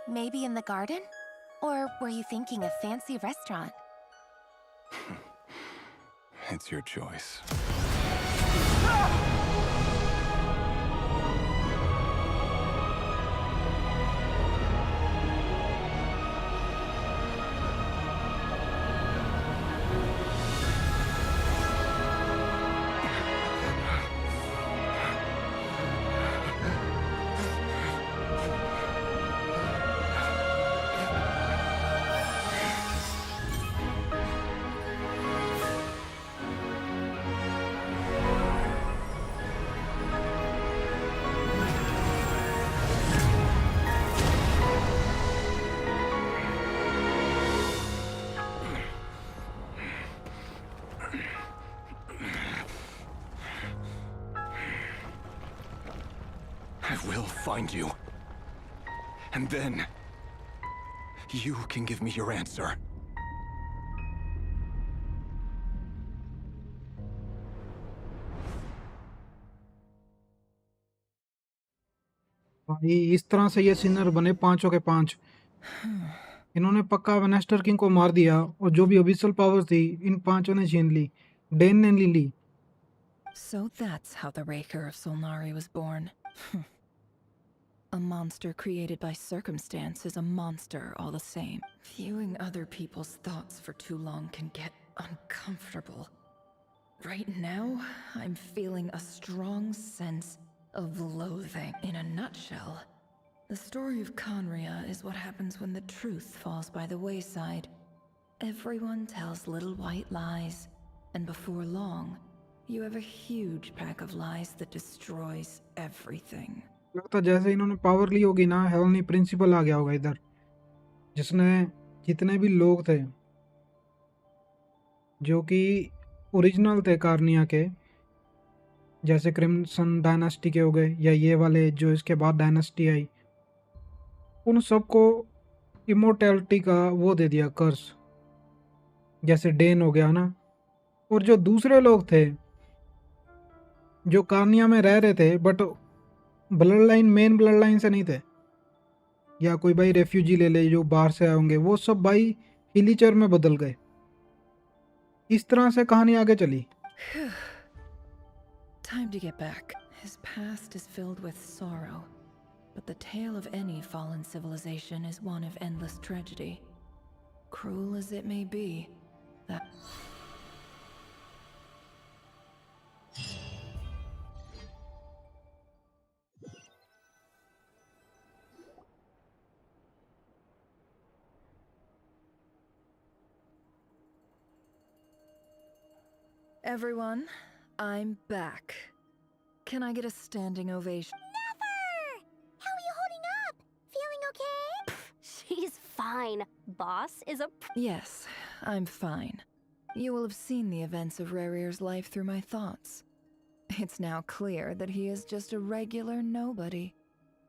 Speaker 21: Maybe in the garden? Or were you thinking a fancy restaurant?
Speaker 19: It's your choice. I will find you. And then... you can give me your answer.
Speaker 1: भाई इस तरह से ये Sinner बने पांचों के पांच. इन्होंने पक्का वेनेस्टर किंग को मार दिया और जो भी ऑफिशियल पावर्स थी इन पांचों ने छीन ली. डेन ने ली ली.
Speaker 17: So that's how the Raker of Solnari was born. A monster created by circumstance is a monster all the same. Viewing other people's thoughts for too long can get uncomfortable. Right now, I'm feeling a strong sense of loathing. In a nutshell, the story of Conria is what happens when the truth falls by the wayside. Everyone tells little white lies, and before long, you have a huge pack of lies that destroys everything.
Speaker 1: लगता जैसे इन्होंने power ली होगी ना, heavenly principal आ गया होगा इधर, जिसने जितने भी लोग थे जो कि ओरिजिनल थे कार्निया के, जैसे क्रिम्सन डायनेस्टी के हो गए या ये वाले जो इसके बाद डायनेस्टी आई, उन सबको इमोर्टैलिटी का वो दे दिया कर्स, जैसे डेन हो गया ना। और जो दूसरे लोग थे जो कार्निया में रह रहे थे but blood line main blood line से नहीं थे, या कोई भाई रेफ्यूजी ले ले जो बाहर से आए होंगे, वो सब भाई हिलीचर में बदल गए। इस तरह से कहानी आगे चली।
Speaker 17: Time to get back. His past is filled with sorrow, but the tale of any fallen civilization is one of endless tragedy. Cruel as it may be, that... Everyone, I'm back. Can I get a standing ovation?
Speaker 2: Never! How are you holding up? Feeling okay?
Speaker 11: She's fine. Boss is a...
Speaker 17: Yes, I'm fine. You will have seen the events of Rarir's life through my thoughts. It's now clear that he is just a regular nobody,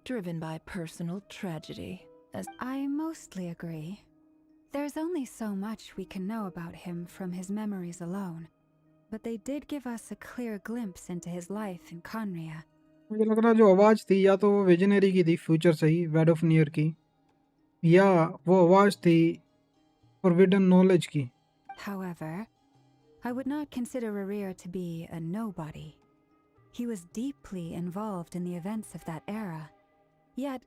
Speaker 17: driven by personal tragedy, as...
Speaker 7: I mostly agree. There's only so much we can know about him from his memories alone. But they did give us a clear glimpse into his life in Conria.
Speaker 1: मुझे लग रहा जो आवाज थी या तो वो visionary की थी फ्यूचर से ही, वेड ऑफ नियर की, या वो आवाज थी फॉरबिडन नॉलेज की।
Speaker 7: However, I would not consider Rarir to be a nobody. He was deeply involved in the events of that era. Yet,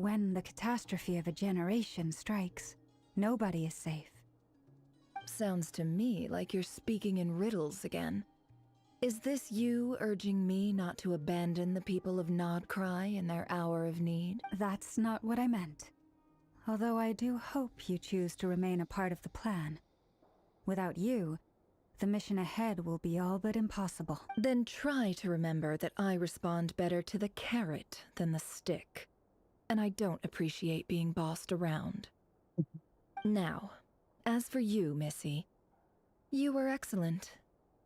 Speaker 7: when the catastrophe of a generation strikes, nobody is safe.
Speaker 17: Sounds to me like you're speaking in riddles again. Is this you urging me not to abandon the people of Nodcry in their hour of need?
Speaker 7: That's not what I meant. Although I do hope you choose to remain a part of the plan. Without you, the mission ahead will be all but impossible.
Speaker 17: Then try to remember that I respond better to the carrot than the stick. And I don't appreciate being bossed around. Now, as for you, Missy, you were excellent.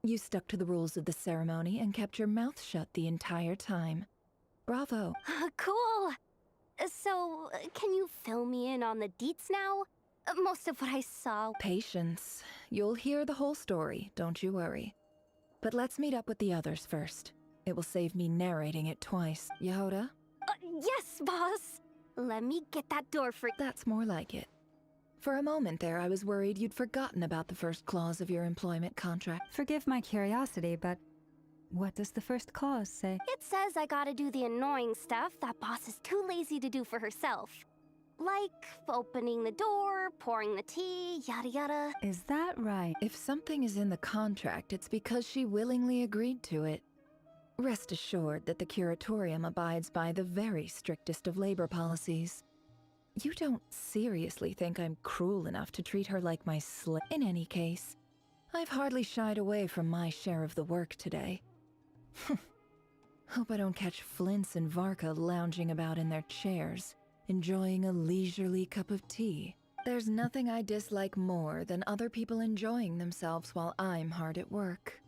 Speaker 17: You stuck to the rules of the ceremony and kept your mouth shut the entire time. Bravo.
Speaker 11: Cool! So, can you fill me in on the deets now? Most of what I saw...
Speaker 17: Patience. You'll hear the whole story, don't you worry. But let's meet up with the others first. It will save me narrating it twice. Yehoda?
Speaker 11: Yes, boss! Let me get that door for...
Speaker 17: That's more like it. For a moment there, I was worried you'd forgotten about the first clause of your employment contract.
Speaker 7: Forgive my curiosity, but what does the first clause say?
Speaker 11: It says I gotta do the annoying stuff that boss is too lazy to do for herself. Like opening the door, pouring the tea, yada yada.
Speaker 7: Is that right?
Speaker 17: If something is in the contract, it's because she willingly agreed to it. Rest assured that the curatorium abides by the very strictest of labor policies. You don't seriously think I'm cruel enough to treat her like my slave? In any case, I've hardly shied away from my share of the work today. Hope I don't catch Flintz and Varka lounging about in their chairs, enjoying a leisurely cup of tea. There's nothing I dislike more than other people enjoying themselves while I'm hard at work.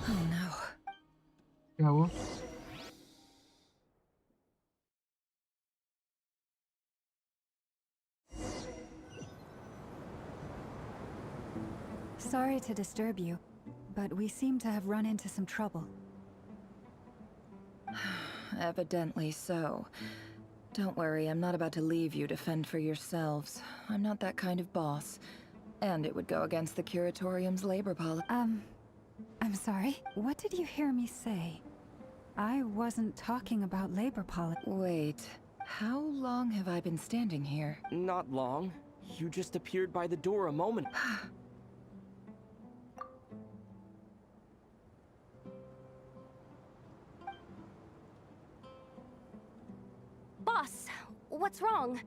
Speaker 17: Oh no.
Speaker 1: क्या हुआ?
Speaker 7: Sorry to disturb you, but we seem to have run into some trouble.
Speaker 17: Evidently so. Don't worry, I'm not about to leave you to fend for yourselves. I'm not that kind of boss. And it would go against the curatorium's labor policy.
Speaker 7: I'm sorry. What did you hear me say? I wasn't talking about labor policy.
Speaker 17: Wait, how long have I been standing here?
Speaker 6: Not long. You just appeared by the door a moment.
Speaker 11: Boss, what's wrong?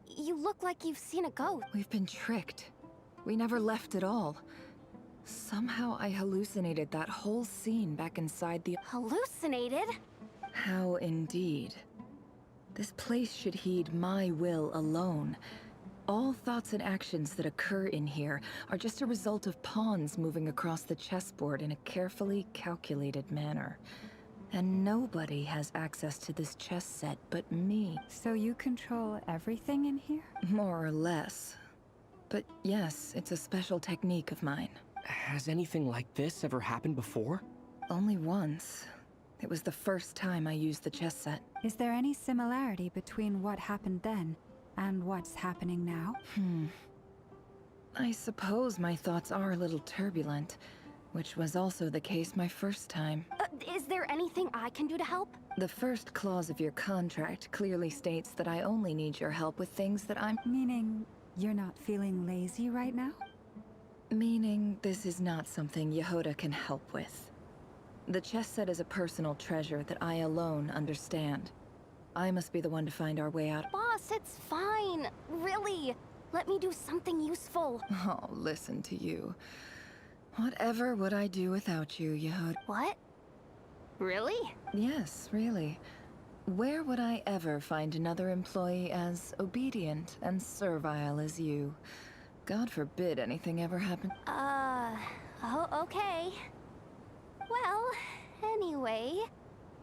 Speaker 11: You look like you've seen a ghost.
Speaker 17: We've been tricked. We never left at all. Somehow I hallucinated that whole scene back inside the...
Speaker 11: Hallucinated?
Speaker 17: How indeed. This place should heed my will alone. All thoughts and actions that occur in here are just a result of pawns moving across the chessboard in a carefully calculated manner. And nobody has access to this chess set but me.
Speaker 7: So you control everything in here?
Speaker 17: More or less. But yes, it's a special technique of mine.
Speaker 6: Has anything like this ever happened before?
Speaker 17: Only once. It was the first time I used the chess set.
Speaker 7: Is there any similarity between what happened then and what's happening now?
Speaker 17: I suppose my thoughts are a little turbulent, which was also the case my first time.
Speaker 11: Is there anything I can do to help?
Speaker 17: The first clause of your contract clearly states that I only need your help with things that I'm...
Speaker 7: Meaning you're not feeling lazy right now?
Speaker 17: Meaning this is not something Yehoda can help with. The chess set is a personal treasure that I alone understand. I must be the one to find our way out.
Speaker 11: Boss, it's fine. Really. Let me do something useful.
Speaker 17: Oh, listen to you. Whatever would I do without you, Yehoda?
Speaker 11: What? Really?
Speaker 17: Yes, really. Where would I ever find another employee as obedient and servile as you? God forbid anything ever happened.
Speaker 11: Oh, okay. Well, anyway,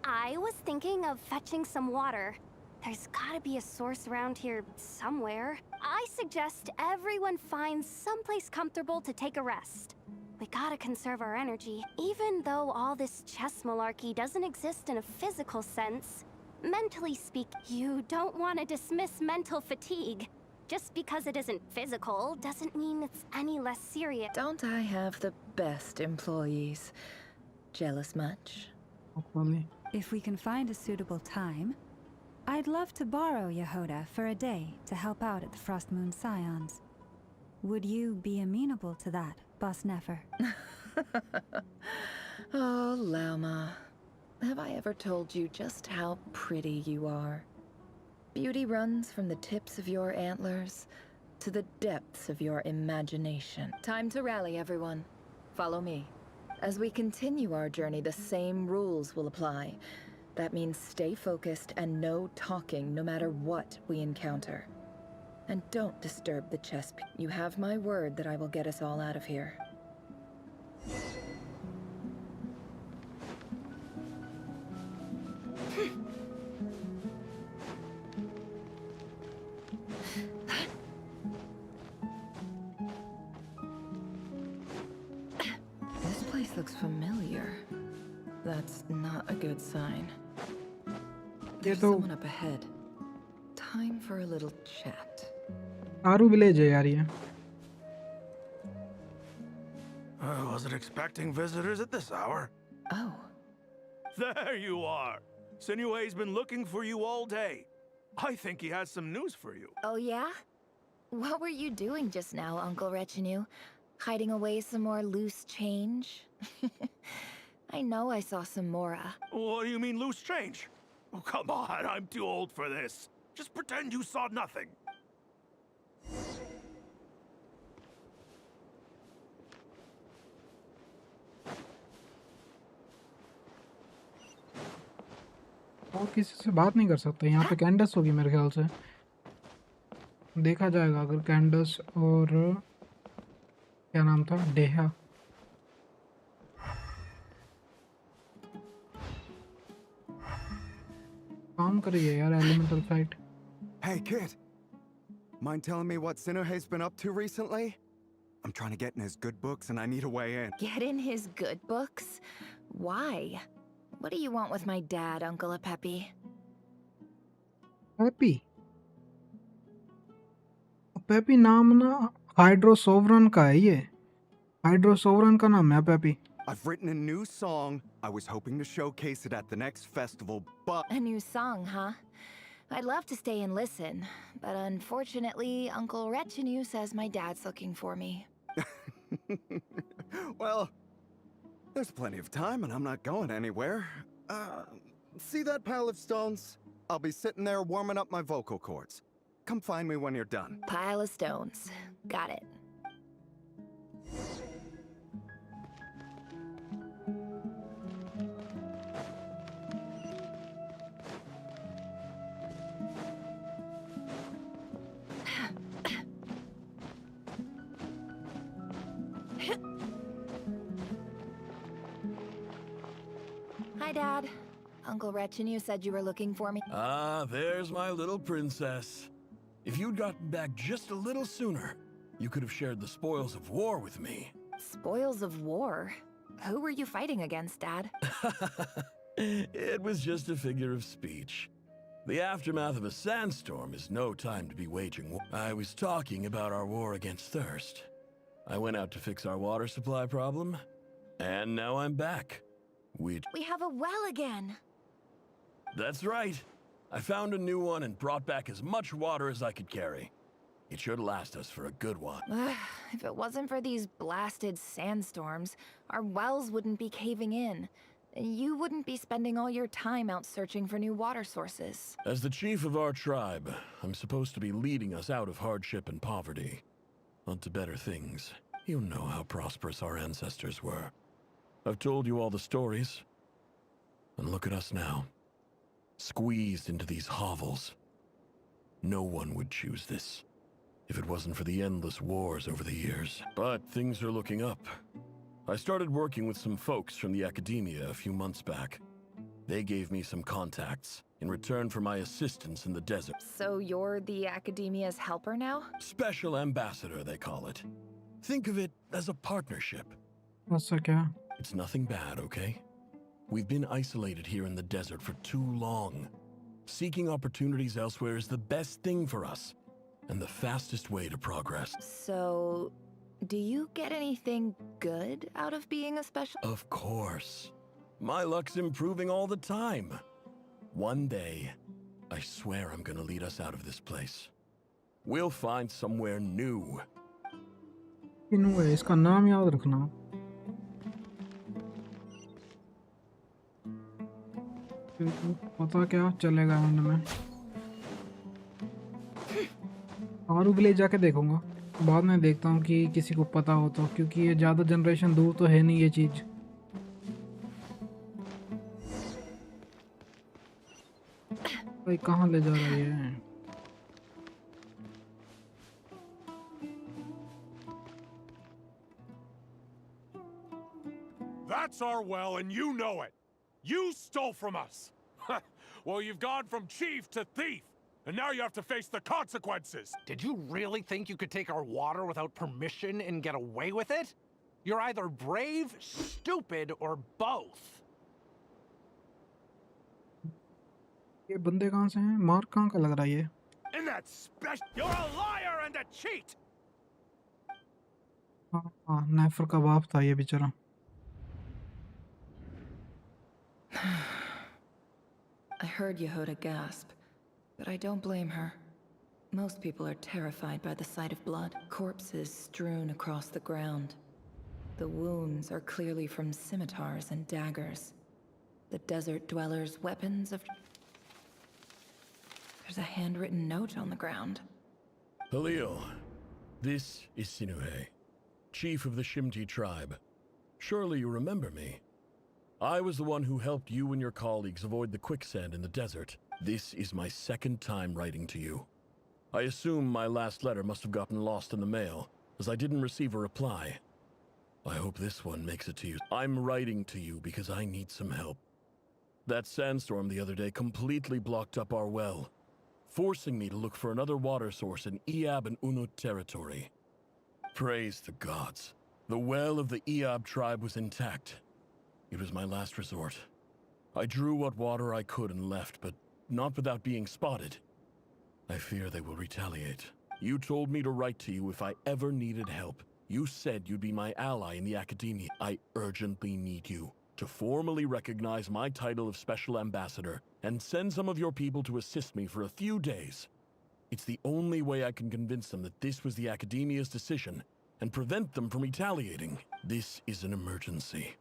Speaker 11: I was thinking of fetching some water. There's gotta be a source around here somewhere. I suggest everyone finds someplace comfortable to take a rest. We gotta conserve our energy. Even though all this chess malarkey doesn't exist in a physical sense, mentally speaking, you don't want to dismiss mental fatigue. Just because it isn't physical doesn't mean it's any less serious.
Speaker 17: Don't I have the best employees? Jealous much?
Speaker 1: Hopefully.
Speaker 7: If we can find a suitable time, I'd love to borrow Yehoda for a day to help out at the Frost Moon Scions. Would you be amenable to that, Boss Nefer?
Speaker 17: Oh, Lauma. Have I ever told you just how pretty you are? Beauty runs from the tips of your antlers to the depths of your imagination. Time to rally, everyone. Follow me. As we continue our journey, the same rules will apply. That means stay focused and no talking no matter what we encounter. And don't disturb the chess piece. You have my word that I will get us all out of here. This place looks familiar. That's not a good sign. There's someone up ahead. Time for a little chat.
Speaker 1: आरू village है यार ये.
Speaker 13: I wasn't expecting visitors at this hour.
Speaker 17: Oh.
Speaker 13: There you are. Sinue's been looking for you all day. I think he has some news for you.
Speaker 2: Oh yeah? What were you doing just now, Uncle Retinue? Hiding away some more loose change? I know I saw some Mora.
Speaker 13: What do you mean loose change? Oh, come on, I'm too old for this. Just pretend you saw nothing.
Speaker 1: और किसी से बात नहीं कर सकते. यहाँ पे kinds होगी मेरे ख्याल से. देखा जाएगा अगर कैंडस और क्या नाम था, डेहा. काम करिए यार elemental fight.
Speaker 23: Hey kid, mind telling me what Sinuhe's been up to recently? I'm trying to get in his good books and I need a way in.
Speaker 2: Get in his good books? Why? What do you want with my dad, Uncle Peppy?
Speaker 1: Peppy. Peppy नाम ना hydro sovereign का है ये। Hydro sovereign का नाम है peppy.
Speaker 23: I've written a new song. I was hoping to showcase it at the next festival, but...
Speaker 11: A new song, huh? I'd love to stay and listen, but unfortunately, Uncle Retinue says my dad's looking for me.
Speaker 23: Well, there's plenty of time and I'm not going anywhere. See that pile of stones? I'll be sitting there warming up my vocal cords. Come find me when you're done.
Speaker 11: Pile of stones. Got it. Hi, Dad. Uncle Retinue said you were looking for me.
Speaker 13: Ah, there's my little princess. If you'd gotten back just a little sooner, you could have shared the spoils of war with me.
Speaker 11: Spoils of war? Who were you fighting against, Dad?
Speaker 13: It was just a figure of speech. The aftermath of a sandstorm is no time to be waging war. I was talking about our war against thirst. I went out to fix our water supply problem, and now I'm back.
Speaker 11: We have a well again.
Speaker 13: That's right. I found a new one and brought back as much water as I could carry. It should last us for a good while.
Speaker 11: If it wasn't for these blasted sandstorms, our wells wouldn't be caving in. You wouldn't be spending all your time out searching for new water sources.
Speaker 13: As the chief of our tribe, I'm supposed to be leading us out of hardship and poverty, onto better things. You know how prosperous our ancestors were. I've told you all the stories. And look at us now. Squeezed into these hovels. No one would choose this, if it wasn't for the endless wars over the years. But things are looking up. I started working with some folks from the academia a few months back. They gave me some contacts in return for my assistance in the desert.
Speaker 11: So you're the academia's helper now?
Speaker 13: Special ambassador, they call it. Think of it as a partnership.
Speaker 1: ऐसा क्या?
Speaker 13: It's nothing bad, okay? We've been isolated here in the desert for too long. Seeking opportunities elsewhere is the best thing for us, and the fastest way to progress.
Speaker 11: So, do you get anything good out of being a special?
Speaker 13: Of course. My luck's improving all the time. One day, I swear I'm gonna lead us out of this place. We'll find somewhere new.
Speaker 1: किन्हू है इसका नाम याद रखना। पता क्या चलेगा में आरू के लिए जाके देखूंगा, बाद में देखता हूँ कि किसी को पता हो तो, क्योंकि ये ज़्यादा जनरेशन दूर तो है नहीं ये चीज़। भाई कहाँ ले जा रही है?
Speaker 4: That's our well, and you know it. You stole from us. Well, you've gone from chief to thief, and now you have to face the consequences.
Speaker 8: Did you really think you could take our water without permission and get away with it? You're either brave, stupid, or both.
Speaker 1: ये बंदे कहाँ से हैं? Mark कहाँ का लग रहा है ये?
Speaker 4: In that special, you're a liar and a cheat.
Speaker 1: हाँ, नेफर का बाप था ये बेचारा।
Speaker 17: I heard Yehuda gasp, but I don't blame her. Most people are terrified by the sight of blood. Corpses strewn across the ground. The wounds are clearly from scimitars and daggers. The desert dwellers' weapons of... There's a handwritten note on the ground.
Speaker 13: Halil, this is Sinuhe, chief of the Shimti tribe. Surely you remember me. I was the one who helped you and your colleagues avoid the quicksand in the desert. This is my second time writing to you. I assume my last letter must have gotten lost in the mail, as I didn't receive a reply. I hope this one makes it to you. I'm writing to you because I need some help. That sandstorm the other day completely blocked up our well, forcing me to look for another water source in Iab and Unut territory. Praise the gods. The well of the Iab tribe was intact. It was my last resort. I drew what water I could and left, but not without being spotted. I fear they will retaliate. You told me to write to you if I ever needed help. You said you'd be my ally in the academia. I urgently need you to formally recognize my title of Special Ambassador and send some of your people to assist me for a few days. It's the only way I can convince them that this was the academia's decision and prevent them from retaliating. This is an emergency.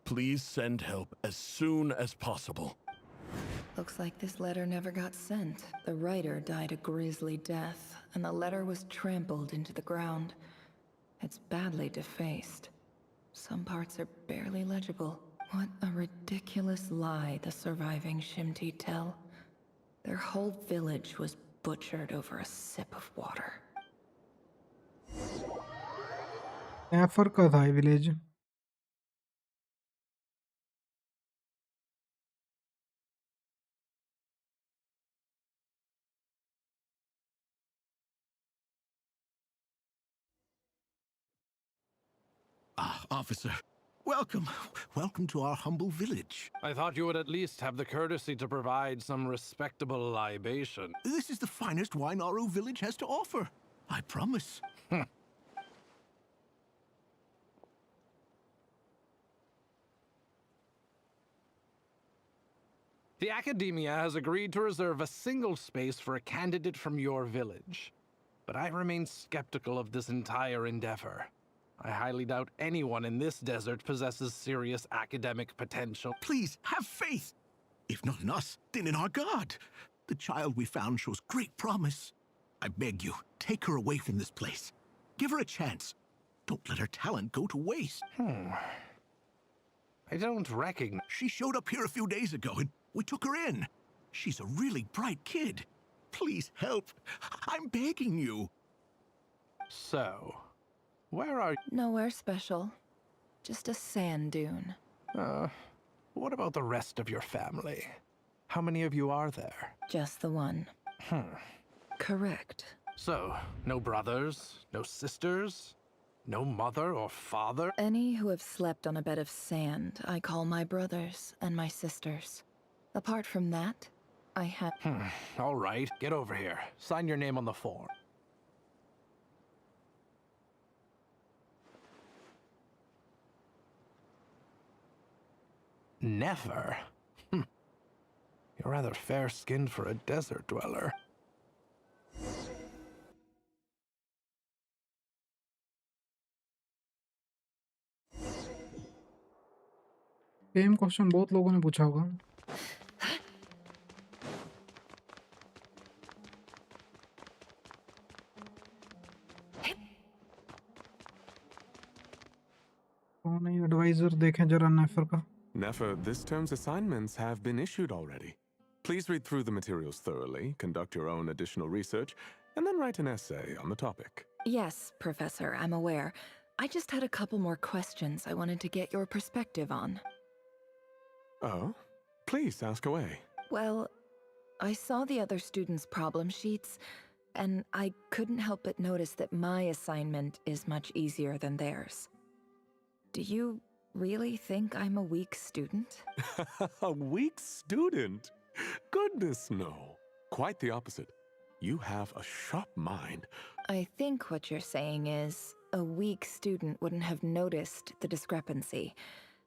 Speaker 13: Please send help as soon as possible.
Speaker 17: Looks like this letter never got sent. The writer died a grisly death, and the letter was trampled into the ground. It's badly defaced. Some parts are barely legible. What a ridiculous lie the surviving Shimti tell. Their whole village was butchered over a sip of water.
Speaker 1: एफर का था village.
Speaker 10: Ah, officer. Welcome. Welcome to our humble village.
Speaker 8: I thought you would at least have the courtesy to provide some respectable libation.
Speaker 10: This is the finest wine our village has to offer. I promise.
Speaker 8: The Academia has agreed to reserve a single space for a candidate from your village. But I remain skeptical of this entire endeavor. I highly doubt anyone in this desert possesses serious academic potential.
Speaker 10: Please, have faith. If not in us, then in our god. The child we found shows great promise. I beg you, take her away from this place. Give her a chance. Don't let her talent go to waste.
Speaker 8: I don't recognize...
Speaker 10: She showed up here a few days ago and we took her in. She's a really bright kid. Please help. I'm begging you.
Speaker 8: So, where are you?
Speaker 17: Nowhere special. Just a sand dune.
Speaker 8: What about the rest of your family? How many of you are there?
Speaker 17: Just the one. Correct.
Speaker 8: So, no brothers, no sisters, no mother or father?
Speaker 17: Any who have slept on a bed of sand, I call my brothers and my sisters. Apart from that, I have...
Speaker 8: All right, get over here. Sign your name on the form. Never? You're rather fair-skinned for a desert dweller.
Speaker 1: Same question बहुत लोगों ने पूछा होगा। कौन है adviser, देखें जरा नेफर का।
Speaker 19: Nefer, this term's assignments have been issued already. Please read through the materials thoroughly, conduct your own additional research, and then write an essay on the topic.
Speaker 17: Yes, Professor, I'm aware. I just had a couple more questions I wanted to get your perspective on.
Speaker 19: Oh? Please, ask away.
Speaker 17: Well, I saw the other students' problem sheets, and I couldn't help but notice that my assignment is much easier than theirs. Do you really think I'm a weak student?
Speaker 19: A weak student? Goodness, no. Quite the opposite. You have a sharp mind.
Speaker 17: I think what you're saying is, a weak student wouldn't have noticed the discrepancy.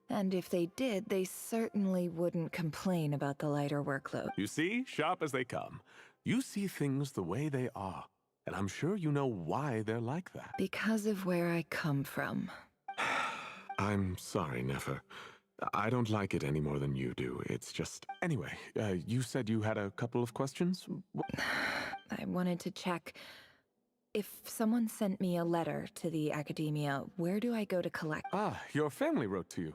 Speaker 17: And if they did, they certainly wouldn't complain about the lighter workload.
Speaker 19: You see, sharp as they come. You see things the way they are. And I'm sure you know why they're like that.
Speaker 17: Because of where I come from.
Speaker 19: I'm sorry, Nefer. I don't like it any more than you do. It's just... Anyway, you said you had a couple of questions?
Speaker 17: I wanted to check. If someone sent me a letter to the Academia, where do I go to collect?
Speaker 19: Ah, your family wrote to you.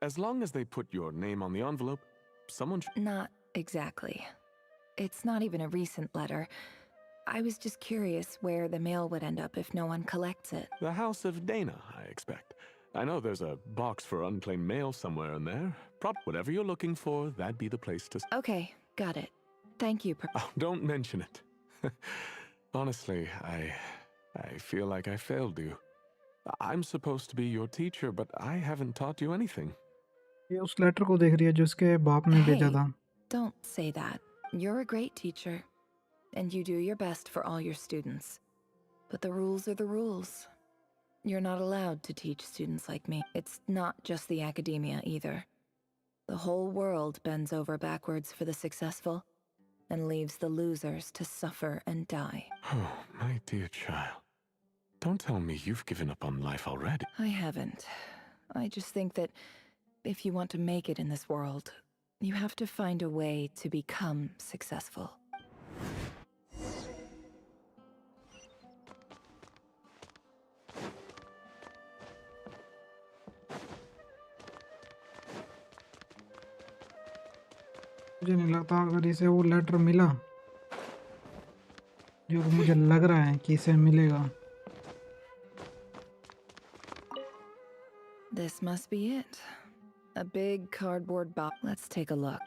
Speaker 19: As long as they put your name on the envelope, someone
Speaker 17: Not exactly. It's not even a recent letter. I was just curious where the mail would end up if no one collects it.
Speaker 19: The House of Dana, I expect. I know there's a box for unclaimed mail somewhere in there. Whatever you're looking for, that'd be the place to...
Speaker 17: Okay, got it. Thank you,
Speaker 19: Oh, don't mention it. Honestly, I feel like I failed you. I'm supposed to be your teacher, but I haven't taught you anything.
Speaker 1: ये उस letter को देख रही है जो उसके बाप ने भेजा था।
Speaker 17: Don't say that. You're a great teacher. and you do your best for all your students. But the rules are the rules. You're not allowed to teach students like me. It's not just the academia either. The whole world bends over backwards for the successful and leaves the losers to suffer and die.
Speaker 3: Oh, my dear child. Don't tell me you've given up on life already.
Speaker 17: I haven't. I just think that if you want to make it in this world, you have to find a way to become successful.
Speaker 1: मुझे नहीं लगता अगर इसे वो letter मिला जो मुझे लग रहा है कि इसे मिलेगा.
Speaker 17: This must be it. A big cardboard box. Let's take a look.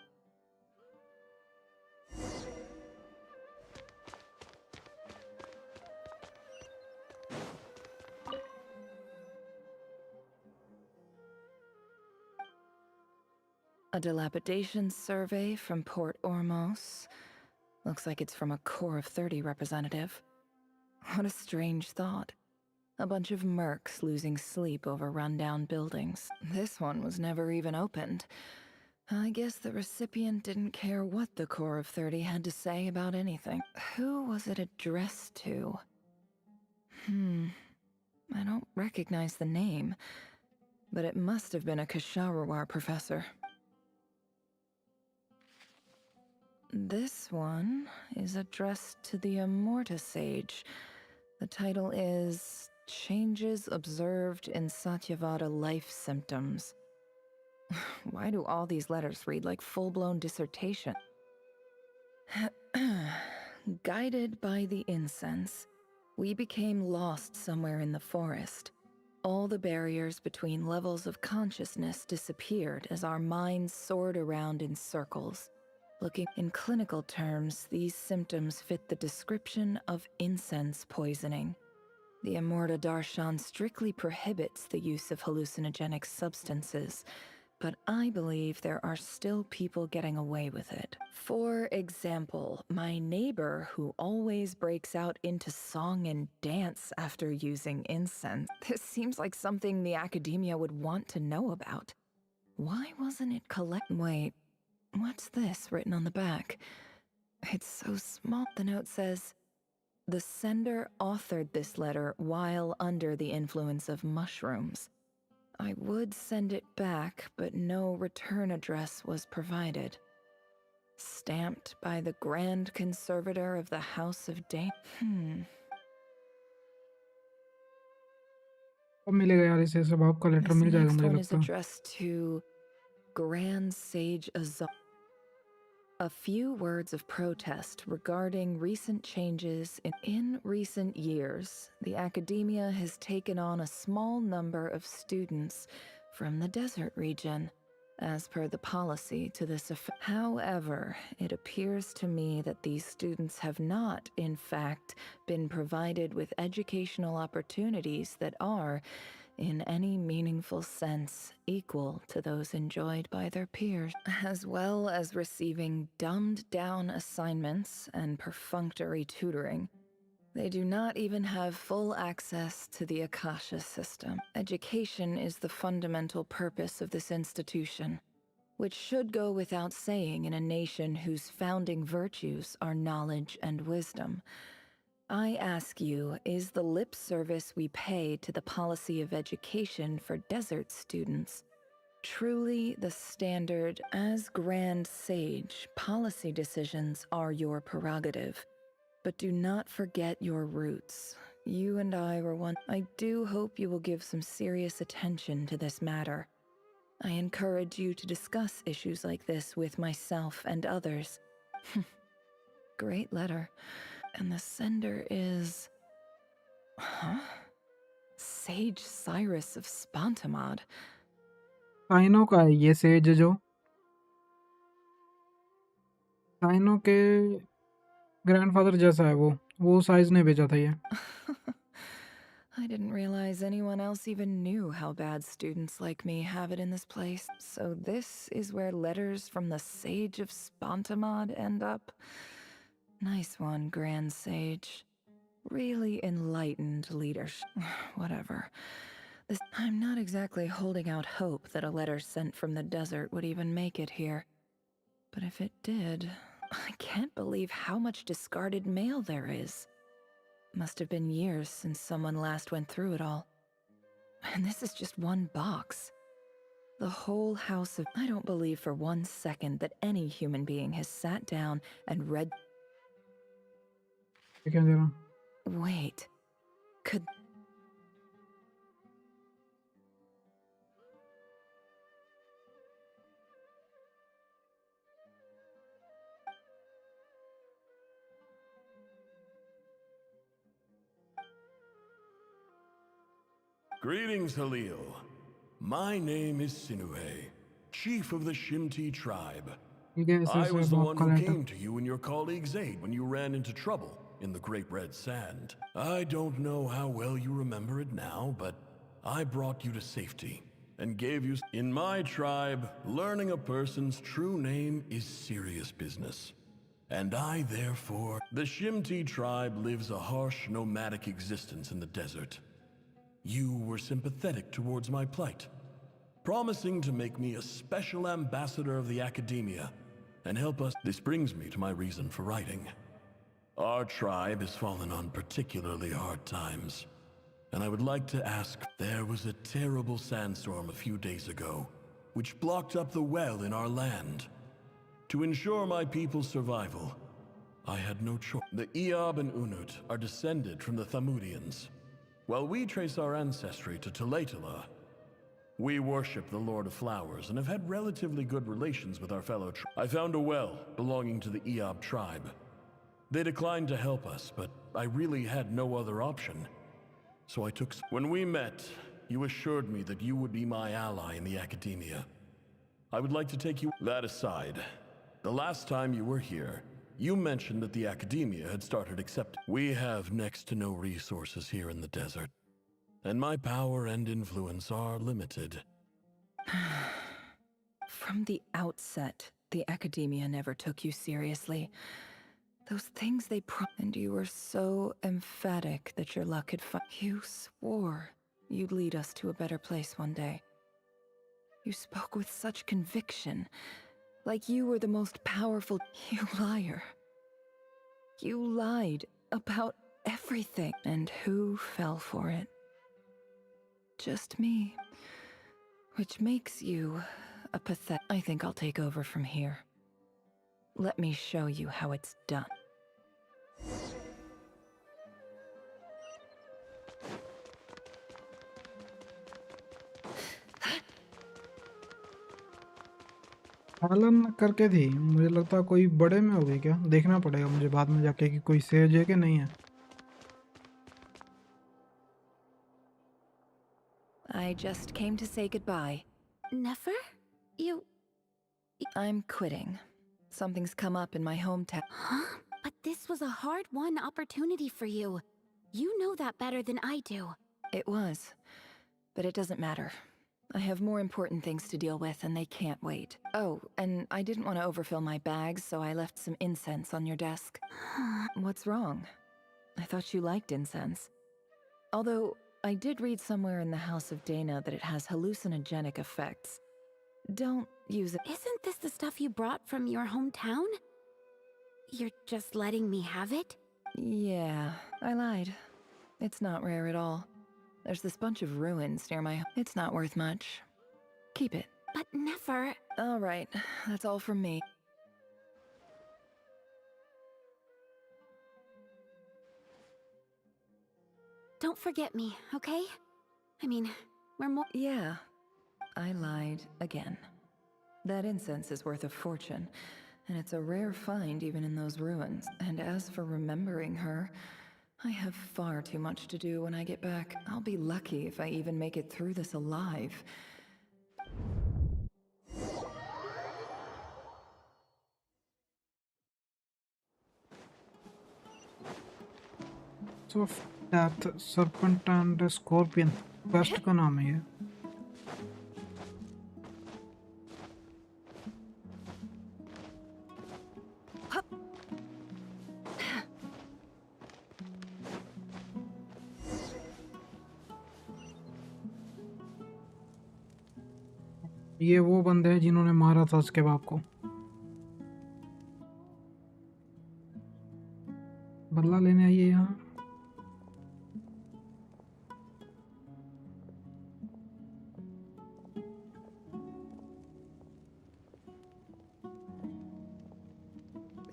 Speaker 17: A dilapidation survey from Port Ormos. Looks like it's from a Corps of 30 representative. What a strange thought. A bunch of mercs losing sleep over rundown buildings. This one was never even opened. I guess the recipient didn't care what the Corps of 30 had to say about anything. Who was it addressed to? I don't recognize the name, but it must have been a Kasharawar professor. This one is addressed to the Immorta Sage. The title is Changes Observed in Satyavada Life Symptoms. Why do all these letters read like full-blown dissertation? Guided by the incense, we became lost somewhere in the forest. All the barriers between levels of consciousness disappeared as our minds soared around in circles. Looking in clinical terms, these symptoms fit the description of incense poisoning. The Immorta Darshan strictly prohibits the use of hallucinogenic substances, but I believe there are still people getting away with it. For example, my neighbor who always breaks out into song and dance after using incense. This seems like something the academia would want to know about. Why wasn't it Wait. What's this written on the back? It's so small. The note says, the sender authored this letter while under the influence of mushrooms. I would send it back, but no return address was provided. Stamped by the Grand Conservator of the House of Dane.
Speaker 1: अब मिलेगा यार इसे सब आपका letter
Speaker 17: This
Speaker 1: मिल जाएगा
Speaker 17: next
Speaker 1: मुझे
Speaker 17: one is
Speaker 1: लगता है.
Speaker 17: addressed to Grand Sage Azar. A few words of protest regarding recent changes in recent years. The academia has taken on a small number of students from the desert region, as per the policy to this effect. However, it appears to me that these students have not, in fact, been provided with educational opportunities that are, in any meaningful sense, equal to those enjoyed by their peers, as well as receiving dumbed-down assignments and perfunctory tutoring. They do not even have full access to the Akasha system. Education is the fundamental purpose of this institution, which should go without saying in a nation whose founding virtues are knowledge and wisdom. I ask you, is the lip service we pay to the policy of education for desert students truly the standard? As Grand Sage, policy decisions are your prerogative, but do not forget your roots. You and I were one. I do hope you will give some serious attention to this matter. I encourage you to discuss issues like this with myself and others. Great letter. And the sender is... Huh? Sage Cyrus of Spontamod.
Speaker 1: साइनो का है ये says जो cyano के grandfather जैसा है वो size ने भेजा था ये.
Speaker 17: I didn't realize anyone else even knew how bad students like me have it in this place. So this is where letters from the Sage of Spontamod end up? Nice one, Grand Sage. Really enlightened leadership. Whatever. I'm not exactly holding out hope that a letter sent from the desert would even make it here. But if it did, I can't believe how much discarded mail there is. Must have been years since someone last went through it all. And this is just one box. The whole house of... I don't believe for 1 second that any human being has sat down and read... Wait. Could...
Speaker 13: Greetings, Halil. My name is Sinuhe, chief of the Shimti tribe. I was the one who came to you and your colleague's aid when you ran into trouble in the Great Red Sand. I don't know how well you remember it now, but I brought you to safety and gave you... In my tribe, learning a person's true name is serious business. And I, therefore... The Shimti tribe lives a harsh, nomadic existence in the desert. You were sympathetic towards my plight, promising to make me a special ambassador of the academia and help us. This brings me to my reason for writing. Our tribe has fallen on particularly hard times, and I would like to ask... There was a terrible sandstorm a few days ago, which blocked up the well in our land. To ensure my people's survival, I had no choice. The Eob and Unut are descended from the Thamudians. While we trace our ancestry to Tulatula, we worship the Lord of Flowers and have had relatively good relations with our fellow I found a well belonging to the Eob tribe. They declined to help us, but I really had no other option. So I took... When we met, you assured me that you would be my ally in the academia. I would like to take you... That aside, the last time you were here, you mentioned that the academia had started accepting... We have next to no resources here in the desert, and my power and influence are limited.
Speaker 17: From the outset, the academia never took you seriously. Those things they and you were so emphatic that your luck had You swore you'd lead us to a better place one day. You spoke with such conviction, like you were the most powerful... You liar. You lied about everything. And who fell for it? Just me. Which makes you a pathetic... I think I'll take over from here. Let me show you how it's done.
Speaker 1: पालन करके थी, मुझे लगता कोई बड़े में हो गई क्या, देखना पड़ेगा मुझे बाद में जाके कि कोई सेज है कि नहीं है।
Speaker 17: I just came to say goodbye.
Speaker 11: Nefer? You...
Speaker 17: I'm quitting. Something's come up in my hometown.
Speaker 11: Huh? But this was a hard-won opportunity for you. You know that better than I do.
Speaker 17: It was. But it doesn't matter. I have more important things to deal with, and they can't wait. Oh, and I didn't want to overfill my bags, so I left some incense on your desk. What's wrong? I thought you liked incense. Although, I did read somewhere in the House of Dana that it has hallucinogenic effects. Don't use it.
Speaker 11: Isn't this the stuff you brought from your hometown? You're just letting me have it?
Speaker 17: Yeah, I lied. It's not rare at all. There's this bunch of ruins near my... It's not worth much. Keep it.
Speaker 11: But Nefer...
Speaker 17: All right, that's all from me.
Speaker 11: Don't forget me, okay? I mean, we're more...
Speaker 17: Yeah, I lied again. That incense is worth a fortune, and it's a rare find even in those ruins. And as for remembering her, I have far too much to do when I get back. I'll be lucky if I even make it through this alive.
Speaker 1: So Death, Serpent and Scorpion. Quest का नाम है ये. ये वो बंदे हैं जिन्होंने मारा था उसके बाप को। बदला लेने आइए यहाँ।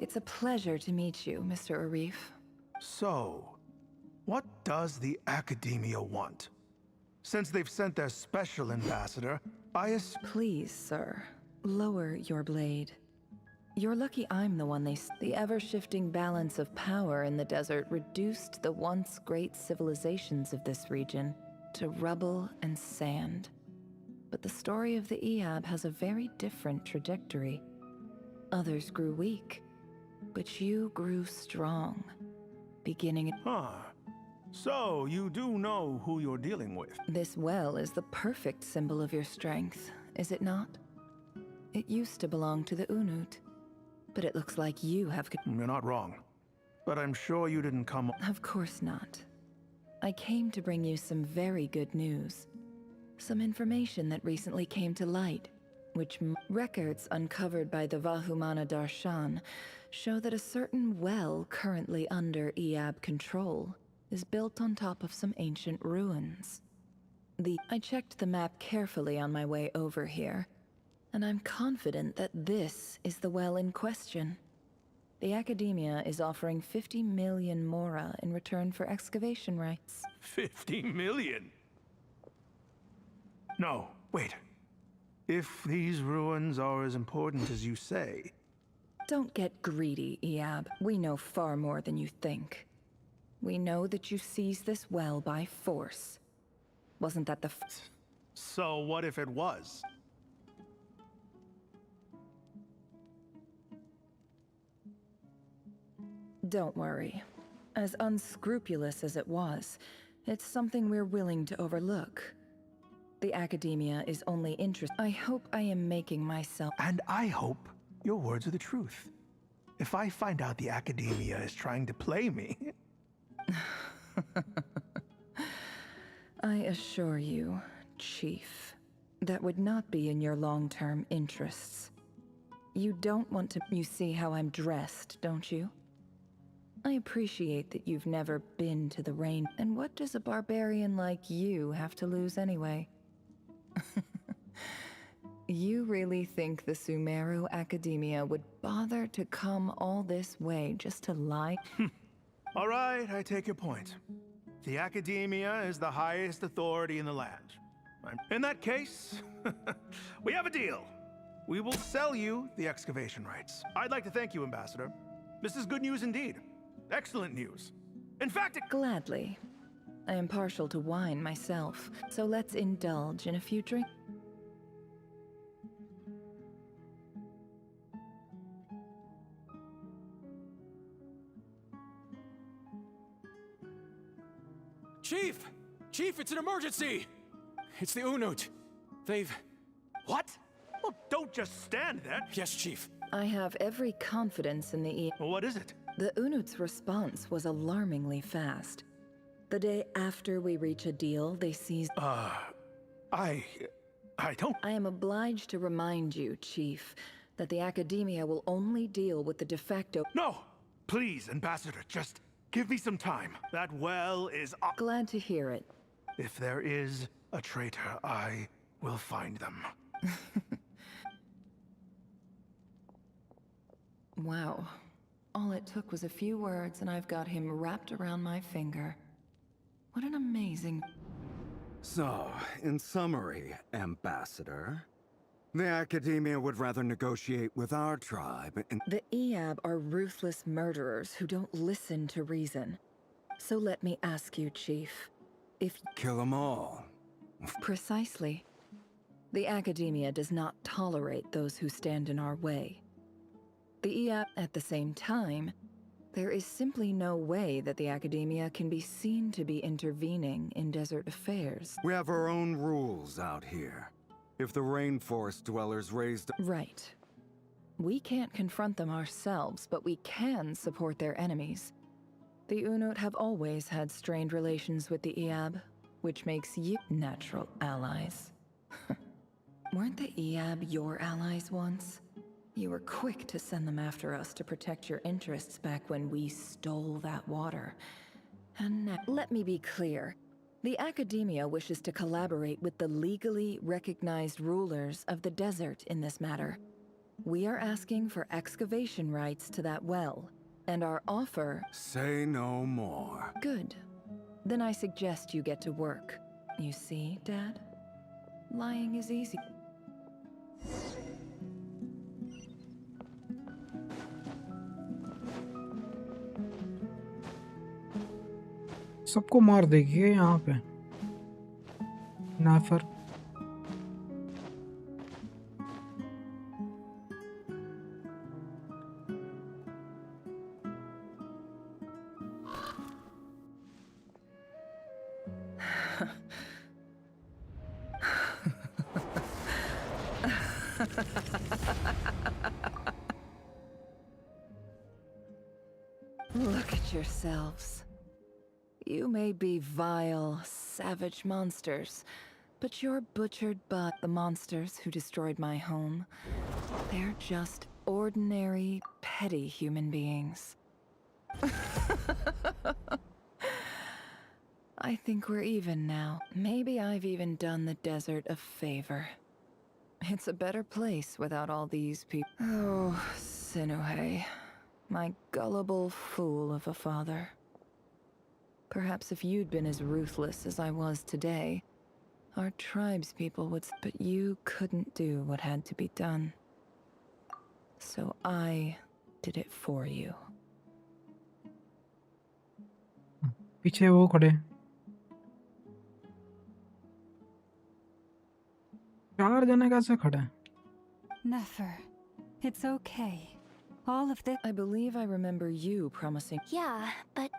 Speaker 17: It's a pleasure to meet you, Mr. Arif.
Speaker 12: So, what does the Academia want? Since they've sent their special ambassador,
Speaker 17: Please, sir, lower your blade. You're lucky I'm the one The ever-shifting balance of power in the desert reduced the once great civilizations of this region to rubble and sand. But the story of the Eab has a very different trajectory. Others grew weak, but you grew strong, beginning...
Speaker 12: So, you do know who you're dealing with?
Speaker 17: This well is the perfect symbol of your strength, is it not? It used to belong to the Unut, but it looks like you have...
Speaker 12: You're not wrong. But I'm sure you didn't come...
Speaker 17: Of course not. I came to bring you some very good news. Some information that recently came to light, which records uncovered by the Vahumana Darshan show that a certain well currently under Eab control is built on top of some ancient ruins. I checked the map carefully on my way over here, and I'm confident that this is the well in question. The Academia is offering 50 million mora in return for excavation rights.
Speaker 12: 50 million? No, wait. If these ruins are as important as you say...
Speaker 17: Don't get greedy, Eab. We know far more than you think. We know that you seized this well by force. Wasn't that the
Speaker 12: So what if it was?
Speaker 17: Don't worry. As unscrupulous as it was, it's something we're willing to overlook. The Academia is only interested. I hope I am making myself...
Speaker 12: And I hope your words are the truth. If I find out the Academia is trying to play me...
Speaker 17: I assure you, Chief, that would not be in your long-term interests. You don't want to... You see how I'm dressed, don't you? I appreciate that you've never been to the rain. And what does a barbarian like you have to lose anyway? You really think the Sumeru Academia would bother to come all this way just to lie?
Speaker 12: All right, I take your point. The Academia is the highest authority in the land. In that case, we have a deal. We will sell you the excavation rights. I'd like to thank you, Ambassador. This is good news indeed. Excellent news. In fact,
Speaker 17: Gladly. I am partial to wine myself, so let's indulge in a few drinks.
Speaker 6: Chief! Chief, it's an emergency! It's the Unut. They've...
Speaker 12: What? Well, don't just stand there.
Speaker 6: Yes, Chief.
Speaker 17: I have every confidence in the
Speaker 12: What is it?
Speaker 17: The Unut's response was alarmingly fast. The day after we reach a deal, they seized...
Speaker 12: I don't...
Speaker 17: I am obliged to remind you, Chief, that the Academia will only deal with the de facto...
Speaker 12: No! Please, Ambassador, just give me some time. That well is...
Speaker 17: Glad to hear it.
Speaker 12: If there is a traitor, I will find them.
Speaker 17: Wow. All it took was a few words and I've got him wrapped around my finger. What an amazing...
Speaker 23: So, in summary, Ambassador, the Academia would rather negotiate with our tribe and...
Speaker 17: The Eab are ruthless murderers who don't listen to reason. So let me ask you, Chief, if...
Speaker 23: Kill them all.
Speaker 17: Precisely. The Academia does not tolerate those who stand in our way. The Eab, at the same time, there is simply no way that the Academia can be seen to be intervening in desert affairs.
Speaker 23: We have our own rules out here. If the rainforest dwellers raised...
Speaker 17: Right. We can't confront them ourselves, but we can support their enemies. The Unut have always had strained relations with the Eab, which makes you natural allies. Weren't the Eab your allies once? You were quick to send them after us to protect your interests back when we stole that water. And now, let me be clear. The Academia wishes to collaborate with the legally recognized rulers of the desert in this matter. We are asking for excavation rights to that well, and our offer...
Speaker 14: Say no more.
Speaker 17: Good. Then I suggest you get to work. You see, Dad? Lying is easy.
Speaker 1: सबको मार देगी यहाँ पे नाफर
Speaker 17: Look at yourselves. You may be vile, savage monsters, but you're butchered by the monsters who destroyed my home. They're just ordinary, petty human beings. I think we're even now. Maybe I've even done the desert a favor. It's a better place without all these people. Oh, Sinuhe. My gullible fool of a father. Perhaps if you'd been as ruthless as I was today, our tribespeople would... But you couldn't do what had to be done. So I did it for you.
Speaker 1: पीछे वो खड़े चार जने कैसे खड़े हैं
Speaker 7: Nefer, it's okay. All of this...
Speaker 17: I believe I remember you promising...
Speaker 11: Yeah, but...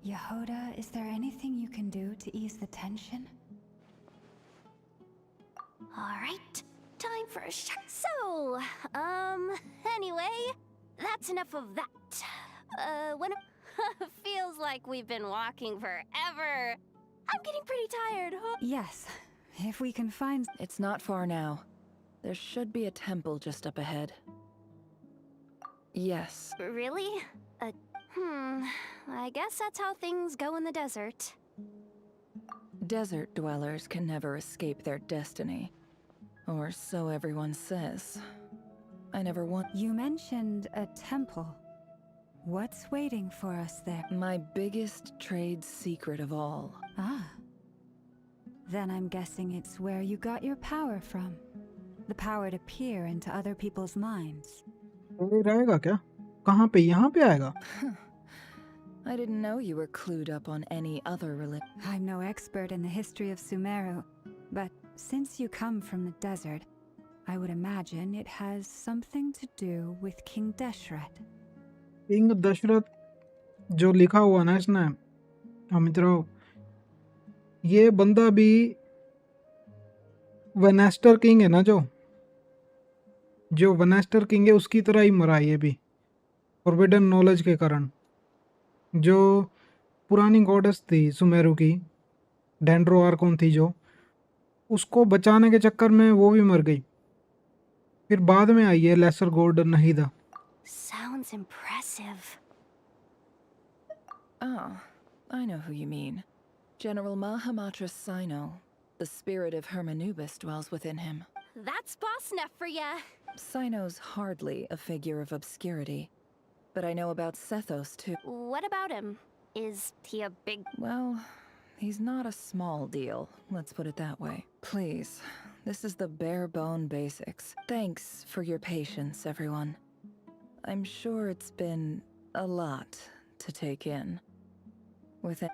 Speaker 7: Yehoda, is there anything you can do to ease the tension?
Speaker 2: Alright, time for a shot. So, anyway, that's enough of that. When feels like we've been walking forever. I'm getting pretty tired.
Speaker 7: Yes, if we can find...
Speaker 17: It's not far now. There should be a temple just up ahead. Yes.
Speaker 2: Really? I guess that's how things go in the desert.
Speaker 17: Desert dwellers can never escape their destiny. Or so everyone says. I never want...
Speaker 7: You mentioned a temple. What's waiting for us there?
Speaker 17: My biggest trade secret of all.
Speaker 7: Ah. Then I'm guessing it's where you got your power from. The power to peer into other people's minds.
Speaker 1: रहेगा क्या कहाँ पे यहाँ पे आएगा
Speaker 17: I didn't know you were clued up on any other religion.
Speaker 7: I'm no expert in the history of Sumeru, but since you come from the desert, I would imagine it has something to do with King Deshret.
Speaker 1: King Deshret जो लिखा हुआ ना इसने मित्रों ये बंदा भी वेनेस्टर king है ना जो वेनेस्टर किंग है उसकी तरह ही मरा ये भी फॉरबिडन नॉलेज के कारण जो पुरानी गॉडेस थी सुमेरु की डेंड्रो आर्कोन थी जो उसको बचाने के चक्कर में वो भी मर गई फिर बाद में आई है lesser god Nahida
Speaker 2: Sounds impressive.
Speaker 17: Oh, I know who you mean. General Mahamatra Sino. The spirit of Hermanubis dwells within him.
Speaker 2: That's boss enough for ya.
Speaker 17: Sino's hardly a figure of obscurity. But I know about Sethos too.
Speaker 2: What about him? Is he a big...
Speaker 17: Well, he's not a small deal, let's put it that way. Please, this is the bare-bone basics. Thanks for your patience, everyone. I'm sure it's been a lot to take in. With it...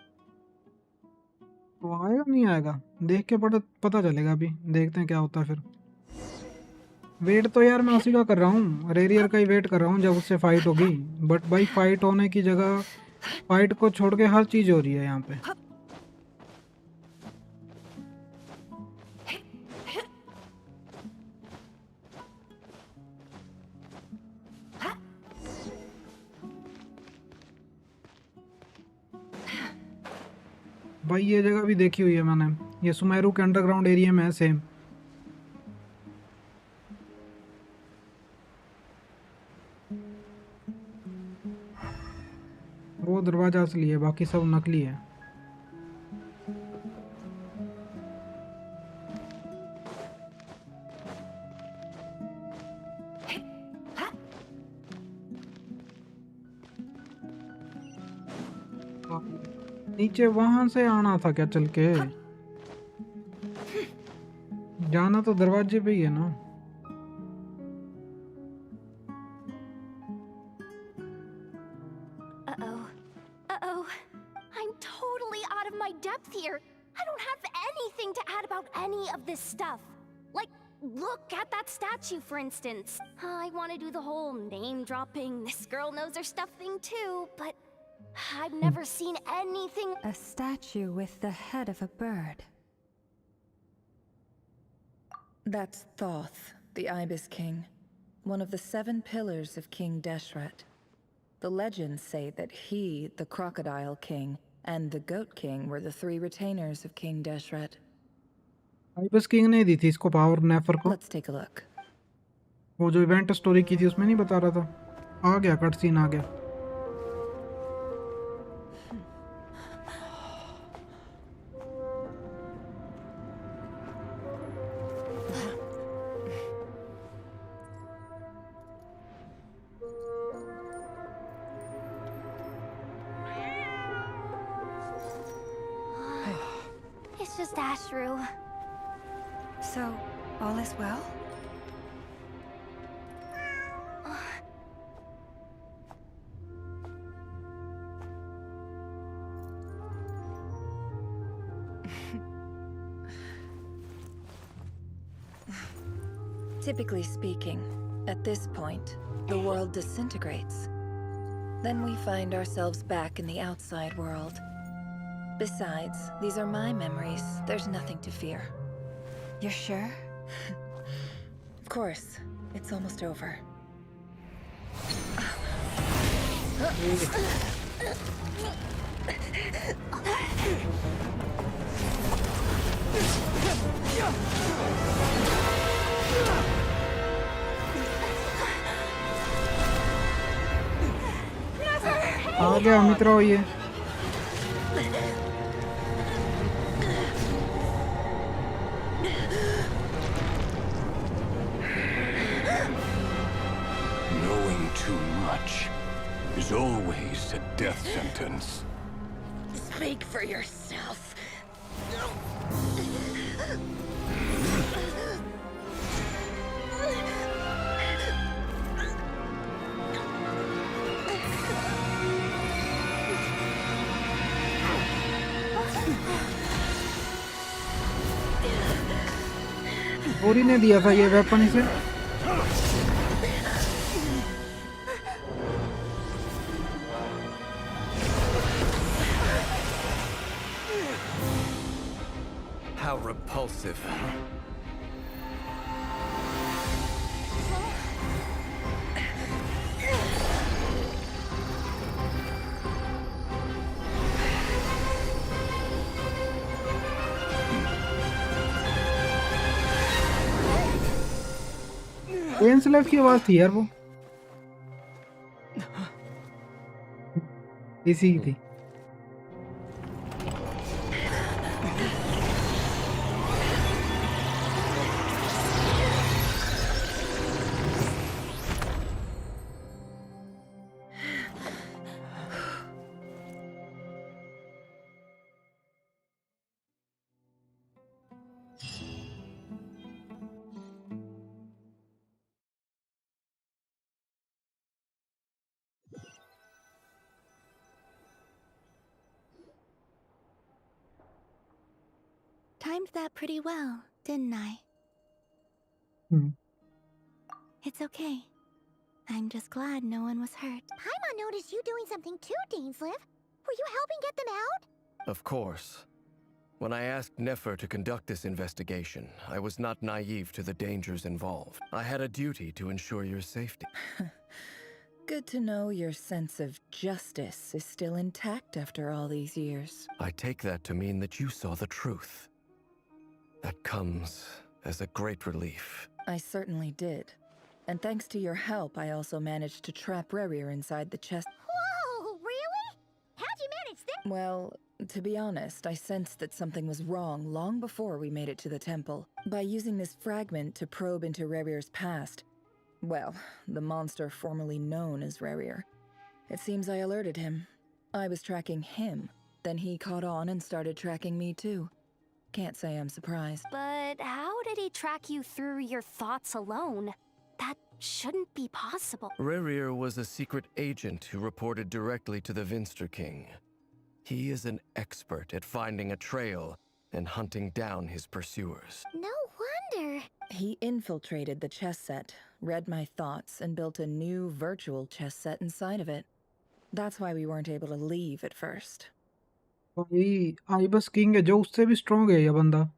Speaker 1: वो आएगा नहीं आएगा देख के पता चलेगा अभी देखते हैं क्या होता है फिर वेट तो यार मैं उसी का कर रहा हूँ रेरियर का ही वेट कर रहा हूँ जब उससे फाइट होगी बट भाई फाइट होने की जगह फाइट को छोड़ के हर चीज हो रही है यहाँ पे भाई ये जगह भी देखी हुई है मैंने ये सुमेरु के अंडरग्राउंड एरिया में है सेम वो दरवाजा असली है, बाकी सब नकली है। नीचे वहां से आना था क्या चल के? जाना तो दरवाजे पे ही है ना।
Speaker 11: Uh-oh. Uh-oh. I'm totally out of my depth here. I don't have anything to add about any of this stuff. Like, look at that statue, for instance. I want to do the whole name-dropping, this girl knows her stuff thing too, but I've never seen anything.
Speaker 7: A statue with the head of a bird.
Speaker 17: That's Thoth, the Ibis King, one of the 7 pillars of King Deshret. The legends say that he, the Crocodile King, and the Goat King were the 3 retainers of King Deshret.
Speaker 1: आइबस king ने दी थी इसको power नेफर को।
Speaker 17: Let's take a look.
Speaker 1: वो जो event story की थी उसमें नहीं बता रहा था? आ गया, कट सीन आ गया।
Speaker 11: It's just Ashru.
Speaker 7: So, all is well?
Speaker 17: Typically speaking, at this point, the world disintegrates. Then we find ourselves back in the outside world. Besides, these are my memories. There's nothing to fear.
Speaker 7: You're sure?
Speaker 17: Of course. It's almost over.
Speaker 1: आ गया मित्रों ये।
Speaker 10: Knowing too much is always a death sentence.
Speaker 17: Speak for yourself.
Speaker 1: ओरी ने दिया था ये weapon इसे।
Speaker 16: How repulsive.
Speaker 1: वेंसलेफ की आवाज थी यार वो, इसी की थी।
Speaker 11: Timed that pretty well, didn't I? It's okay. I'm just glad no one was hurt.
Speaker 2: Paimon noticed you doing something too, Dainsleif. Were you helping get them out?
Speaker 16: Of course. When I asked Nefer to conduct this investigation, I was not naive to the dangers involved. I had a duty to ensure your safety.
Speaker 17: Good to know your sense of justice is still intact after all these years.
Speaker 16: I take that to mean that you saw the truth. That comes as a great relief.
Speaker 17: I certainly did. And thanks to your help, I also managed to trap Rerir inside the chest.
Speaker 2: Whoa, really?
Speaker 17: Well, to be honest, I sensed that something was wrong long before we made it to the temple. By using this fragment to probe into Rerir's past, well, the monster formerly known as Rerir, it seems I alerted him. I was tracking him, then he caught on and started tracking me too. Can't say I'm surprised.
Speaker 2: But how did he track you through your thoughts alone? That shouldn't be possible.
Speaker 16: Rerir was a secret agent who reported directly to the Vinster King. He is an expert at finding a trail and hunting down his pursuers.
Speaker 2: No wonder.
Speaker 17: He infiltrated the chess set, read my thoughts, and built a new virtual chess set inside of it. That's why we weren't able to leave at first.
Speaker 1: भाई आइबस king है जो उससे भी strong है ये बंदा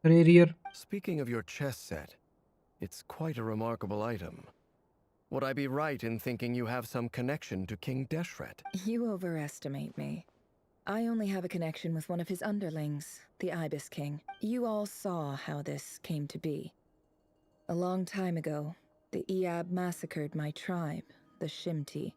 Speaker 1: रेरियर.
Speaker 16: Speaking of your chess set, it's quite a remarkable item. Would I be right in thinking you have some connection to King Deshret?
Speaker 17: You overestimate me. I only have a connection with one of his underlings, the Ibis King. You all saw how this came to be. A long time ago, the Eab massacred my tribe, the Shimti,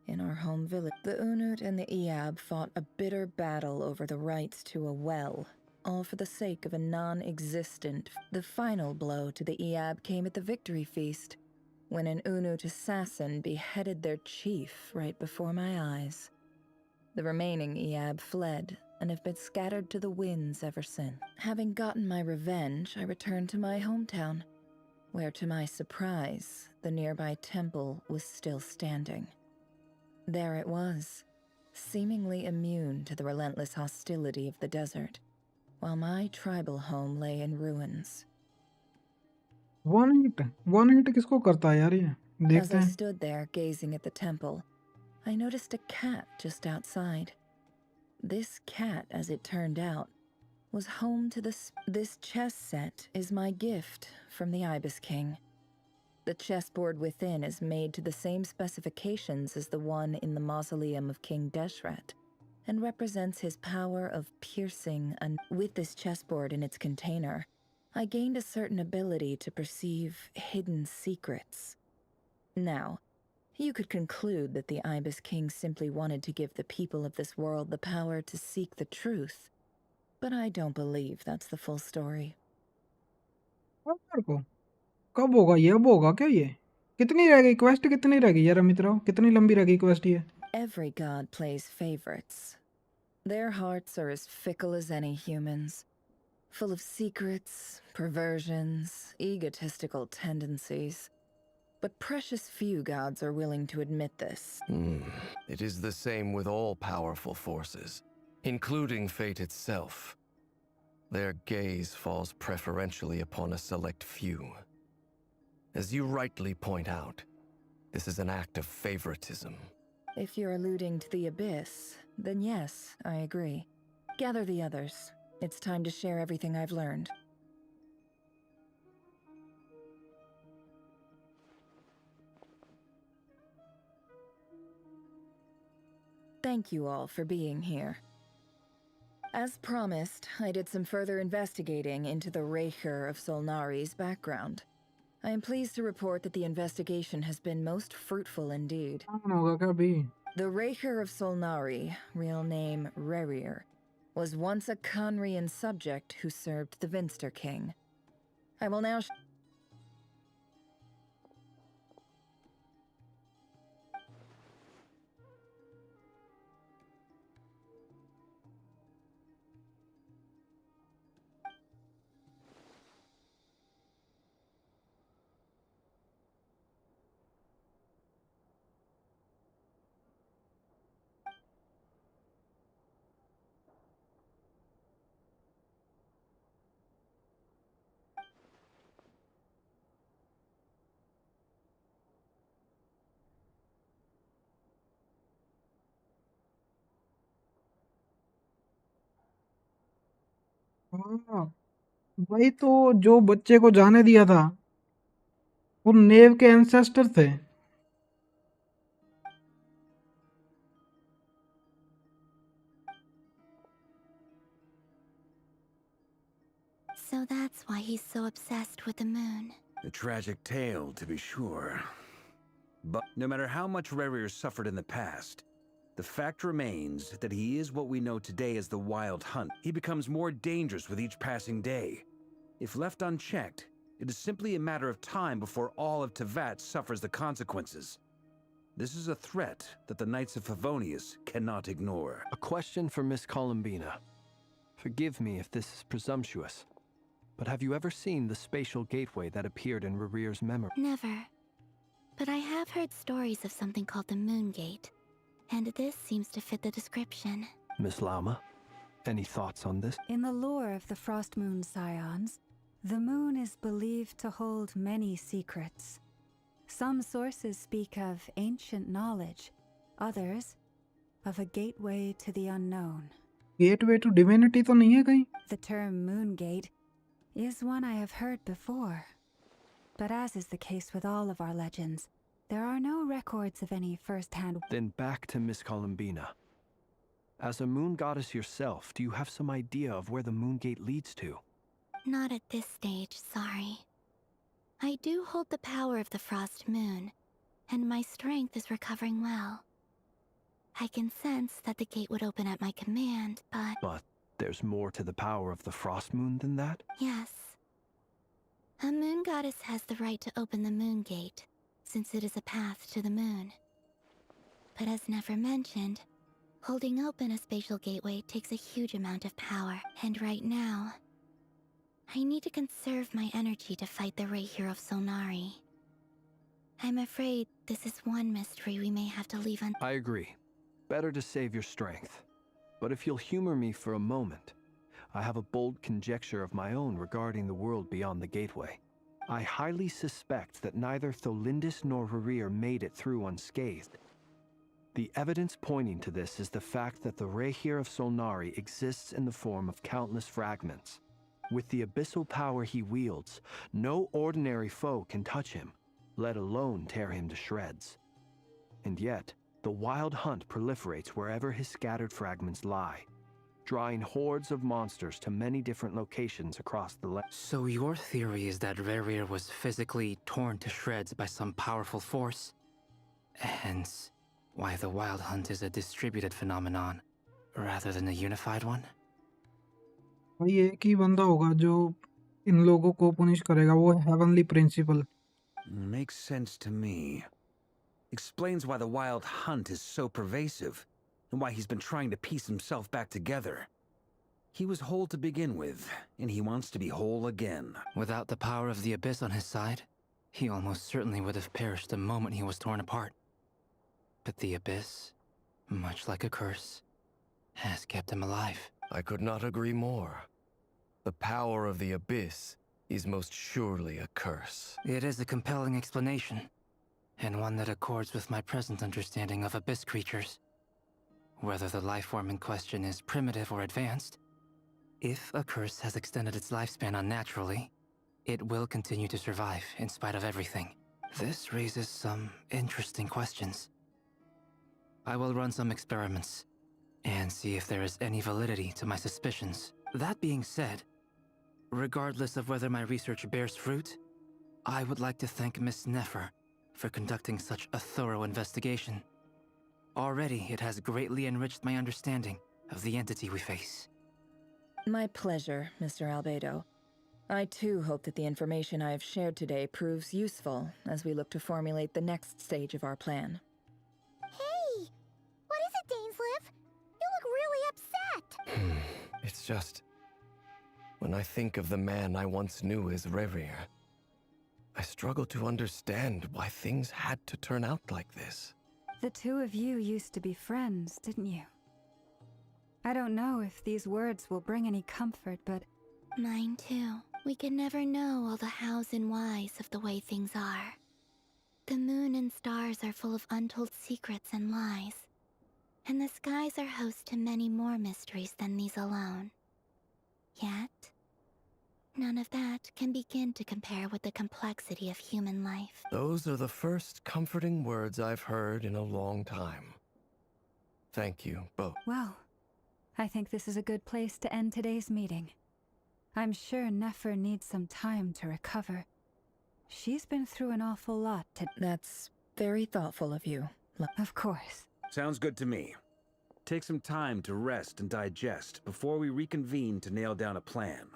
Speaker 17: in our home village. The Unut and the Eab fought a bitter battle over the rights to a well, all for the sake of a non-existent. The final blow to the Eab came at the victory feast, when an Unut assassin beheaded their chief right before my eyes. The remaining Eab fled and have been scattered to the winds ever since. Having gotten my revenge, I returned to my hometown, where to my surprise, the nearby temple was still standing. There it was, seemingly immune to the relentless hostility of the desert, while my tribal home lay in ruins.
Speaker 1: One hit किसको करता है यार ये
Speaker 17: As
Speaker 1: देखते
Speaker 17: I
Speaker 1: हैं.
Speaker 17: stood there gazing at the temple, I noticed a cat just outside. This cat, as it turned out, was home to this chess set is my gift from the Ibis King. The chessboard within is made to the same specifications as the one in the mausoleum of King Deshret, and represents his power of piercing. And with this chessboard in its container, I gained a certain ability to perceive hidden secrets. Now, you could conclude that the Ibis King simply wanted to give the people of this world the power to seek the truth, but I don't believe that's the full story.
Speaker 1: मेरे को कब होगा ये अब होगा क्या ये कितनी रह गई क्वेस्ट कितनी रह गई यार अमित राव कितनी लंबी रह गई क्वेस्ट ये.
Speaker 17: Every god plays favorites. Their hearts are as fickle as any human's, full of secrets, perversions, egotistical tendencies. But precious few gods are willing to admit this.
Speaker 16: It is the same with all powerful forces, including fate itself. Their gaze falls preferentially upon a select few. As you rightly point out, this is an act of favoritism.
Speaker 17: If you're alluding to the Abyss, then yes, I agree. Gather the others. It's time to share everything I've learned. Thank you all for being here. As promised, I did some further investigating into the Reicher of Solnari's background. I am pleased to report that the investigation has been most fruitful indeed. The Reicher of Solnari, real name Rerir, was once a Conrian subject who served the Vinster King. I will now
Speaker 1: हाँ वही तो जो बच्चे को जाने दिया था वो नेव के एंसेस्टर थे.
Speaker 2: So that's why he's so obsessed with the moon.
Speaker 14: A tragic tale, to be sure. But no matter how much Rerir suffered in the past,
Speaker 15: The fact remains that he is what we know today as the Wild Hunt. He becomes more dangerous with each passing day. If left unchecked, it is simply a matter of time before all of Tevat suffers the consequences. This is a threat that the Knights of Favonius cannot ignore.
Speaker 18: A question for Miss Columbina. Forgive me if this is presumptuous, but have you ever seen the spatial gateway that appeared in Rerear's memory?
Speaker 2: Never. But I have heard stories of something called the Moon Gate, and this seems to fit the description.
Speaker 18: Miss Lauma, any thoughts on this?
Speaker 7: In the lore of the Frost Moon Scions, the moon is believed to hold many secrets. Some sources speak of ancient knowledge, others of a gateway to the unknown.
Speaker 1: Gateway to divinity तो नहीं है कहीं?
Speaker 7: The term Moon Gate is one I have heard before. But as is the case with all of our legends, there are no records of any first-hand...
Speaker 18: Then back to Miss Columbina. As a moon goddess yourself, do you have some idea of where the Moon Gate leads to?
Speaker 2: Not at this stage, sorry. I do hold the power of the Frost Moon, and my strength is recovering well. I can sense that the gate would open at my command, but...
Speaker 18: But there's more to the power of the Frost Moon than that?
Speaker 2: Yes. A moon goddess has the right to open the Moon Gate, since it is a path to the moon. But as Nefer mentioned, holding open a spatial gateway takes a huge amount of power, and right now, I need to conserve my energy to fight the Rayhir of Solnari. I'm afraid this is one mystery we may have to leave un-
Speaker 18: I agree. Better to save your strength. But if you'll humor me for a moment, I have a bold conjecture of my own regarding the world beyond the gateway. I highly suspect that neither Tholindis nor Rerear made it through unscathed. The evidence pointing to this is the fact that the Rayhir of Solnari exists in the form of countless fragments. With the abyssal power he wields, no ordinary foe can touch him, let alone tear him to shreds. And yet, the Wild Hunt proliferates wherever his scattered fragments lie, drawing hordes of monsters to many different locations across the land.
Speaker 22: So your theory is that Rerir was physically torn to shreds by some powerful force? Hence, why the Wild Hunt is a distributed phenomenon, rather than a unified one?
Speaker 1: भाई एक ही बंदा होगा जो इन लोगों को punish करेगा, वो heavenly principle.
Speaker 15: Makes sense to me. Explains why the Wild Hunt is so pervasive, and why he's been trying to piece himself back together. He was whole to begin with, and he wants to be whole again.
Speaker 22: Without the power of the Abyss on his side, he almost certainly would have perished the moment he was torn apart. But the Abyss, much like a curse, has kept him alive.
Speaker 16: I could not agree more. The power of the Abyss is most surely a curse.
Speaker 22: It is a compelling explanation, and one that accords with my present understanding of Abyss creatures. Whether the life form in question is primitive or advanced, if a curse has extended its lifespan unnaturally, it will continue to survive in spite of everything. This raises some interesting questions. I will run some experiments and see if there is any validity to my suspicions. That being said, regardless of whether my research bears fruit, I would like to thank Miss Nefer for conducting such a thorough investigation. Already, it has greatly enriched my understanding of the entity we face.
Speaker 17: My pleasure, Mr. Albedo. I too hope that the information I have shared today proves useful as we look to formulate the next stage of our plan.
Speaker 2: Hey! What is it, Dainsleif? You look really upset!
Speaker 16: It's just... when I think of the man I once knew as Rerir, I struggle to understand why things had to turn out like this.
Speaker 7: The two of you used to be friends, didn't you? I don't know if these words will bring any comfort, but...
Speaker 2: Mine too. We can never know all the hows and whys of the way things are. The moon and stars are full of untold secrets and lies. And the skies are host to many more mysteries than these alone. Yet, none of that can begin to compare with the complexity of human life.
Speaker 16: Those are the first comforting words I've heard in a long time. Thank you both.
Speaker 7: Well, I think this is a good place to end today's meeting. I'm sure Nefer needs some time to recover. She's been through an awful lot to...
Speaker 17: That's very thoughtful of you.
Speaker 7: Of course.
Speaker 15: Sounds good to me. Take some time to rest and digest before we reconvene to nail down a plan.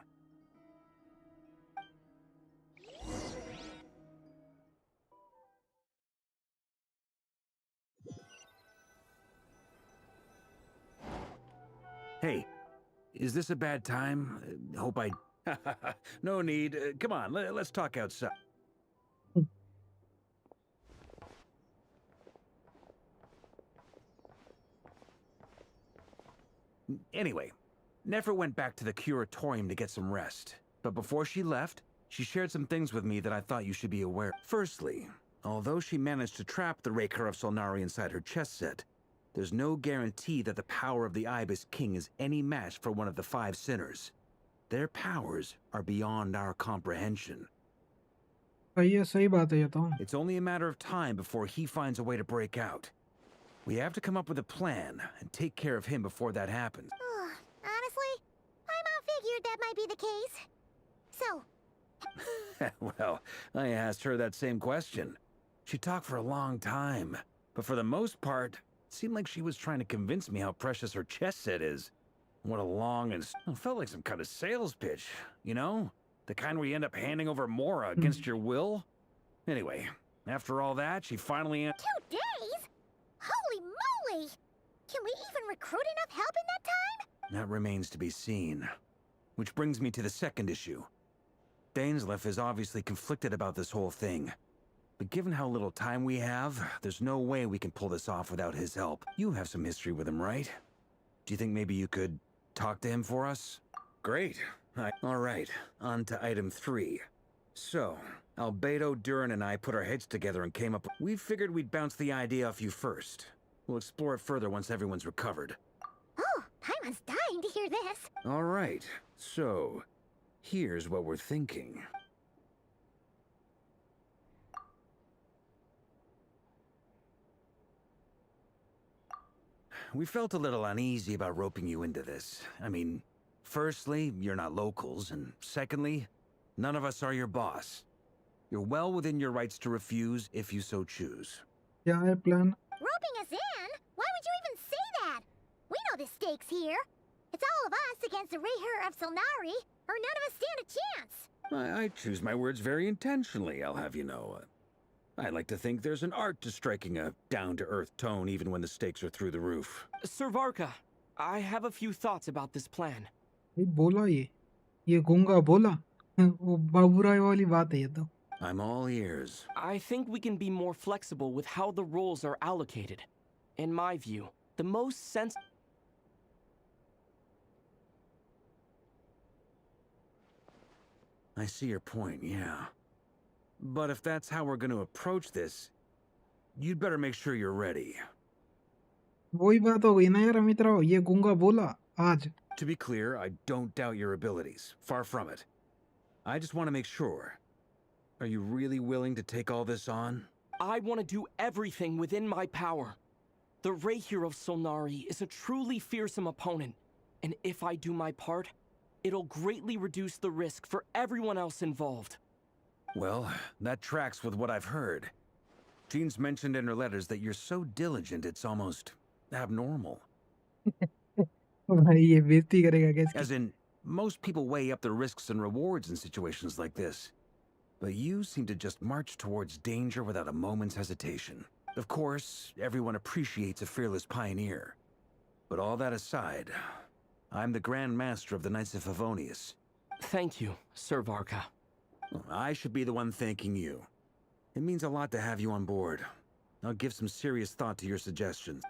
Speaker 15: Hey, is this a bad time? Hope I... No need. Come on, let's talk outside. Anyway, Nefer went back to the curatorium to get some rest. But before she left, she shared some things with me that I thought you should be aware. Firstly, although she managed to trap the Raker of Solnari inside her chess set, there's no guarantee that the power of the Ibis King is any match for one of the 5 sinners. Their powers are beyond our comprehension.
Speaker 1: सही बात है ये तो.
Speaker 15: It's only a matter of time before he finds a way to break out. We have to come up with a plan and take care of him before that happens.
Speaker 2: Honestly, my mom figured that might be the case. So...
Speaker 15: Well, I asked her that same question. She talked for a long time, but for the most part, it seemed like she was trying to convince me how precious her chess set is. What a long and... It felt like some kind of sales pitch, you know? The kind where you end up handing over Mora against your will. Anyway, after all that, she finally...
Speaker 2: 2 days? Holy moly! Can we even recruit enough help in that time?
Speaker 15: That remains to be seen. Which brings me to the second issue. Dainsleif is obviously conflicted about this whole thing. But given how little time we have, there's no way we can pull this off without his help. You have some history with him, right? Do you think maybe you could talk to him for us? Great. All right, on to item 3. So, Albedo, Durin, and I put our heads together and came up... We figured we'd bounce the idea off you first. We'll explore it further once everyone's recovered.
Speaker 2: Oh, Paimon's dying to hear this.
Speaker 15: All right, so... here's what we're thinking. We felt a little uneasy about roping you into this. I mean, firstly, you're not locals, and secondly, none of us are your boss. You're well within your rights to refuse if you so choose.
Speaker 1: क्या है plan?
Speaker 2: Roping us in? Why would you even say that? We know the stakes here. It's all of us against the Rayher of Solnari, or none of us stand a chance.
Speaker 15: I choose my words very intentionally, I'll have you know. I like to think there's an art to striking a down-to-earth tone even when the stakes are through the roof.
Speaker 5: Sir Varka, I have a few thoughts about this plan.
Speaker 1: ये बोला ये गूंगा बोला. वो बाबूराय वाली बात है ये तो.
Speaker 15: I'm all ears.
Speaker 5: I think we can be more flexible with how the roles are allocated. In my view, the most sense...
Speaker 15: I see your point, yeah. But if that's how we're going to approach this, you'd better make sure you're ready.
Speaker 1: वही बात हो गई ना यार अमित राव. ये गूंगा बोला आज.
Speaker 15: To be clear, I don't doubt your abilities. Far from it. I just want to make sure. Are you really willing to take all this on?
Speaker 5: I want to do everything within my power. The Rayher of Solnari is a truly fearsome opponent, and if I do my part, it'll greatly reduce the risk for everyone else involved.
Speaker 15: Well, that tracks with what I've heard. Jean's mentioned in her letters that you're so diligent it's almost abnormal.
Speaker 1: भाई ये बेइज्जती करेगा क्या इसकी?
Speaker 15: As in, most people weigh up the risks and rewards in situations like this. But you seem to just march towards danger without a moment's hesitation. Of course, everyone appreciates a fearless pioneer. But all that aside, I'm the Grand Master of the Knights of Favonius.
Speaker 5: Thank you, Sir Varka.
Speaker 15: I should be the one thanking you. It means a lot to have you on board. I'll give some serious thought to your suggestions.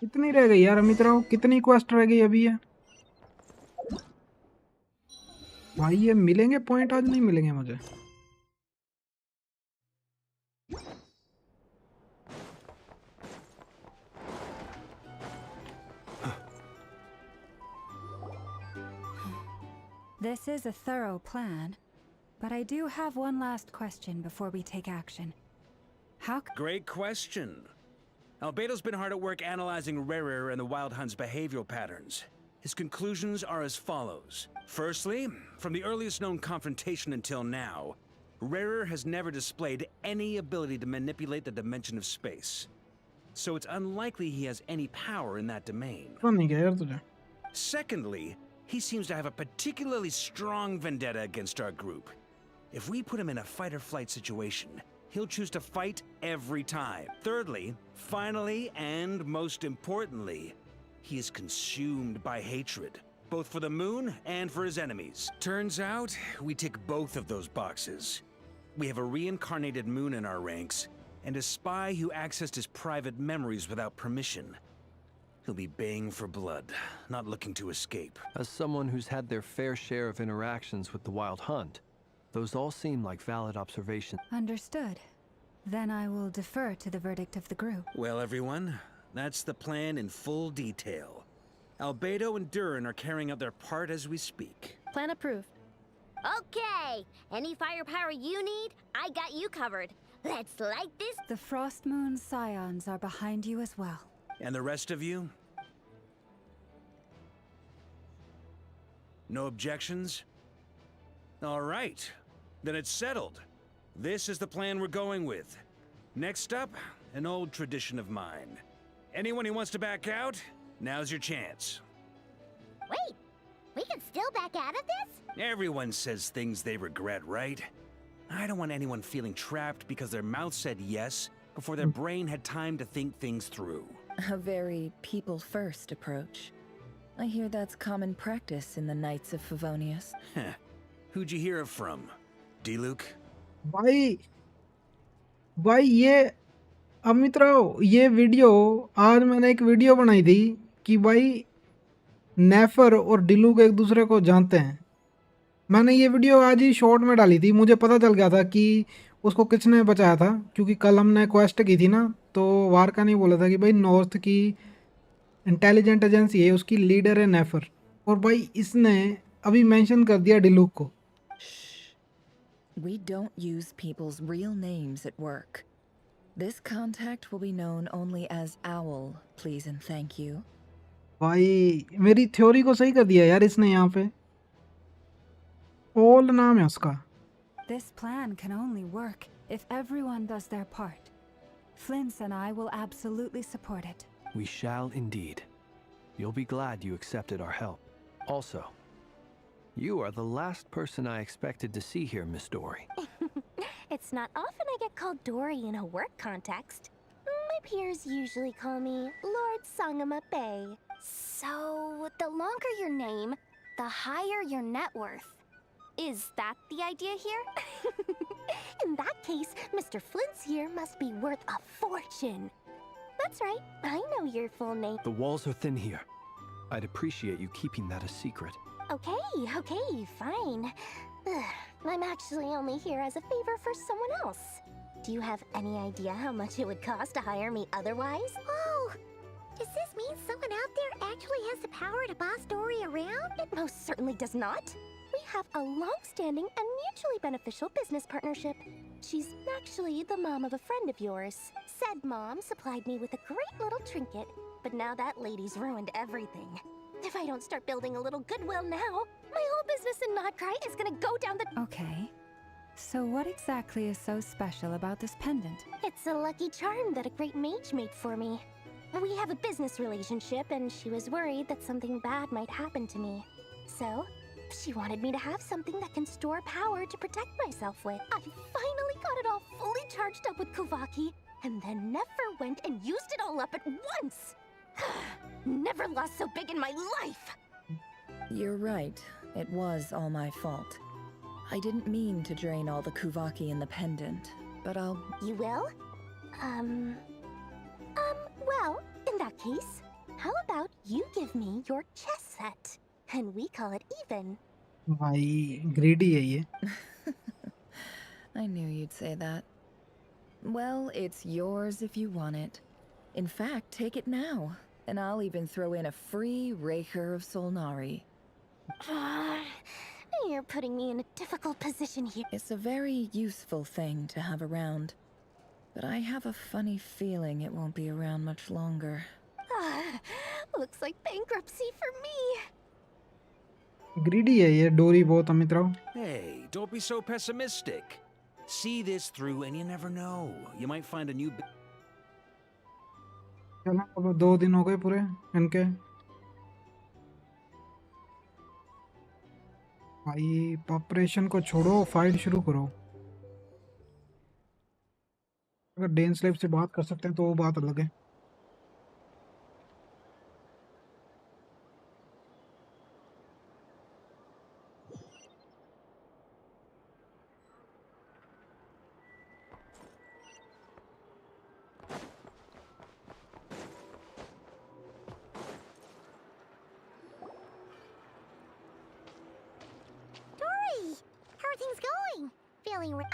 Speaker 1: कितनी रह गई यार अमित राव? कितनी quest रह गई अभी है? भाई ये मिलेंगे पॉइंट? आज नहीं मिलेंगे मुझे.
Speaker 7: This is a thorough plan, but I do have one last question before we take action.
Speaker 15: Great question. Albedo's been hard at work analyzing Rarer and the Wild Hunt's behavioral patterns. His conclusions are as follows. Firstly, from the earliest known confrontation until now, Rarer has never displayed any ability to manipulate the dimension of space. So it's unlikely he has any power in that domain.
Speaker 1: नहीं क्या यार तुझे?
Speaker 15: Secondly, he seems to have a particularly strong vendetta against our group. If we put him in a fight-or-flight situation, he'll choose to fight every time. Thirdly, finally, and most importantly, he is consumed by hatred, both for the moon and for his enemies. Turns out, we tick both of those boxes. We have a reincarnated moon in our ranks, and a spy who accessed his private memories without permission. He'll be baying for blood, not looking to escape.
Speaker 18: As someone who's had their fair share of interactions with the Wild Hunt, those all seem like valid observations.
Speaker 7: Understood. Then I will defer to the verdict of the group.
Speaker 15: Well, everyone, that's the plan in full detail. Albedo and Durin are carrying out their part as we speak.
Speaker 2: Plan approved. Okay, any firepower you need, I got you covered. Let's light this.
Speaker 7: The Frost Moon Scions are behind you as well.
Speaker 15: And the rest of you? No objections? All right, then it's settled. This is the plan we're going with. Next up, an old tradition of mine. Anyone who wants to back out, now's your chance.
Speaker 2: Wait, we can still back out of this?
Speaker 15: Everyone says things they regret, right? I don't want anyone feeling trapped because their mouth said yes before their brain had time to think things through.
Speaker 17: A very people-first approach. I hear that's common practice in the Knights of Favonius.
Speaker 15: Who'd you hear it from? D-Luke?
Speaker 1: भाई ये अमित राव, ये video आज मैंने एक video बनाई थी कि भाई नेफर और डिलूक एक दूसरे को जानते हैं। मैंने ये वीडियो आज ही शॉर्ट में डाली थी। मुझे पता चल गया था कि उसको किसने बचाया था, क्योंकि कल हमने क्वेस्ट की थी ना, तो वार का नहीं बोला था कि भाई नॉर्थ की इंटेलिजेंट एजेंसी है, उसकी लीडर है नेफर, और भाई इसने अभी मेंशन कर दिया डिलूक को।
Speaker 17: We don't use people's real names at work. This contact will be known only as Owl, please and thank you.
Speaker 1: भाई मेरी थ्योरी को सही कर दिया यार इसने यहाँ पे। ओल नाम है उसका।
Speaker 7: This plan can only work if everyone does their part. Flint's and I will absolutely support it.
Speaker 18: We shall indeed. You'll be glad you accepted our help. Also, you are the last person I expected to see here, Miss Dory.
Speaker 2: It's not often I get called Dory in a work context. My peers usually call me Lord Sangama Bay. So, the longer your name, the higher your net worth. Is that the idea here? In that case, Mr. Flint's here must be worth a fortune. That's right, I know your full name.
Speaker 18: The walls are thin here. I'd appreciate you keeping that a secret.
Speaker 2: Okay, fine. I'm actually only here as a favor for someone else. Do you have any idea how much it would cost to hire me otherwise?
Speaker 11: Oh, does this mean someone out there actually has the power to boss Dory around?
Speaker 2: It most certainly does not. We have a long-standing and mutually beneficial business partnership. She's actually the mom of a friend of yours. Said mom supplied me with a great little trinket, but now that lady's ruined everything. If I don't start building a little goodwill now, my whole business in Notcry is gonna go down the—
Speaker 7: Okay. So what exactly is so special about this pendant?
Speaker 2: It's a lucky charm that a great mage made for me. We have a business relationship, and she was worried that something bad might happen to me. So, she wanted me to have something that can store power to protect myself with. I finally got it all fully charged up with Kuvaki, and then never went and used it all up at once! Never lost so big in my life!
Speaker 17: You're right. It was all my fault. I didn't mean to drain all the Kuvaki in the pendant, but I'll...
Speaker 2: You will? Well, in that case, how about you give me your chess set? And we call it even.
Speaker 1: भाई greedy है ये।
Speaker 17: I knew you'd say that. Well, it's yours if you want it. In fact, take it now, and I'll even throw in a free Raker of Solnari.
Speaker 2: You're putting me in a difficult position here.
Speaker 17: It's a very useful thing to have around. But I have a funny feeling it won't be around much longer.
Speaker 2: Looks like bankruptcy for me.
Speaker 1: Greedy है ये डोरी बहुत Amit Rao.
Speaker 15: Hey, don't be so pessimistic. See this through and you never know. You might find a new...
Speaker 1: चलो अब 2 दिन हो गए पूरे इनके. भाई ऑपरेशन को छोड़ो, फाइट शुरू करो. अगर डेन स्लेव से बात कर सकते हैं तो वो बात अलग है.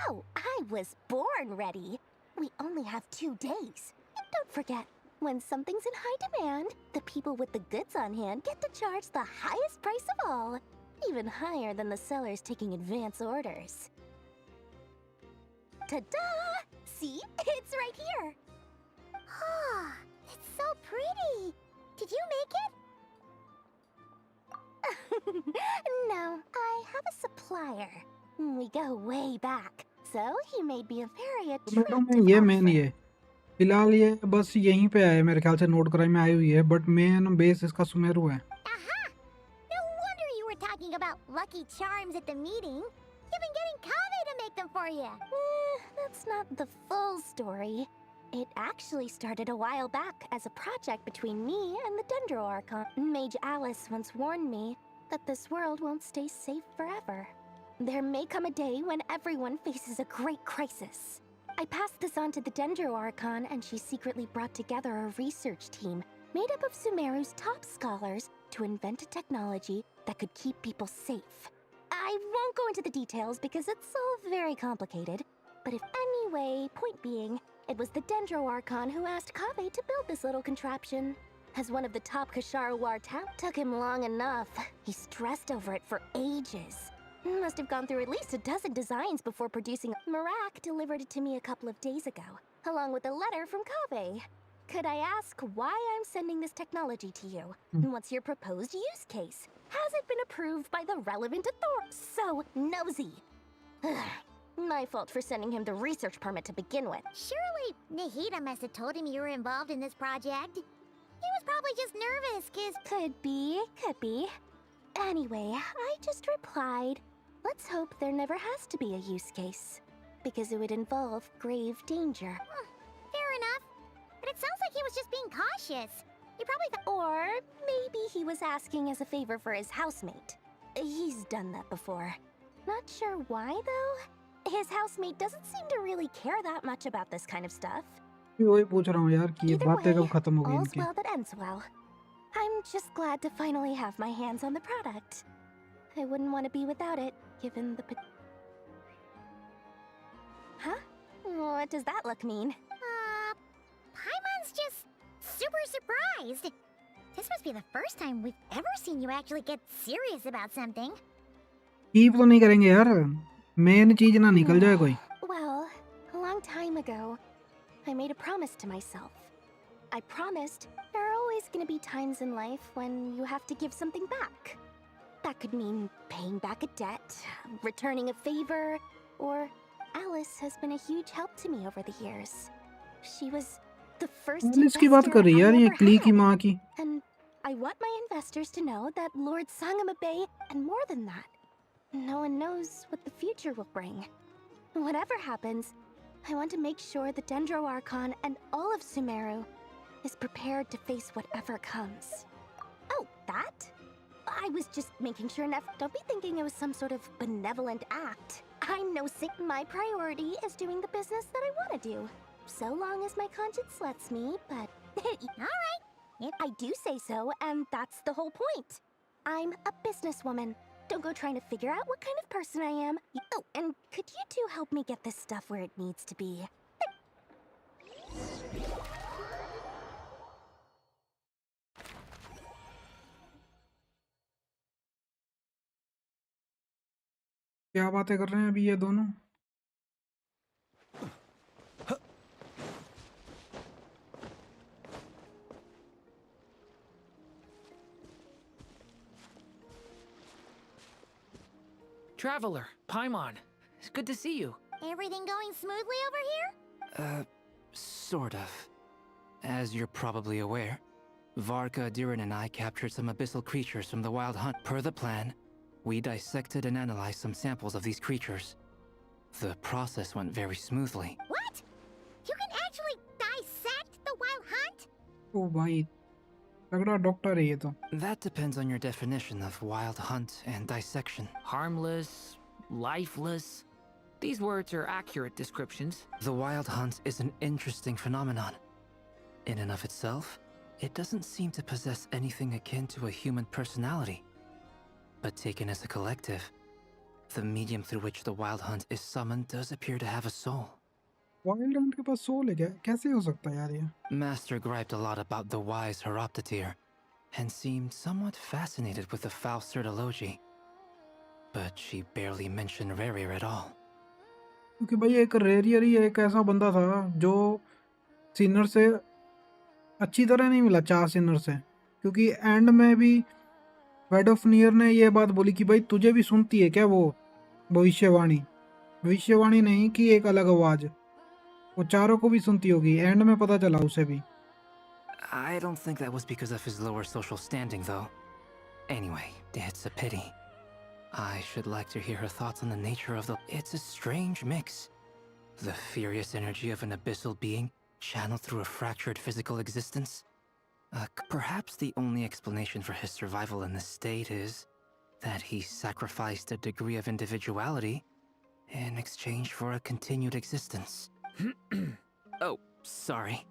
Speaker 2: Oh, I was born ready. We only have 2 days. And don't forget, when something's in high demand, the people with the goods on hand get to charge the highest price of all. Even higher than the sellers taking advance orders. Ta-da! See? It's right here.
Speaker 11: Ah, it's so pretty. Did you make it?
Speaker 2: No, I have a supplier. We go way back. So he made me a very attractive
Speaker 1: ये main ही है. फिलहाल ये बस यहीं पे है, मेरे ख्याल से नोट कराई में आई हुई है, बट मेन बेस इसका सुमेरु है.
Speaker 11: No wonder you were talking about lucky charms at the meeting. You've been getting Kave to make them for you.
Speaker 2: That's not the full story. It actually started a while back as a project between me and the Dendro Archon. Mage Alice once warned me that this world won't stay safe forever. There may come a day when everyone faces a great crisis. I passed this on to the Dendro Archon, and she secretly brought together a research team made up of Sumeru's top scholars to invent a technology that could keep people safe. I won't go into the details because it's all very complicated, but if anyway, point being, it was the Dendro Archon who asked Kave to build this little contraption. As one of the top Kashara War took him long enough. He stressed over it for ages. Must have gone through at least a dozen designs before producing. Marak delivered it to me a couple of days ago, along with a letter from Kave. Could I ask why I'm sending this technology to you? What's your proposed use case? Has it been approved by the relevant authorities? So nosy. My fault for sending him the research permit to begin with.
Speaker 11: Surely Nahida must have told him you were involved in this project. He was probably just nervous, 'cause...
Speaker 2: Could be. Anyway, I just replied, let's hope there never has to be a use case, because it would involve grave danger.
Speaker 11: Fair enough. But it sounds like he was just being cautious. He probably
Speaker 2: Or maybe he was asking as a favor for his housemate. He's done that before. Not sure why, though. His housemate doesn't seem to really care that much about this kind of stuff.
Speaker 1: वही पूछ रहा हूँ यार कि ये बातें कब खत्म होगी
Speaker 2: All's
Speaker 1: इनकी.
Speaker 2: well that ends well. I'm just glad to finally have my hands on the product. I wouldn't want to be without it, given the... Huh? What does that look mean?
Speaker 11: Paimon's just super surprised. This must be the first time we've ever seen you actually get serious about something.
Speaker 1: Keep तो नहीं करेंगे यार, main चीज ना निकल जाए कोई.
Speaker 2: Well, a long time ago, I made a promise to myself. I promised there are always going to be times in life when you have to give something back. That could mean paying back a debt, returning a favor, or Alice has been a huge help to me over the years. She was the first
Speaker 1: police की बात कर रही है यार ये क्ली की माँ की.
Speaker 2: and I want my investors to know that Lord Sangama Bay, and more than that, no one knows what the future will bring. Whatever happens, I want to make sure the Dendro Archon and all of Sumeru is prepared to face whatever comes. Oh, that? I was just making sure don't be thinking it was some sort of benevolent act. I'm no sick. My priority is doing the business that I want to do. So long as my conscience lets me, but... Alright. I do say so, and that's the whole point. I'm a businesswoman. Don't go trying to figure out what kind of person I am. Oh, and could you two help me get this stuff where it needs to be?
Speaker 1: क्या बातें कर रहे हैं अभी ये दोनों?
Speaker 9: Traveler, Paimon. It's good to see you.
Speaker 2: Everything going smoothly over here?
Speaker 22: Sort of. As you're probably aware, Varka, Diren, and I captured some abyssal creatures from the Wild Hunt. Per the plan, we dissected and analyzed some samples of these creatures. The process went very smoothly.
Speaker 2: What? You can actually dissect the Wild Hunt?
Speaker 1: ओ भाई तगड़ा doctor है ये तो।
Speaker 22: That depends on your definition of Wild Hunt and dissection.
Speaker 9: Harmless, lifeless. These words are accurate descriptions.
Speaker 22: The Wild Hunt is an interesting phenomenon. In and of itself, it doesn't seem to possess anything akin to a human personality. But taken as a collective, the medium through which the Wild Hunt is summoned does appear to have a soul.
Speaker 1: Wild Hunt के पास soul है क्या? कैसे हो सकता है यार ये?
Speaker 22: Master griped a lot about the wise Horoptatyr, and seemed somewhat fascinated with the foul Certology. But she barely mentioned Rerir at all.
Speaker 1: क्योंकि भाई एक रेरियर ही एक ऐसा बंदा था जो सिनर से अच्छी तरह नहीं मिला, चार सिनर से। क्योंकि एंड में भी वेड ऑफ नियर ने ये बात बोली कि भाई तुझे भी सुनती है क्या वो भविष्यवाणी? भविष्यवाणी नहीं कि एक अलग आवाज, वो चारों को भी सुनती होगी। एंड में पता चला उसे भी।
Speaker 22: I don't think that was because of his lower social standing, though. Anyway, it's a pity. I should like to hear her thoughts on the nature of the... It's a strange mix. The furious energy of an abyssal being channeled through a fractured physical existence. Perhaps the only explanation for his survival in this state is that he sacrificed a degree of individuality in exchange for a continued existence. Oh, sorry.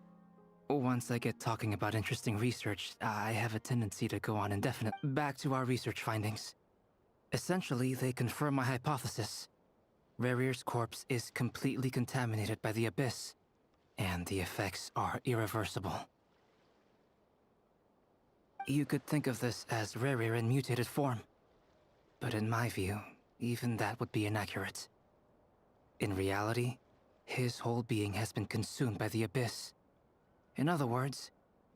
Speaker 22: Once I get talking about interesting research, I have a tendency to go on indefinite. Back to our research findings. Essentially, they confirm my hypothesis. Rerir's corpse is completely contaminated by the Abyss, and the effects are irreversible. You could think of this as Rerir in mutated form. But in my view, even that would be inaccurate. In reality, his whole being has been consumed by the Abyss. In other words,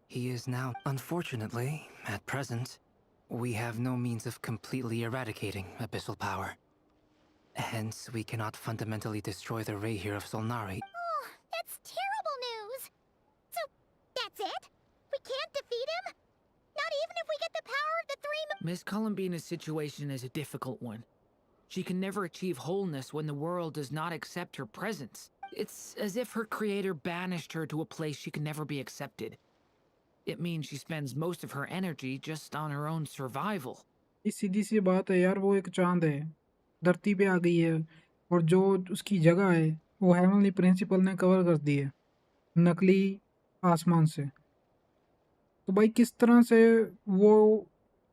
Speaker 22: he is now, unfortunately, at present, we have no means of completely eradicating abyssal power. Hence, we cannot fundamentally destroy the Reihir of Solnari.
Speaker 2: Oh, that's terrible news! So, that's it? We can't defeat him? Not even if we get the power of the three...
Speaker 9: Miss Columbina's situation is a difficult one. She can never achieve wholeness when the world does not accept her presence. It's as if her creator banished her to a place she can never be accepted. It means she spends most of her energy just on her own survival.
Speaker 1: ये सीधी सी बात है यार, वो एक चांद है, धरती पे आ गई है, और जो उसकी जगह है वो हेवनली प्रिंसिपल ने कवर कर दी है नकली आसमान से। तो भाई किस तरह से वो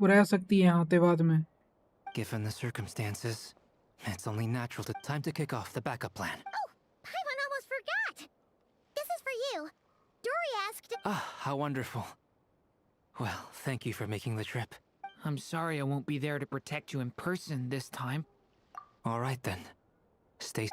Speaker 1: रह सकती है यहाँ तेवाद में?
Speaker 22: Given the circumstances, it's only natural to time to kick off the backup plan.
Speaker 2: Oh, Paimon almost forgot! This is for you. Dory asked...
Speaker 22: Ah, how wonderful. Well, thank you for making the trip.
Speaker 9: I'm sorry I won't be there to protect you in person this time.
Speaker 22: All right then. Stay...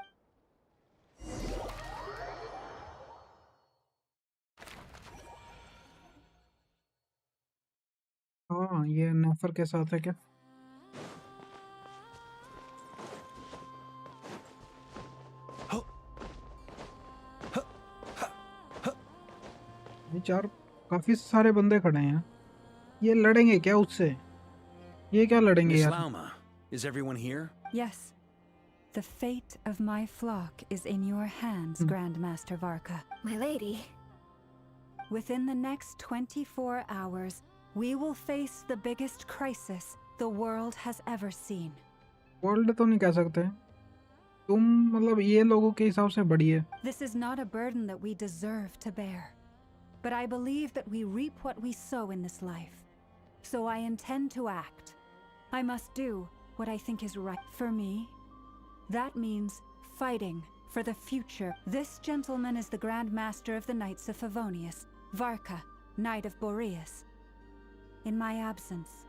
Speaker 1: हाँ, ये नफर के साथ है क्या? ये चार काफी सारे बंदे खड़े हैं, ये लड़ेंगे क्या उससे? ये क्या लड़ेंगे
Speaker 15: Miss
Speaker 1: यार?
Speaker 15: Lauma, is everyone here?
Speaker 7: Yes. The fate of my flock is in your hands, Grandmaster Varka.
Speaker 11: My lady.
Speaker 7: Within the next 24 hours, we will face the biggest crisis the world has ever seen.
Speaker 1: World तो नहीं कह सकते, तुम मतलब ये लोगों के हिसाब से बड़ी है।
Speaker 7: This is not a burden that we deserve to bear, but I believe that we reap what we sow in this life. So I intend to act. I must do what I think is right for me. That means fighting for the future. This gentleman is the Grand Master of the Knights of Favonius, Varka, Knight of Boreas. In my absence,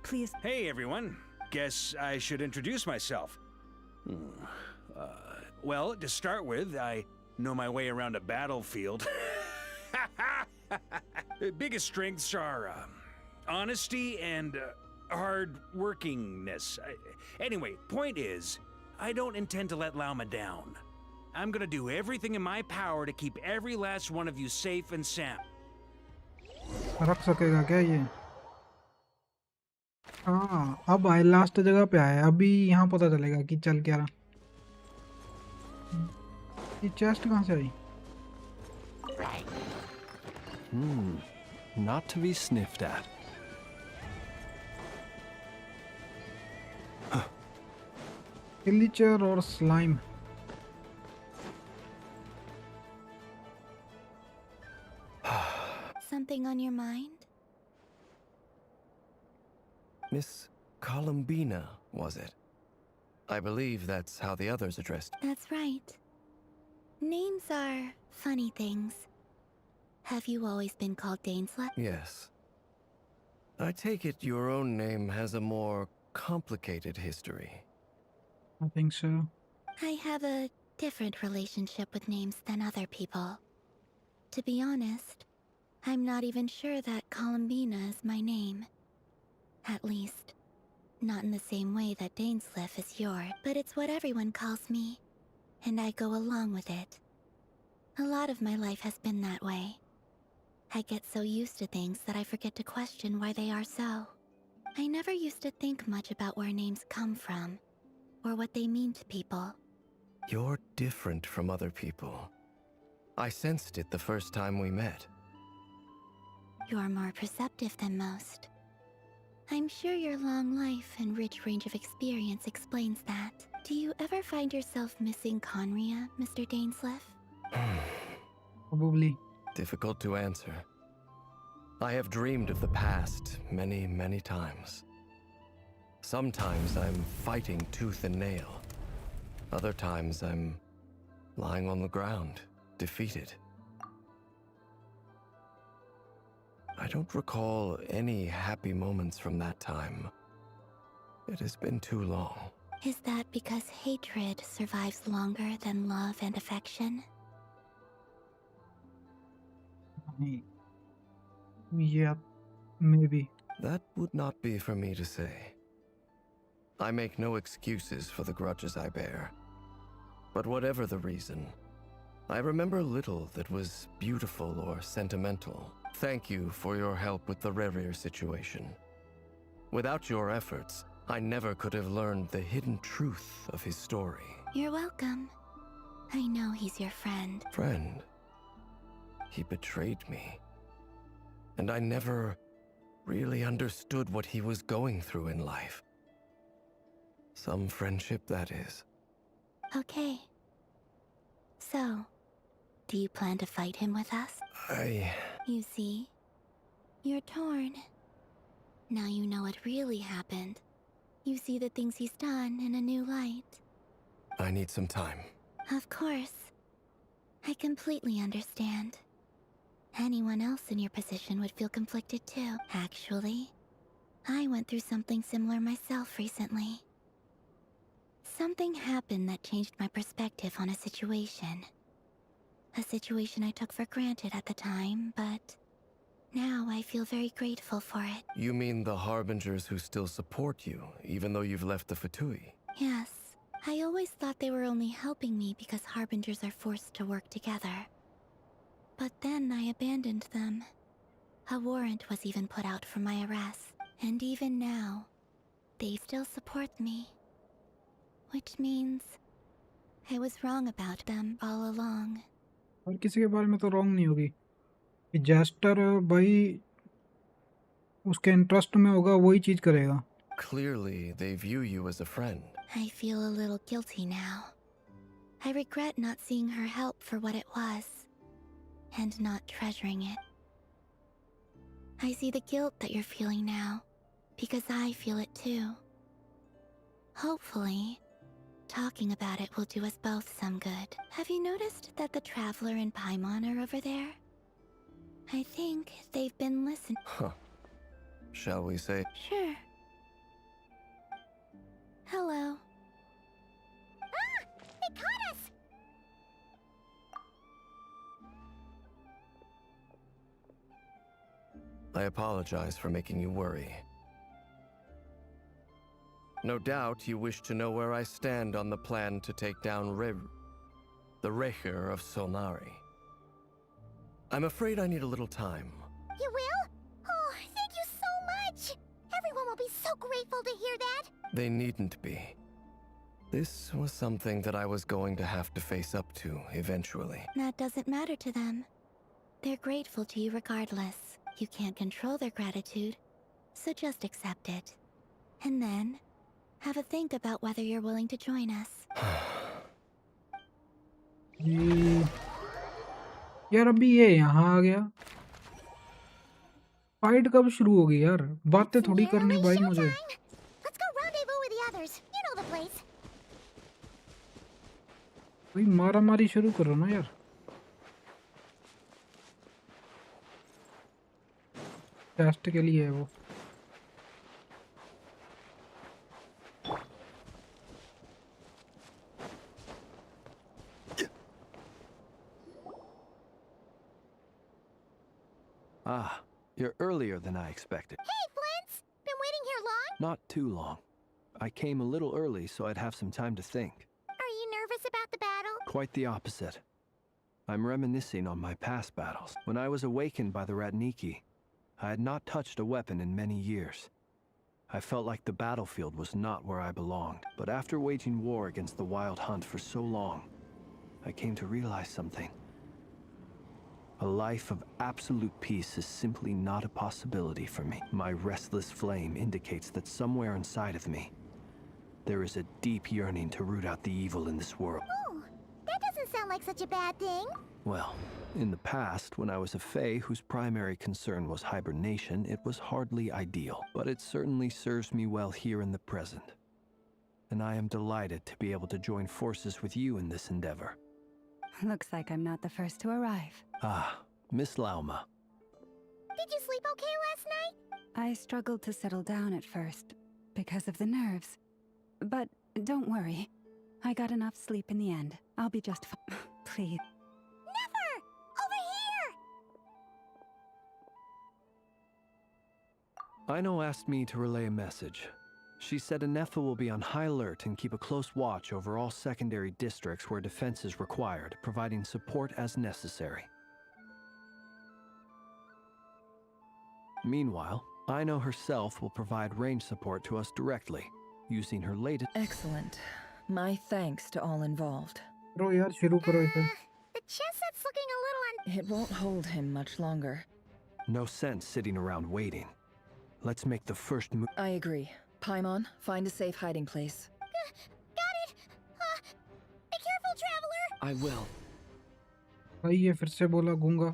Speaker 7: please...
Speaker 20: Hey everyone, guess I should introduce myself.
Speaker 4: Well, to start with, I know my way around a battlefield. The biggest strengths are honesty and hard workingness. Anyway, point is, I don't intend to let Lauma down. I'm gonna do everything in my power to keep every last one of you safe and sound.
Speaker 1: रख सकेगा क्या ये? हाँ, अब आए last जगह पे आए, अभी यहाँ पता चलेगा कि चल क्या रहा। ये चेस्ट कहाँ से आई?
Speaker 18: Not to be sniffed at.
Speaker 1: Villager or slime?
Speaker 11: Something on your mind?
Speaker 16: Miss Columbina, was it? I believe that's how the others addressed.
Speaker 11: That's right. Names are funny things. Have you always been called Dainslet?
Speaker 16: Yes. I take it your own name has a more complicated history.
Speaker 1: I think so.
Speaker 11: I have a different relationship with names than other people. To be honest, I'm not even sure that Columbina is my name. At least, not in the same way that Dainsliff is yours, but it's what everyone calls me, and I go along with it. A lot of my life has been that way. I get so used to things that I forget to question why they are so. I never used to think much about where names come from, or what they mean to people.
Speaker 16: You're different from other people. I sensed it the first time we met.
Speaker 11: You're more perceptive than most. I'm sure your long life and rich range of experience explains that. Do you ever find yourself missing Conria, Mr. Dainsliff?
Speaker 1: Probably.
Speaker 16: Difficult to answer. I have dreamed of the past many, many times. Sometimes I'm fighting tooth and nail. Other times I'm lying on the ground, defeated. I don't recall any happy moments from that time. It has been too long.
Speaker 11: Is that because hatred survives longer than love and affection?
Speaker 1: Yeah, maybe.
Speaker 16: That would not be for me to say. I make no excuses for the grudges I bear. But whatever the reason, I remember little that was beautiful or sentimental. Thank you for your help with the Rerir situation. Without your efforts, I never could have learned the hidden truth of his story.
Speaker 11: You're welcome. I know he's your friend.
Speaker 16: Friend? He betrayed me. And I never really understood what he was going through in life. Some friendship, that is.
Speaker 11: Okay. So, do you plan to fight him with us? You see, you're torn. Now you know what really happened. You see the things he's done in a new light.
Speaker 16: I need some time.
Speaker 11: Of course. I completely understand. Anyone else in your position would feel conflicted too. Actually, I went through something similar myself recently. Something happened that changed my perspective on a situation. A situation I took for granted at the time, but now I feel very grateful for it.
Speaker 16: You mean the Harbingers who still support you, even though you've left the Fatui?
Speaker 11: Yes, I always thought they were only helping me because Harbingers are forced to work together. But then I abandoned them. A warrant was even put out for my arrest, and even now, they still support me. Which means I was wrong about them all along.
Speaker 1: और किसी के बारे में तो wrong नहीं होगी कि gesture भाई उसके इंटरेस्ट में होगा वही चीज करेगा.
Speaker 16: Clearly, they view you as a friend.
Speaker 11: I feel a little guilty now. I regret not seeing her help for what it was, and not treasuring it. I see the guilt that you're feeling now, because I feel it too. Hopefully, talking about it will do us both some good. Have you noticed that the Traveler and Paimon are over there? I think they've been listening.
Speaker 16: Huh. Shall we say?
Speaker 11: Sure. Hello.
Speaker 2: It caught us!
Speaker 16: I apologize for making you worry. No doubt you wish to know where I stand on the plan to take down the Raker of Solnari. I'm afraid I need a little time.
Speaker 2: You will? Oh, thank you so much! Everyone will be so grateful to hear that!
Speaker 16: They needn't be. This was something that I was going to have to face up to eventually.
Speaker 11: That doesn't matter to them. They're grateful to you regardless. You can't control their gratitude, so just accept it. And then, have a think about whether you're willing to join us.
Speaker 1: यार अभी ये यहाँ आ गया। Fight कब शुरू होगी यार? बातें थोड़ी करनी भाई मुझे।
Speaker 2: Let's go rendezvous with the others. You know the place.
Speaker 1: भाई मारा मारी शुरू करो ना यार। टेस्ट के लिए है वो।
Speaker 18: Ah, you're earlier than I expected.
Speaker 2: Hey, Flint's! Been waiting here long?
Speaker 18: Not too long. I came a little early so I'd have some time to think.
Speaker 2: Are you nervous about the battle?
Speaker 18: Quite the opposite. I'm reminiscing on my past battles. When I was awakened by the Ratniki, I had not touched a weapon in many years. I felt like the battlefield was not where I belonged. But after waging war against the Wild Hunt for so long, I came to realize something. A life of absolute peace is simply not a possibility for me. My restless flame indicates that somewhere inside of me, there is a deep yearning to root out the evil in this world.
Speaker 2: Oh, that doesn't sound like such a bad thing.
Speaker 18: Well, in the past, when I was a Fae whose primary concern was hibernation, it was hardly ideal. But it certainly serves me well here in the present. And I am delighted to be able to join forces with you in this endeavor.
Speaker 7: Looks like I'm not the first to arrive.
Speaker 18: Ah, Miss Lauma.
Speaker 2: Did you sleep okay last night?
Speaker 7: I struggled to settle down at first, because of the nerves. But don't worry. I got enough sleep in the end. I'll be just fine. Please.
Speaker 2: Never! Over here!
Speaker 18: Aino asked me to relay a message. She said Anefa will be on high alert and keep a close watch over all secondary districts where defense is required, providing support as necessary. Meanwhile, Aino herself will provide range support to us directly, using her latest...
Speaker 17: Excellent. My thanks to all involved.
Speaker 1: करो यार शुरू करो इसे।
Speaker 2: The chess set's looking a little
Speaker 17: It won't hold him much longer.
Speaker 18: No sense sitting around waiting. Let's make the first move.
Speaker 17: I agree. Paimon, find a safe hiding place.
Speaker 2: Got it! Be careful, traveler!
Speaker 18: I will.
Speaker 1: भाई ये फिर से बोला गूंगा।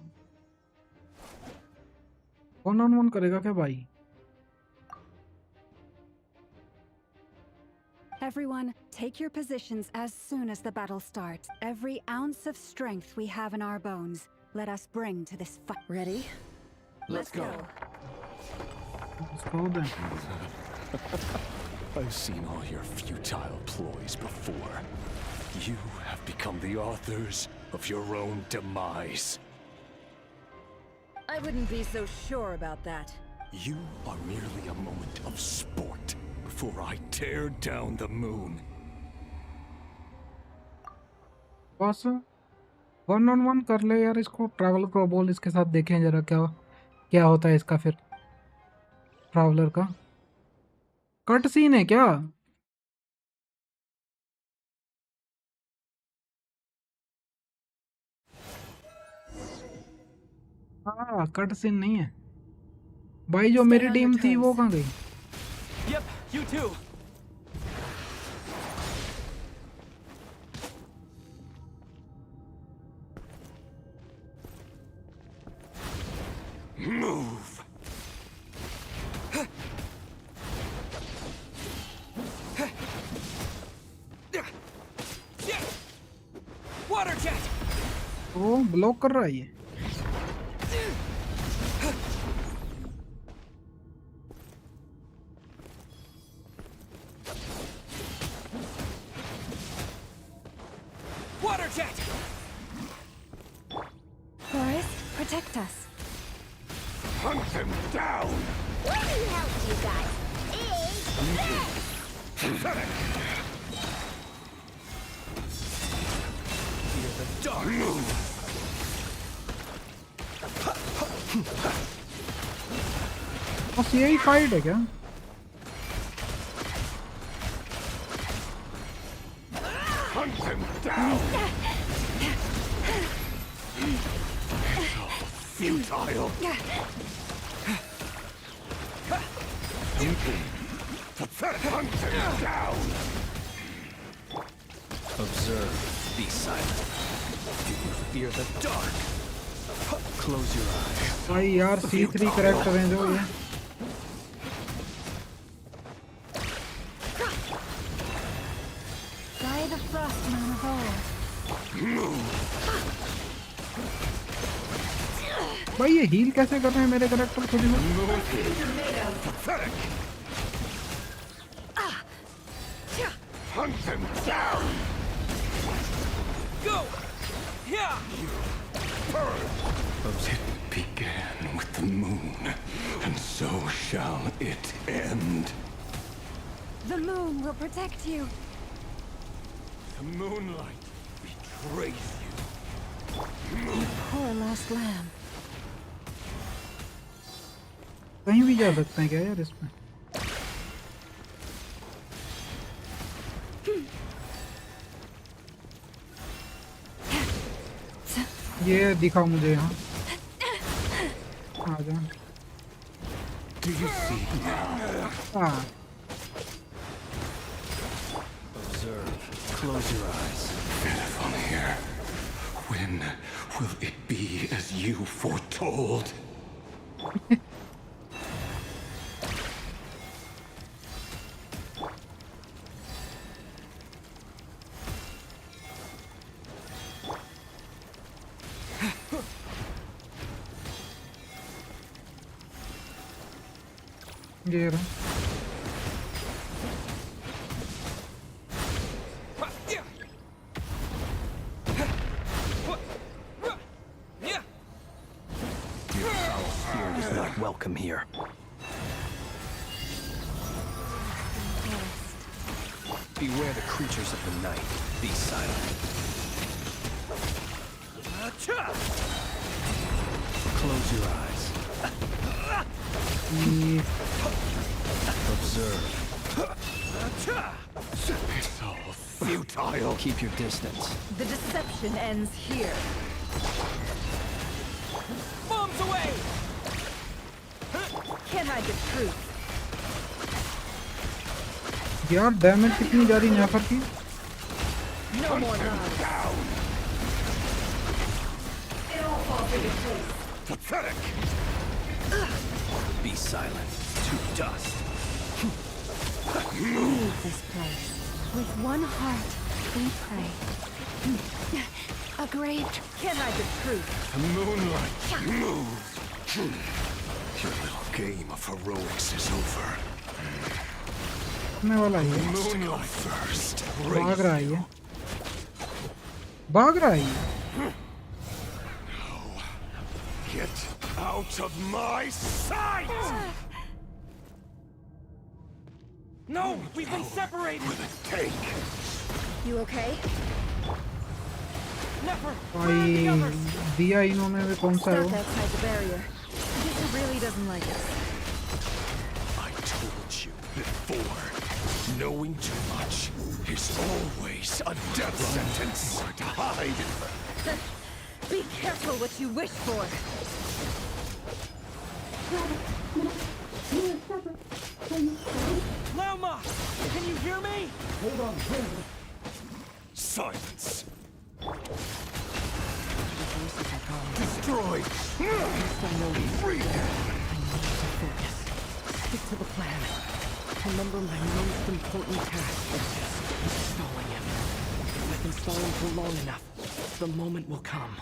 Speaker 1: 1-on-1 करेगा क्या भाई?
Speaker 7: Everyone, take your positions as soon as the battle starts. Every ounce of strength we have in our bones, let us bring to this fight.
Speaker 17: Ready?
Speaker 18: Let's go.
Speaker 1: Let's go then.
Speaker 3: I've seen all your futile ploys before. You have become the authors of your own demise.
Speaker 17: I wouldn't be so sure about that.
Speaker 3: You are merely a moment of sport before I tear down the moon.
Speaker 1: बस 1-on-1 कर ले यार इसको। Travel को बोल इसके साथ देखें जरा क्या होता है इसका फिर। ट्रैवलर का कट सीन है क्या? हाँ कट सीन नहीं है भाई। जो मेरी टीम थी वो कहाँ गई?
Speaker 5: Yep, you too.
Speaker 3: Move!
Speaker 5: Water jet!
Speaker 1: वो ब्लॉक कर रहा है ये।
Speaker 7: protect us.
Speaker 3: Hunt them down!
Speaker 2: Let me help you guys.
Speaker 3: Pathetic!
Speaker 6: Fear the dark.
Speaker 1: बस यही फाइट है क्या?
Speaker 3: Hunt them down! It's all futile. Pathetic! Hunt them down!
Speaker 6: Observe. Be silent. Fear the dark. Close your eyes.
Speaker 1: भाई यार C3 character हैं जो ये.
Speaker 7: By the Frostman of old.
Speaker 1: भाई ये हील कैसे कर रहे हैं मेरे करेक्टर खुद ही?
Speaker 3: Hunt them down!
Speaker 6: Go! Yeah!
Speaker 3: It began with the moon, and so shall it end.
Speaker 7: The moon will protect you.
Speaker 3: The moonlight betrays you.
Speaker 7: Poor lost lamb.
Speaker 1: कहीं भी जा सकते हैं क्या यार इसमें? ये दिखा मुझे यहाँ. आ जा.
Speaker 3: Do you see now?
Speaker 1: हाँ.
Speaker 6: Observe. Close your eyes.
Speaker 3: Pitiful here. When will it be as you foretold?
Speaker 1: ये रहा.
Speaker 18: Your foul spirit is not welcome here. Beware the creatures of the night. Be silent. Close your eyes. Observe.
Speaker 3: It's all futile.
Speaker 18: Keep your distance.
Speaker 17: The deception ends here.
Speaker 6: Bombs away!
Speaker 17: Can't hide the truth.
Speaker 1: यार damage कितनी जा रही है यहाँ पर की?
Speaker 17: No more lies. It all falls into place.
Speaker 3: Pathetic!
Speaker 18: Be silent. To dust.
Speaker 7: Leave this place. With one heart, we pray. A great.
Speaker 17: Can't hide the truth.
Speaker 3: The moonlight moves. Your little game of heroics is over.
Speaker 1: भागने वाला है.
Speaker 3: Moonlight first.
Speaker 1: भाग रहा है ये. भाग रहा है ये.
Speaker 3: Get out of my sight!
Speaker 5: No, we've been separated.
Speaker 3: Will it take?
Speaker 17: You okay?
Speaker 5: Never.
Speaker 1: भाई दिया इन्होंने भी कौन सा है
Speaker 17: Stop
Speaker 1: वो?
Speaker 17: outside the barrier. This really doesn't like us.
Speaker 3: I told you before. Knowing too much is always a death sentence. To hide.
Speaker 17: Be careful what you wish for.
Speaker 5: Lauma! Can you hear me?
Speaker 3: Hold on. Silence. Destroyed. Free.
Speaker 5: Stick to the plan. Remember my most important task. Stalling him. If I can stall him for long enough, the moment will come.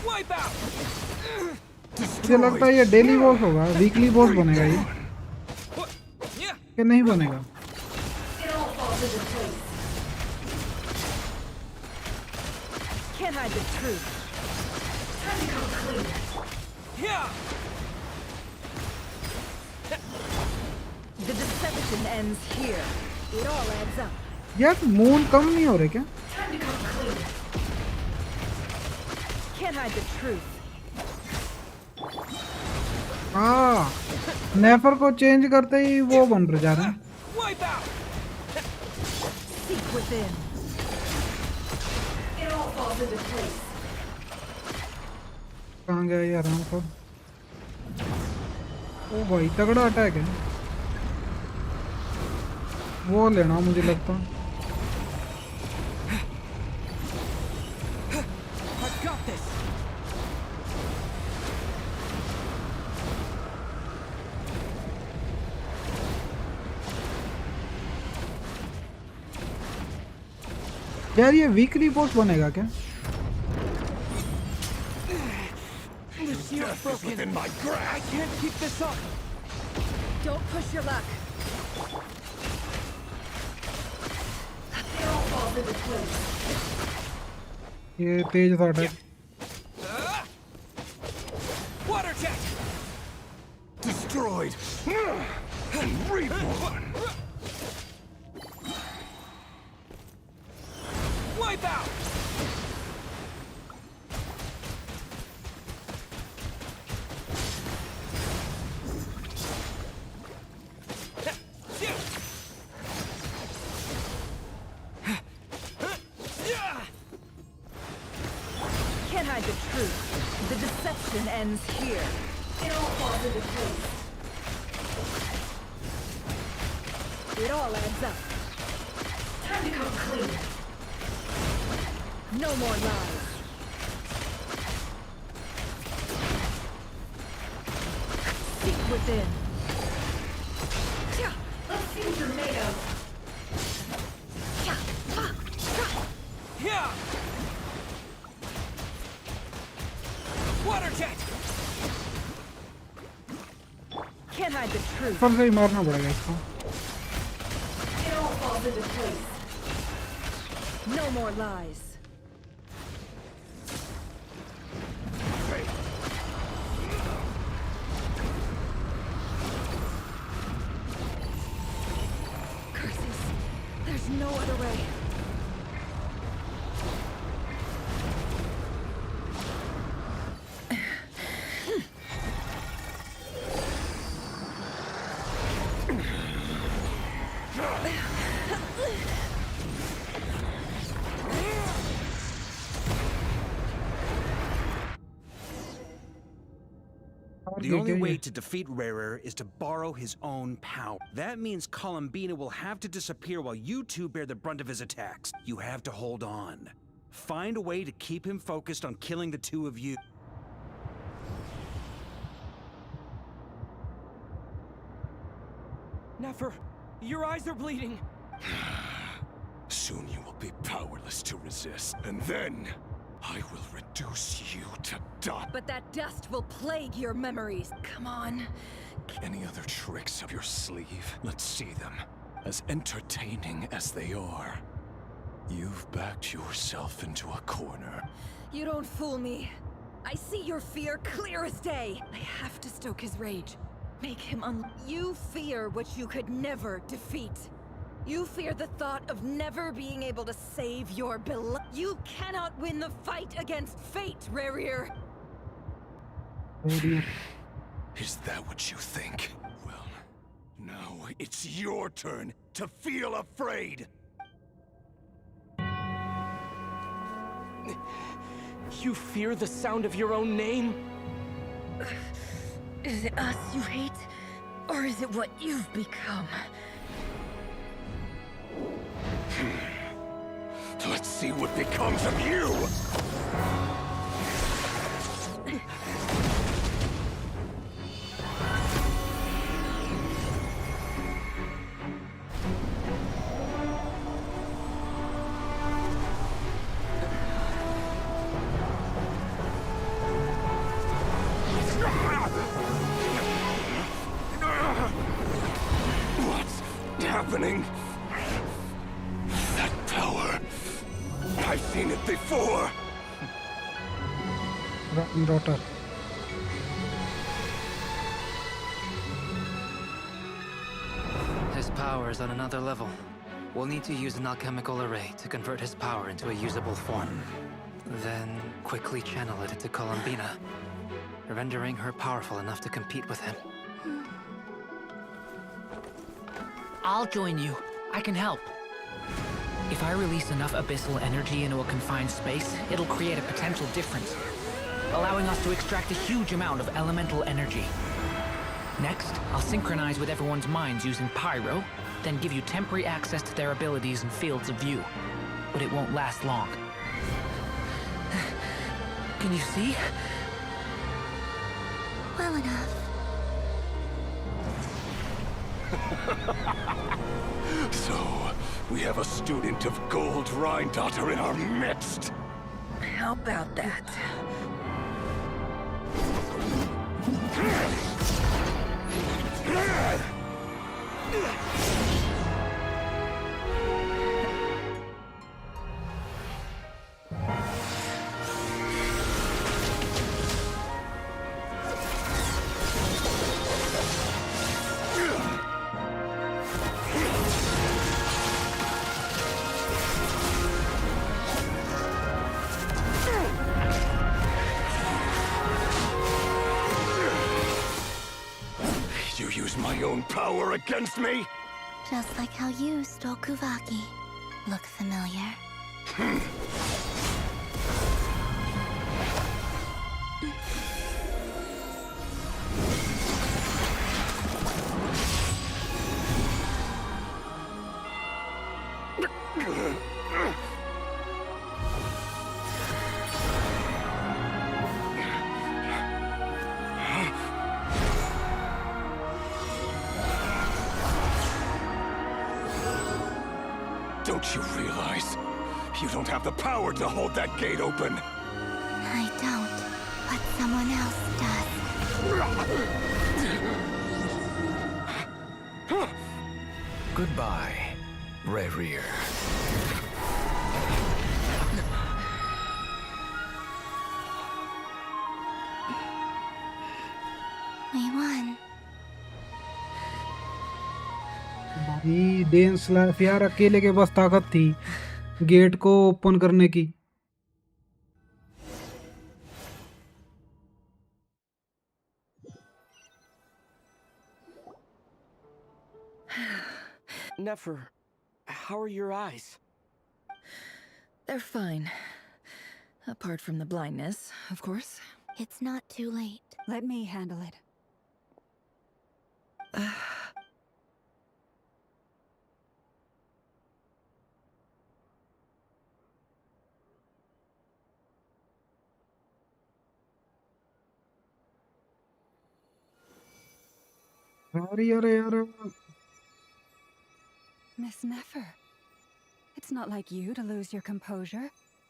Speaker 5: Wipe out!
Speaker 1: मुझे लगता है ये daily boss होगा, weekly boss बनेगा ये. कि नहीं बनेगा?
Speaker 17: into place. Can't hide the truth. Time to come clean.
Speaker 5: Yeah!
Speaker 17: The deception ends here. It all adds up.
Speaker 1: यार मून कम नहीं हो रहे क्या?
Speaker 17: Time to come clean. Can't hide the truth.
Speaker 1: हाँ, नेफर को चेंज करते ही वो बन रहे जा रहे हैं।
Speaker 5: Wipe out!
Speaker 17: Seek within. It all falls into place.
Speaker 1: कहाँ गया ये आराम को? ओ भाई तगड़ा अटैक है। वो लेना मुझे लगता।
Speaker 5: I've got this.
Speaker 1: यार ये वीकली पोस्ट बनेगा क्या?
Speaker 5: The shield's broken. I can't keep this up.
Speaker 17: Don't push your luck. It all falls into place.
Speaker 1: ये तेज था attack.
Speaker 5: Water jet.
Speaker 3: Destroyed and reborn.
Speaker 5: Wipe out.
Speaker 17: Can't hide the truth. The deception ends here. It all falls into place. It all adds up. Time to come clean. No more lies. Seek within. Let's see what you're made of.
Speaker 5: Yeah. Water jet.
Speaker 17: Can't hide the truth.
Speaker 1: पर से ही मारना पड़ेगा इसको।
Speaker 17: It all falls into place. No more lies. Curses. There's no other way.
Speaker 4: The only way to defeat Rarer is to borrow his own power. That means Columbina will have to disappear while you two bear the brunt of his attacks. You have to hold on. Find a way to keep him focused on killing the two of you.
Speaker 5: Nefer, your eyes are bleeding.
Speaker 3: Soon you will be powerless to resist, and then I will reduce you to dust.
Speaker 17: But that dust will plague your memories. Come on.
Speaker 3: Any other tricks up your sleeve? Let's see them. As entertaining as they are. You've backed yourself into a corner.
Speaker 17: You don't fool me. I see your fear clear as day. I have to stoke his rage. Make him You fear what you could never defeat. You fear the thought of never being able to save your beloved. You cannot win the fight against fate, Rarir.
Speaker 3: Is that what you think? Well, now it's your turn to feel afraid!
Speaker 5: You fear the sound of your own name?
Speaker 17: Is it us you hate? Or is it what you've become?
Speaker 3: Let's see what becomes of you! What's happening? I've seen it before.
Speaker 1: Daughter.
Speaker 22: His power is on another level. We'll need to use an alchemical array to convert his power into a usable form. Then quickly channel it into Columbina, rendering her powerful enough to compete with him.
Speaker 9: I'll join you. I can help. If I release enough abyssal energy into a confined space, it'll create a potential difference, allowing us to extract a huge amount of elemental energy. Next, I'll synchronize with everyone's minds using Pyro, then give you temporary access to their abilities and fields of view. But it won't last long. Can you see?
Speaker 2: Well enough.
Speaker 3: So, we have a student of Gold Rhine-Daughter in our midst.
Speaker 17: How about that?
Speaker 3: You use my own power against me?
Speaker 2: Just like how you stole Kuvaki. Look familiar?
Speaker 3: Don't you realize? You don't have the power to hold that gate open.
Speaker 2: I don't, but someone else does.
Speaker 16: Goodbye, Rerir.
Speaker 2: We won.
Speaker 1: भाई Dane स्लैफ यार अकेले के पास ताकत थी gate को open करने की.
Speaker 5: Nefer, how are your eyes?
Speaker 17: They're fine. Apart from the blindness, of course.
Speaker 2: It's not too late.
Speaker 7: Let me handle it.
Speaker 1: अरे
Speaker 7: Miss Nefer, it's not like you to lose your composure.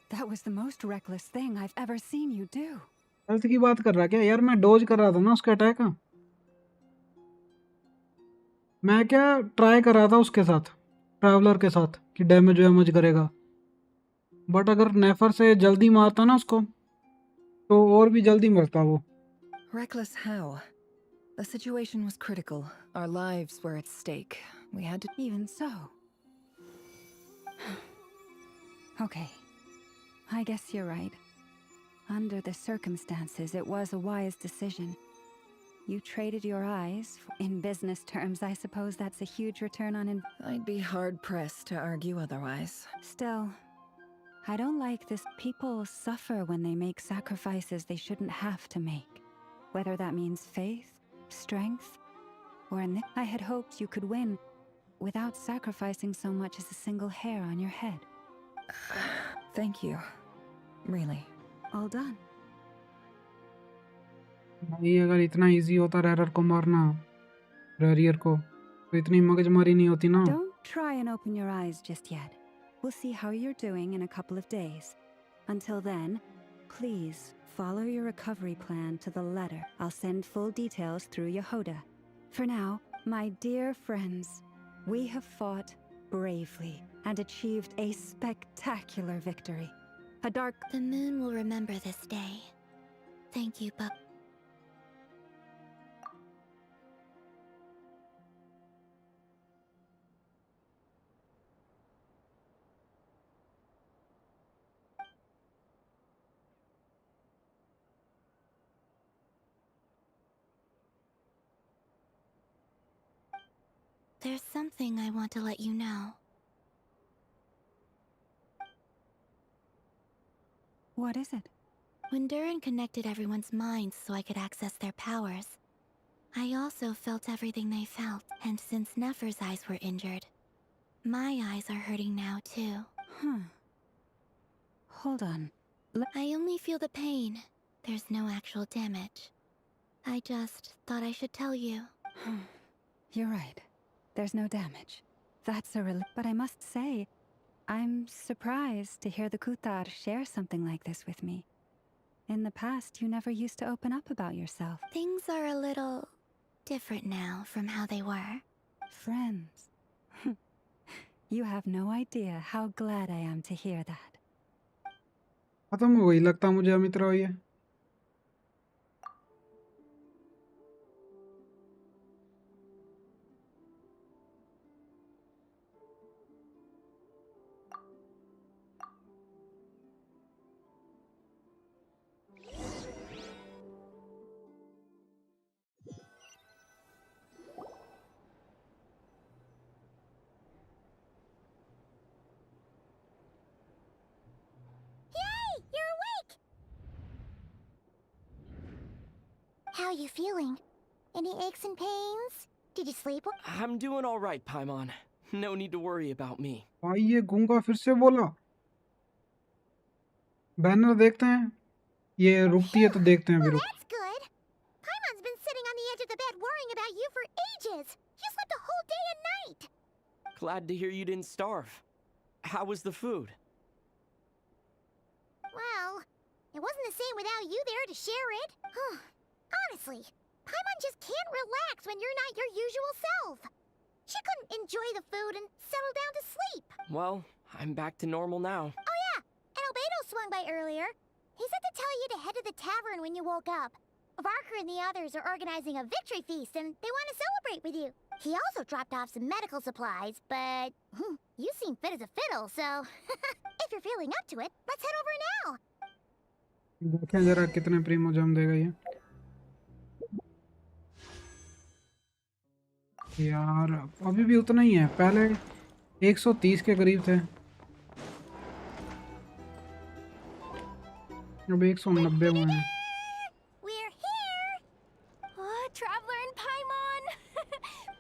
Speaker 7: That was the most reckless thing I've ever seen you do.
Speaker 1: Health की बात कर रहा क्या यार? मैं dose कर रहा था ना उसके अटैक का. मैं क्या ट्राई कर रहा था उसके साथ ट्रैवलर के साथ कि डैमेज वैमेज करेगा. बट अगर नेफर से जल्दी मारता ना उसको तो और भी जल्दी मरता वो.
Speaker 17: Reckless how? The situation was critical. Our lives were at stake. We had to...
Speaker 7: Even so. Okay. I guess you're right. Under the circumstances, it was a wise decision. You traded your eyes. In business terms, I suppose that's a huge return on
Speaker 17: I'd be hard-pressed to argue otherwise.
Speaker 7: Still, I don't like this. People suffer when they make sacrifices they shouldn't have to make. Whether that means faith, strength, or I had hoped you could win without sacrificing so much as a single hair on your head.
Speaker 17: Thank you. Really.
Speaker 7: All done.
Speaker 1: भाई अगर इतना easy होता rarer को मारना रेरियर को तो इतनी मगजमारी नहीं होती ना.
Speaker 7: Don't try and open your eyes just yet. We'll see how you're doing in a couple of days. Until then, please follow your recovery plan to the letter. I'll send full details through Yehoda. For now, my dear friends, we have fought bravely and achieved a spectacular victory. A dark...
Speaker 2: The moon will remember this day. Thank you, Buck. There's something I want to let you know.
Speaker 7: What is it?
Speaker 2: When Durin connected everyone's minds so I could access their powers, I also felt everything they felt. And since Nefer's eyes were injured, my eyes are hurting now too.
Speaker 7: Hold on.
Speaker 2: I only feel the pain. There's no actual damage. I just thought I should tell you.
Speaker 7: You're right. There's no damage. That's a relief. But I must say, I'm surprised to hear the Kutar share something like this with me. In the past, you never used to open up about yourself.
Speaker 2: Things are a little different now from how they were.
Speaker 7: Friends. You have no idea how glad I am to hear that.
Speaker 1: खत्म हो गई लगता मुझे अमित रॉय ये।
Speaker 2: How are you feeling? Any aches and pains? Did you sleep?
Speaker 5: I'm doing all right, Paimon. No need to worry about me.
Speaker 1: भाई ये गूंगा फिर से बोला। बैनर देखते हैं। ये रुकती है तो देखते हैं फिर।
Speaker 2: That's good. Paimon's been sitting on the edge of the bed worrying about you for ages. You slept a whole day and night.
Speaker 5: Glad to hear you didn't starve. How was the food?
Speaker 2: Well, it wasn't the same without you there to share it. Honestly, Paimon just can't relax when you're not your usual self. She couldn't enjoy the food and settle down to sleep.
Speaker 5: Well, I'm back to normal now.
Speaker 2: Oh yeah, and Albedo swung by earlier. He said to tell you to head to the tavern when you woke up. Varker and the others are organizing a victory feast and they want to celebrate with you. He also dropped off some medical supplies, but you seem fit as a fiddle, so if you're feeling up to it, let's head over now.
Speaker 1: देखें जरा कितने Primo जम देगा ये। यार अभी भी उतना ही है, पहले 130 के करीब थे, अब 190 हुए हैं।
Speaker 11: We're here! Oh, Traveler and Paimon!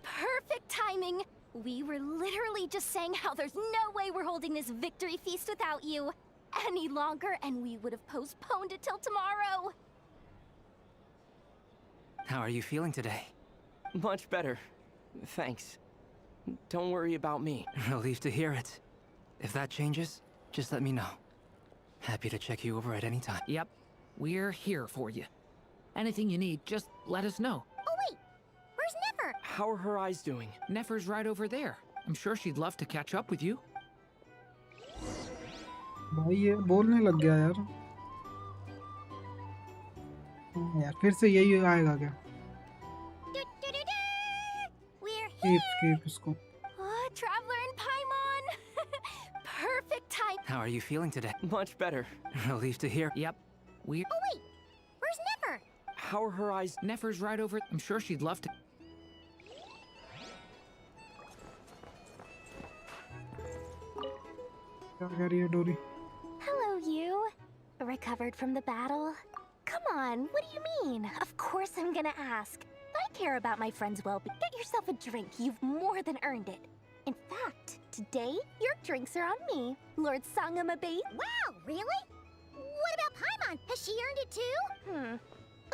Speaker 11: Perfect timing! We were literally just saying how there's no way we're holding this victory feast without you any longer, and we would have postponed it till tomorrow.
Speaker 22: How are you feeling today?
Speaker 5: Much better. Thanks. Don't worry about me.
Speaker 22: Relieved to hear it. If that changes, just let me know. Happy to check you over at any time.
Speaker 9: Yep. We're here for you. Anything you need, just let us know.
Speaker 2: Oh wait, where's Nefer?
Speaker 5: How are her eyes doing?
Speaker 9: Nefer's right over there. I'm sure she'd love to catch up with you.
Speaker 1: भाई ये बोलने लग गया यार। यार फिर से यही आएगा क्या? Keep इसको।
Speaker 11: Oh, Traveler and Paimon! Perfect time!
Speaker 22: How are you feeling today?
Speaker 5: Much better.
Speaker 22: Relieved to hear.
Speaker 9: Yep.
Speaker 2: Oh wait, where's Nefer?
Speaker 5: How are her eyes?
Speaker 9: Nefer's right over. I'm sure she'd love to.
Speaker 1: क्या कह रही है डोरी?
Speaker 11: Hello, you. Recovered from the battle? Come on, what do you mean? Of course I'm gonna ask. I care about my friend's well-being. Get yourself a drink. You've more than earned it. In fact, today, your drinks are on me. Lord Sangamabe.
Speaker 2: Wow, really? What about Paimon? Has she earned it too?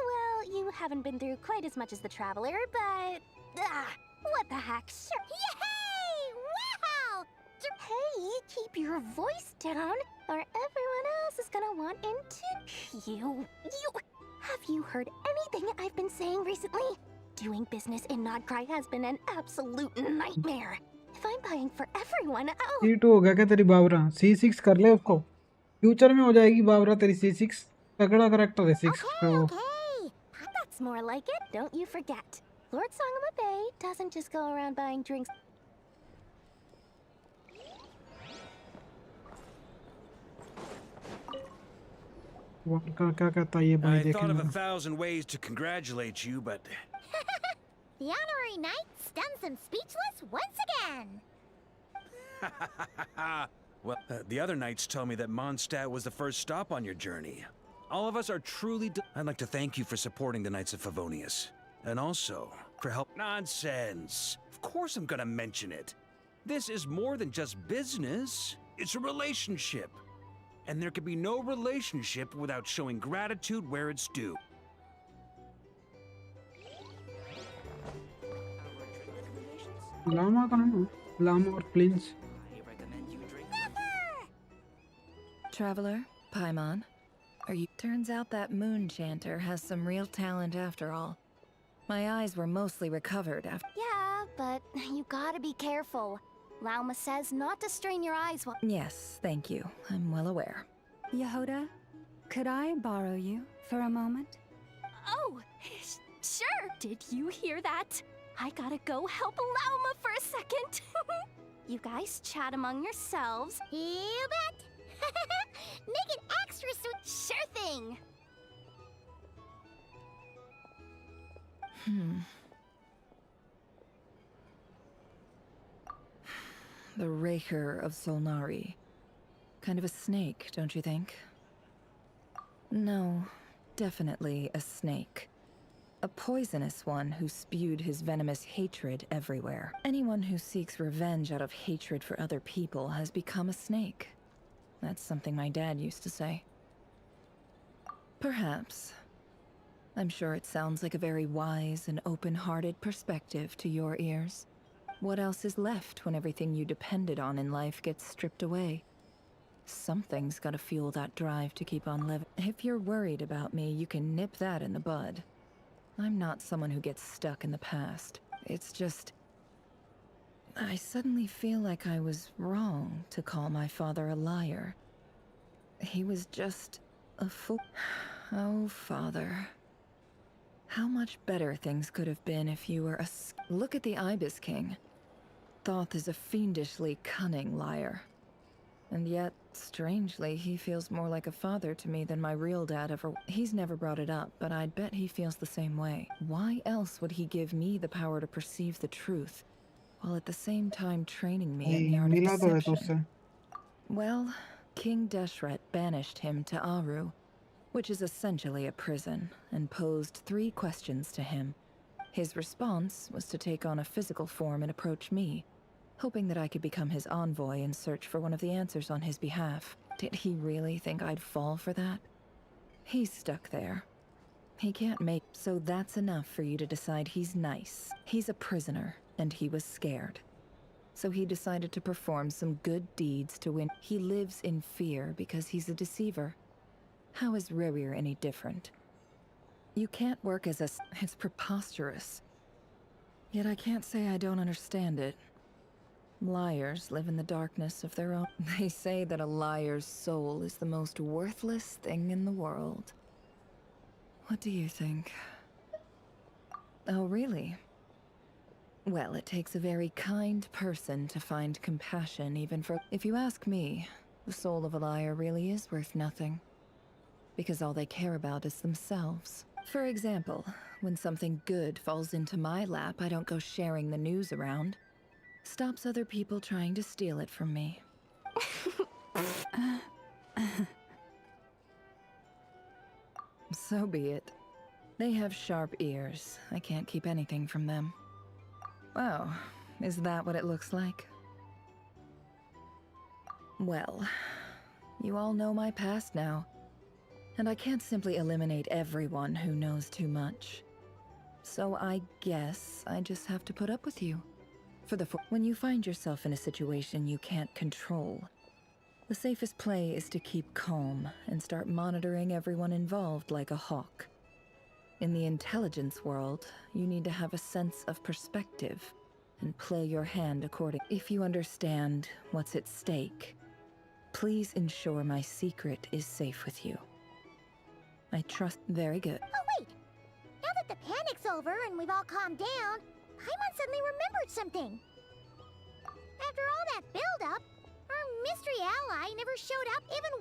Speaker 11: Well, you haven't been through quite as much as the Traveler, but... what the heck? Sure.
Speaker 2: Yay! Wow!
Speaker 11: Hey, keep your voice down, or everyone else is gonna want into... You... Have you heard anything I've been saying recently? Doing business in Nodcry has been an absolute nightmare.
Speaker 2: if I'm buying for everyone, oh,
Speaker 1: C2 हो गया क्या तेरी Babra? C6 कर ले उसको, future में हो जाएगी बाबरा तेरी C6। तगड़ा करेक्टर है 6 पे वो।
Speaker 2: okay. That's more like it. Don't you forget. Lord Sangama Bay doesn't just go around buying drinks.
Speaker 1: क्या कहता है ये भाई?
Speaker 4: I
Speaker 1: देखें
Speaker 4: thought of
Speaker 1: जरा।
Speaker 4: 1,000 ways to congratulate you, but
Speaker 2: The honorary knight stuns them speechless once again.
Speaker 4: well, the other knights tell me that Mondstadt was the first stop on your journey. All of us are truly. I'd like to thank you for supporting the Knights of Favonius, and also for help. Nonsense. Of course, I'm gonna mention it. This is more than just business. It's a relationship, and there can be no relationship without showing gratitude where it's due.
Speaker 1: Lama कहाँ है? लामा और प्लिंस।
Speaker 17: Traveler, Paimon, are you? Turns out that moon chanter has some real talent after all. My eyes were mostly recovered after.
Speaker 2: Yeah, but you gotta be careful. Lauma says not to strain your eyes while.
Speaker 17: Yes, thank you. I'm well aware.
Speaker 7: Yehuda, could I borrow you for a moment?
Speaker 2: Oh, sure. Did you hear that? I gotta go help Lauma for a second. You guys chat among yourselves. You bet. Make it extra sweet. Sure thing.
Speaker 17: The Raker of Solnari. Kind of a snake, don't you think? No, definitely a snake. A poisonous one who spewed his venomous hatred everywhere. Anyone who seeks revenge out of hatred for other people has become a snake. That's something my dad used to say. Perhaps. I'm sure it sounds like a very wise and open-hearted perspective to your ears. What else is left when everything you depended on in life gets stripped away? Something's gotta fuel that drive to keep on living. If you're worried about me, you can nip that in the bud. I'm not someone who gets stuck in the past. It's just... I suddenly feel like I was wrong to call my father a liar. He was just a fool. Oh, father. How much better things could have been if you were a... Look at the Ibis King. Thoth is a fiendishly cunning liar. And yet, strangely, he feels more like a father to me than my real dad ever... He's never brought it up, but I'd bet he feels the same way. Why else would he give me the power to perceive the truth, while at the same time training me in the art of
Speaker 1: मिला तो है तो
Speaker 17: deception?
Speaker 1: उससे।
Speaker 17: Well, King Deshret banished him to Aru, which is essentially a prison, and posed 3 questions to him. His response was to take on a physical form and approach me, hoping that I could become his envoy and search for one of the answers on his behalf. Did he really think I'd fall for that? He's stuck there. He can't make... So that's enough for you to decide he's nice. He's a prisoner, and he was scared. So he decided to perform some good deeds to win. He lives in fear because he's a deceiver. How is Rerir any different? You can't work as a... It's preposterous. Yet I can't say I don't understand it. Liars live in the darkness of their own. They say that a liar's soul is the most worthless thing in the world. What do you think? Oh, really? Well, it takes a very kind person to find compassion even for... If you ask me, the soul of a liar really is worth nothing. Because all they care about is themselves. For example, when something good falls into my lap, I don't go sharing the news around. Stops other people trying to steal it from me. So be it. They have sharp ears. I can't keep anything from them. Wow, is that what it looks like? Well, you all know my past now. And I can't simply eliminate everyone who knows too much. So I guess I just have to put up with you. When you find yourself in a situation you can't control, the safest play is to keep calm and start monitoring everyone involved like a hawk. In the intelligence world, you need to have a sense of perspective and play your hand according. If you understand what's at stake, please ensure my secret is safe with you. I trust. Very good.
Speaker 2: Oh, wait! Now that the panic's over and we've all calmed down, Paimon suddenly remembered something. After all that build-up, our mystery ally never showed up even...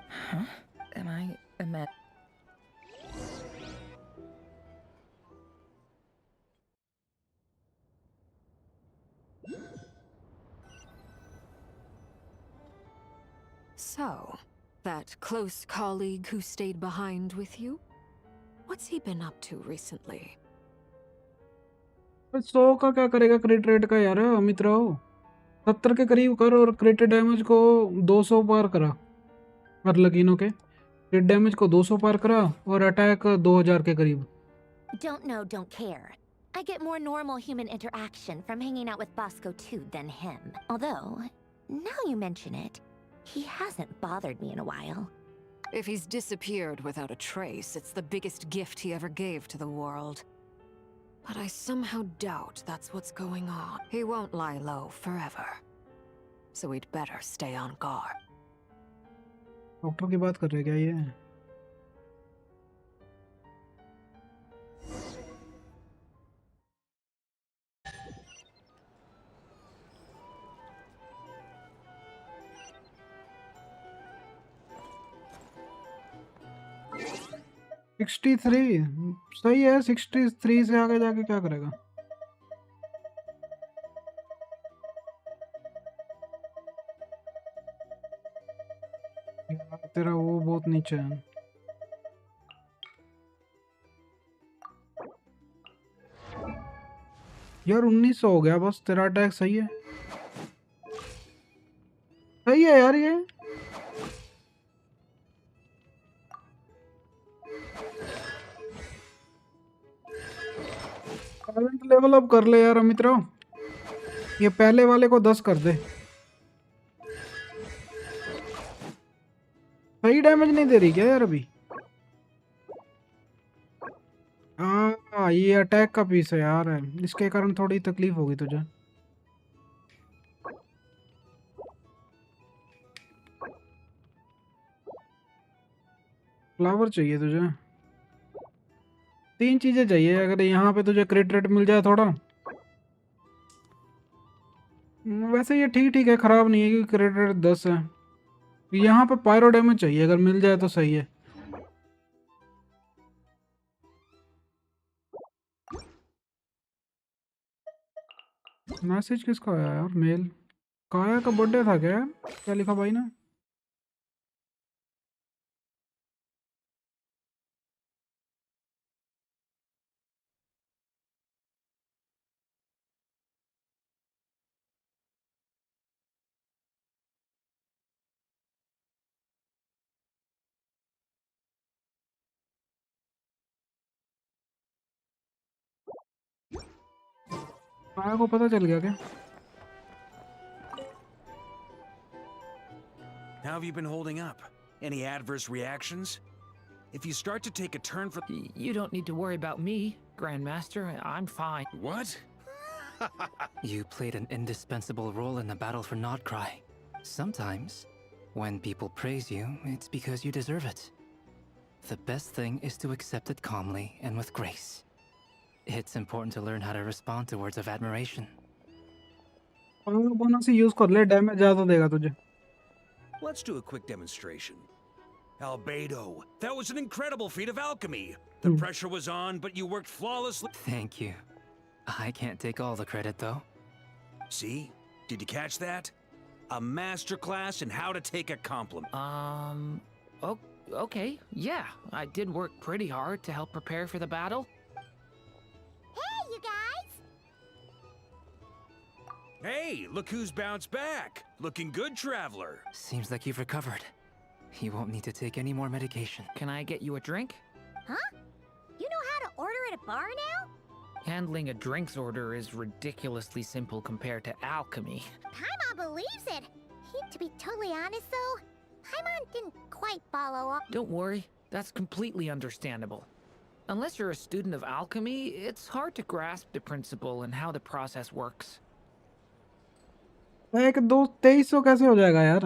Speaker 17: Huh? Am I...
Speaker 8: So, that close colleague who stayed behind with you? What's he been up to recently?
Speaker 1: 100 का क्या करेगा क्रिट rate का यार अमित राव 70 के करीब कर और क्रिट damage को 200 पार करा और लकीनों के क्रिट डैमेज को 200 पार करा और अटैक 2000 के करीब
Speaker 2: Don't know, don't care. I get more normal human interaction from hanging out with Bosco too than him. Although, now you mention it, he hasn't bothered me in a while.
Speaker 8: If he's disappeared without a trace, it's the biggest gift he ever gave to the world. But I somehow doubt that's what's going on. He won't lie low forever. So we'd better stay on guard.
Speaker 1: Doctor की बात कर रहे क्या ये 63 सही है 63 से आगे जाके क्या करेगा यार तेरा वो बहुत नीचे है यार 1900 हो गया बस तेरा अटैक सही है यार ये टैलेंट लेवल अप कर ले यार अमित राव ये पहले वाले को 10 कर दे सही डैमेज नहीं दे रही क्या यार अभी हाँ ये अटैक का पीस है यार इसके कारण थोड़ी तकलीफ होगी तुझे फ्लावर चाहिए तुझे 3 चीजें चाहिए अगर यहाँ पे तुझे क्रिट रेट मिल जाए थोड़ा वैसे ये ठीक ठीक है खराब नहीं है क्योंकि क्रिट रेट 10 है यहाँ पे पायरो डैमेज चाहिए अगर मिल जाए तो सही है मैसेज किसका आया यार मेल काया का बर्थडे था क्या क्या लिखा भाई ने काया को पता चल गया क्या
Speaker 4: How have you been holding up? Any adverse reactions? If you start to take a turn for...
Speaker 9: You don't need to worry about me, Grandmaster. I'm fine.
Speaker 4: What?
Speaker 22: You played an indispensable role in the battle for Nodcry. Sometimes, when people praise you, it's because you deserve it. The best thing is to accept it calmly and with grace. It's important to learn how to respond to words of admiration.
Speaker 1: Bonus use कर ले damage ज्यादा देगा तुझे
Speaker 4: Let's do a quick demonstration. Albedo, that was an incredible feat of alchemy. The pressure was on, but you worked flawlessly.
Speaker 22: Thank you. I can't take all the credit, though.
Speaker 4: See? Did you catch that? A masterclass in how to take a compliment.
Speaker 9: Okay. Yeah, I did work pretty hard to help prepare for the battle.
Speaker 2: Hey, you guys!
Speaker 4: Hey, look who's bounced back. Looking good, traveler.
Speaker 22: Seems like you've recovered. You won't need to take any more medication.
Speaker 9: Can I get you a drink?
Speaker 2: Huh? You know how to order at a bar now?
Speaker 9: Handling a drinks order is ridiculously simple compared to alchemy.
Speaker 2: Paimon believes it. To be totally honest, though, Paimon didn't quite follow up.
Speaker 9: Don't worry, That's completely understandable. Unless you're a student of alchemy, it's hard to grasp the principle and how the process works.
Speaker 1: एक दो 2300 कैसे हो जाएगा यार?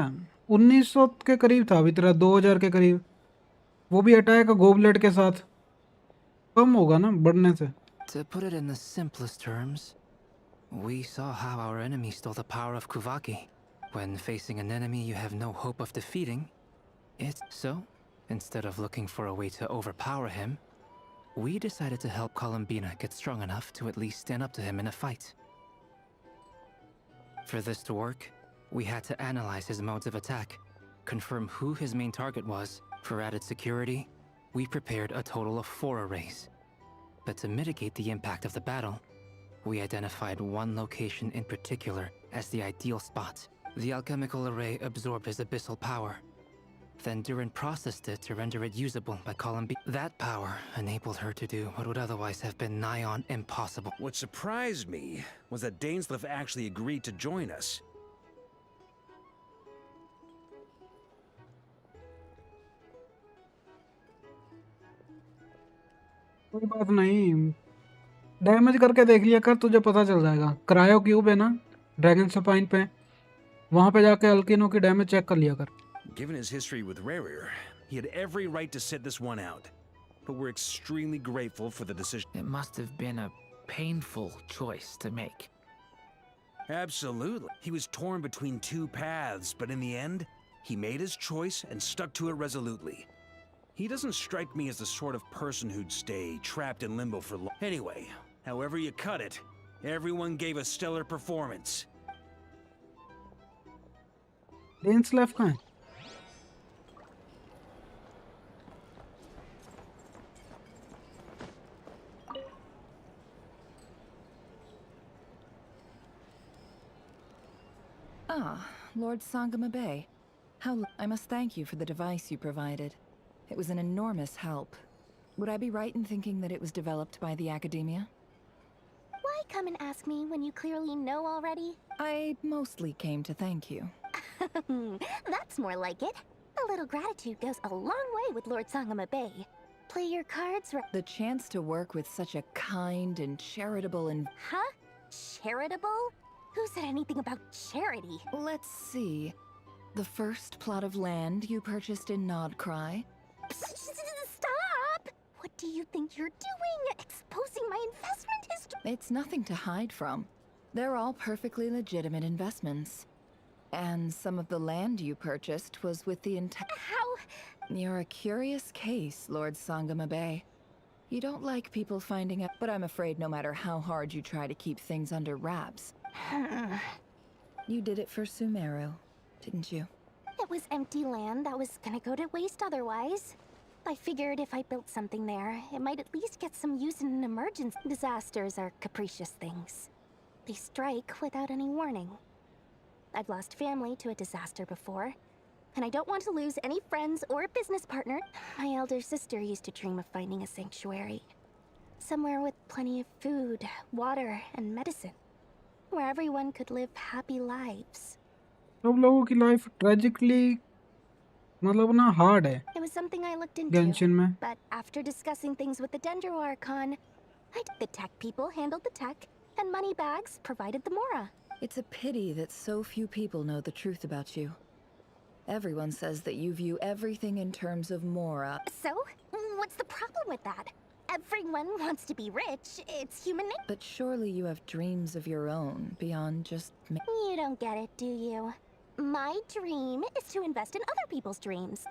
Speaker 1: 1900 के करीब था अभी तेरा, 2000 के करीब, वो भी अटैक गोबलेट के साथ। कम होगा ना बढ़ने से?
Speaker 22: To put it in the simplest terms, we saw how our enemy stole the power of Kuvaki. When facing an enemy you have no hope of defeating, it's so, instead of looking for a way to overpower him, we decided to help Columbina get strong enough to at least stand up to him in a fight. For this to work, we had to analyze his modes of attack, confirm who his main target was. For added security, we prepared a total of 4 arrays. But to mitigate the impact of the battle, we identified one location in particular as the ideal spot. The alchemical array absorbed his abyssal power. Then Durin processed it to render it usable by Columbine. That power enabled her to do what would otherwise have been nigh on impossible.
Speaker 4: What surprised me was that Dainsleif actually agreed to join us.
Speaker 1: कोई बात नहीं, damage करके देख लिया कर, तुझे पता चल जाएगा। क्रायो क्यूब है ना ड्रैगन स्पाइन पे, वहां पे जाके अल्किनो की डैमेज चेक कर लिया कर।
Speaker 4: Given his history with Rarir, he had every right to sit this one out. But we're extremely grateful for the decision.
Speaker 9: It must have been a painful choice to make.
Speaker 4: Absolutely. He was torn between 2 paths, but in the end, he made his choice and stuck to it resolutely. He doesn't strike me as the sort of person who'd stay trapped in limbo for long. Anyway, however you cut it, everyone gave a stellar performance.
Speaker 1: डेंसलेफ कहाँ है?
Speaker 17: Ah, Lord Sangama Bay. I must thank you for the device you provided. It was an enormous help. Would I be right in thinking that it was developed by the Academia?
Speaker 2: Why come and ask me when you clearly know already?
Speaker 17: I mostly came to thank you.
Speaker 2: That's more like it. A little gratitude goes a long way with Lord Sangama Bay. Play your cards right.
Speaker 17: The chance to work with such a kind and charitable and...
Speaker 2: Huh? Charitable? Who said anything about charity?
Speaker 17: Let's see. The first plot of land you purchased in Nodcry.
Speaker 2: Stop! What do you think you're doing? Exposing my investment history?
Speaker 17: It's nothing to hide from. They're all perfectly legitimate investments. And some of the land you purchased was with the intent.
Speaker 2: How?
Speaker 17: You're a curious case, Lord Sangama Bay. You don't like people finding out, but I'm afraid no matter how hard you try to keep things under wraps. You did it for Sumeru, didn't you?
Speaker 2: It was empty land that was gonna go to waste otherwise. I figured if I built something there, it might at least get some use in an emergency. Disasters are capricious things. They strike without any warning. I've lost family to a disaster before, and I don't want to lose any friends or business partner. My elder sister used to dream of finding a sanctuary. Somewhere with plenty of food, water, and medicine. Where everyone could live happy lives.
Speaker 1: सब लोगों की life tragically मतलब ना hard है
Speaker 2: It was something I looked into.
Speaker 1: Genshin में।
Speaker 2: But after discussing things with the Dendro Archon, the tech people handled the tech, and Moneybags provided the Mora.
Speaker 17: It's a pity that so few people know the truth about you. Everyone says that you view everything in terms of Mora.
Speaker 2: So? What's the problem with that? Everyone wants to be rich. It's human nature.
Speaker 17: But surely you have dreams of your own, beyond just me.
Speaker 2: You don't get it, do you? My dream is to invest in other people's dreams.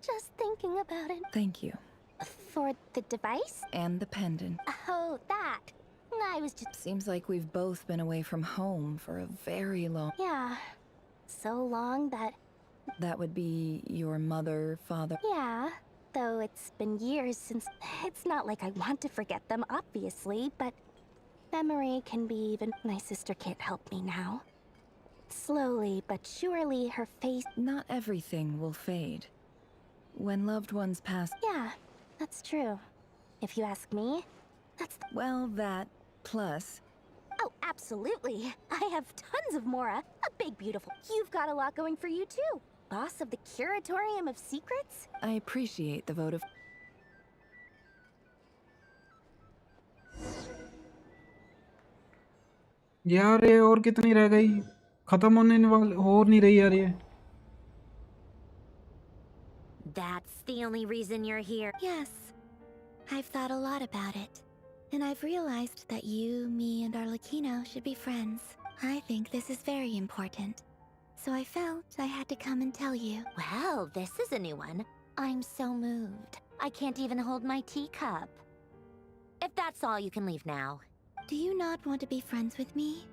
Speaker 2: Just thinking about it.
Speaker 17: Thank you.
Speaker 2: For the device?
Speaker 17: And the pendant.
Speaker 2: Oh, that. I was just...
Speaker 17: Seems like we've both been away from home for a very long...
Speaker 2: Yeah. So long that...
Speaker 17: That would be your mother, father...
Speaker 2: Yeah. Though it's been years since... It's not like I want to forget them, obviously, but... Memory can be even... My sister can't help me now. Slowly but surely, her face...
Speaker 17: Not everything will fade. When loved ones pass...
Speaker 2: Yeah, that's true. If you ask me, that's...
Speaker 17: Well, that... plus...
Speaker 2: Oh, absolutely. I have tons of Mora. A big, beautiful... You've got a lot going for you, too. boss of the Curatorium of Secrets?
Speaker 17: I appreciate the vote of...
Speaker 1: यार ये और कितनी रह गई? खत्म होने वाली हो नहीं रही यार ये.
Speaker 2: That's the only reason you're here.
Speaker 11: Yes. I've thought a lot about it. And I've realized that you, me, and Arlecchino should be friends. I think this is very important. So I felt I had to come and tell you.
Speaker 2: Well, this is a new one. I'm so moved. I can't even hold my teacup. If that's all, you can leave now.
Speaker 11: Do you not want to be friends with me?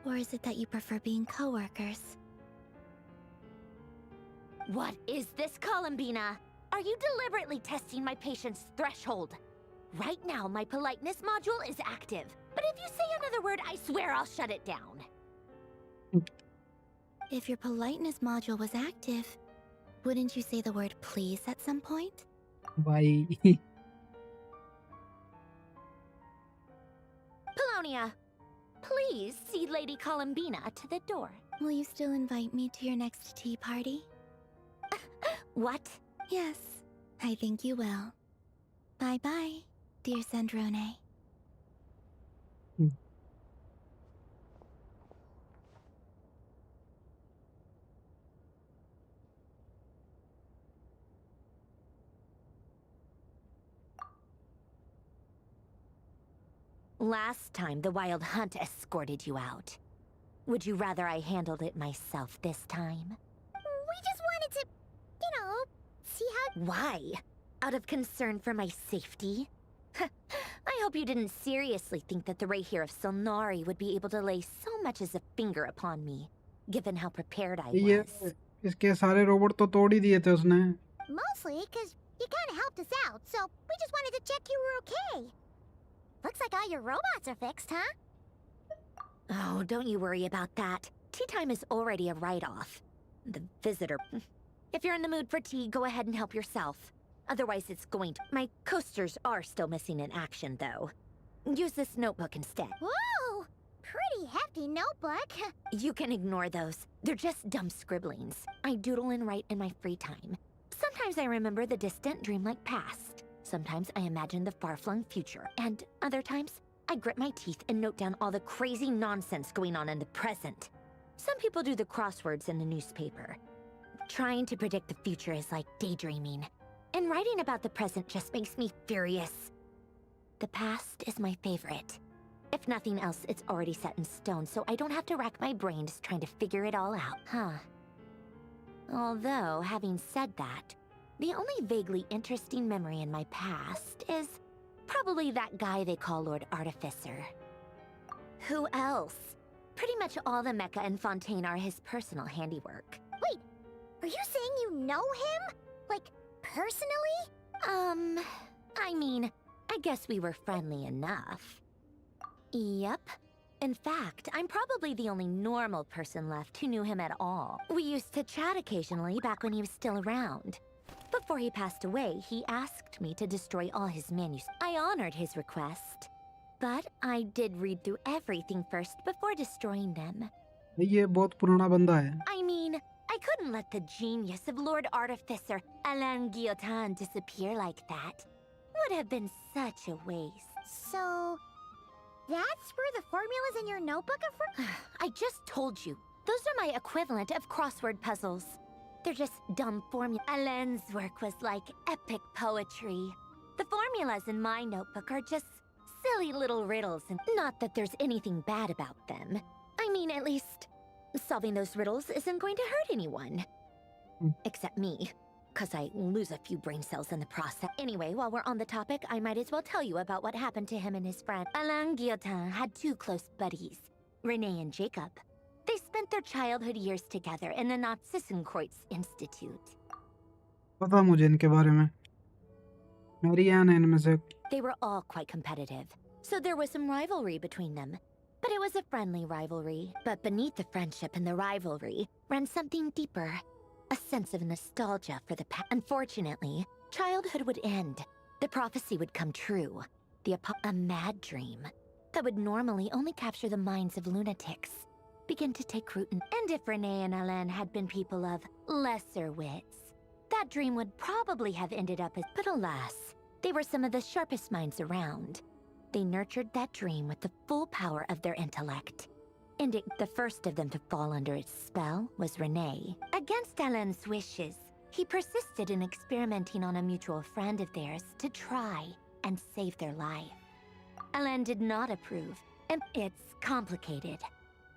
Speaker 11: Or is it that you prefer being co-workers?
Speaker 2: What is this, Columbina? Are you deliberately testing my patience threshold? Right now, my politeness module is active. But if you say another word, I swear I'll shut it down.
Speaker 11: If your politeness module was active, wouldn't you say the word please at some point?
Speaker 1: Bye.
Speaker 2: Polonia, please see Lady Columbina to the door.
Speaker 11: Will you still invite me to your next tea party?
Speaker 2: What?
Speaker 11: Yes, I think you will. Bye-bye, dear Sandrone.
Speaker 2: Last time, the Wild Hunt escorted you out. Would you rather I handled it myself this time? We just wanted to, see how... Why? Out of concern for my safety? I hope you didn't seriously think that the Rayhir of Solnari would be able to lay so much as a finger upon me, given how prepared I
Speaker 1: ये
Speaker 2: was.
Speaker 1: इसके सारे robot तो तोड़ ही दिए थे उसने.
Speaker 2: Mostly because you kind of helped us out, so we just wanted to check you were okay. Looks like all your robots are fixed, huh? Oh, don't you worry about that. Tea time is already a write-off. The visitor... If you're in the mood for tea, go ahead and help yourself. Otherwise, it's going to... My coasters are still missing in action, though. Use this notebook instead.
Speaker 19: Whoa! Pretty hefty notebook.
Speaker 2: You can ignore those. They're just dumb scribblings. I doodle and write in my free time. Sometimes I remember the distant dreamlike past. Sometimes I imagine the far-flung future. And other times, I grit my teeth and note down all the crazy nonsense going on in the present. Some people do the crosswords in the newspaper. Trying to predict the future is like daydreaming. And writing about the present just makes me furious. The past is my favorite. If nothing else, it's already set in stone, so I don't have to rack my brains trying to figure it all out, huh? Although, having said that, the only vaguely interesting memory in my past is probably that guy they call Lord Artificer. Who else? Pretty much all the mecha and Fontaine are his personal handiwork.
Speaker 19: Wait, are you saying you know him? Like, personally?
Speaker 2: I mean, I guess we were friendly enough. Yep. In fact, I'm probably the only normal person left who knew him at all. We used to chat occasionally back when he was still around. Before he passed away, he asked me to destroy all his manuscripts. I honored his request. But I did read through everything first before destroying them.
Speaker 1: ये बहुत पुराना बंदा है.
Speaker 2: I mean, I couldn't let the genius of Lord Artificer Alain Guillotin disappear like that. Would have been such a waste.
Speaker 19: So, that's where the formulas in your notebook are from?
Speaker 2: I just told you. Those are my equivalent of crossword puzzles. They're just dumb formulas. Alain's work was like epic poetry. The formulas in my notebook are just silly little riddles, and not that there's anything bad about them. I mean, at least, solving those riddles isn't going to hurt anyone. Except me, because I lose a few brain cells in the process. Anyway, while we're on the topic, I might as well tell you about what happened to him and his friend. Alain Guillotin had two close buddies, Renee and Jacob. They spent their childhood years together in the Narzissenkreuz Institute.
Speaker 1: पता मुझे इनके बारे में. Marianne इनमें से.
Speaker 2: They were all quite competitive, so there was some rivalry between them. But it was a friendly rivalry. But beneath the friendship and the rivalry ran something deeper. A sense of nostalgia for the past. Unfortunately, childhood would end. The prophecy would come true. A mad dream that would normally only capture the minds of lunatics. begin to take root in. And if Renee and Alain had been people of lesser wits, that dream would probably have ended up as... But alas, they were some of the sharpest minds around. They nurtured that dream with the full power of their intellect. And the first of them to fall under its spell was Renee. Against Alain's wishes, he persisted in experimenting on a mutual friend of theirs to try and save their life. Alain did not approve, and it's complicated.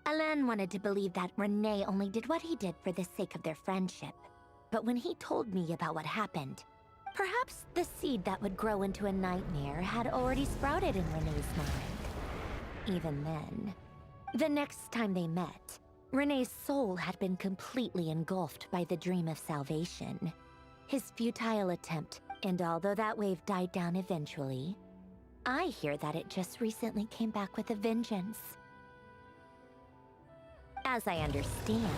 Speaker 2: Alain wanted to believe that Renee only did what he did for the sake of their friendship. But when he told me about what happened, perhaps the seed that would grow into a nightmare had already sprouted in Renee's mind. Even then, the next time they met, Renee's soul had been completely engulfed by the dream of salvation. His futile attempt, and although that wave died down eventually, I hear that it just recently came back with a vengeance. As I understand,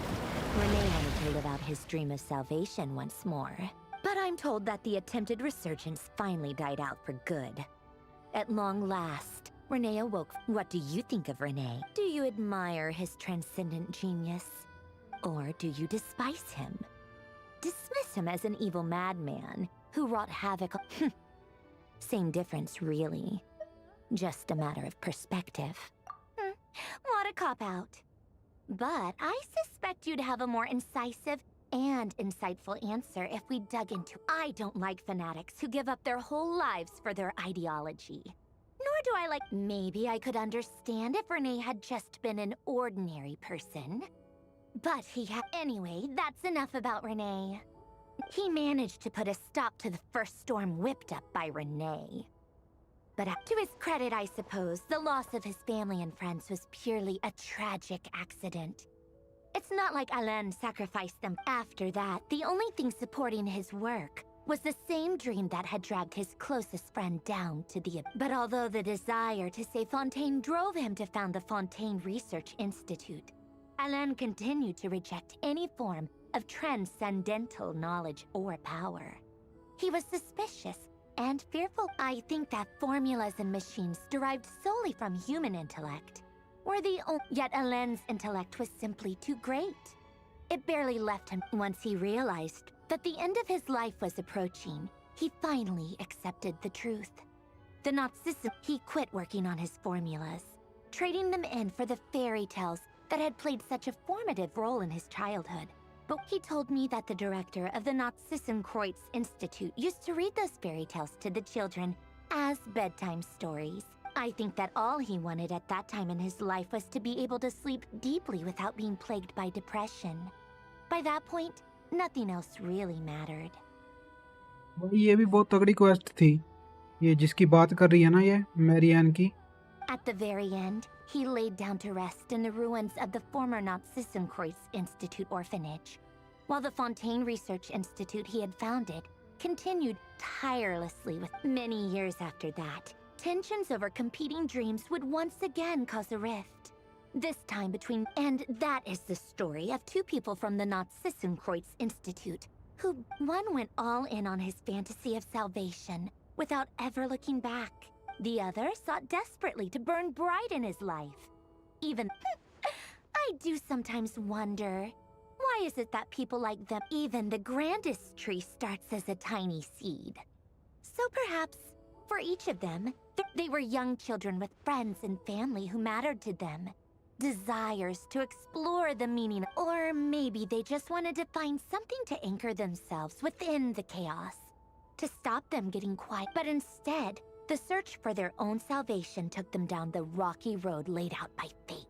Speaker 2: Renee wanted to live out his dream of salvation once more. But I'm told that the attempted resurgence finally died out for good. At long last, Renee awoke. What do you think of Renee? Do you admire his transcendent genius? Or do you despise him? Dismiss him as an evil madman who wrought havoc? Same difference, really. Just a matter of perspective. What a cop-out. But I suspect you'd have a more incisive and insightful answer if we dug into... I don't like fanatics who give up their whole lives for their ideology. Nor do I like... Maybe I could understand if Renee had just been an ordinary person. But he had... Anyway, that's enough about Renee. He managed to put a stop to the first storm whipped up by Renee. But to his credit, I suppose, the loss of his family and friends was purely a tragic accident. It's not like Alain sacrificed them. After that, the only thing supporting his work was the same dream that had dragged his closest friend down to the... But although the desire to save Fontaine drove him to found the Fontaine Research Institute, Alain continued to reject any form of transcendental knowledge or power. He was suspicious and fearful. I think that formulas and machines derived solely from human intellect were yet Alain's intellect was simply too great. It barely left him. Once he realized that the end of his life was approaching, he finally accepted the truth. The Nazism, he quit working on his formulas, trading them in for the fairy tales that had played such a formative role in his childhood. But he told me that the director of the Nazissenkreuz Institute used to read those fairy tales to the children as bedtime stories. I think that all he wanted at that time in his life was to be able to sleep deeply without being plagued by depression. By that point, nothing else really mattered.
Speaker 1: ये भी बहुत तगड़ी quest थी, ये जिसकी बात कर रही है ना, ये मैरियान की.
Speaker 2: At the very end, he laid down to rest in the ruins of the former Nazissenkreuz Institute orphanage, while the Fontaine Research Institute he had founded continued tirelessly. With many years after that, tensions over competing dreams would once again cause a rift. This time between... And that is the story of two people from the Nazissenkreuz Institute, who one went all in on his fantasy of salvation without ever looking back. The other sought desperately to burn bright in his life. Even... I do sometimes wonder, why is it that people like them, even the grandest tree starts as a tiny seed? So perhaps, for each of them, they were young children with friends and family who mattered to them. Desires to explore the meaning, or maybe they just wanted to find something to anchor themselves within the chaos, to stop them getting quiet. But instead, the search for their own salvation took them down the rocky road laid out by fate.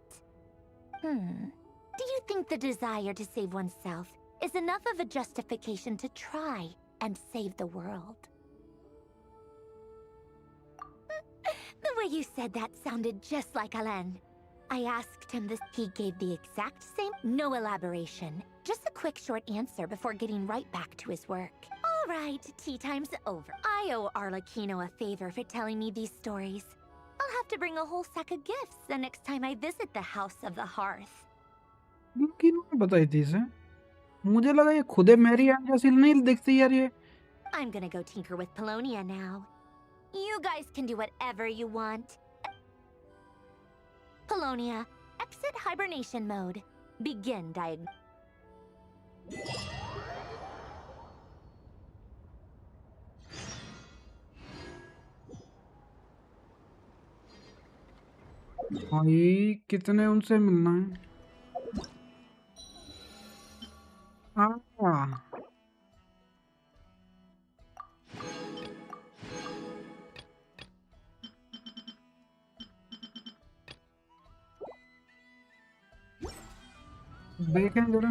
Speaker 2: Do you think the desire to save oneself is enough of a justification to try and save the world? The way you said that sounded just like Alain. I asked him this. He gave the exact same, no elaboration. Just a quick short answer before getting right back to his work. All right, tea time's over. I owe Arlecchino a favor for telling me these stories. I'll have to bring a whole sack of gifts the next time I visit the House of the Hearth.
Speaker 1: किन्होंने बताई थी इसे? मुझे लगा ये खुदे Marianne जैसी नहीं दिखती यार ये.
Speaker 2: I'm gonna go tinker with Polonia now. You guys can do whatever you want. Polonia, Exit hibernation mode. Begin diag.
Speaker 1: भाई कितने उनसे मिलना है? देखें जरा।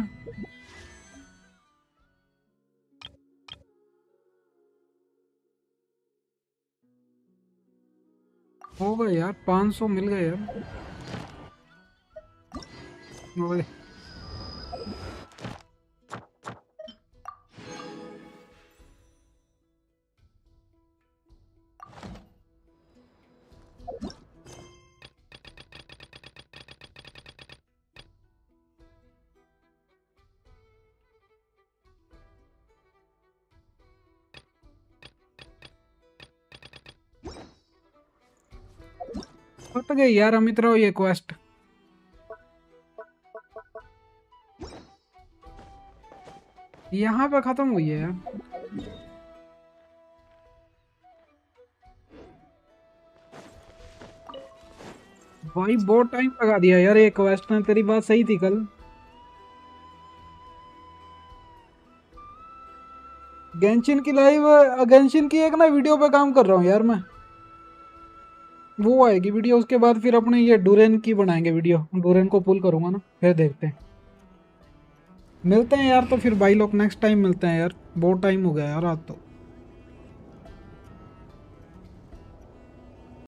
Speaker 1: हो गए यार, 500 मिल गए यार। ओए फट गई यार अमित राव ये क्वेस्ट। यहाँ पे खत्म हुई है यार। भाई बहुत टाइम लगा दिया यार ये क्वेस्ट ने, तेरी बात सही थी कल। गेंशिन की लाइव, गेंशिन की एक ना वीडियो पे काम कर रहा हूँ यार मैं, वो आएगी वीडियो, उसके बाद फिर अपने ये डूरेन की बनाएंगे वीडियो, डूरेन को पुल करूंगा ना, फिर देखते हैं। मिलते हैं यार तो फिर भाई लोग, नेक्स्ट टाइम मिलते हैं यार, बहुत टाइम हो गया यार आज तो।